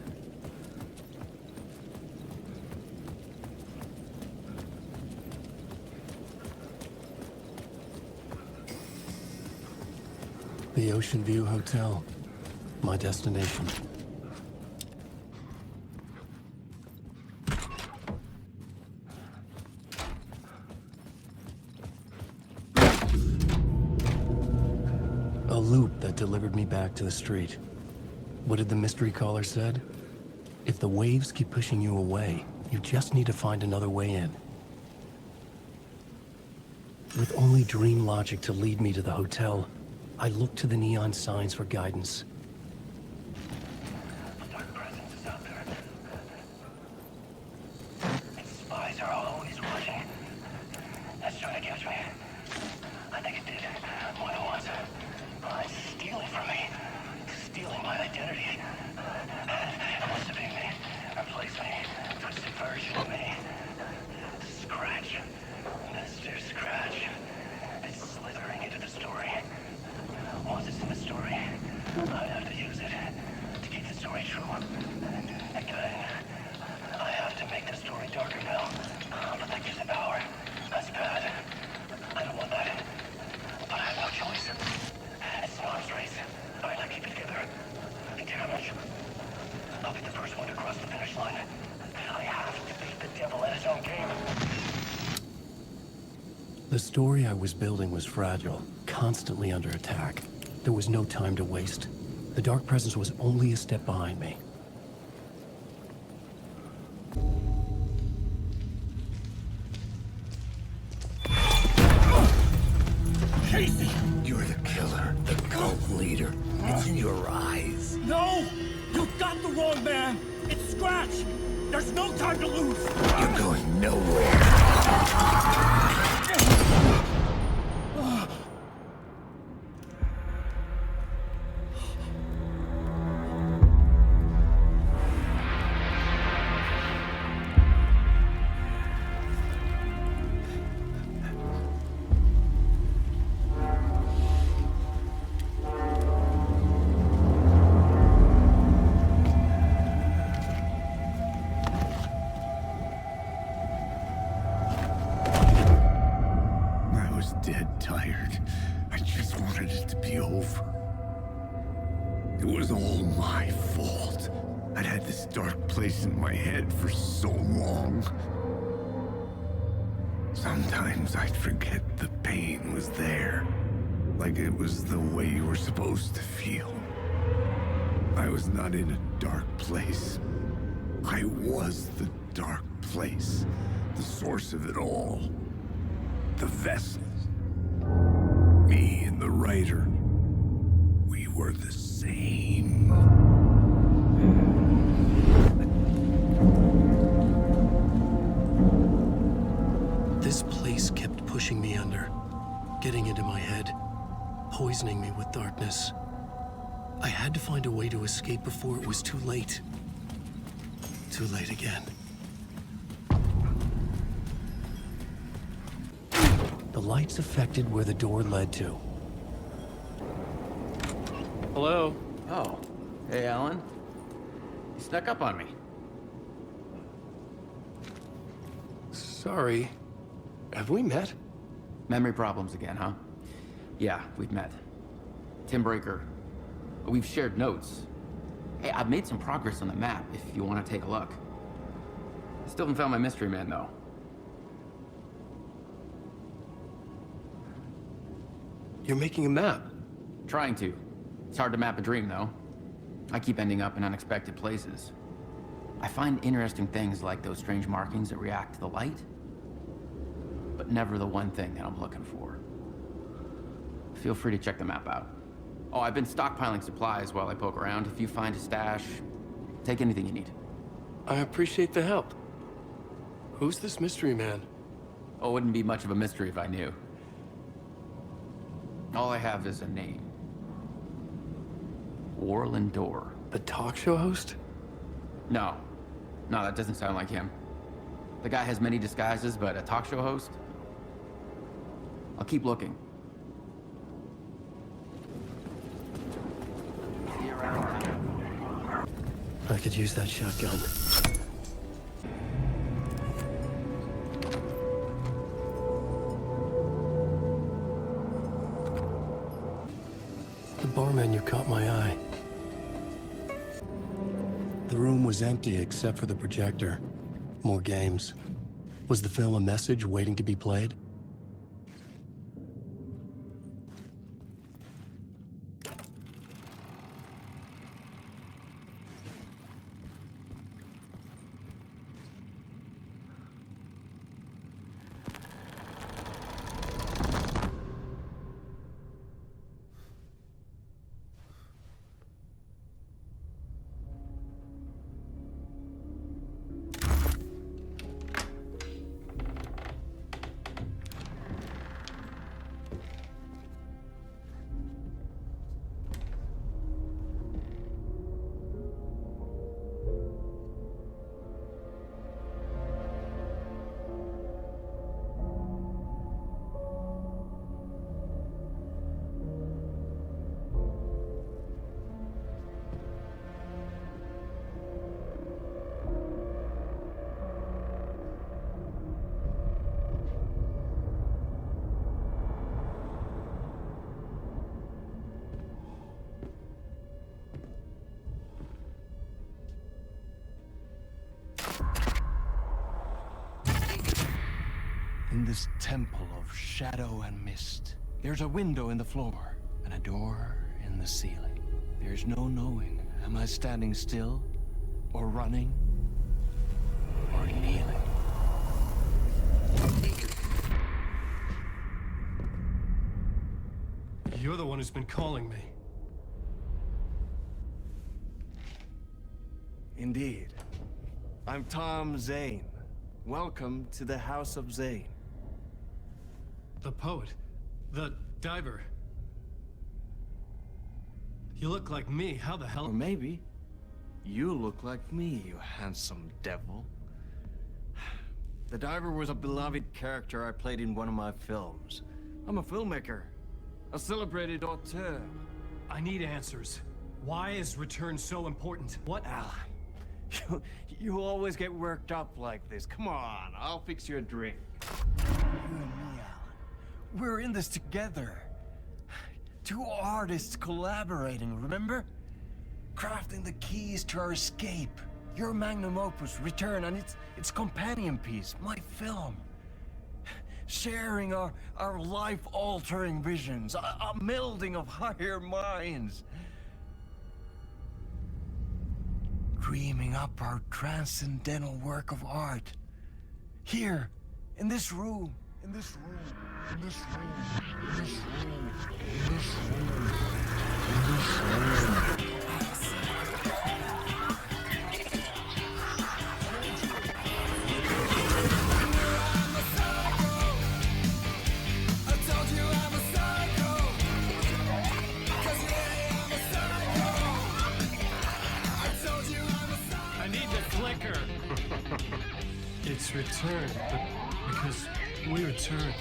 The Ocean View Hotel. My destination. A loop that delivered me back to the street. What did the mystery caller said? If the waves keep pushing you away, you just need to find another way in. With only dream logic to lead me to the hotel, I looked to the neon signs for guidance. Spies are always watching. That's trying to catch me. I think it did more than once. It's stealing from me. Stealing my identity. It wants to be me. Replace me. Twisted version of me. Scratch. Mr. Scratch. It's slithering into the story. Once it's in the story, I have to use it to keep the story true. Again, I have to make the story darker now. But that gives it power. That's bad. I don't want that. But I have no choice. It's an arms race. Alright, now keep it together. Damage. I'll be the first one to cross the finish line. I have to beat the devil at his own game. The story I was building was fragile, constantly under attack. There was no time to waste. The Dark Presence was only a step behind me. Casey! You're the killer, the cult leader. It's in your eyes. No! You got the wrong man! It's Scratch! There's no time to lose! You're going nowhere. In my head for so long. Sometimes I'd forget the pain was there, like it was the way you were supposed to feel. I was not in a dark place. I was the dark place, the source of it all, the vessel. Me and the writer, we were the same. This place kept pushing me under, getting into my head, poisoning me with darkness. I had to find a way to escape before it was too late. Too late again. The lights affected where the door led to. Hello? Oh. Hey, Alan. You snuck up on me. Sorry. Have we met? Memory problems again, huh? Yeah, we've met. Tim Breaker. We've shared notes. Hey, I've made some progress on the map, if you want to take a look. Still haven't found my mystery man, though. You're making a map? Trying to. It's hard to map a dream, though. I keep ending up in unexpected places. I find interesting things like those strange markings that react to the light. but never the one thing that I'm looking for. Feel free to check the map out. Oh, I've been stockpiling supplies while I poke around. If you find a stash, take anything you need. I appreciate the help. Who's this mystery man? Oh, it wouldn't be much of a mystery if I knew. All I have is a name. Warland Door. The talk show host? No, that doesn't sound like him. The guy has many disguises, but a talk show host? I'll keep looking. I could use that shotgun. The bar menu caught my eye. The room was empty except for the projector. More games. Was the film a message waiting to be played? In this temple of shadow and mist, there's a window in the floor and a door in the ceiling. There's no knowing, am I standing still, or running, or kneeling? You're the one who's been calling me. Indeed. I'm Tom Zane. Welcome to the House of Zane. The poet. The diver. You look like me. How the hell? Or maybe you look like me, you handsome devil. The diver was a beloved character I played in one of my films. I'm a filmmaker, a celebrated auteur. I need answers. Why is Return so important? What? Alan, you always get worked up like this. Come on, I'll fix you a drink. You and me, Alan. We're in this together. Two artists collaborating, remember? Crafting the keys to our escape. Your magnum opus, Return, and its companion piece, my film. Sharing our life-altering visions, a melding of higher minds. Dreaming up our transcendental work of art. Here, in this room, in this room, in this room, in this room, in this room, in this room. It's Return, but because we returned.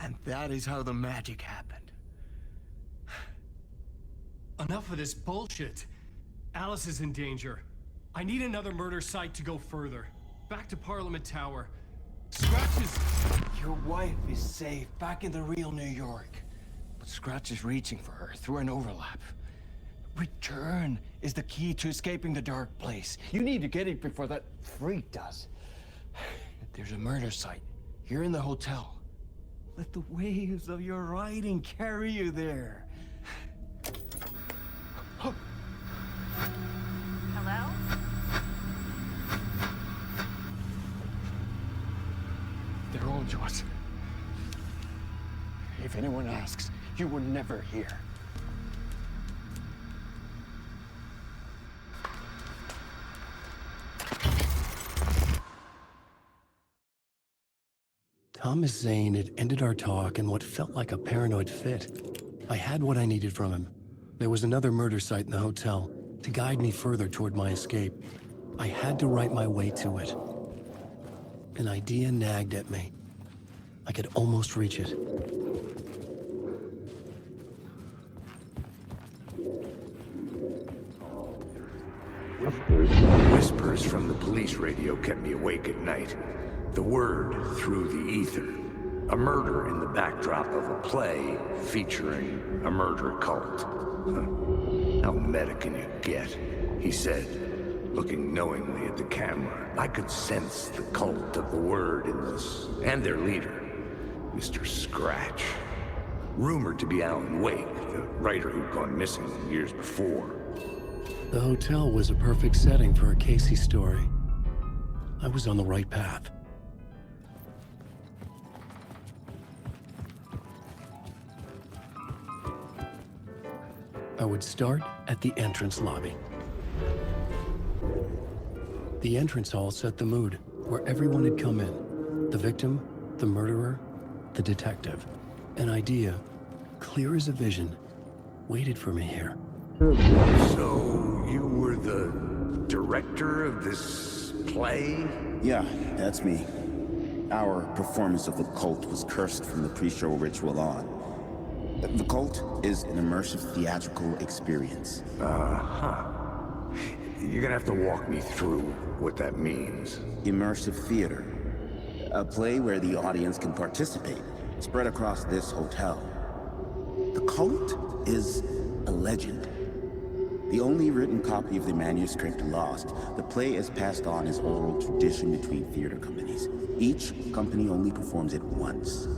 And that is how the magic happened. Enough of this bullshit. Alice is in danger. I need another murder site to go further. Back to Parliament Tower. Scratch is... Your wife is safe, back in the real New York. But Scratch is reaching for her through an overlap. Return is the key to escaping the dark place. You need to get it before that freak does. There's a murder site here in the hotel. Let the waves of your writing carry you there. Hello? They're on to us. If anyone asks, you were never here. Thomas Zane had ended our talk in what felt like a paranoid fit. I had what I needed from him. There was another murder site in the hotel to guide me further toward my escape. I had to write my way to it. An idea nagged at me. I could almost reach it. Whispers from the police radio kept me awake at night. The word through the ether. A murder in the backdrop of a play featuring a murder cult. How meta can you get? He said, looking knowingly at the camera. I could sense the cult of the word in this, and their leader, Mr. Scratch. Rumored to be Alan Wake, the writer who'd gone missing years before. The hotel was a perfect setting for a Casey story. I was on the right path. I would start at the entrance lobby. The entrance hall set the mood, where everyone had come in. The victim, the murderer, the detective. An idea, clear as a vision, waited for me here. So, you were the director of this play? Yeah, that's me. Our performance of the cult was cursed from the pre-show ritual on. The cult is an immersive theatrical experience. Uh-huh. You're gonna have to walk me through what that means. Immersive theater. A play where the audience can participate, spread across this hotel. The cult is a legend. The only written copy of the manuscript lost, the play is passed on as oral tradition between theater companies. Each company only performs it once.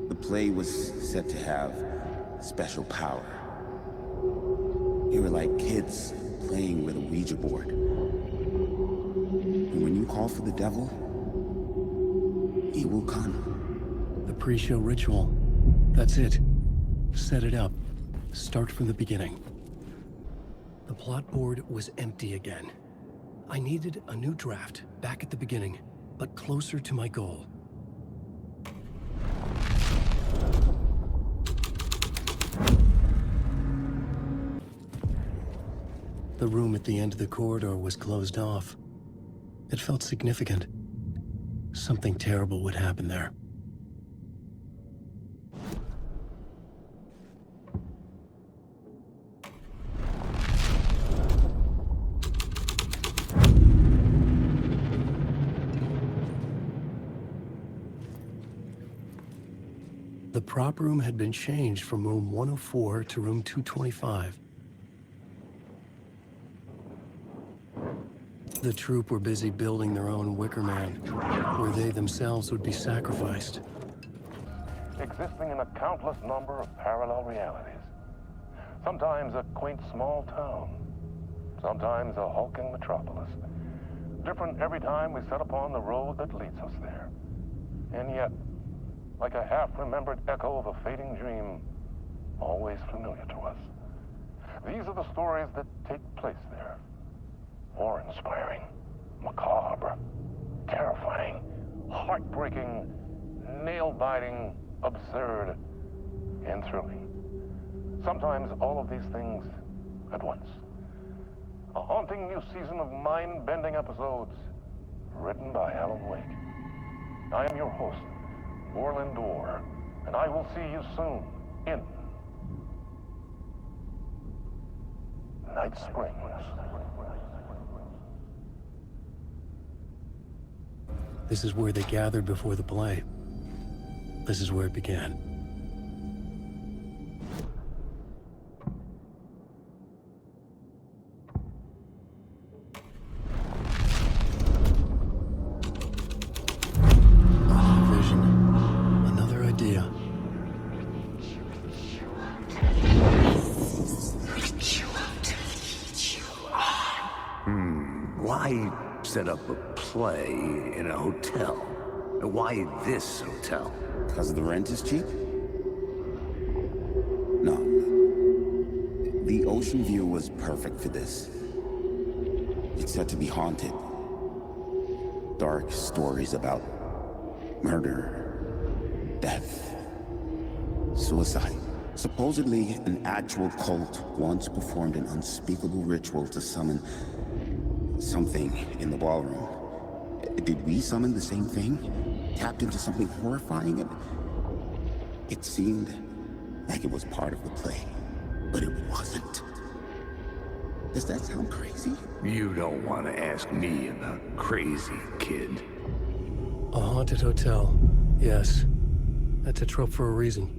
The play was said to have special power. We were like kids playing with a Ouija board. And when you call for the devil, he will come. The pre-show ritual. That's it. Set it up. Start from the beginning. The plot board was empty again. I needed a new draft, back at the beginning, but closer to my goal. The room at the end of the corridor was closed off. It felt significant. Something terrible would happen there. The prop room had been changed from room 104 to room 225. The troupe were busy building their own Wicker Man, where they themselves would be sacrificed. Existing in a countless number of parallel realities. Sometimes a quaint small town. Sometimes a hulking metropolis. Different every time we set upon the road that leads us there. And yet, like a half-remembered echo of a fading dream, always familiar to us. These are the stories that take place there. Awe-inspiring, macabre, terrifying, heartbreaking, nail-biting, absurd, and thrilling. Sometimes all of these things at once. A haunting new season of mind-bending episodes written by Alan Wake. I am your host, Orland Orr, and I will see you soon in Night Springs. This is where they gathered before the play. This is where it began. Why set up a play in a hotel? Why this hotel? Because the rent is cheap? No. The ocean view was perfect for this. It's said to be haunted. Dark stories about murder, death, suicide. Supposedly, an actual cult once performed an unspeakable ritual to summon something in the ballroom. Did we summon the same thing? Tapped into something horrifying? It seemed like it was part of the play, but it wasn't. Does that sound crazy? You don't want to ask me about crazy, kid. A haunted hotel. Yes. That's a trope for a reason.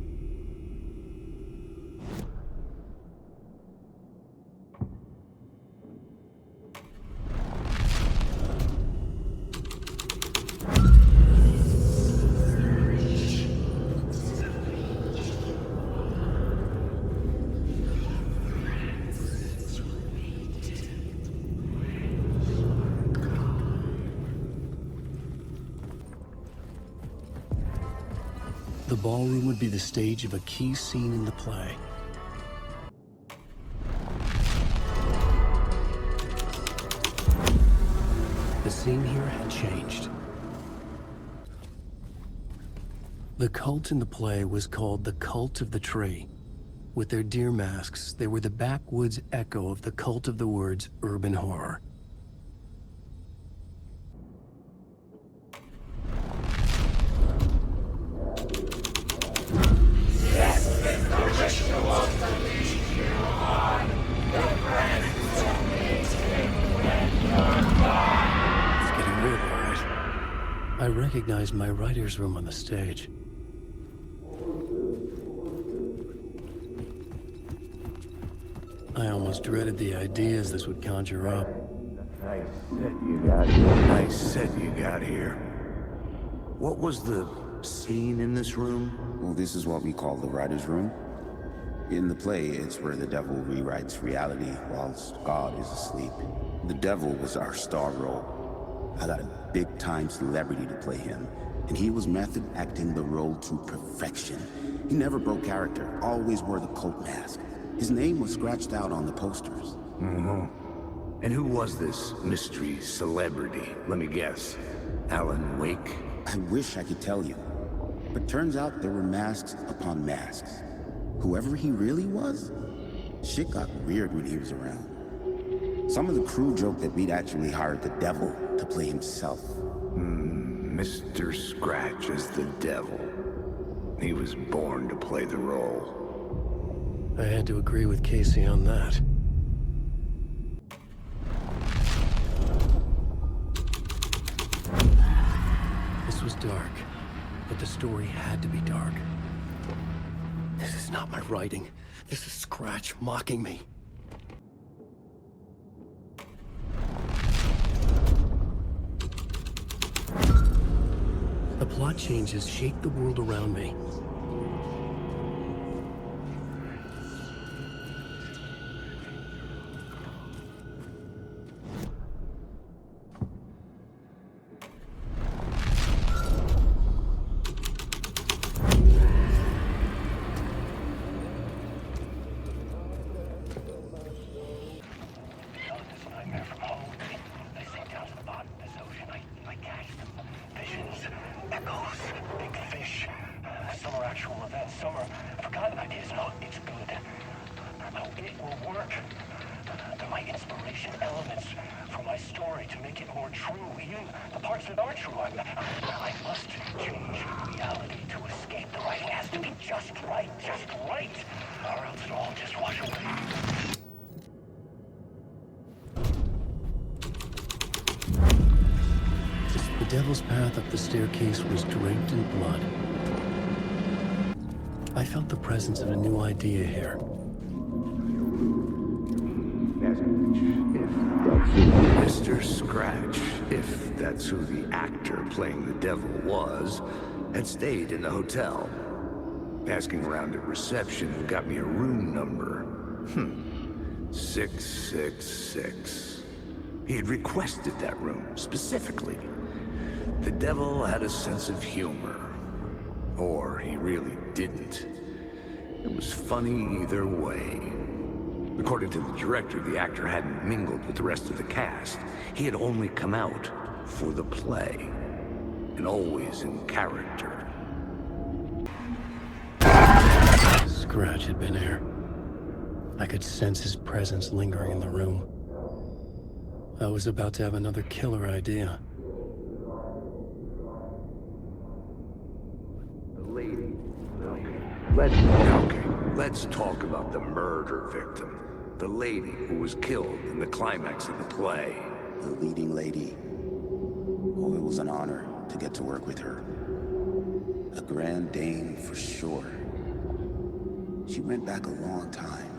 The ballroom would be the stage of a key scene in the play. The scene here had changed. The cult in the play was called the Cult of the Tree. With their deer masks, they were the backwoods echo of the cult of the word's urban horror. I recognized my writer's room on the stage. I almost dreaded the ideas this would conjure up. Nice set you got here. What was the scene in this room? Well, this is what we call the writer's room. In the play, it's where the devil rewrites reality whilst God is asleep. The devil was our star role. I got a big-time celebrity to play him, and he was method acting the role to perfection. He never broke character, always wore the cult mask. His name was scratched out on the posters. And who was this mystery celebrity? Let me guess. Alan Wake? I wish I could tell you, but turns out there were masks upon masks. Whoever he really was, shit got weird when he was around. Some of the crew joked that we'd actually hired the devil to play himself. Mr. Scratch is the devil. He was born to play the role. I had to agree with Casey on that. This was dark, but the story had to be dark. This is not my writing. This is Scratch mocking me. The plot changes shake the world around me. The devil's path up the staircase was draped in blood. I felt the presence of a new idea here. Mr. Scratch, if that's who the actor playing the devil was, had stayed in the hotel. Asking around at reception got me a room number. 666. He had requested that room, specifically. The devil had a sense of humor. Or he really didn't. It was funny either way. According to the director, the actor hadn't mingled with the rest of the cast. He had only come out for the play. And always in character. Scratch had been here. I could sense his presence lingering in the room. I was about to have another killer idea. The lady. Let's talk about the murder victim. The lady who was killed in the climax of the play. The leading lady. Oh, it was an honor to get to work with her. A grand dame for sure. She went back a long time.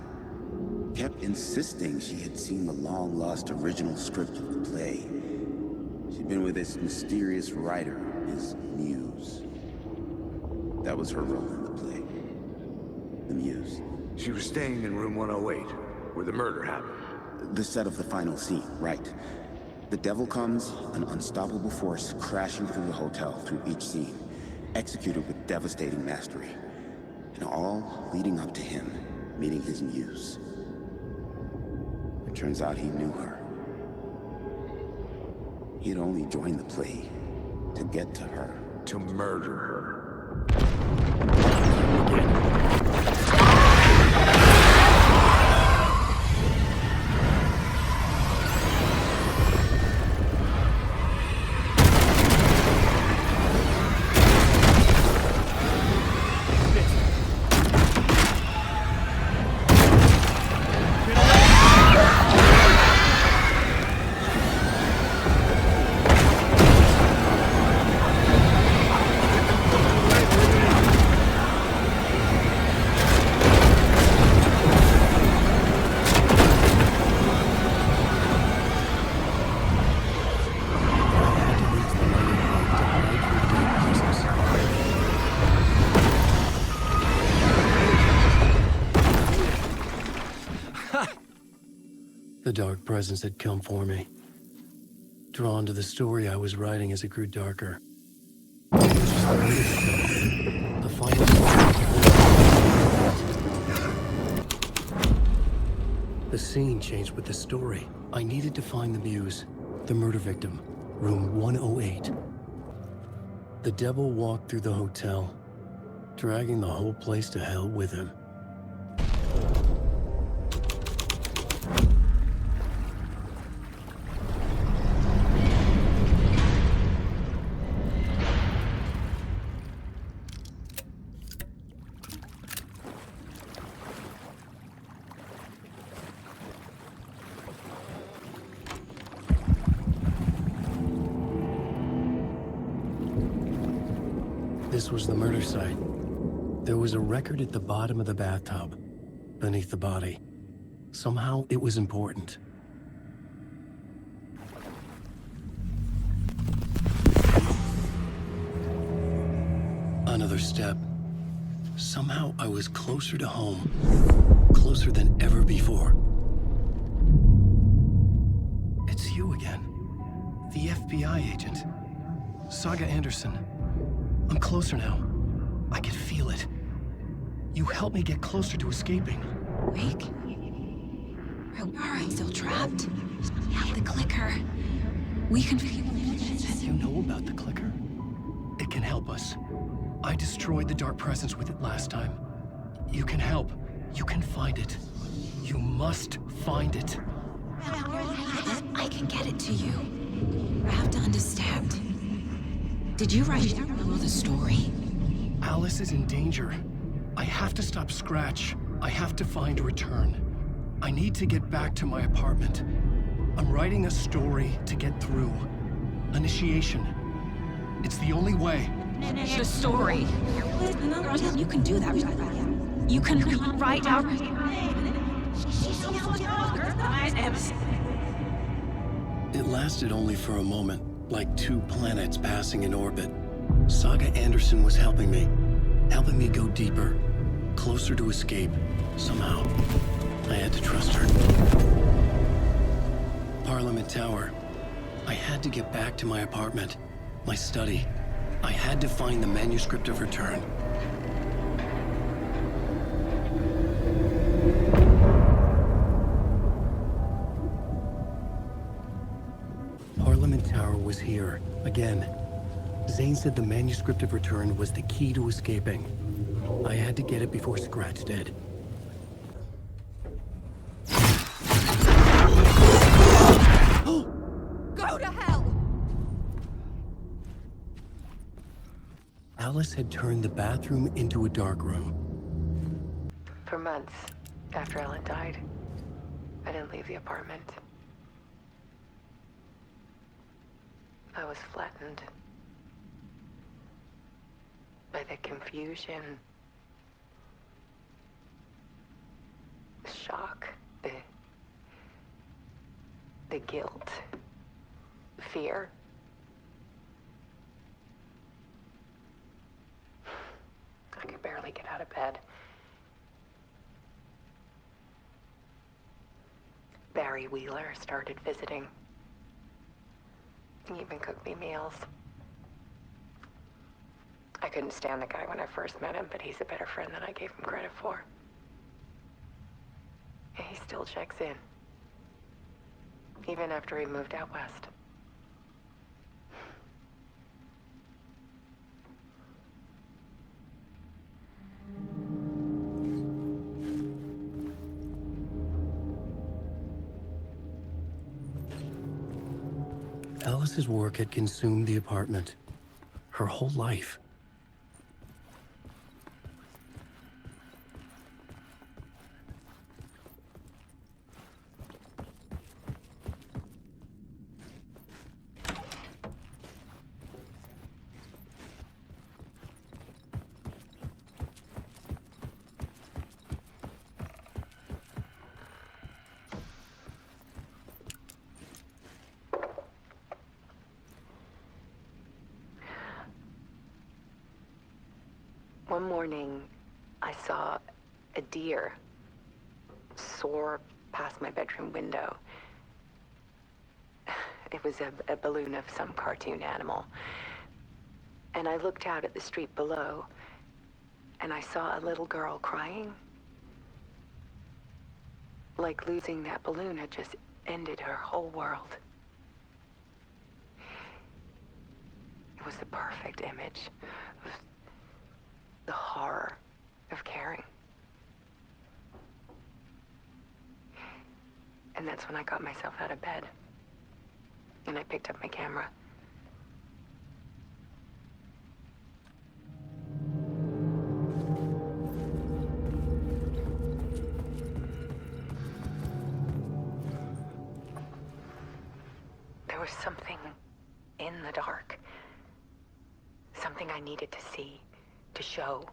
Kept insisting she had seen the long-lost original script of the play. She'd been with this mysterious writer, his muse. That was her role in the play. The muse. She was staying in room 108, where the murder happened. The set of the final scene, right. The devil comes, an unstoppable force crashing through the hotel through each scene, executed with devastating mastery. And all leading up to him meeting his muse. It turns out he knew her. He had only joined the play to get to her. To murder her. The dark presence had come for me. Drawn to the story I was writing as it grew darker. It was just the final. The scene changed with the story. I needed to find the muse, the murder victim, room 108. The devil walked through the hotel, dragging the whole place to hell with him. This was the murder site. There was a record at the bottom of the bathtub, beneath the body. Somehow, it was important. Another step. Somehow, I was closer to home. Closer than ever before. It's you again. The FBI agent. Saga Anderson. I'm closer now. I can feel it. You helped me get closer to escaping. Wake? Where are you? Still trapped? The clicker. We can feel it. You know about the clicker? It can help us. I destroyed the dark presence with it last time. You can help. You can find it. You must find it. I can get it to you. I have to understand. Did you write the story? Alice is in danger. I have to stop Scratch. I have to find a return. I need to get back to my apartment. I'm writing a story to get through. Initiation. It's the only way. The story. You can do that. You can write out. It lasted only for a moment, like two planets passing in orbit. Saga Anderson was helping me go deeper, closer to escape. Somehow, I had to trust her. Parliament Parliament Tower. I had to get back to my apartment, my study. I had to find the manuscript of return. Parliament Tower was here, again. Zane said the manuscript of return was the key to escaping. I had to get it before Scratch did. Go to hell! Alice had turned the bathroom into a dark room. For months after Ellen died, I didn't leave the apartment. I was flattened by the confusion, the shock, the guilt, fear. I could barely get out of bed. Barry Wheeler started visiting. He even cooked me meals. I couldn't stand the guy when I first met him, but he's a better friend than I gave him credit for. And he still checks in. Even after he moved out west. Alice's work had consumed the apartment. Her whole life. One morning, I saw a deer soar past my bedroom window. It was a balloon of some cartoon animal. And I looked out at the street below, and I saw a little girl crying. Like losing that balloon had just ended her whole world. It was the perfect image of the horror of caring. And that's when I got myself out of bed. And I picked up my camera. There was something in the dark. Something I needed to see. To show.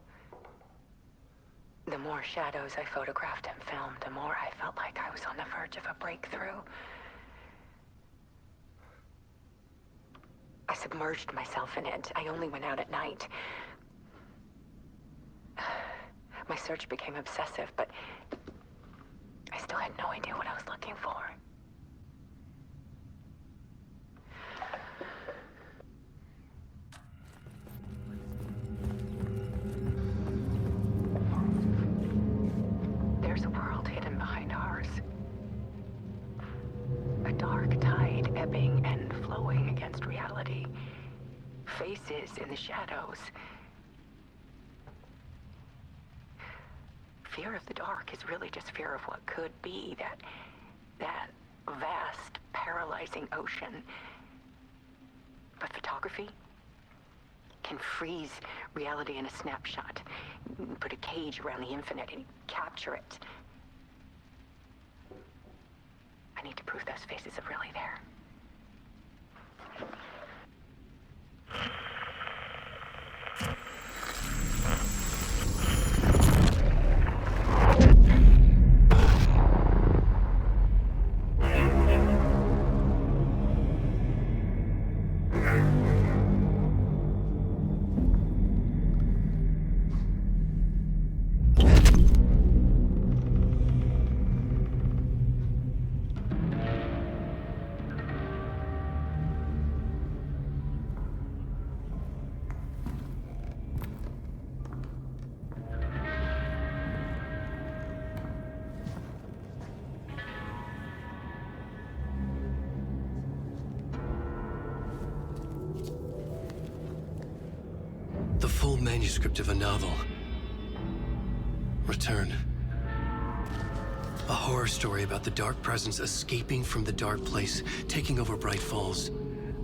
The more shadows I photographed and filmed, the more I felt like I was on the verge of a breakthrough. I submerged myself in it. I only went out at night. My search became obsessive, but I still had no idea what I was looking for. There's a world hidden behind ours. A dark tide ebbing and flowing against reality. Faces in the shadows. Fear of the dark is really just fear of what could be, that vast, paralyzing ocean. But photography can freeze reality in a snapshot. Put a cage around the infinite and capture it. I need to prove those faces are really there. full manuscript of a novel. Return. A horror story about the dark presence escaping from the dark place, taking over Bright Falls.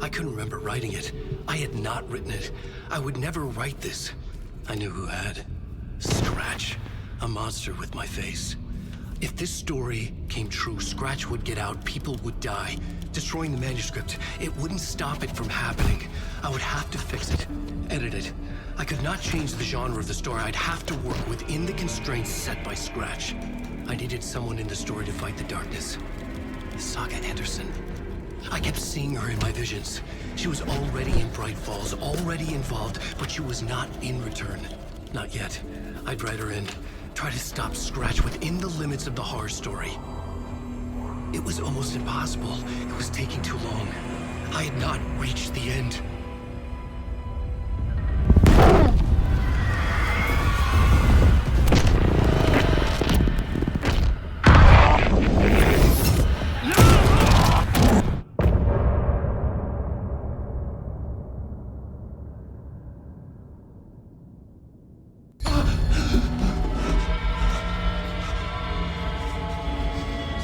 I couldn't remember writing it. I had not written it. I would never write this. I knew who had. Scratch. A monster with my face. If this story came true, Scratch would get out, people would die. Destroying the manuscript, it wouldn't stop it from happening. I would have to fix it, edit it. I could not change the genre of the story. I'd have to work within the constraints set by Scratch. I needed someone in the story to fight the darkness. Saga Anderson. I kept seeing her in my visions. She was already in Bright Falls, already involved, but she was not in Return. Not yet. I'd write her in. Try to stop Scratch within the limits of the horror story. It was almost impossible. It was taking too long. I had not reached the end.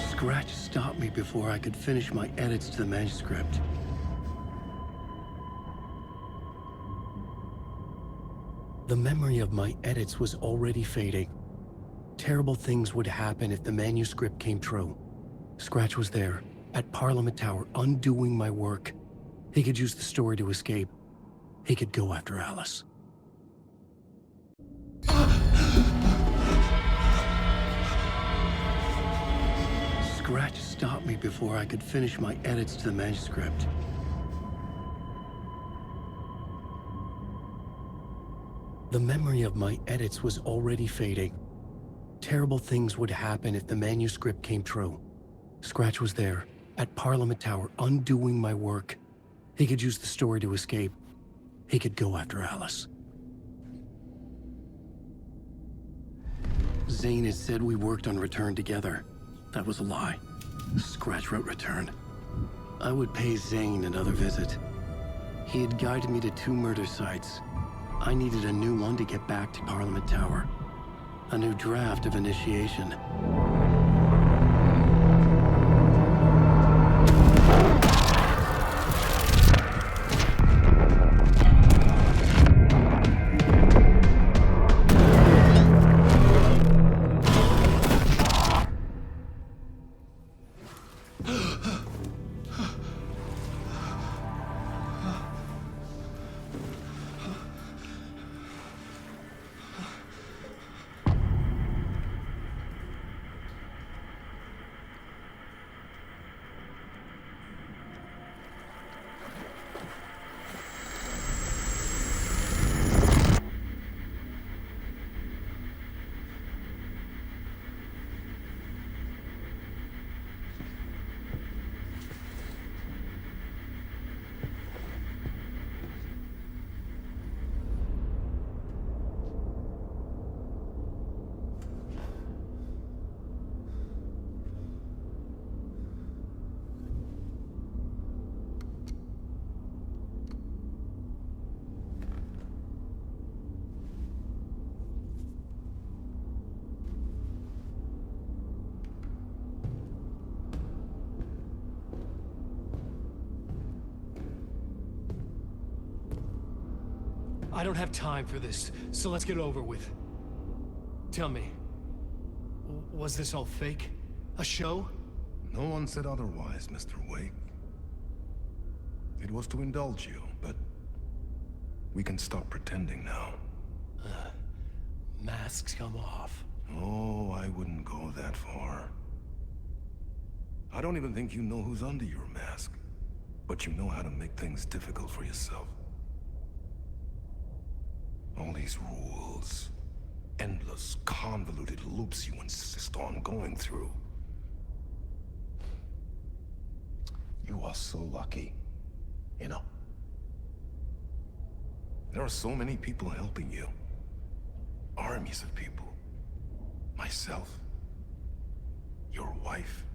Scratch stopped me before I could finish my edits to the manuscript. The memory of my edits was already fading. Terrible things would happen if the manuscript came true. Scratch was there, at Parliament Tower, undoing my work. He could use the story to escape. He could go after Alice. Scratch stopped me before I could finish my edits to the manuscript. The memory of my edits was already fading. Terrible things would happen if the manuscript came true. Scratch was there, at Parliament Tower, undoing my work. He could use the story to escape. He could go after Alice. Zane had said we worked on Return together. That was a lie. Scratch wrote Return. I would pay Zane another visit. He had guided me to 2 murder sites. I needed a new one to get back to Parliament Tower. A new draft of Initiation. I don't have time for this, so let's get over with. Tell me, was this all fake? A show? No one said otherwise, Mr. Wake. It was to indulge you, but we can stop pretending now. Masks come off. Oh, I wouldn't go that far. I don't even think you know who's under your mask, but you know how to make things difficult for yourself. All these rules, endless, convoluted loops you insist on going through. You are so lucky, you know. There are so many people helping you. Armies of people. Myself. Your wife.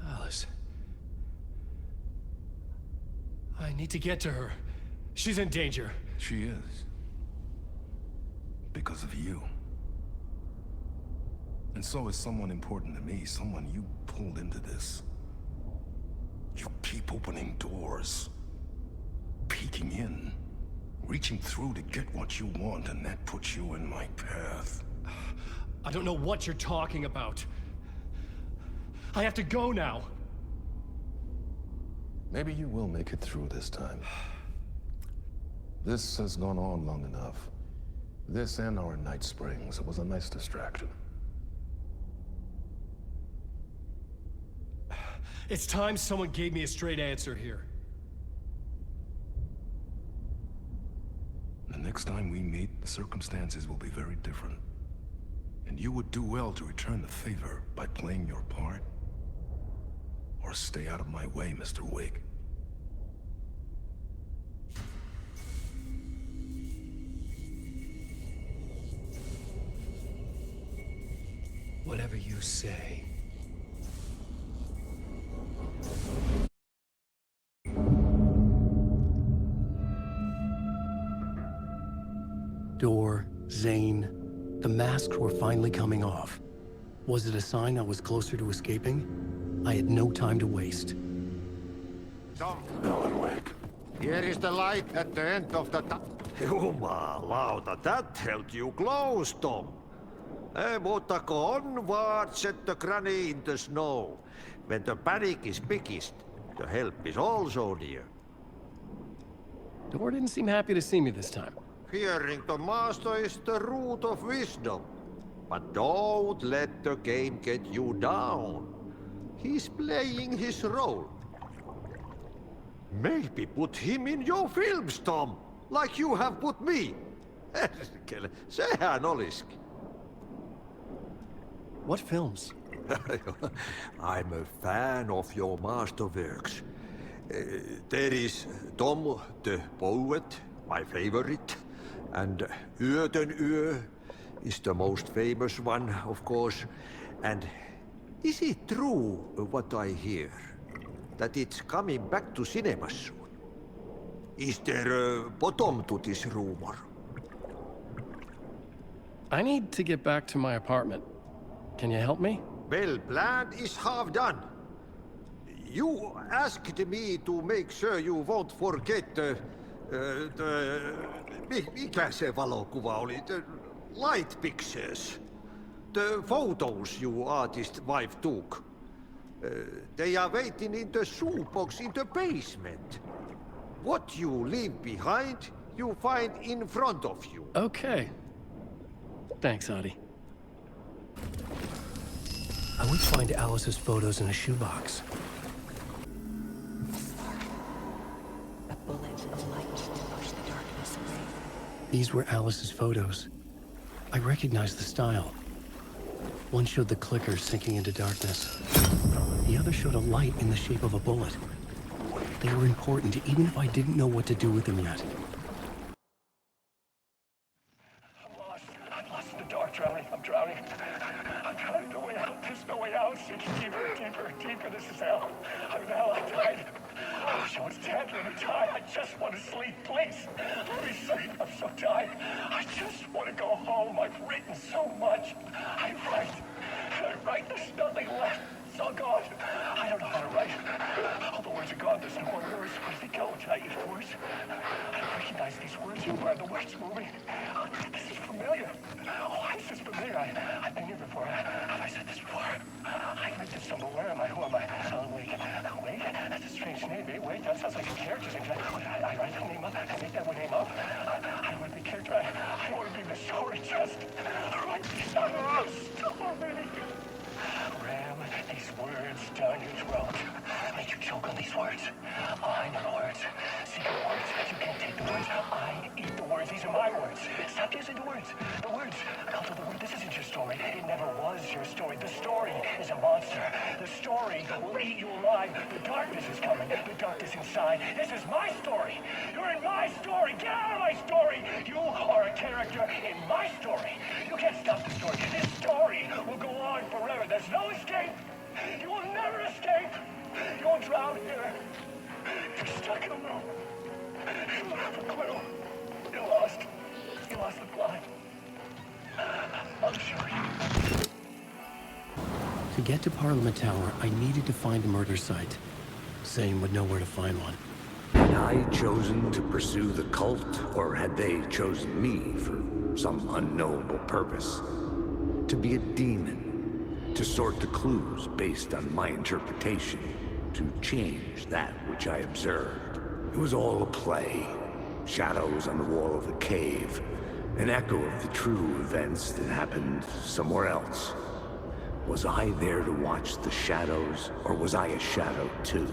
Alice. I need to get to her. She's in danger. She is. Because of you. And so is someone important to me, someone you pulled into this. You keep opening doors, peeking in, reaching through to get what you want, and that puts you in my path. I don't know what you're talking about. I have to go now. Maybe you will make it through this time. This has gone on long enough. This and our Night Springs. It was a nice distraction. It's time someone gave me a straight answer here. The next time we meet, the circumstances will be very different. And you would do well to return the favor by playing your part. Or stay out of my way, Mr. Wake. Whatever you say. Door, Zane, the masks were finally coming off. Was it a sign I was closer to escaping? I had no time to waste. Tom. Alan Wake. Here is the light at the end of the Jumalauta, that held you close, Tom. Mutta go onward, set the granny in the snow. When the panic is biggest, the help is also near. Door didn't seem happy to see me this time. Fearing the master is the root of wisdom. But don't let the game get you down. He's playing his role. Maybe put him in your films, Tom, like you have put me. Sehän olisikin. What films? I'm a fan of your masterworks. There is Tom the Poet, my favorite, and Yöten Yö is the most famous one, of course. And is it true what I hear? That it's coming back to cinemas soon? Is there a bottom to this rumor? I need to get back to my apartment. Can you help me? Well, plan is half done. You asked me to make sure you won't forget mikä se valokuva oli? The light pictures. The photos you artist wife took. They are waiting in the shoebox in the basement. What you leave behind, you find in front of you. Okay. Thanks, Adi. I would find Alice's photos in a shoebox. A bullet of light to push the darkness away. These were Alice's photos. I recognized the style. One showed the clicker sinking into darkness. The other showed a light in the shape of a bullet. They were important, even if I didn't know what to do with them yet. I'm lost in the dark, drowning. I'm drowning. I'm drowning. No way out. There's no way out. It's deeper, deeper, deeper. This is hell. I'm in hell. I died. I wish I was dead. Let me die. I just want to sleep, please. Let me sleep. I'm so tired. I just want to go home. I've written so much. I write. There's nothing left. It's all gone. I don't know how to write. All the words are gone. There's no more words. Where do they go? Did I use words? I don't recognize these words. Where are the words moving? Oh, this is familiar. Oh, why is this familiar? I've been here before. Have I said this before? I read this somewhere. Where am I? Who am I? Alan Wake. Wake? That's a strange name. Wait, that sounds like a character's name. I write that name up. I make that name up. I don't want to be a character. I want to be the story. Just write the story. Ram these words down your throat. Make you choke on these words. I know the words. Secret words. You can't take the words. I eat the words. These are my words. Stop using the words. The words. Culture the word. This isn't your story. It never was your story. The story is a monster. The story will eat you alive. The darkness is coming. The darkness inside. This is my story. You're in my story. Get out of my story. You are a character in my story. You can't stop the story. This story will go on forever. There's no escape. You will never escape. You will drown here. You're stuck in a room. You lost. You lost the plot. I'm sorry. To get to Parliament Tower, I needed to find a murder site. Zane would know where to find one. Had I chosen to pursue the cult, or had they chosen me for some unknowable purpose? To be a demon, to sort the clues based on my interpretation, to change that which I observed. It was all a play. Shadows on the wall of the cave, an echo of the true events that happened somewhere else. Was I there to watch the shadows, or was I a shadow too?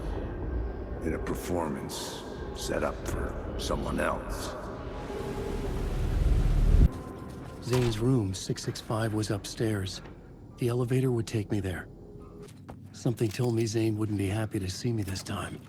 In a performance set up for someone else. Zane's room, 665, was upstairs. The elevator would take me there. Something told me Zane wouldn't be happy to see me this time.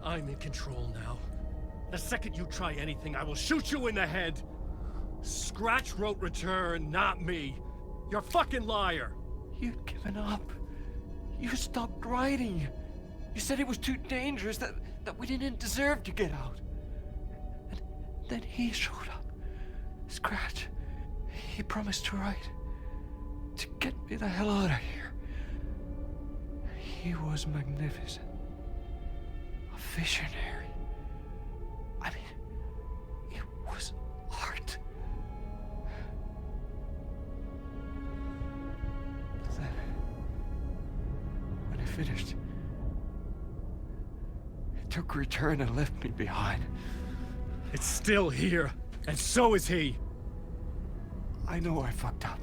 I'm in control now. The second you try anything, I will shoot you in the head! Scratch wrote return, not me. You're a fucking liar! You'd given up. You stopped writing. You said it was too dangerous, that we didn't deserve to get out. And then he showed up. Scratch. He promised to write. To get me the hell out of here. He was magnificent. A visionary. I mean, it was art. Then, when I finished, it took return and left me behind. It's still here, and so is he. I know I fucked up.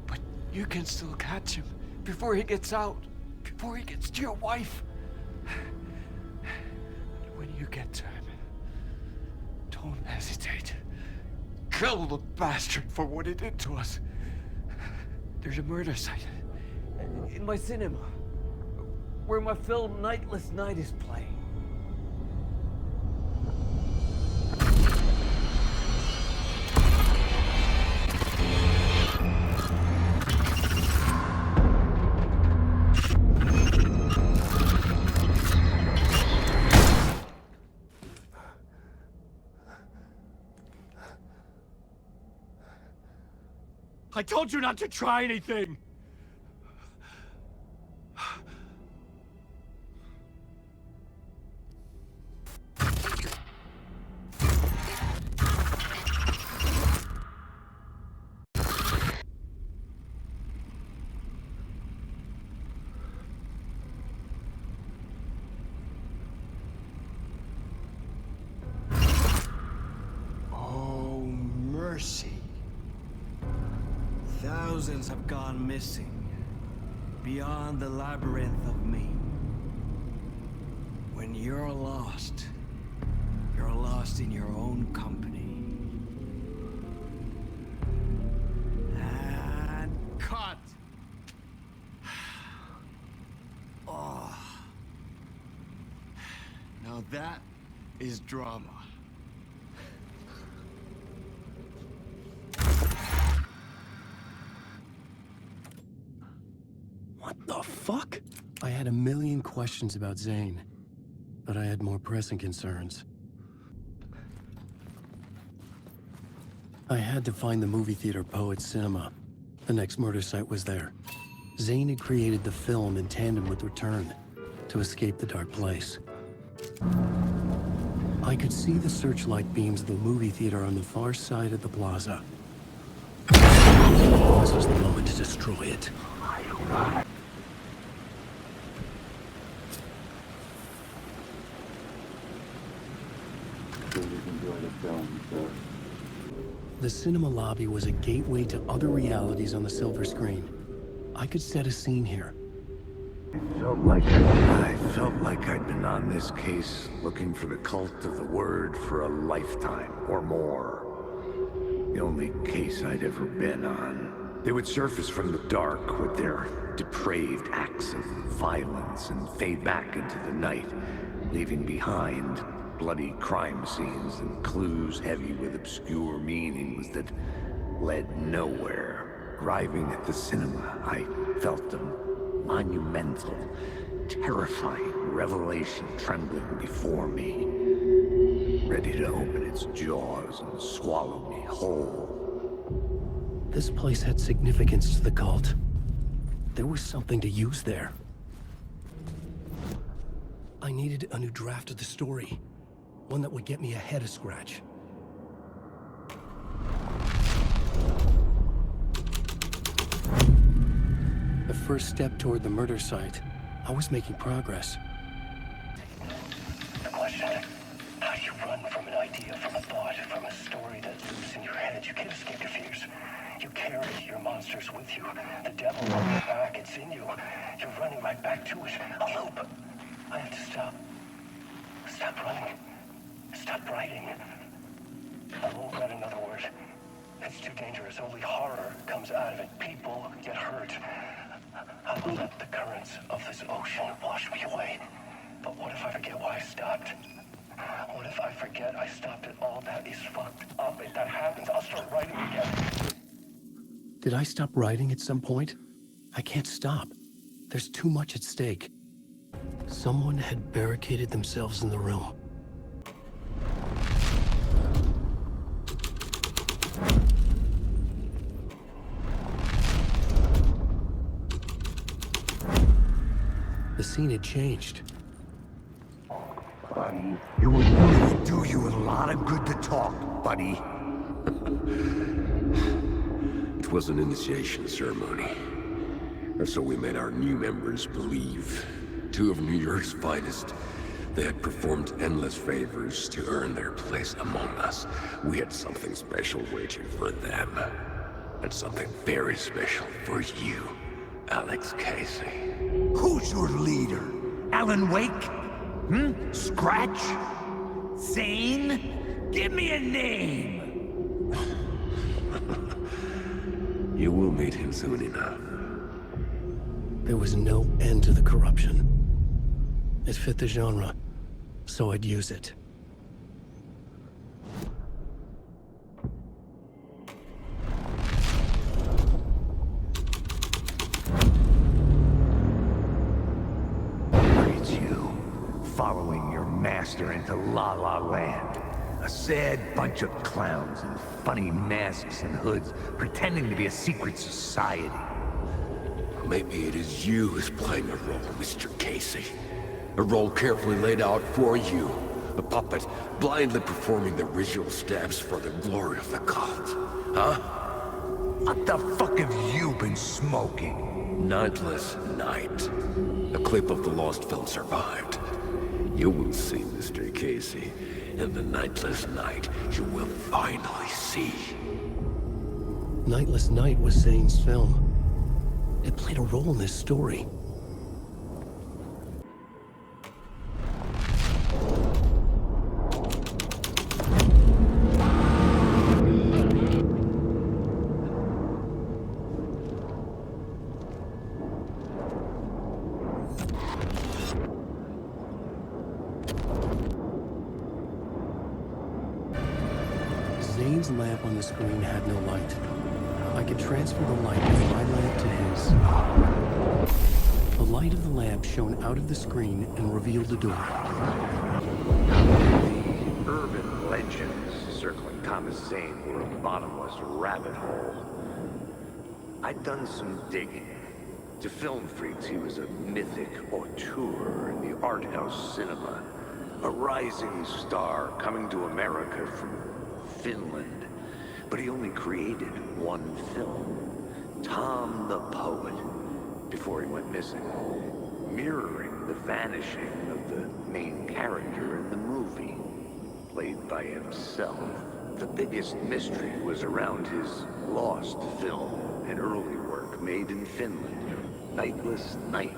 But you can still catch him before he gets out, before he gets to your wife. When you get to him, don't hesitate. Kill the bastard for what he did to us. There's a murder site in my cinema where my film Nightless Night is playing. I told you not to try anything! Oh, mercy. Thousands have gone missing, beyond the labyrinth of me. When you're lost in your own company. And cut! Oh. Now that is drama. What the fuck? I had a million questions about Zane, but I had more pressing concerns. I had to find the movie theater Poet Cinema. The next murder site was there. Zane had created the film in tandem with Return to escape the dark place. I could see the searchlight beams of the movie theater on the far side of the plaza. This was the moment to destroy it. The cinema lobby was a gateway to other realities on the silver screen. I could set a scene here. I felt like I'd been on this case looking for the cult of the word for a lifetime or more. The only case I'd ever been on. They would surface from the dark with their depraved acts of violence and fade back into the night, leaving behind bloody crime scenes and clues heavy with obscure meanings that led nowhere. Arriving at the cinema, I felt a monumental, terrifying revelation trembling before me, ready to open its jaws and swallow me whole. This place had significance to the cult. There was something to use there. I needed a new draft of the story. One that would get me ahead of Scratch. The first step toward the murder site. I was making progress. The question, how do you run from an idea, from a thought, from a story that lives in your head? You can't escape your fears. You carry your monsters with you. The devil on your back, it's in you. You're running right back to it. A loop. I have to stop. Stop running. Stop writing. I won't write another word. It's too dangerous. Only horror comes out of it. People get hurt. I will let the currents of this ocean wash me away. But what if I forget why I stopped? What if I forget I stopped it all? That is fucked up. If that happens, I'll start writing again. Did I stop writing at some point? I can't stop. There's too much at stake. Someone had barricaded themselves in the room. The scene had changed. Buddy, it would really do you a lot of good to talk, buddy. It was an initiation ceremony. Or so we made our new members believe. 2 of New York's finest. They had performed endless favors to earn their place among us. We had something special waiting for them. And something very special for you, Alex Casey. Who's your leader? Alan Wake? Scratch? Zane? Give me a name! You will meet him soon enough. There was no end to the corruption. It fit the genre, so I'd use it. Look at you, following your master into La La Land. A sad bunch of clowns in funny masks and hoods, pretending to be a secret society. Maybe it is you who's playing a role, Mr. Casey. A role carefully laid out for you. A puppet, blindly performing the ritual steps for the glory of the cult. Huh? What the fuck have you been smoking? Nightless Night. A clip of the lost film survived. You will see, Mr. Casey. In the Nightless Night, you will finally see. Nightless Night was Zane's film. It played a role in this story. Zane's lamp on the screen had no light. I could transfer the light from my lamp to his. The light of the lamp shone out of the screen and revealed the door. The urban legends circling Thomas Zane were a bottomless rabbit hole. I'd done some digging. To film freaks, he was a mythic auteur in the art house cinema. A rising star coming to America from Finland. But he only created one film, Tom the Poet, before he went missing, mirroring the vanishing of the main character in the movie, played by himself. The biggest mystery was around his lost film, an early work made in Finland, Nightless Night,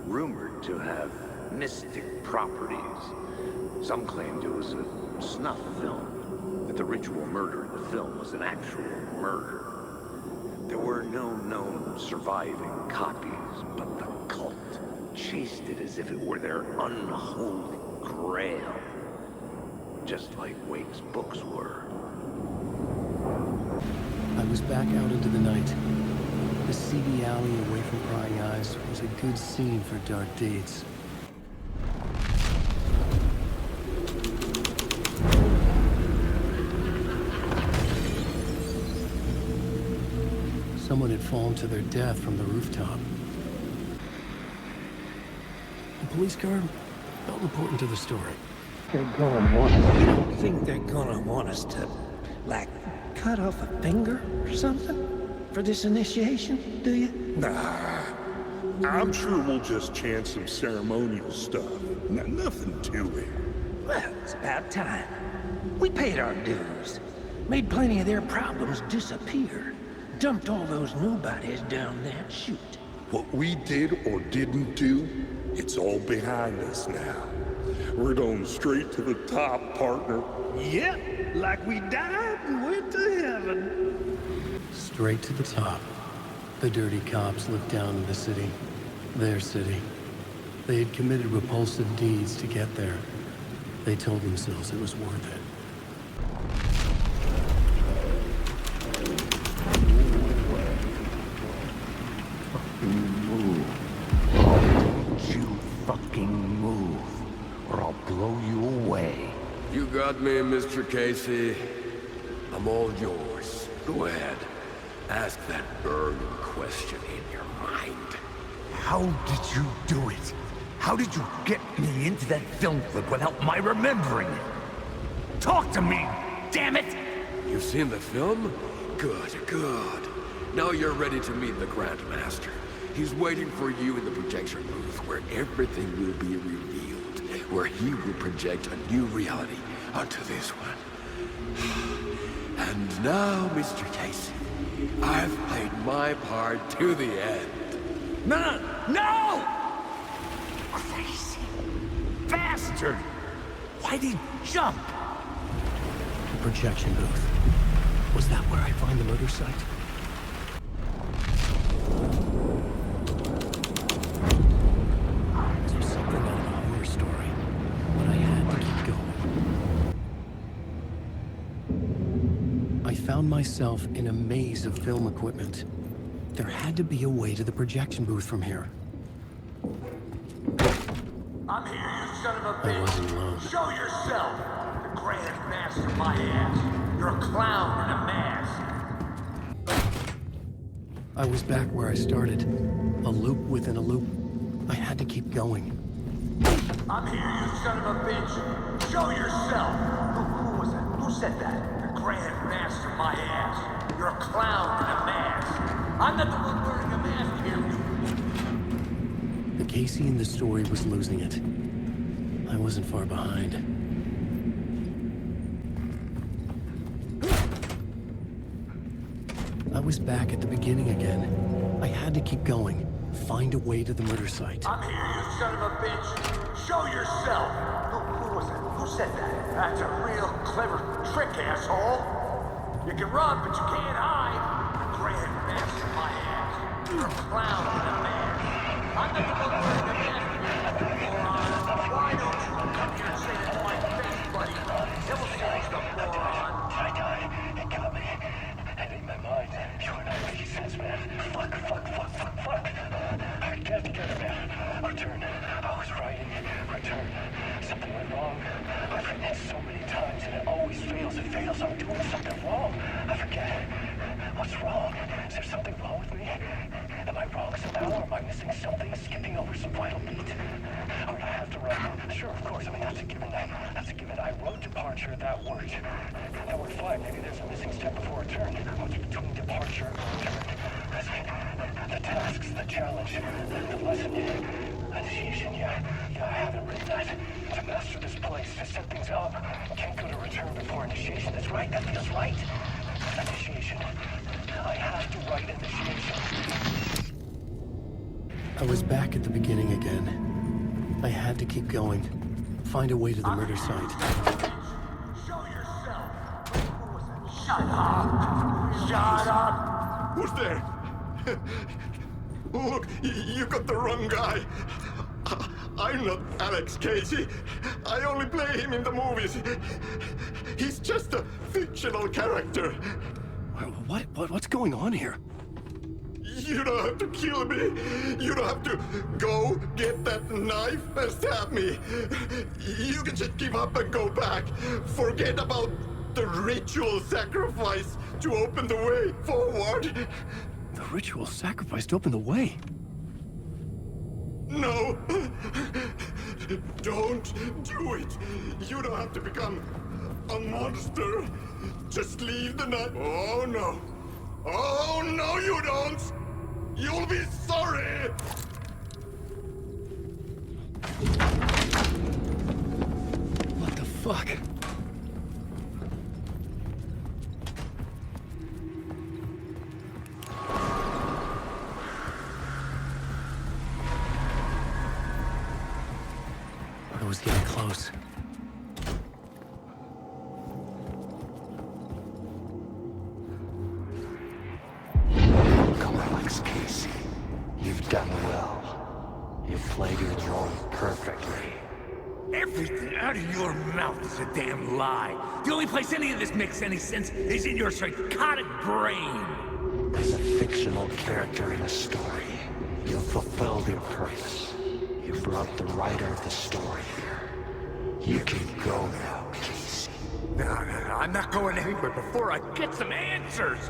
rumored to have mystic properties. Some claimed it was a snuff film, that the ritual murder in the film was an actual murder. There were were no known surviving copies, but the cult chased it as if it were their unholy grail. Just like Wake's books were. I was back out into the night. The seedy alley away from prying eyes was a good scene for dark deeds. Someone had fallen to their death from the rooftop. The police car felt important to the story. They're gonna want us. You don't think they're gonna want us to, like, cut off a finger or something? For this initiation, do you? Nah. I'm sure we'll just chant some ceremonial stuff. Nothing to it. Well, it's about time. We paid our dues. Made plenty of their problems disappear. Dumped all those nobodies down that chute. What we did or didn't do, it's all behind us now. We're going straight to the top, partner. Yep, like we died and went to heaven. Straight to the top. The dirty cops looked down on the city. Their city. They had committed repulsive deeds to get there. They told themselves it was worth it. Don't you fucking move, or I'll blow you away. You got me, Mr. Casey. I'm all yours. Go ahead. Ask that burning question in your mind. How did you do it? How did you get me into that film clip without my remembering it? Talk to me, damn it! You've seen the film? Good, good. Now you're ready to meet the Grandmaster. He's waiting for you in the projection booth where everything will be revealed, where he will project a new reality onto this one. And now, Mr. Casey, I've played my part to the end. No! No! Crazy bastard! Why'd he jump? The projection booth. Was that where I find the murder site? This was something out of a horror story, but I had to keep going. I found myself in a maze of film equipment. There had to be a way to the projection booth from here. I'm here, you son of a bitch. I wasn't alone. Show yourself. The Grand Master, my ass. You're a clown in a mask. I was back where I started. A loop within a loop. I had to keep going. I'm here, you son of a bitch. Show yourself. Who was that? Who said that? The Grand Master, my ass. You're a clown in a mask. I'm not the one wearing a mask here. The Casey in the story was losing it. I wasn't far behind. I was back at the beginning again. I had to keep going. Find a way to the murder site. I'm here, you son of a bitch. Show yourself. Who was that? Who said that? That's a real clever trick, asshole. You can run, but you can't hide. The Grand Master, my ass. You're a clown in a mask. I'm not the one wearing a mask here, moron. Why don't you come here and say it to my face, buddy? It will change the moron. I died. It got me. And in my mind, you're not making sense, man. Fuck. I get together, man. Return. I was writing. Return. Something went wrong. I've written it so many times and it always fails. It fails. I'm doing something wrong. I forget. What's wrong? Is there something wrong with me? Am I wrong somehow? Or am I missing something? Skipping over some vital beat? Or would I have to write? Sure, of course. I mean, that's a given. That's a given. I wrote departure. That worked. That worked fine. Maybe there's a missing step before return. What's between departure and return? The tasks, the challenge, the lesson, initiation, yeah, I haven't written that. To master this place, to set things up, can't go to return before initiation. That's right, that feels right. Initiation. I have to write initiation. I was back at the beginning again. I had to keep going. Find a way to the murder site. Show yourself. Shut up. Shut up. Who's there? Look, you got the wrong guy. I'm not Alex Casey. I only play him in the movies. He's just a fictional character. What's going on here? You don't have to kill me. You don't have to go get that knife and stab me. You can just give up and go back. Forget about the ritual sacrifice to open the way forward. The ritual sacrifice to open the way? No! Don't do it! You don't have to become a monster. Just leave the knife. Oh no! Oh no, you don't! You'll be sorry! What the fuck? I was getting close. Come on, Alex Casey. You've done well. You've played your role perfectly. Everything out of your mouth is a damn lie. The only place any of this makes any sense is in your psychotic brain. As a fictional character in a story, you've fulfilled your purpose. You brought the writer of the story here. You can go now, Casey. No, I'm not going anywhere before I get some answers.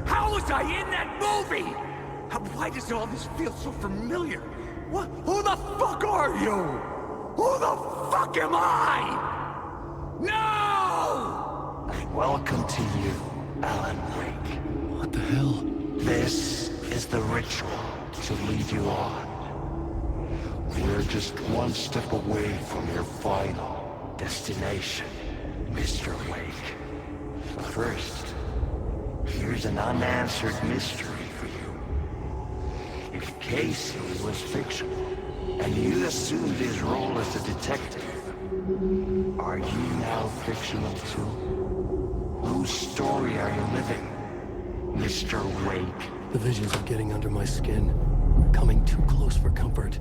How was I in that movie? Why does all this feel so familiar? What? Who the fuck are you? Who the fuck am I? No! Welcome to you, Alan Wake. What the hell? This is the ritual to lead you on. We're just one step away from your final destination, Mr. Wake. But first, here's an unanswered mystery for you. If Casey was fictional, and you assumed his role as a detective, are you now fictional too? Whose story are you living, Mr. Wake? The visions are getting under my skin, coming too close for comfort.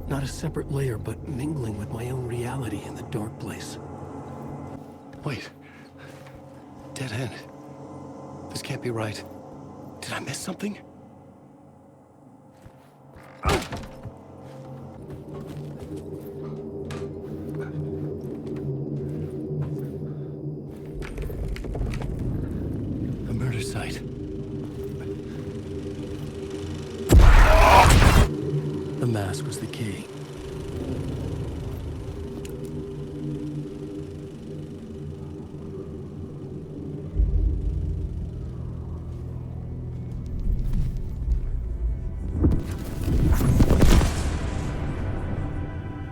Not a separate layer, but mingling with my own reality in the dark place. Wait. Dead end. This can't be right. Did I miss something? A murder site. The mask was the key.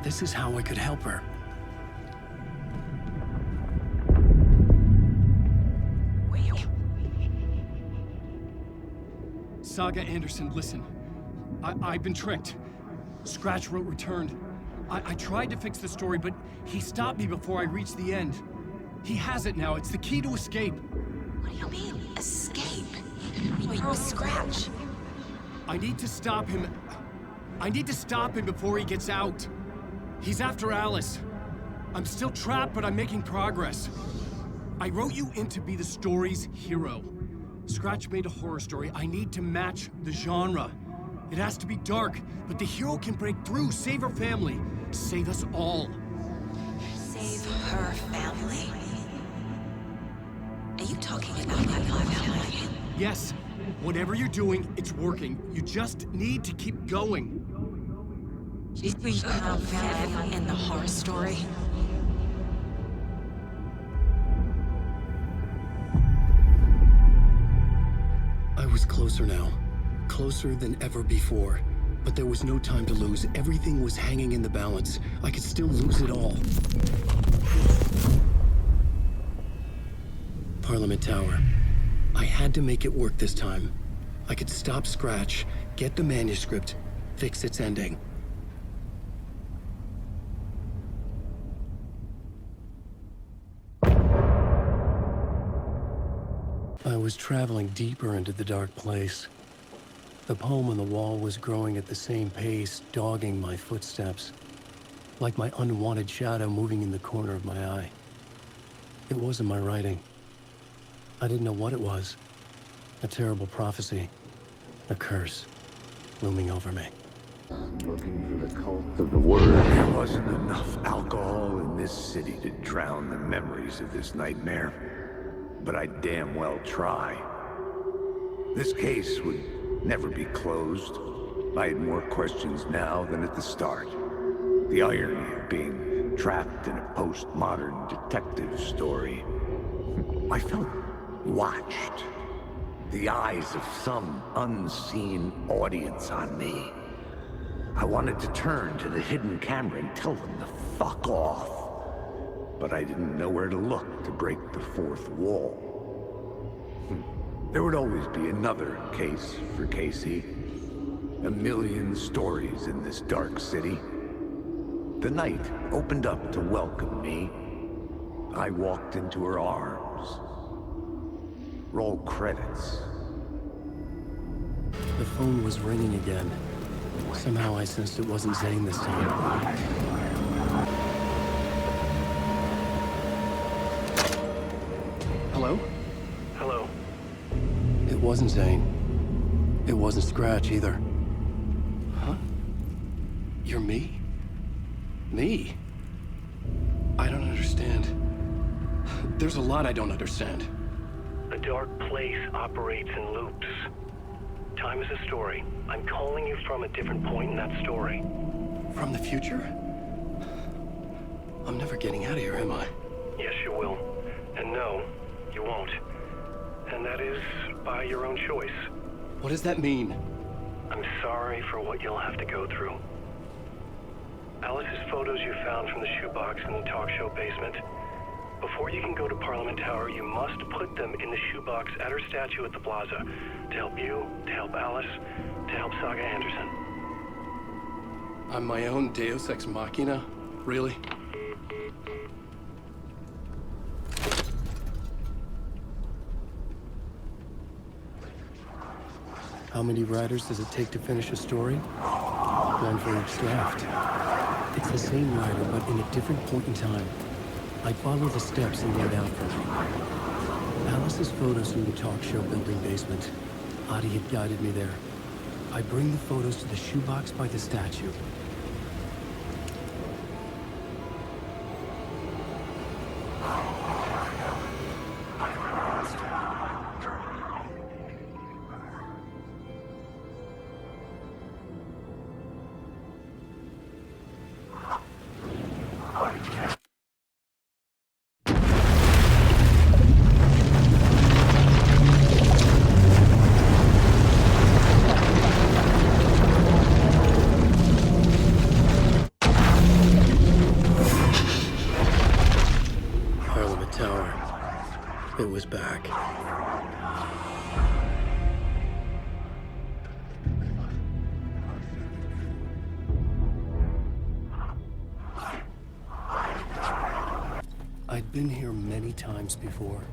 This is how I could help her. Saga Anderson, listen. I've been tricked. Scratch wrote returned. I tried to fix the story, but he stopped me before I reached the end. He has it now. It's the key to escape. What do you mean, escape? Wait, Scratch. I need to stop him. I need to stop him before he gets out. He's after Alice. I'm still trapped, but I'm making progress. I wrote you in to be the story's hero. Scratch made a horror story. I need to match the genre. It has to be dark, but the hero can break through, save her family, save us all. Save her family? Are you talking about my family? Yes. Whatever you're doing, it's working. You just need to keep going. Did we have family in the horror story? I was closer now. Closer than ever before. But there was no time to lose. Everything was hanging in the balance. I could still lose it all. Parliament Tower. I had to make it work this time. I could stop Scratch, get the manuscript, fix its ending. I was traveling deeper into the dark place. The poem on the wall was growing at the same pace, dogging my footsteps, like my unwanted shadow moving in the corner of my eye. It wasn't my writing. I didn't know what it was. A terrible prophecy, a curse, looming over me. Looking for the cult of the word. There wasn't enough alcohol in this city to drown the memories of this nightmare. But I'd damn well try. This case would never be closed. I had more questions now than at the start. The irony of being trapped in a postmodern detective story. I felt watched. The eyes of some unseen audience on me. I wanted to turn to the hidden camera and tell them to fuck off. But I didn't know where to look to break the fourth wall. There would always be another case for Casey. A million stories in this dark city. The night opened up to welcome me. I walked into her arms. Roll credits. The phone was ringing again. Somehow I sensed it wasn't Zane this time. Hello? Hello. It wasn't Zane. It wasn't Scratch either. Huh? You're me? Me? I don't understand. There's a lot I don't understand. A dark place operates in loops. Time is a story. I'm calling you from a different point in that story. From the future? I'm never getting out of here, am I? Yes, you will. And no, you won't. And that is by your own choice. What does that mean? I'm sorry for what you'll have to go through. Alice's photos you found from the shoebox in the talk show basement. Before you can go to Parliament Tower, you must put them in the shoebox at her statue at the plaza. To help you, to help Alice, to help Saga Anderson. I'm my own Deus Ex Machina? Really? How many writers does it take to finish a story? One for each draft. It's the same writer, but in a different point in time. I follow the steps and laid out for me. Alice's photos from the talk show building basement. Adi had guided me there. I bring the photos to the shoebox by the statue. It was back. I'd been here many times before.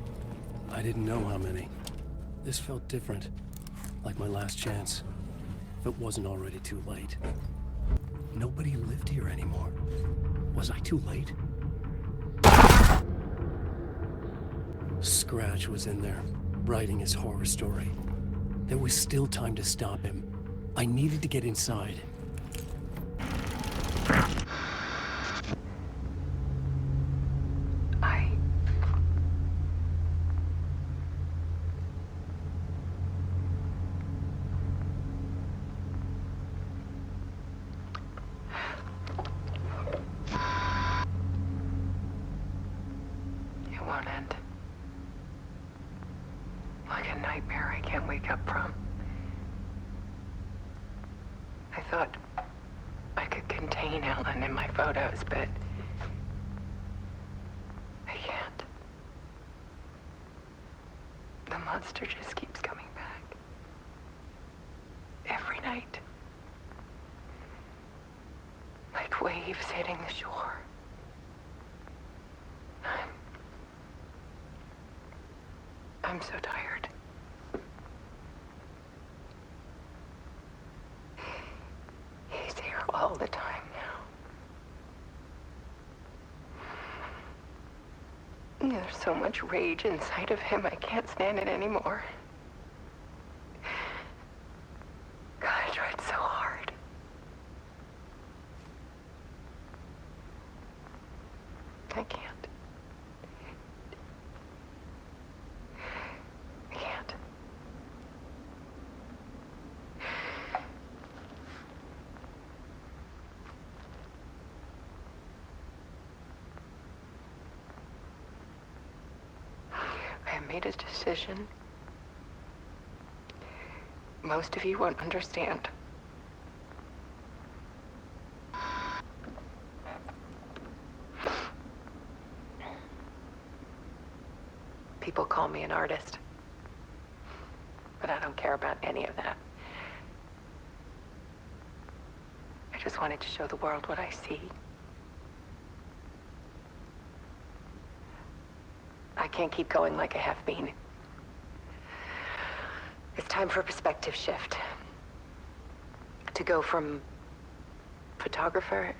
I didn't know how many. This felt different, like my last chance. If it wasn't already too late. Nobody lived here anymore. Was I too late? Scratch was in there, writing his horror story. There was still time to stop him. I needed to get inside. It won't end. Like a nightmare I can't wake up from. I thought I could contain Ellen in my photos, but I can't. The monster just keeps coming back. Every night. Like waves hitting the shore. I'm so tired. all the time now. There's so much rage inside of him, I can't stand it anymore. God, I tried so hard. I can't. I can't. I have made a decision. Most of you won't understand. People call me an artist, but I don't care about any of that. I just wanted to show the world what I see. I can't keep going like I have been. It's time for a perspective shift. To go from photographer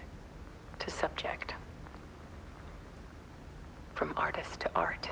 to subject. From artist to art.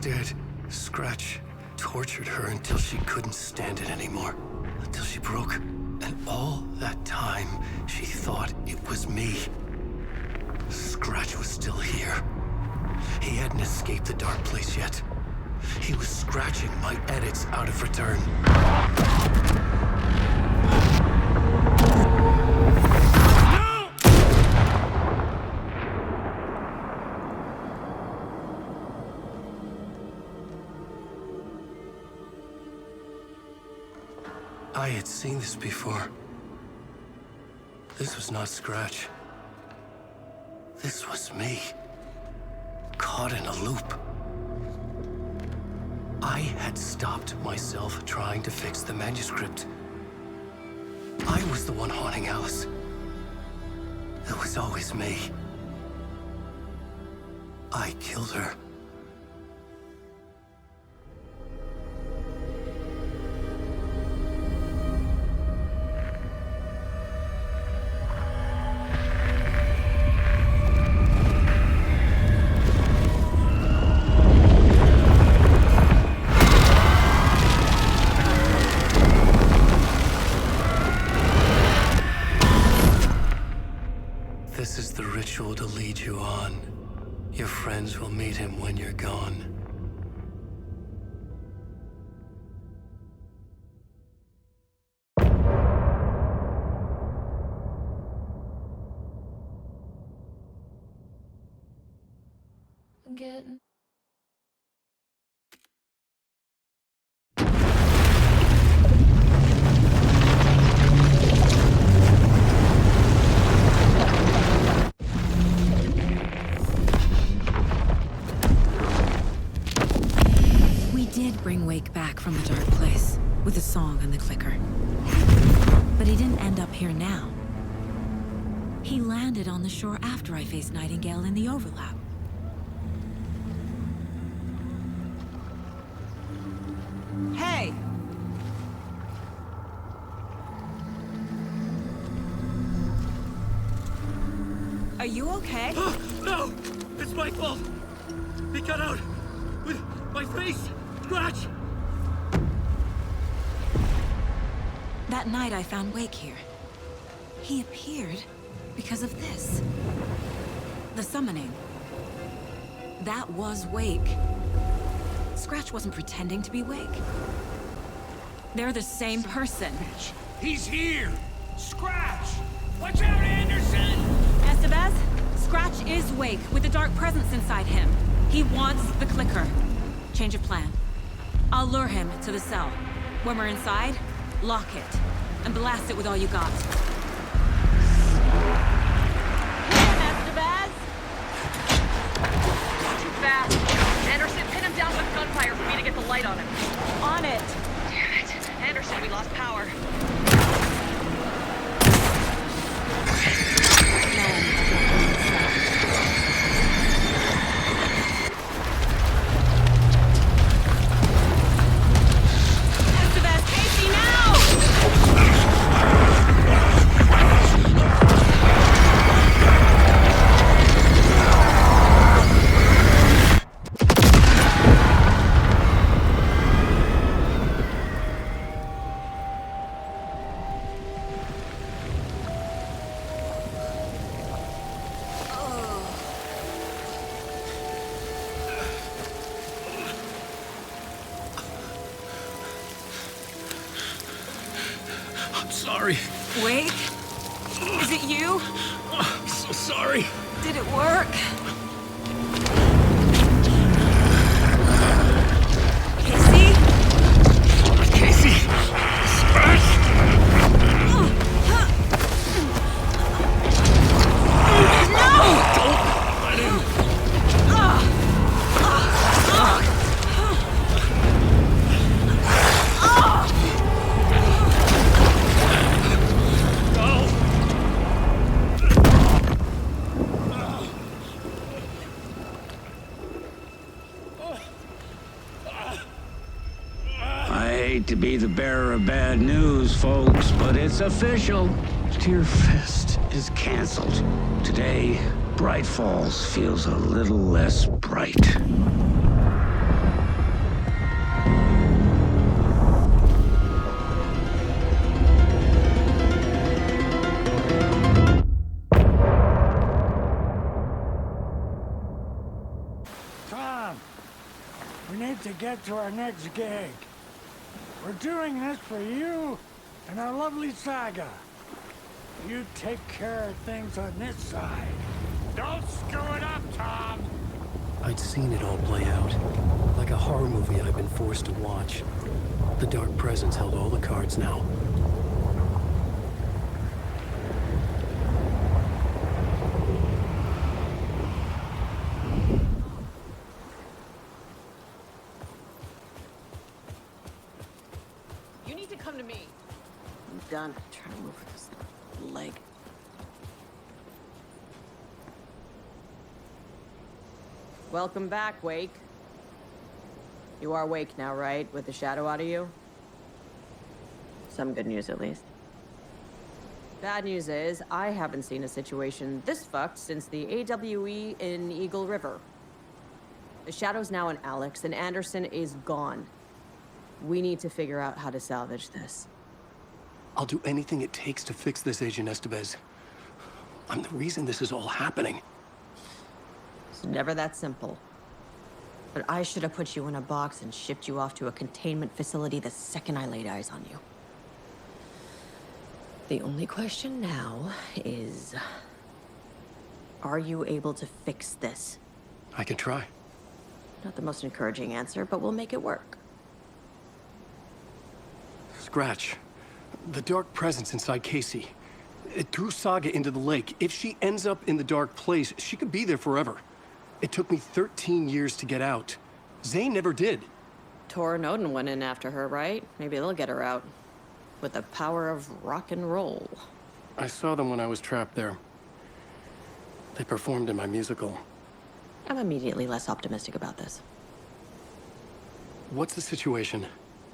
Dead. Scratch tortured her until she couldn't stand it anymore. Until she broke. And all that time, she thought it was me. Scratch was still here. He hadn't escaped the dark place yet. He was scratching my edits out of return. I had seen this before. This was not Scratch. This was me. Caught in a loop. I had stopped myself trying to fix the manuscript. I was the one haunting Alice. It was always me. I killed her. This is the ritual to lead you on. Your friends will meet him when you're gone. Getting bring Wake back from the dark place with the song and the clicker. But he didn't end up here now. He landed on the shore after I faced Nightingale in the overlap. Hey! Are you okay? No! It's my fault. He got out with my face. Scratch! That night I found Wake here. He appeared because of this. The summoning. That was Wake. Scratch wasn't pretending to be Wake. They're the same person. He's here! Scratch! Watch out, Anderson! Estevez, Scratch is Wake with a dark presence inside him. He wants the clicker. Change of plan. I'll lure him to the cell. When we're inside, lock it. And blast it with all you got. Estevez! Too fast. Anderson, pin him down with gunfire for me to get the light on him. On it! Damn it. Anderson, we lost power. Estevez, Casey, now! I'm sorry. Wake? Is it you? I'm so sorry. Did it work? Casey? Casey! Scratch! Don't let him! I hate to be the bearer of bad news, folks, but it's official. Tear Fest is canceled. Today, Bright Falls feels a little less bright. Tom, we need to get to our next gig. We're doing this for you and our lovely Saga. You take care of things on this side. Don't screw it up, Tom! I'd seen it all play out. Like a horror movie I've been forced to watch. The Dark Presence held all the cards now. You need to come to me. I'm done trying to move this leg. Welcome back, Wake. You are Wake now, right? With the shadow out of you? Some good news, at least. Bad news is, I haven't seen a situation this fucked since the AWE in Eagle River. The shadow's now in Alex, and Anderson is gone. We need to figure out how to salvage this. I'll do anything it takes to fix this, Agent Estevez. I'm the reason this is all happening. It's never that simple. But I should have put you in a box and shipped you off to a containment facility the second I laid eyes on you. The only question now is... are you able to fix this? I can try. Not the most encouraging answer, but we'll make it work. Scratch. The Dark Presence inside Casey. It threw Saga into the lake. If she ends up in the Dark Place, she could be there forever. It took me 13 years to get out. Zane never did. Tor and Odin went in after her, right? Maybe they'll get her out. With the power of rock and roll. I saw them when I was trapped there. They performed in my musical. I'm immediately less optimistic about this. What's the situation?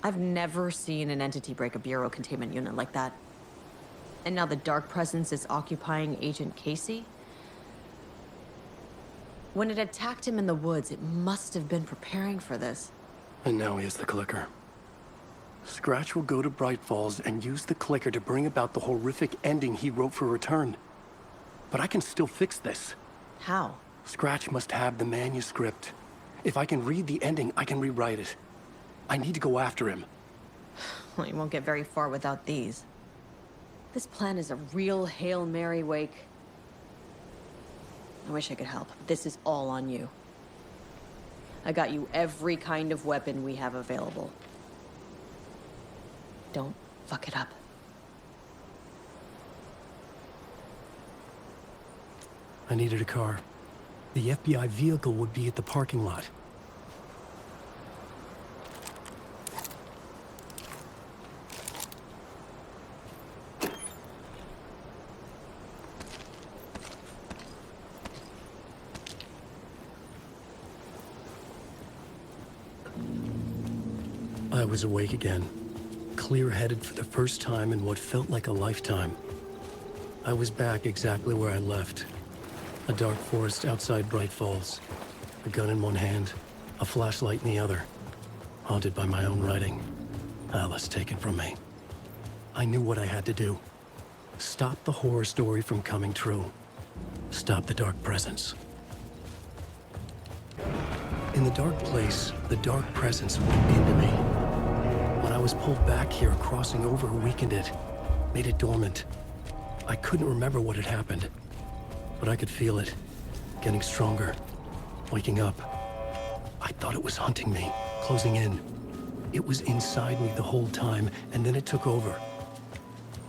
I've never seen an entity break a bureau containment unit like that. And now the Dark Presence is occupying Agent Casey? When it attacked him in the woods, it must have been preparing for this. And now he has the clicker. Scratch will go to Bright Falls and use the clicker to bring about the horrific ending he wrote for Return. But I can still fix this. How? Scratch must have the manuscript. If I can read the ending, I can rewrite it. I need to go after him. Well, you won't get very far without these. This plan is a real Hail Mary wake. I wish I could help. This is all on you. I got you every kind of weapon we have available. Don't fuck it up. I needed a car. The FBI vehicle would be at the parking lot. I was awake again, clear-headed for the first time in what felt like a lifetime. I was back exactly where I left. A dark forest outside Bright Falls. A gun in one hand, a flashlight in the other. Haunted by my own writing. Alice taken from me. I knew what I had to do. Stop the horror story from coming true. Stop the dark presence. In the dark place, the dark presence went into me. When I was pulled back here, crossing over weakened it, made it dormant. I couldn't remember what had happened, but I could feel it, getting stronger, waking up. I thought it was hunting me, closing in. It was inside me the whole time, and then it took over.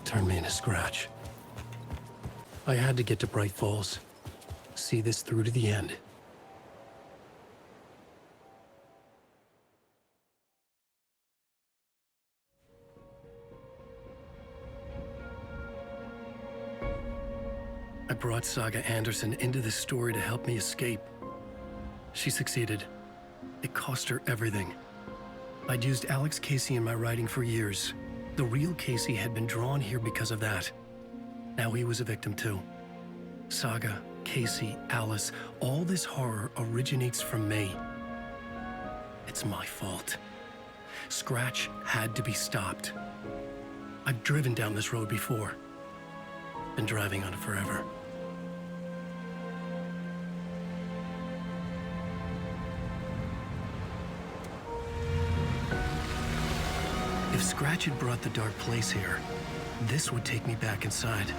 Turned me into Scratch. I had to get to Bright Falls. See this through to the end. I brought Saga Anderson into this story to help me escape. She succeeded. It cost her everything. I'd used Alex Casey in my writing for years. The real Casey had been drawn here because of that. Now he was a victim too. Saga, Casey, Alice, all this horror originates from me. It's my fault. Scratch had to be stopped. I've driven down this road before. Been driving on it forever. If Scratch had brought the dark place here, this would take me back inside.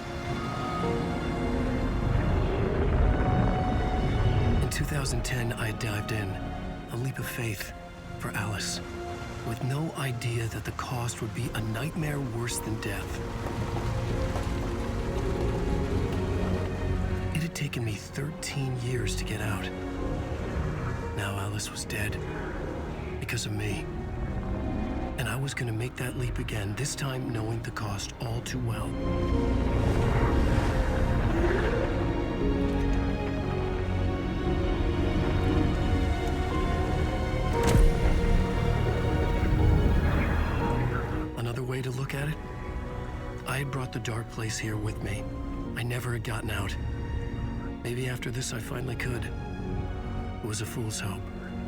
In 2010, I dived in, a leap of faith for Alice, with no idea that the cost would be a nightmare worse than death. It had taken me 13 years to get out. Now Alice was dead, because of me. And I was gonna make that leap again, this time knowing the cost all too well. Another way to look at it? I had brought the dark place here with me. I never had gotten out. Maybe after this I finally could. It was a fool's hope.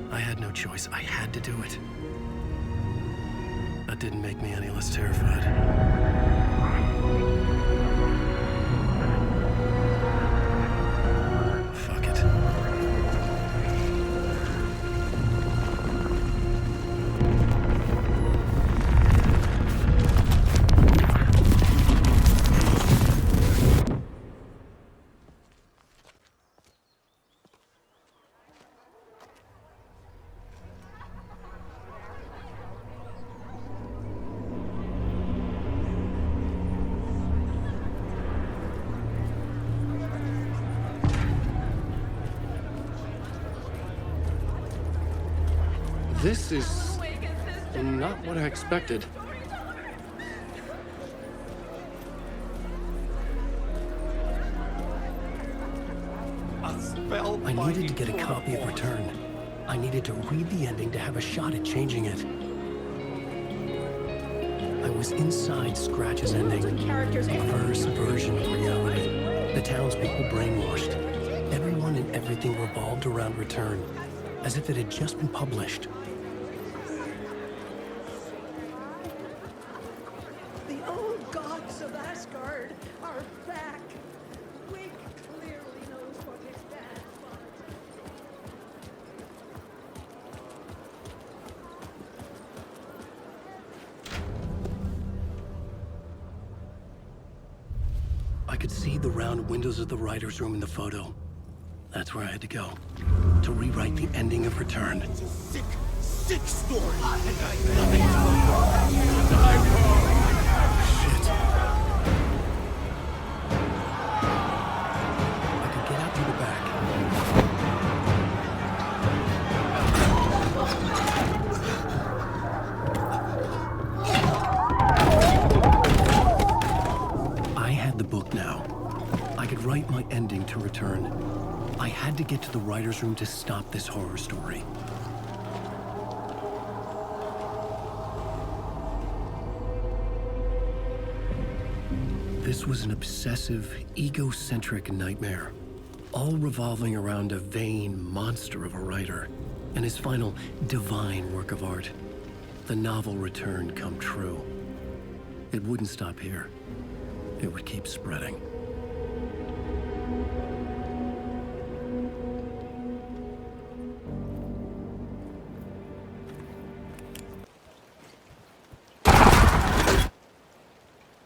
I had no choice. I had to do it. That didn't make me any less terrified. Fuck it. This is not what I expected. I needed to get a copy of Return. I needed to read the ending to have a shot at changing it. I was inside Scratch's ending, a perverse version of reality. The townspeople brainwashed. Everyone and everything revolved around Return, as if it had just been published. The old gods of Asgard are back. Wig clearly knows what his dad wants. I could see the round windows of the writer's room in the photo. That's where I had to go, to rewrite the ending of Return. It's a sick, sick story. Shit. I could get out through the back. I had the book now. I could write my ending to Return. I had to get to the writer's room to stop this horror story. This was an obsessive, egocentric nightmare, all revolving around a vain monster of a writer and his final divine work of art, the novel Return come true. It wouldn't stop here. It would keep spreading.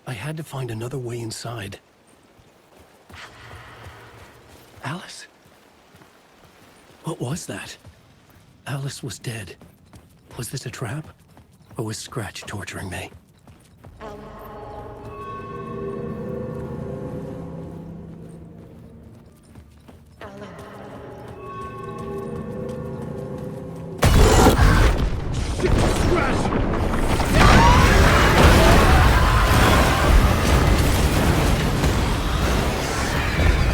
I had to find another way inside. Alice? What was that? Alice was dead. Was this a trap? Or was Scratch torturing me?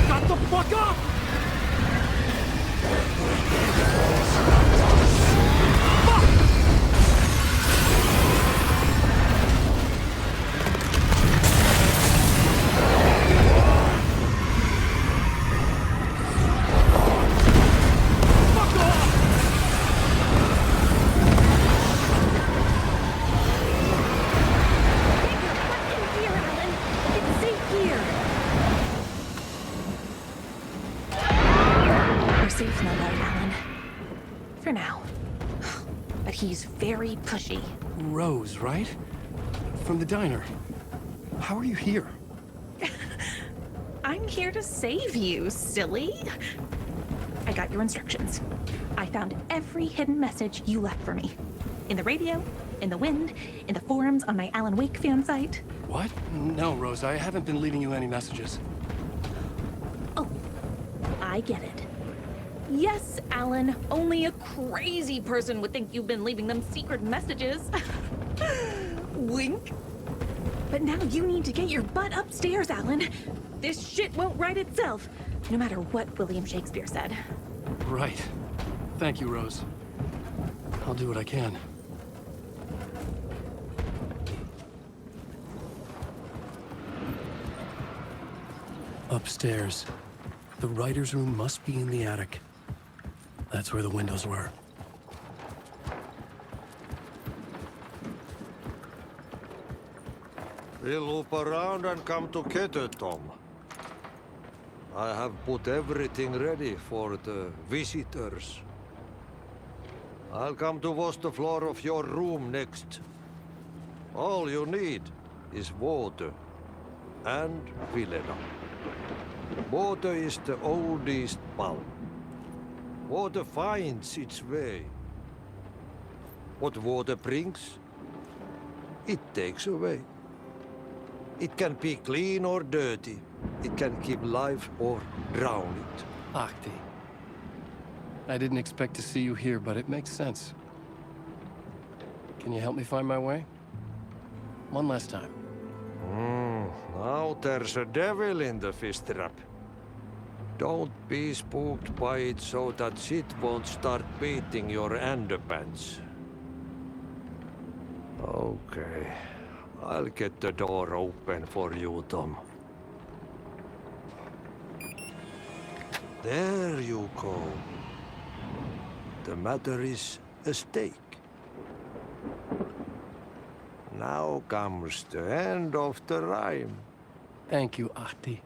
Got the fuck up! Safe now, Alan. For now. But he's very pushy. Rose, right? From the diner. How are you here? I'm here to save you, silly. I got your instructions. I found every hidden message you left for me. In the radio, in the wind, in the forums on my Alan Wake fan site. What? No, Rose, I haven't been leaving you any messages. Oh, I get it. Yes, Alan, only a crazy person would think you've been leaving them secret messages. Wink. But now you need to get your butt upstairs, Alan. This shit won't right itself, no matter what William Shakespeare said. Right. Thank you, Rose. I'll do what I can. Upstairs. The writer's room must be in the attic. That's where the windows were. We'll loop around and come together, Tom. I have put everything ready for the visitors. I'll come to wash the floor of your room next. All you need is water and Vilena. Water is the oldest bulb. Water finds its way. What water brings, it takes away. It can be clean or dirty. It can keep life or drown it. Ahti. I didn't expect to see you here, but it makes sense. Can you help me find my way? One last time. Now there's a devil in the fish trap. Don't be spooked by it so that shit won't start beating your underpants. Okay. I'll get the door open for you, Tom. There you go. The matter is a stake. Now comes the end of the rhyme. Thank you, Ahti.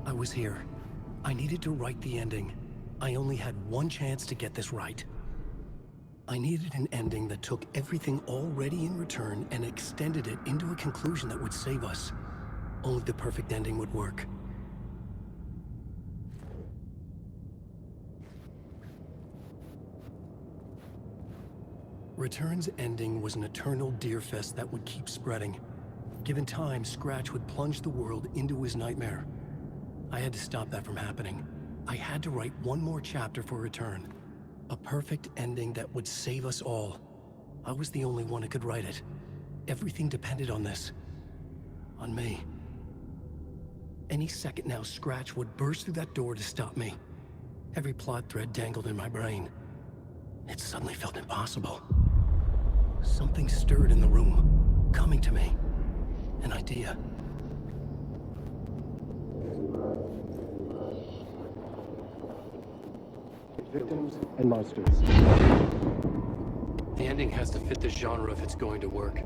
I was here. I needed to write the ending. I only had one chance to get this right. I needed an ending that took everything already in return and extended it into a conclusion that would save us. Only the perfect ending would work. Return's ending was an eternal deerfest that would keep spreading. Given time, Scratch would plunge the world into his nightmare. I had to stop that from happening. I had to write one more chapter for Return. A perfect ending that would save us all. I was the only one who could write it. Everything depended on this. On me. Any second now, Scratch would burst through that door to stop me. Every plot thread dangled in my brain. It suddenly felt impossible. Something stirred in the room, coming to me. An idea. Victims and monsters. The ending has to fit the genre if it's going to work.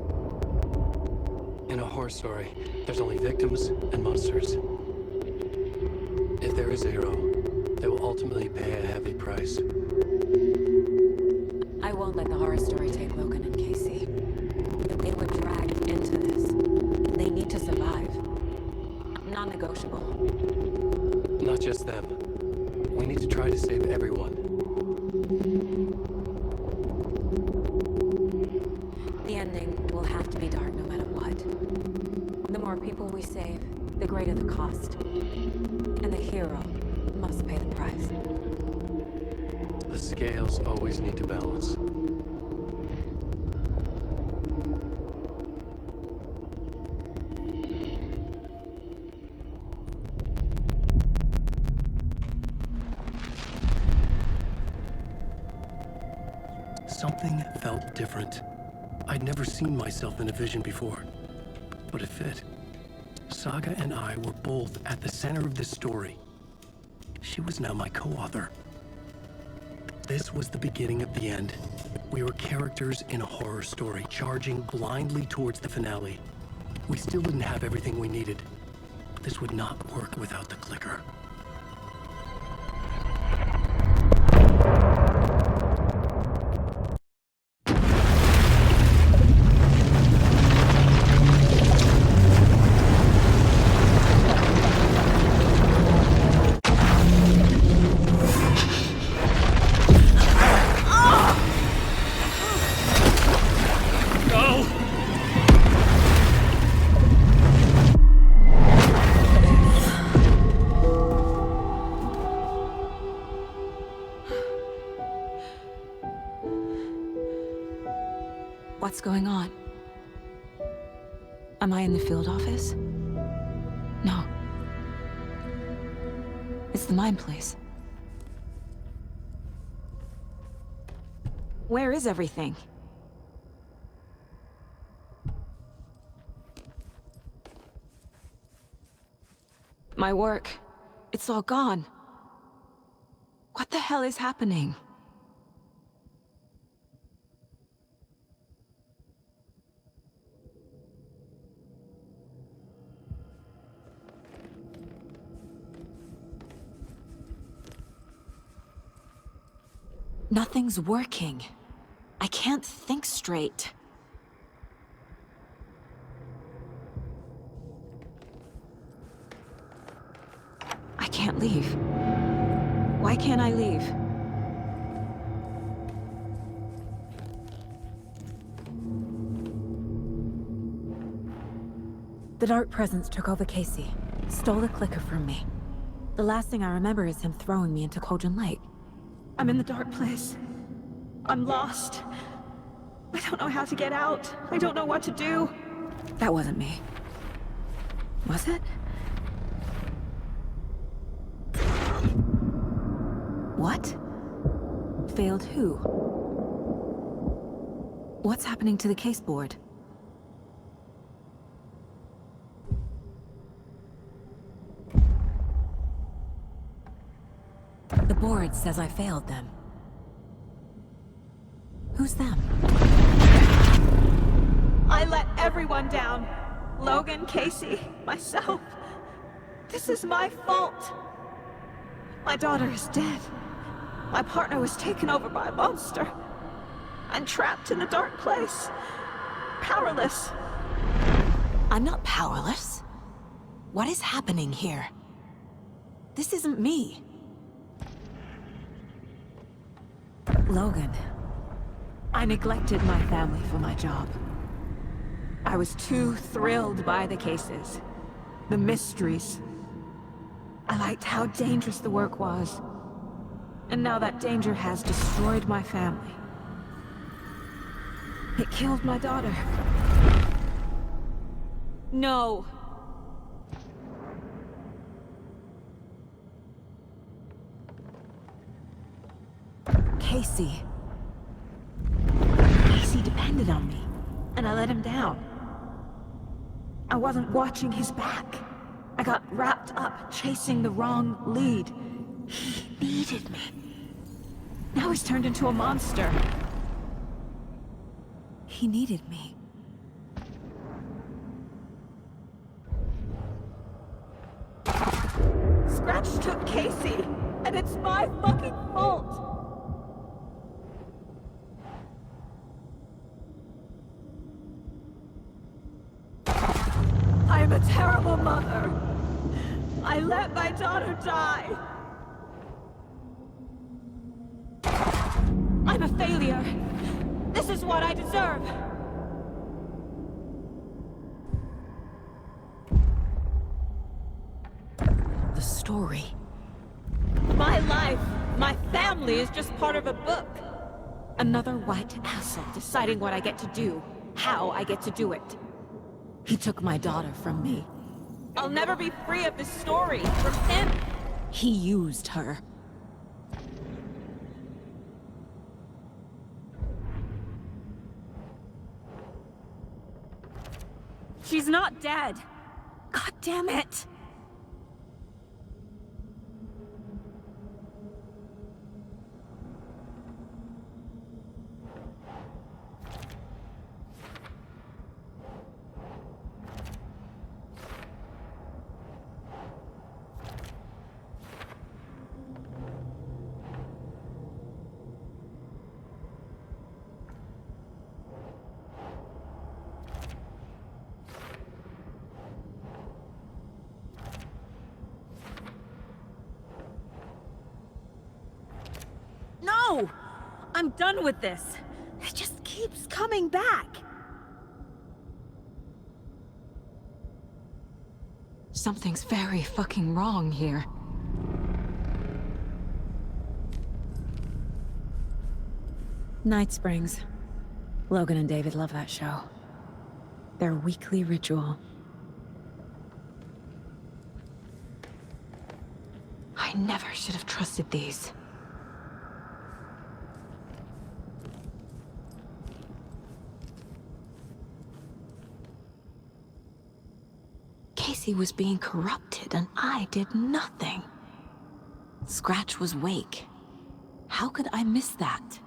In a horror story, there's only victims and monsters. If there is a hero, they will ultimately pay a heavy price. I won't let the horror story take Logan and Casey. They were dragged into this. They need to survive. Non-negotiable. Not just them. We need to try to save everyone. The ending will have to be dark no matter what. The more people we save, the greater the cost. And the hero must pay the price. The scales always need to balance. Something felt different. I'd never seen myself in a vision before, but it fit. Saga and I were both at the center of this story. She was now my co-author. This was the beginning of the end. We were characters in a horror story, charging blindly towards the finale. We still didn't have everything we needed. This would not work without the clicker. What's going on? Am I in the field office? No. It's the mine place. Where is everything? My work. It's all gone. What the hell is happening? Nothing's working. I can't think straight. I can't leave. Why can't I leave? The Dark Presence took over Casey, stole the clicker from me. The last thing I remember is him throwing me into Cauldron Lake. I'm in the dark place. I'm lost. I don't know how to get out. I don't know what to do. That wasn't me. Was it? What? Failed who? What's happening to the case board? The board says I failed them. Who's them? I let everyone down. Logan, Casey, myself. This is my fault. My daughter is dead. My partner was taken over by a monster. I'm trapped in a dark place. Powerless. I'm not powerless. What is happening here? This isn't me. Logan, I neglected my family for my job. I was too thrilled by the cases, the mysteries. I liked how dangerous the work was. And now that danger has destroyed my family. It killed my daughter. No. Casey. Casey depended on me, and I let him down. I wasn't watching his back. I got wrapped up chasing the wrong lead. He needed me. Now he's turned into a monster. He needed me. Scratch took Casey, and it's my fucking fault. I'm a terrible mother. I let my daughter die. I'm a failure. This is what I deserve. The story. My life, my family is just part of a book. Another white asshole deciding what I get to do, how I get to do it. He took my daughter from me. I'll never be free of this story from him. He used her. She's not dead. God damn it! No! I'm done with this. It just keeps coming back. Something's very fucking wrong here. Night Springs. Logan and David love that show. Their weekly ritual. I never should have trusted these. Casey was being corrupted, and I did nothing. Scratch was Wake. How could I miss that?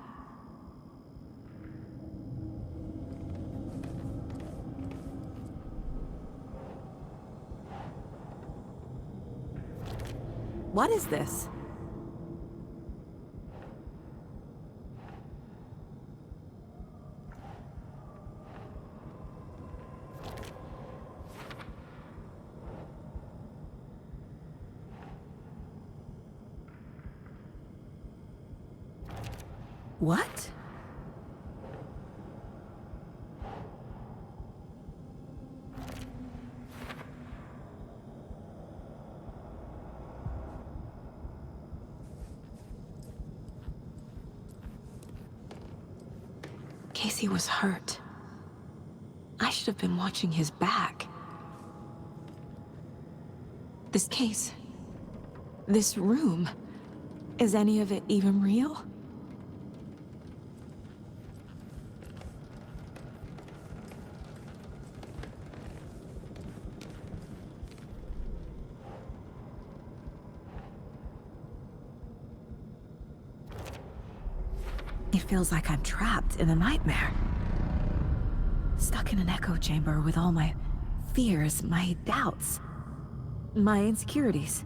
What is this? What? Casey was hurt. I should have been watching his back. This case, this room, Is any of it even real? It feels like I'm trapped in a nightmare. Stuck in an echo chamber with all my fears, my doubts, my insecurities.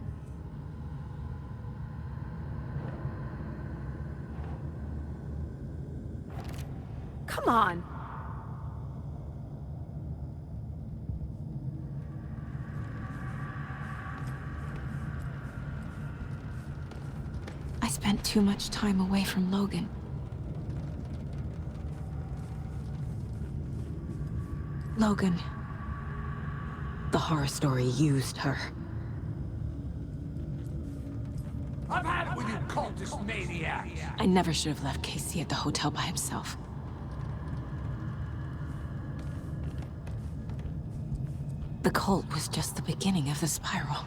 Come on! I spent too much time away from Logan. Logan. The horror story used her. I've had it with you cultist maniacs! I never should have left Casey at the hotel by himself. The cult was just the beginning of the spiral.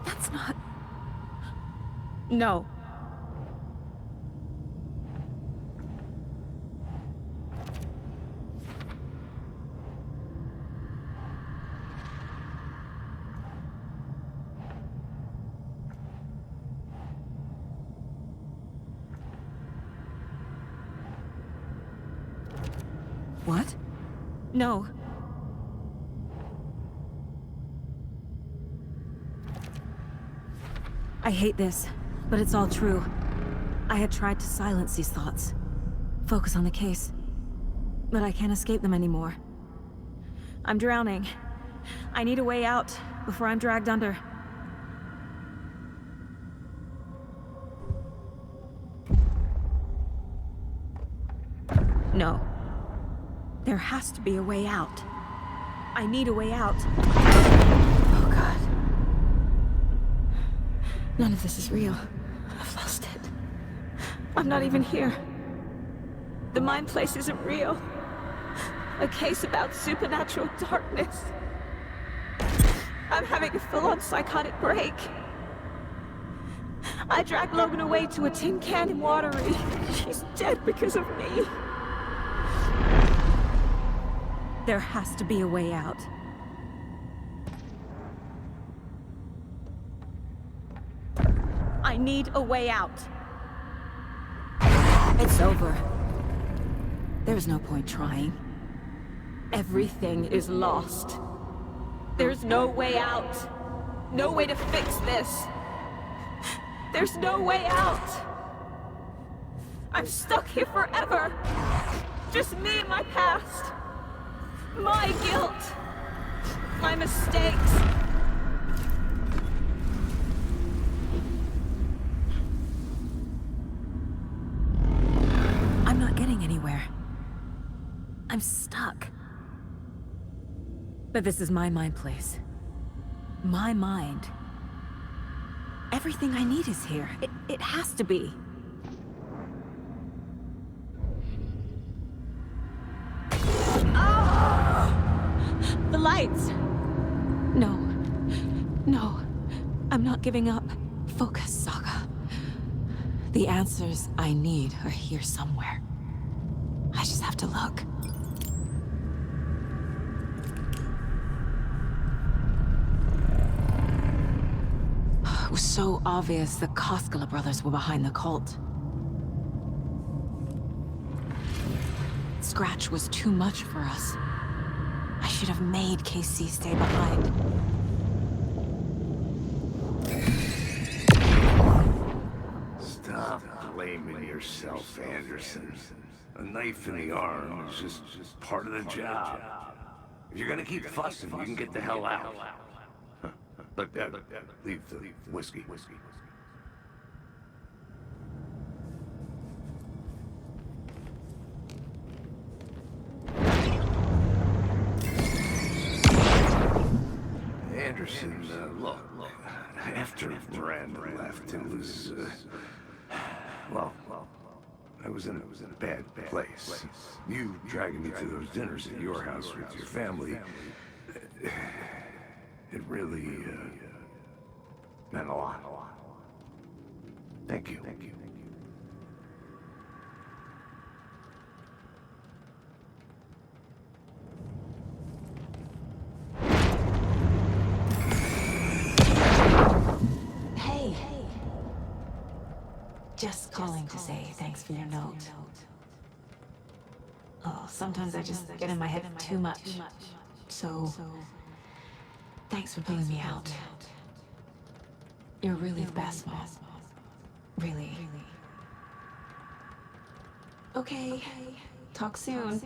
That's not... No. What? No. I hate this, but it's all true. I had tried to silence these thoughts. Focus on the case. But I can't escape them anymore. I'm drowning. I need a way out before I'm dragged under. No. There has to be a way out. I need a way out. Oh, God. None of this is real. I've lost it. I'm not even here. The mind place isn't real. A case about supernatural darkness. I'm having a full-on psychotic break. I dragged Logan away to a tin can in Watery. She's dead because of me. There has to be a way out. I need a way out. It's over. There's no point trying. Everything is lost. There's no way out. No way to fix this. There's no way out. I'm stuck here forever. Just me and my past. My guilt. My mistakes. I'm not getting anywhere. I'm stuck. But this is my mind place. My mind. Everything I need is here. It has to be. The lights! No. No. I'm not giving up. Focus, Saga. The answers I need are here somewhere. I just have to look. It was so obvious the Koskela brothers were behind the cult. Scratch was too much for us. I should have made KC stay behind. Stop blaming yourself, Anderson. A knife in the arm is just part of the job. If you're gonna keep fussing, you can get the hell out. But leave the whiskey. Anderson, look, after Miranda left, it was, well, I was in a bad place. You dragging me to those dinners at your house with your family, it really meant a lot. Thank you. Hey. Just calling to say thanks for your note. Oh, sometimes I just get in my head too much. So, thanks for pulling me out. You're really the best, Mom. Really. Okay. Talk soon.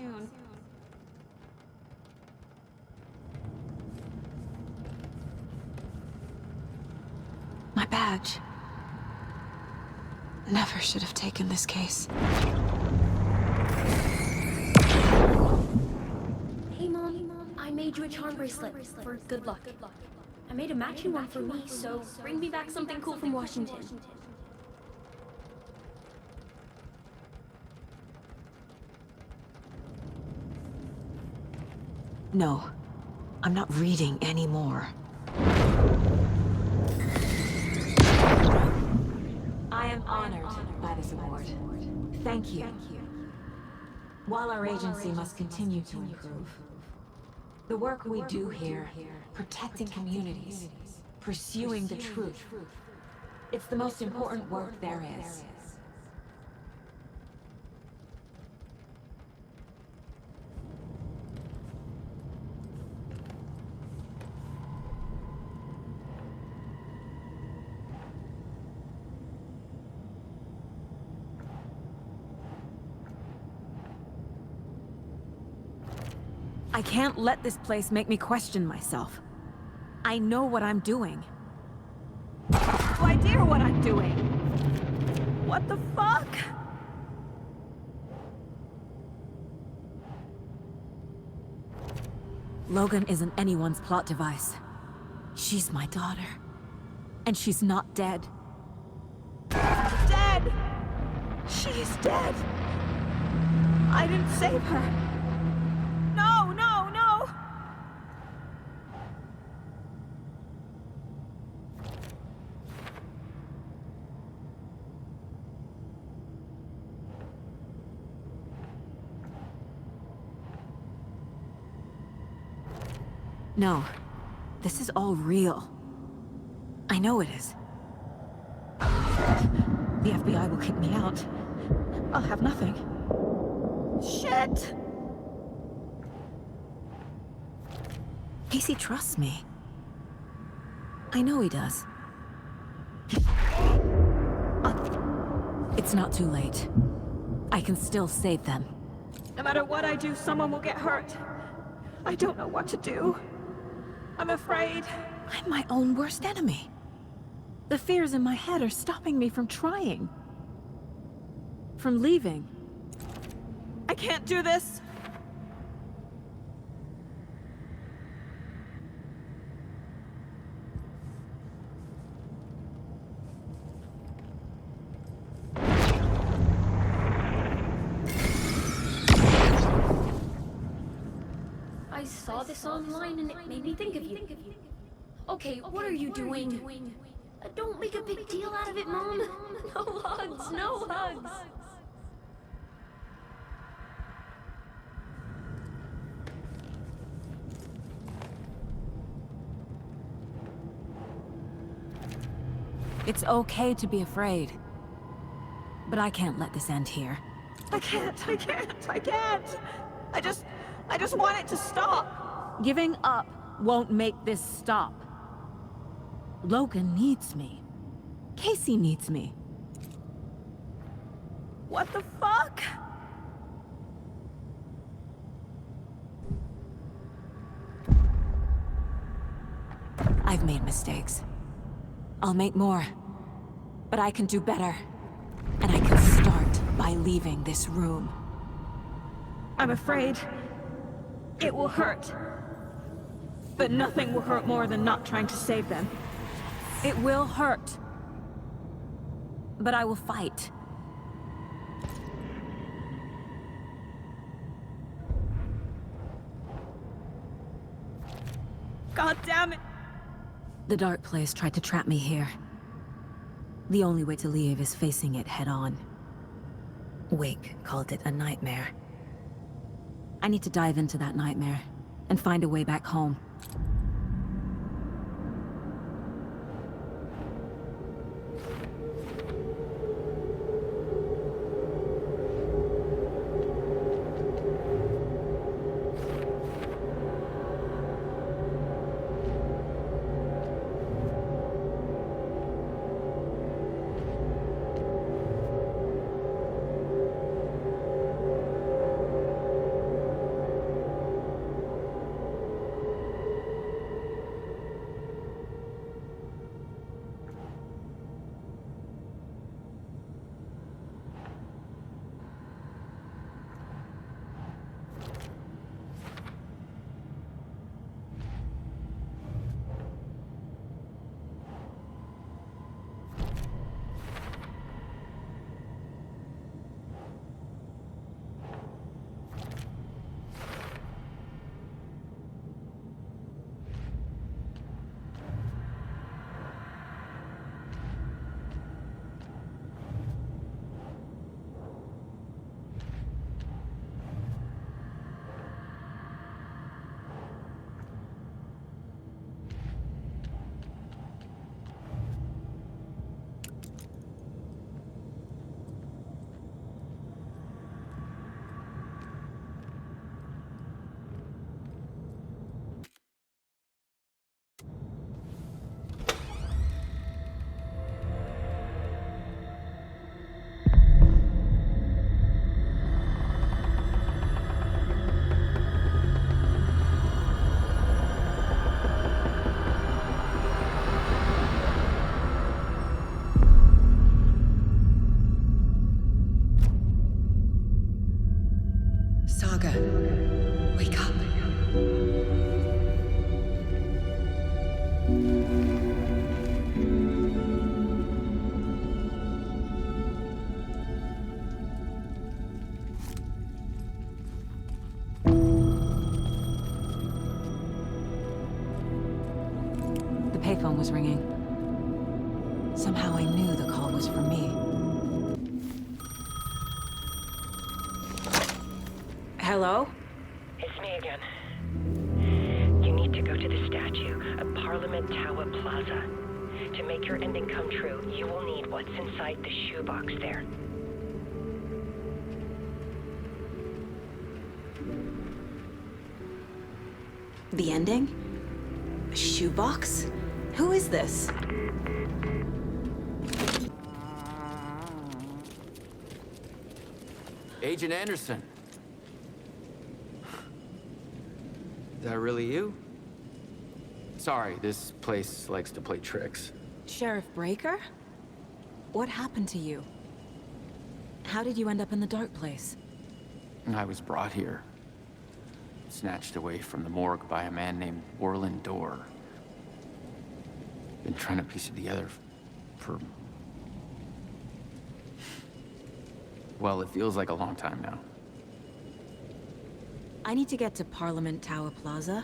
My badge. Never should have taken this case. Hey, Mom. I made you a charm bracelet for good luck. I made a matching one for me, so bring me back something cool from Washington. No, I'm not reading anymore. I am honored by this award. Thank you. While our agency must continue to improve, the work we do here, protecting communities, pursuing the truth, it's the most important work there is. I can't let this place make me question myself. I know what I'm doing. No idea what I'm doing. What the fuck? Logan isn't anyone's plot device. She's my daughter. And she's not dead. Dead! She's dead! I didn't save her. No, no, no! No. This is all real. I know it is. The FBI will kick me out. I'll have nothing. Shit! Casey trusts me. I know he does. It's not too late. I can still save them. No matter what I do, someone will get hurt. I don't know what to do. I'm afraid. I'm my own worst enemy. The fears in my head are stopping me from trying. From leaving. I can't do this. I saw this online and it made me think of you. Okay, what are you doing? Don't make a big deal out of it, Mom. No hugs, no hugs. It's okay to be afraid. But I can't let this end here. I can't. I just want it to stop. Giving up won't make this stop. Logan needs me. Casey needs me. What the fuck? I've made mistakes. I'll make more. But I can do better. And I can start by leaving this room. I'm afraid it will hurt. But nothing will hurt more than not trying to save them. It will hurt. But I will fight. God damn it! The dark place tried to trap me here. The only way to leave is facing it head-on. Wake called it a nightmare. I need to dive into that nightmare and find a way back home. Saga, wake up. The payphone was ringing. Somehow I knew the call was for me. Hello? It's me again. You need to go to the statue at Parliament Tower Plaza. To make your ending come true, you will need what's inside the shoebox there. The ending? A shoebox? Who is this? Agent Anderson. Is that really you? Sorry, this place likes to play tricks. Sheriff Breaker? What happened to you? How did you end up in the dark place? I was brought here. Snatched away from the morgue by a man named Orland Dorr. Been trying to piece it together for... well, it feels like a long time now. I need to get to Parliament Tower Plaza.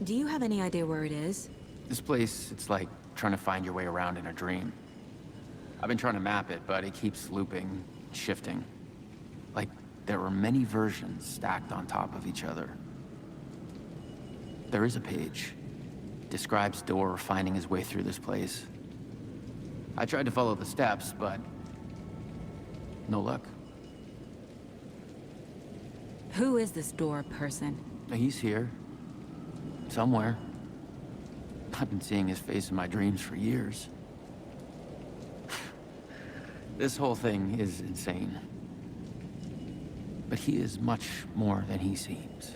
Do you have any idea where it is? This place, it's like trying to find your way around in a dream. I've been trying to map it, but it keeps looping, shifting. Like there are many versions stacked on top of each other. There is a page. Describes Dorr finding his way through this place. I tried to follow the steps, but no luck. Who is this Dorr person? He's here. Somewhere. I've been seeing his face in my dreams for years. This whole thing is insane. But he is much more than he seems.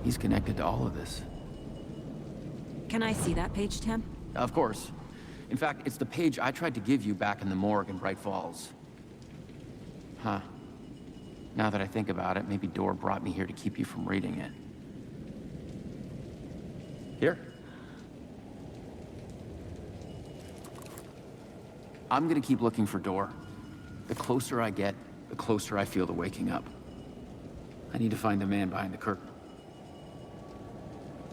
He's connected to all of this. Can I see that page, Tim? Of course. In fact, it's the page I tried to give you back in the morgue in Bright Falls. Huh. Now that I think about it, maybe Dorr brought me here to keep you from reading it. Here. I'm gonna keep looking for Dorr. The closer I get, the closer I feel to waking up. I need to find the man behind the curtain.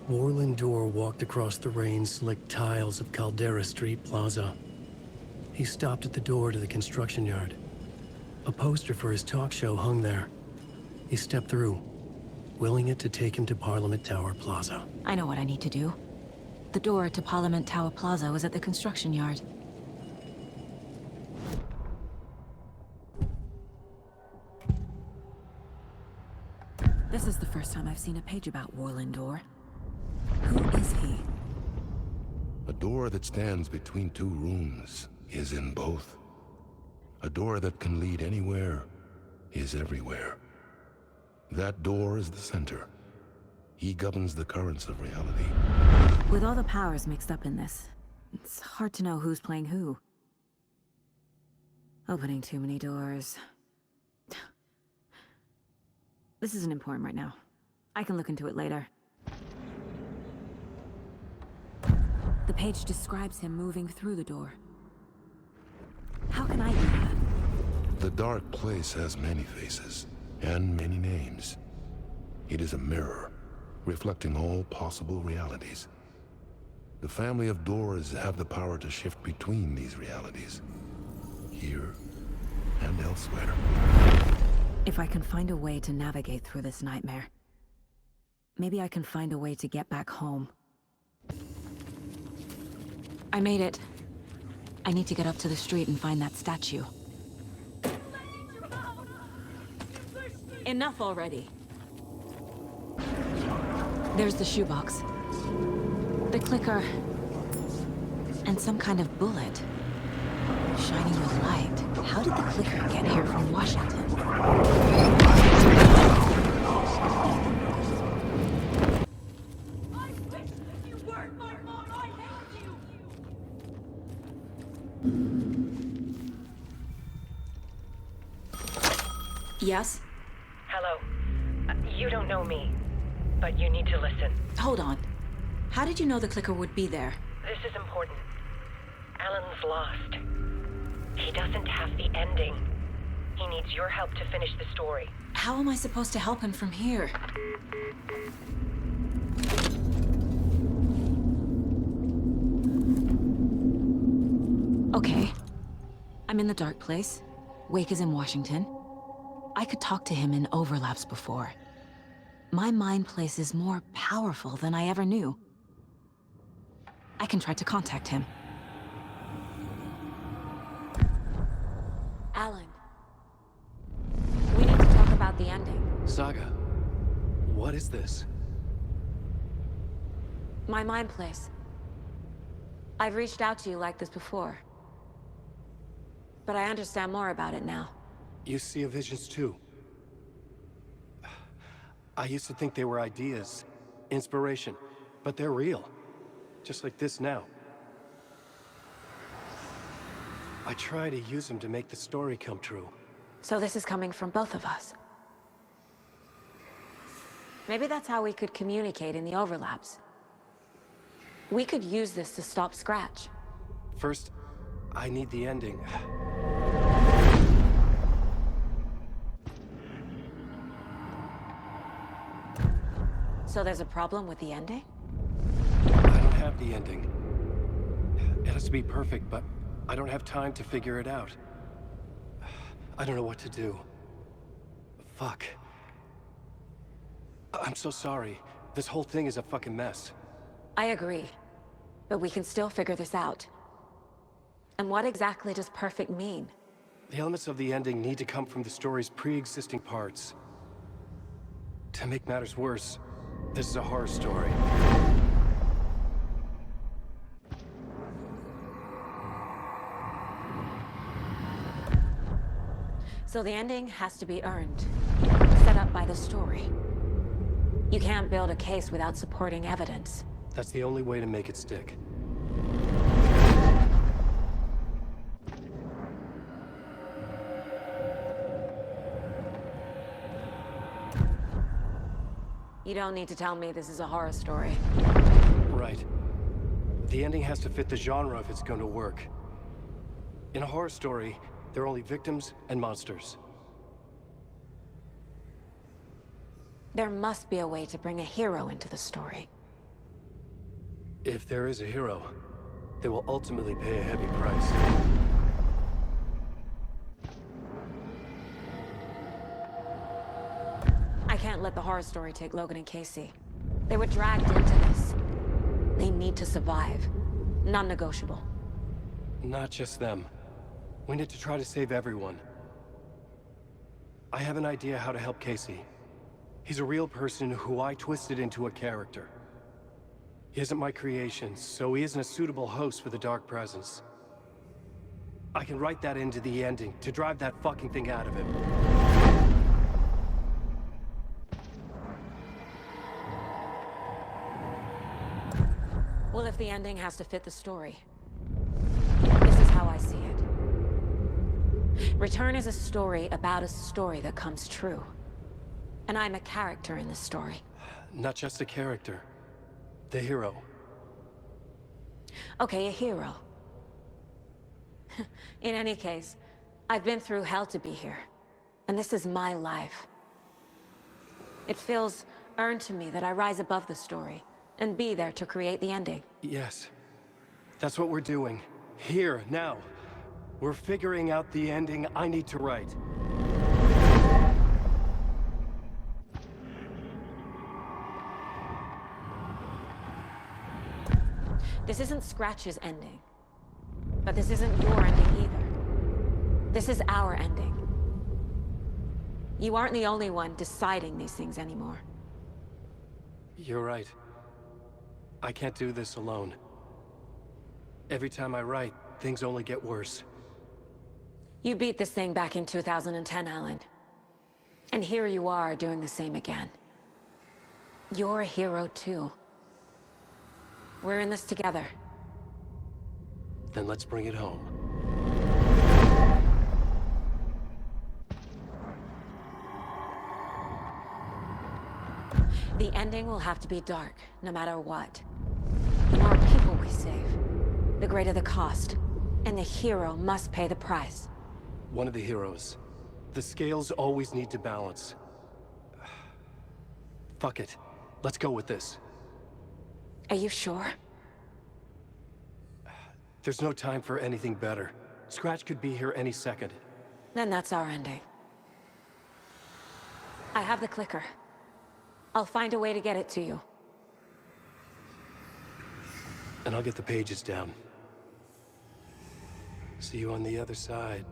Warland Dorr walked across the rain-slicked tiles of Caldera Street Plaza. He stopped at the door to the construction yard. A poster for his talk show hung there. He stepped through, willing it to take him to Parliament Tower Plaza. I know what I need to do. The door to Parliament Tower Plaza was at the construction yard. This is the first time I've seen a page about Warland Dorr. Who is he? A door that stands between two rooms is in both. A door that can lead anywhere is everywhere. That door is the center. He governs the currents of reality. With all the powers mixed up in this, it's hard to know who's playing who. Opening too many doors. This isn't important right now. I can look into it later. The page describes him moving through the door. How can I do that? The dark place has many faces, and many names. It is a mirror, reflecting all possible realities. The family of doors have the power to shift between these realities, here and elsewhere. If I can find a way to navigate through this nightmare, maybe I can find a way to get back home. I made it. I need to get up to the street and find that statue. Enough already. There's the shoebox. The clicker. And some kind of bullet. Shining with light. How did the clicker get here from Washington? Yes? Hello. You don't know me, but you need to listen. Hold on. How did you know the clicker would be there? This is important. Alan's lost. He doesn't have the ending. He needs your help to finish the story. How am I supposed to help him from here? Okay. I'm in the dark place. Wake is in Washington. I could talk to him in overlaps before. My mind place is more powerful than I ever knew. I can try to contact him. Alan. We need to talk about the ending. Saga, what is this? My mind place. I've reached out to you like this before. But I understand more about it now. You see visions too. I used to think they were ideas, inspiration, but they're real. Just like this now. I try to use them to make the story come true. So this is coming from both of us. Maybe that's how we could communicate in the overlaps. We could use this to stop Scratch. First, I need the ending. So there's a problem with the ending? I don't have the ending. It has to be perfect, but I don't have time to figure it out. I don't know what to do. Fuck. I'm so sorry. This whole thing is a fucking mess. I agree. But we can still figure this out. And what exactly does perfect mean? The elements of the ending need to come from the story's pre-existing parts. To make matters worse, this is a horror story. So the ending has to be earned. Set up by the story. You can't build a case without supporting evidence. That's the only way to make it stick. You don't need to tell me this is a horror story. Right. The ending has to fit the genre if it's going to work. In a horror story, there are only victims and monsters. There must be a way to bring a hero into the story. If there is a hero, they will ultimately pay a heavy price. I can't let the horror story take Logan and Casey. They were dragged into this. They need to survive. Non-negotiable. Not just them. We need to try to save everyone. I have an idea how to help Casey. He's a real person who I twisted into a character. He isn't my creation, so he isn't a suitable host for the Dark Presence. I can write that into the ending to drive that fucking thing out of him. Well, if the ending has to fit the story, this is how I see it. Return is a story about a story that comes true. And I'm a character in this story. Not just a character. The hero. Okay, a hero. In any case, I've been through hell to be here. And this is my life. It feels earned to me that I rise above the story and be there to create the ending. Yes. That's what we're doing. Here, now. We're figuring out the ending I need to write. This isn't Scratch's ending. But this isn't your ending either. This is our ending. You aren't the only one deciding these things anymore. You're right. I can't do this alone. Every time I write, things only get worse. You beat this thing back in 2010, Alan. And here you are doing the same again. You're a hero too. We're in this together. Then let's bring it home. The ending will have to be dark, no matter what. The more people we save, the greater the cost. And the hero must pay the price. One of the heroes. The scales always need to balance. Fuck it. Let's go with this. Are you sure? There's no time for anything better. Scratch could be here any second. Then that's our ending. I have the clicker. I'll find a way to get it to you. And I'll get the pages down. See you on the other side.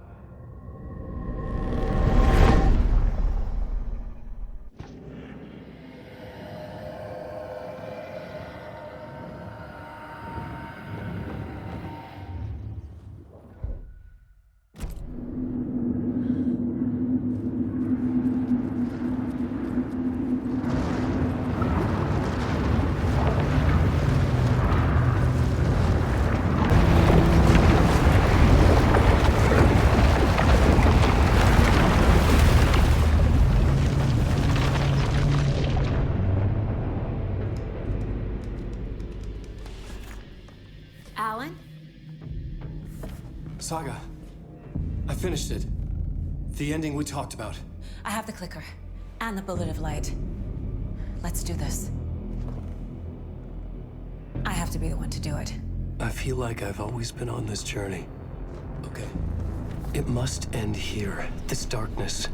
Alan? Saga. I finished it. The ending we talked about. I have the clicker. And the bullet of light. Let's do this. I have to be the one to do it. I feel like I've always been on this journey. Okay. It must end here. This darkness.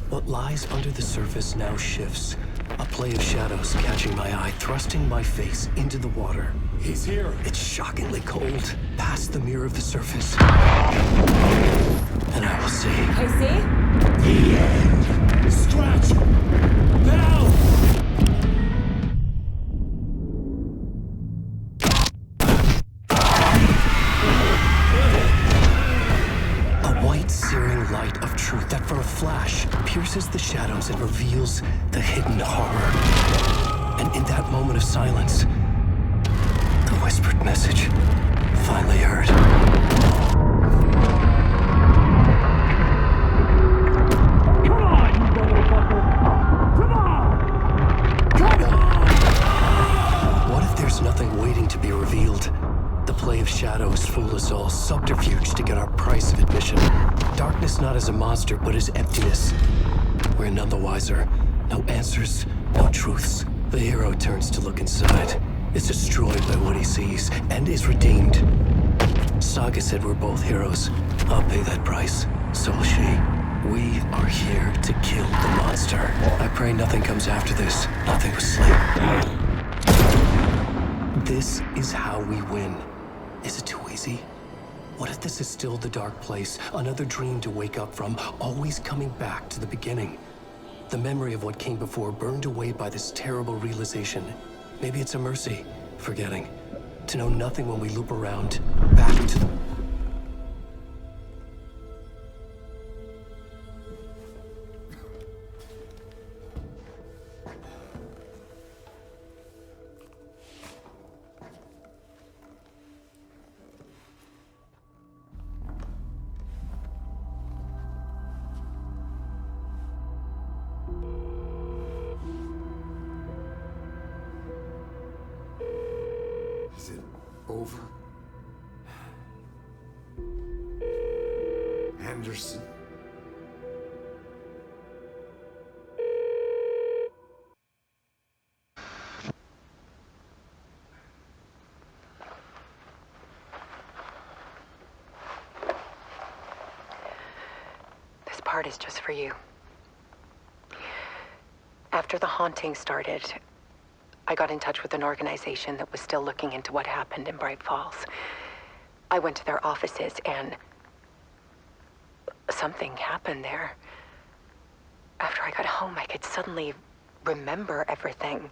What lies under the surface now shifts. A play of shadows catching my eye, thrusting my face into the water. He's here. It's shockingly cold, past the mirror of the surface. And I will see. Casey? The end. Scratch! Now! A white, searing light of truth that for a flash pierces the shadows and reveals the hidden horror. And in that moment of silence, the whispered message finally heard. Come on, you motherfucker! Come on! Come on! What if there's nothing waiting to be revealed? The play of shadows fool us all, subterfuge to get our price of admission. Darkness not as a monster, but as emptiness. We're none the wiser. No answers, no truths. The hero turns to look inside. is destroyed by what he sees and is redeemed. Saga said we're both heroes. I'll pay that price. So will she. We are here to kill the monster. I pray nothing comes after this. Nothing but sleep. This is how we win. Is it too easy? What if this is still the dark place? Another dream to wake up from, always coming back to the beginning. The memory of what came before burned away by this terrible realization. Maybe it's a mercy, forgetting. To know nothing when we loop around, back to the... Is it over? Anderson? This part is just for you. After the haunting started, I got in touch with an organization that was still looking into what happened in Bright Falls. I went to their offices and something happened there. After I got home, I could suddenly remember everything.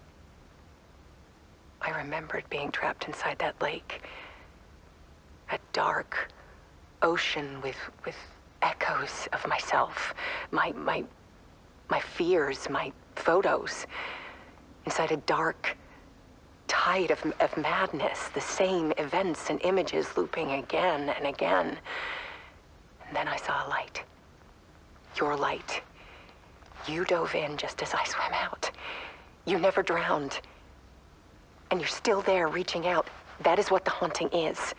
I remembered being trapped inside that lake. A dark ocean with echoes of myself, my fears, my photos. Inside a dark tide of madness, the same events and images looping again and again. And then I saw a light. Your light. You dove in just as I swam out. You never drowned. And you're still there reaching out. That is what the haunting is.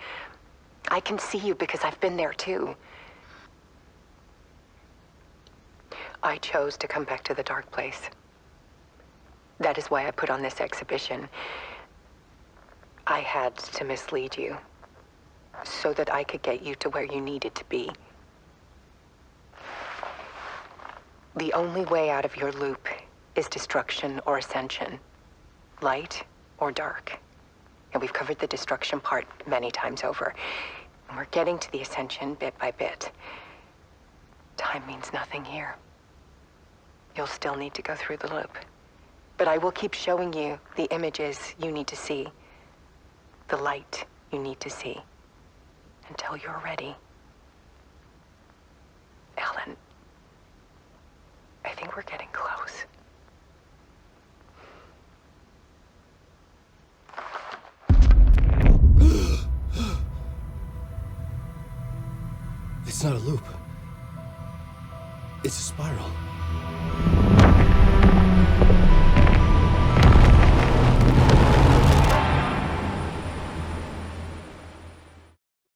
I can see you because I've been there too. I chose to come back to the dark place. That is why I put on this exhibition. I had to mislead you, so that I could get you to where you needed to be. The only way out of your loop is destruction or ascension, light or dark. And we've covered the destruction part many times over. And we're getting to the ascension bit by bit. Time means nothing here. You'll still need to go through the loop. But I will keep showing you the images you need to see, the light you need to see, until you're ready. Alan, I think we're getting close. It's not a loop. It's a spiral.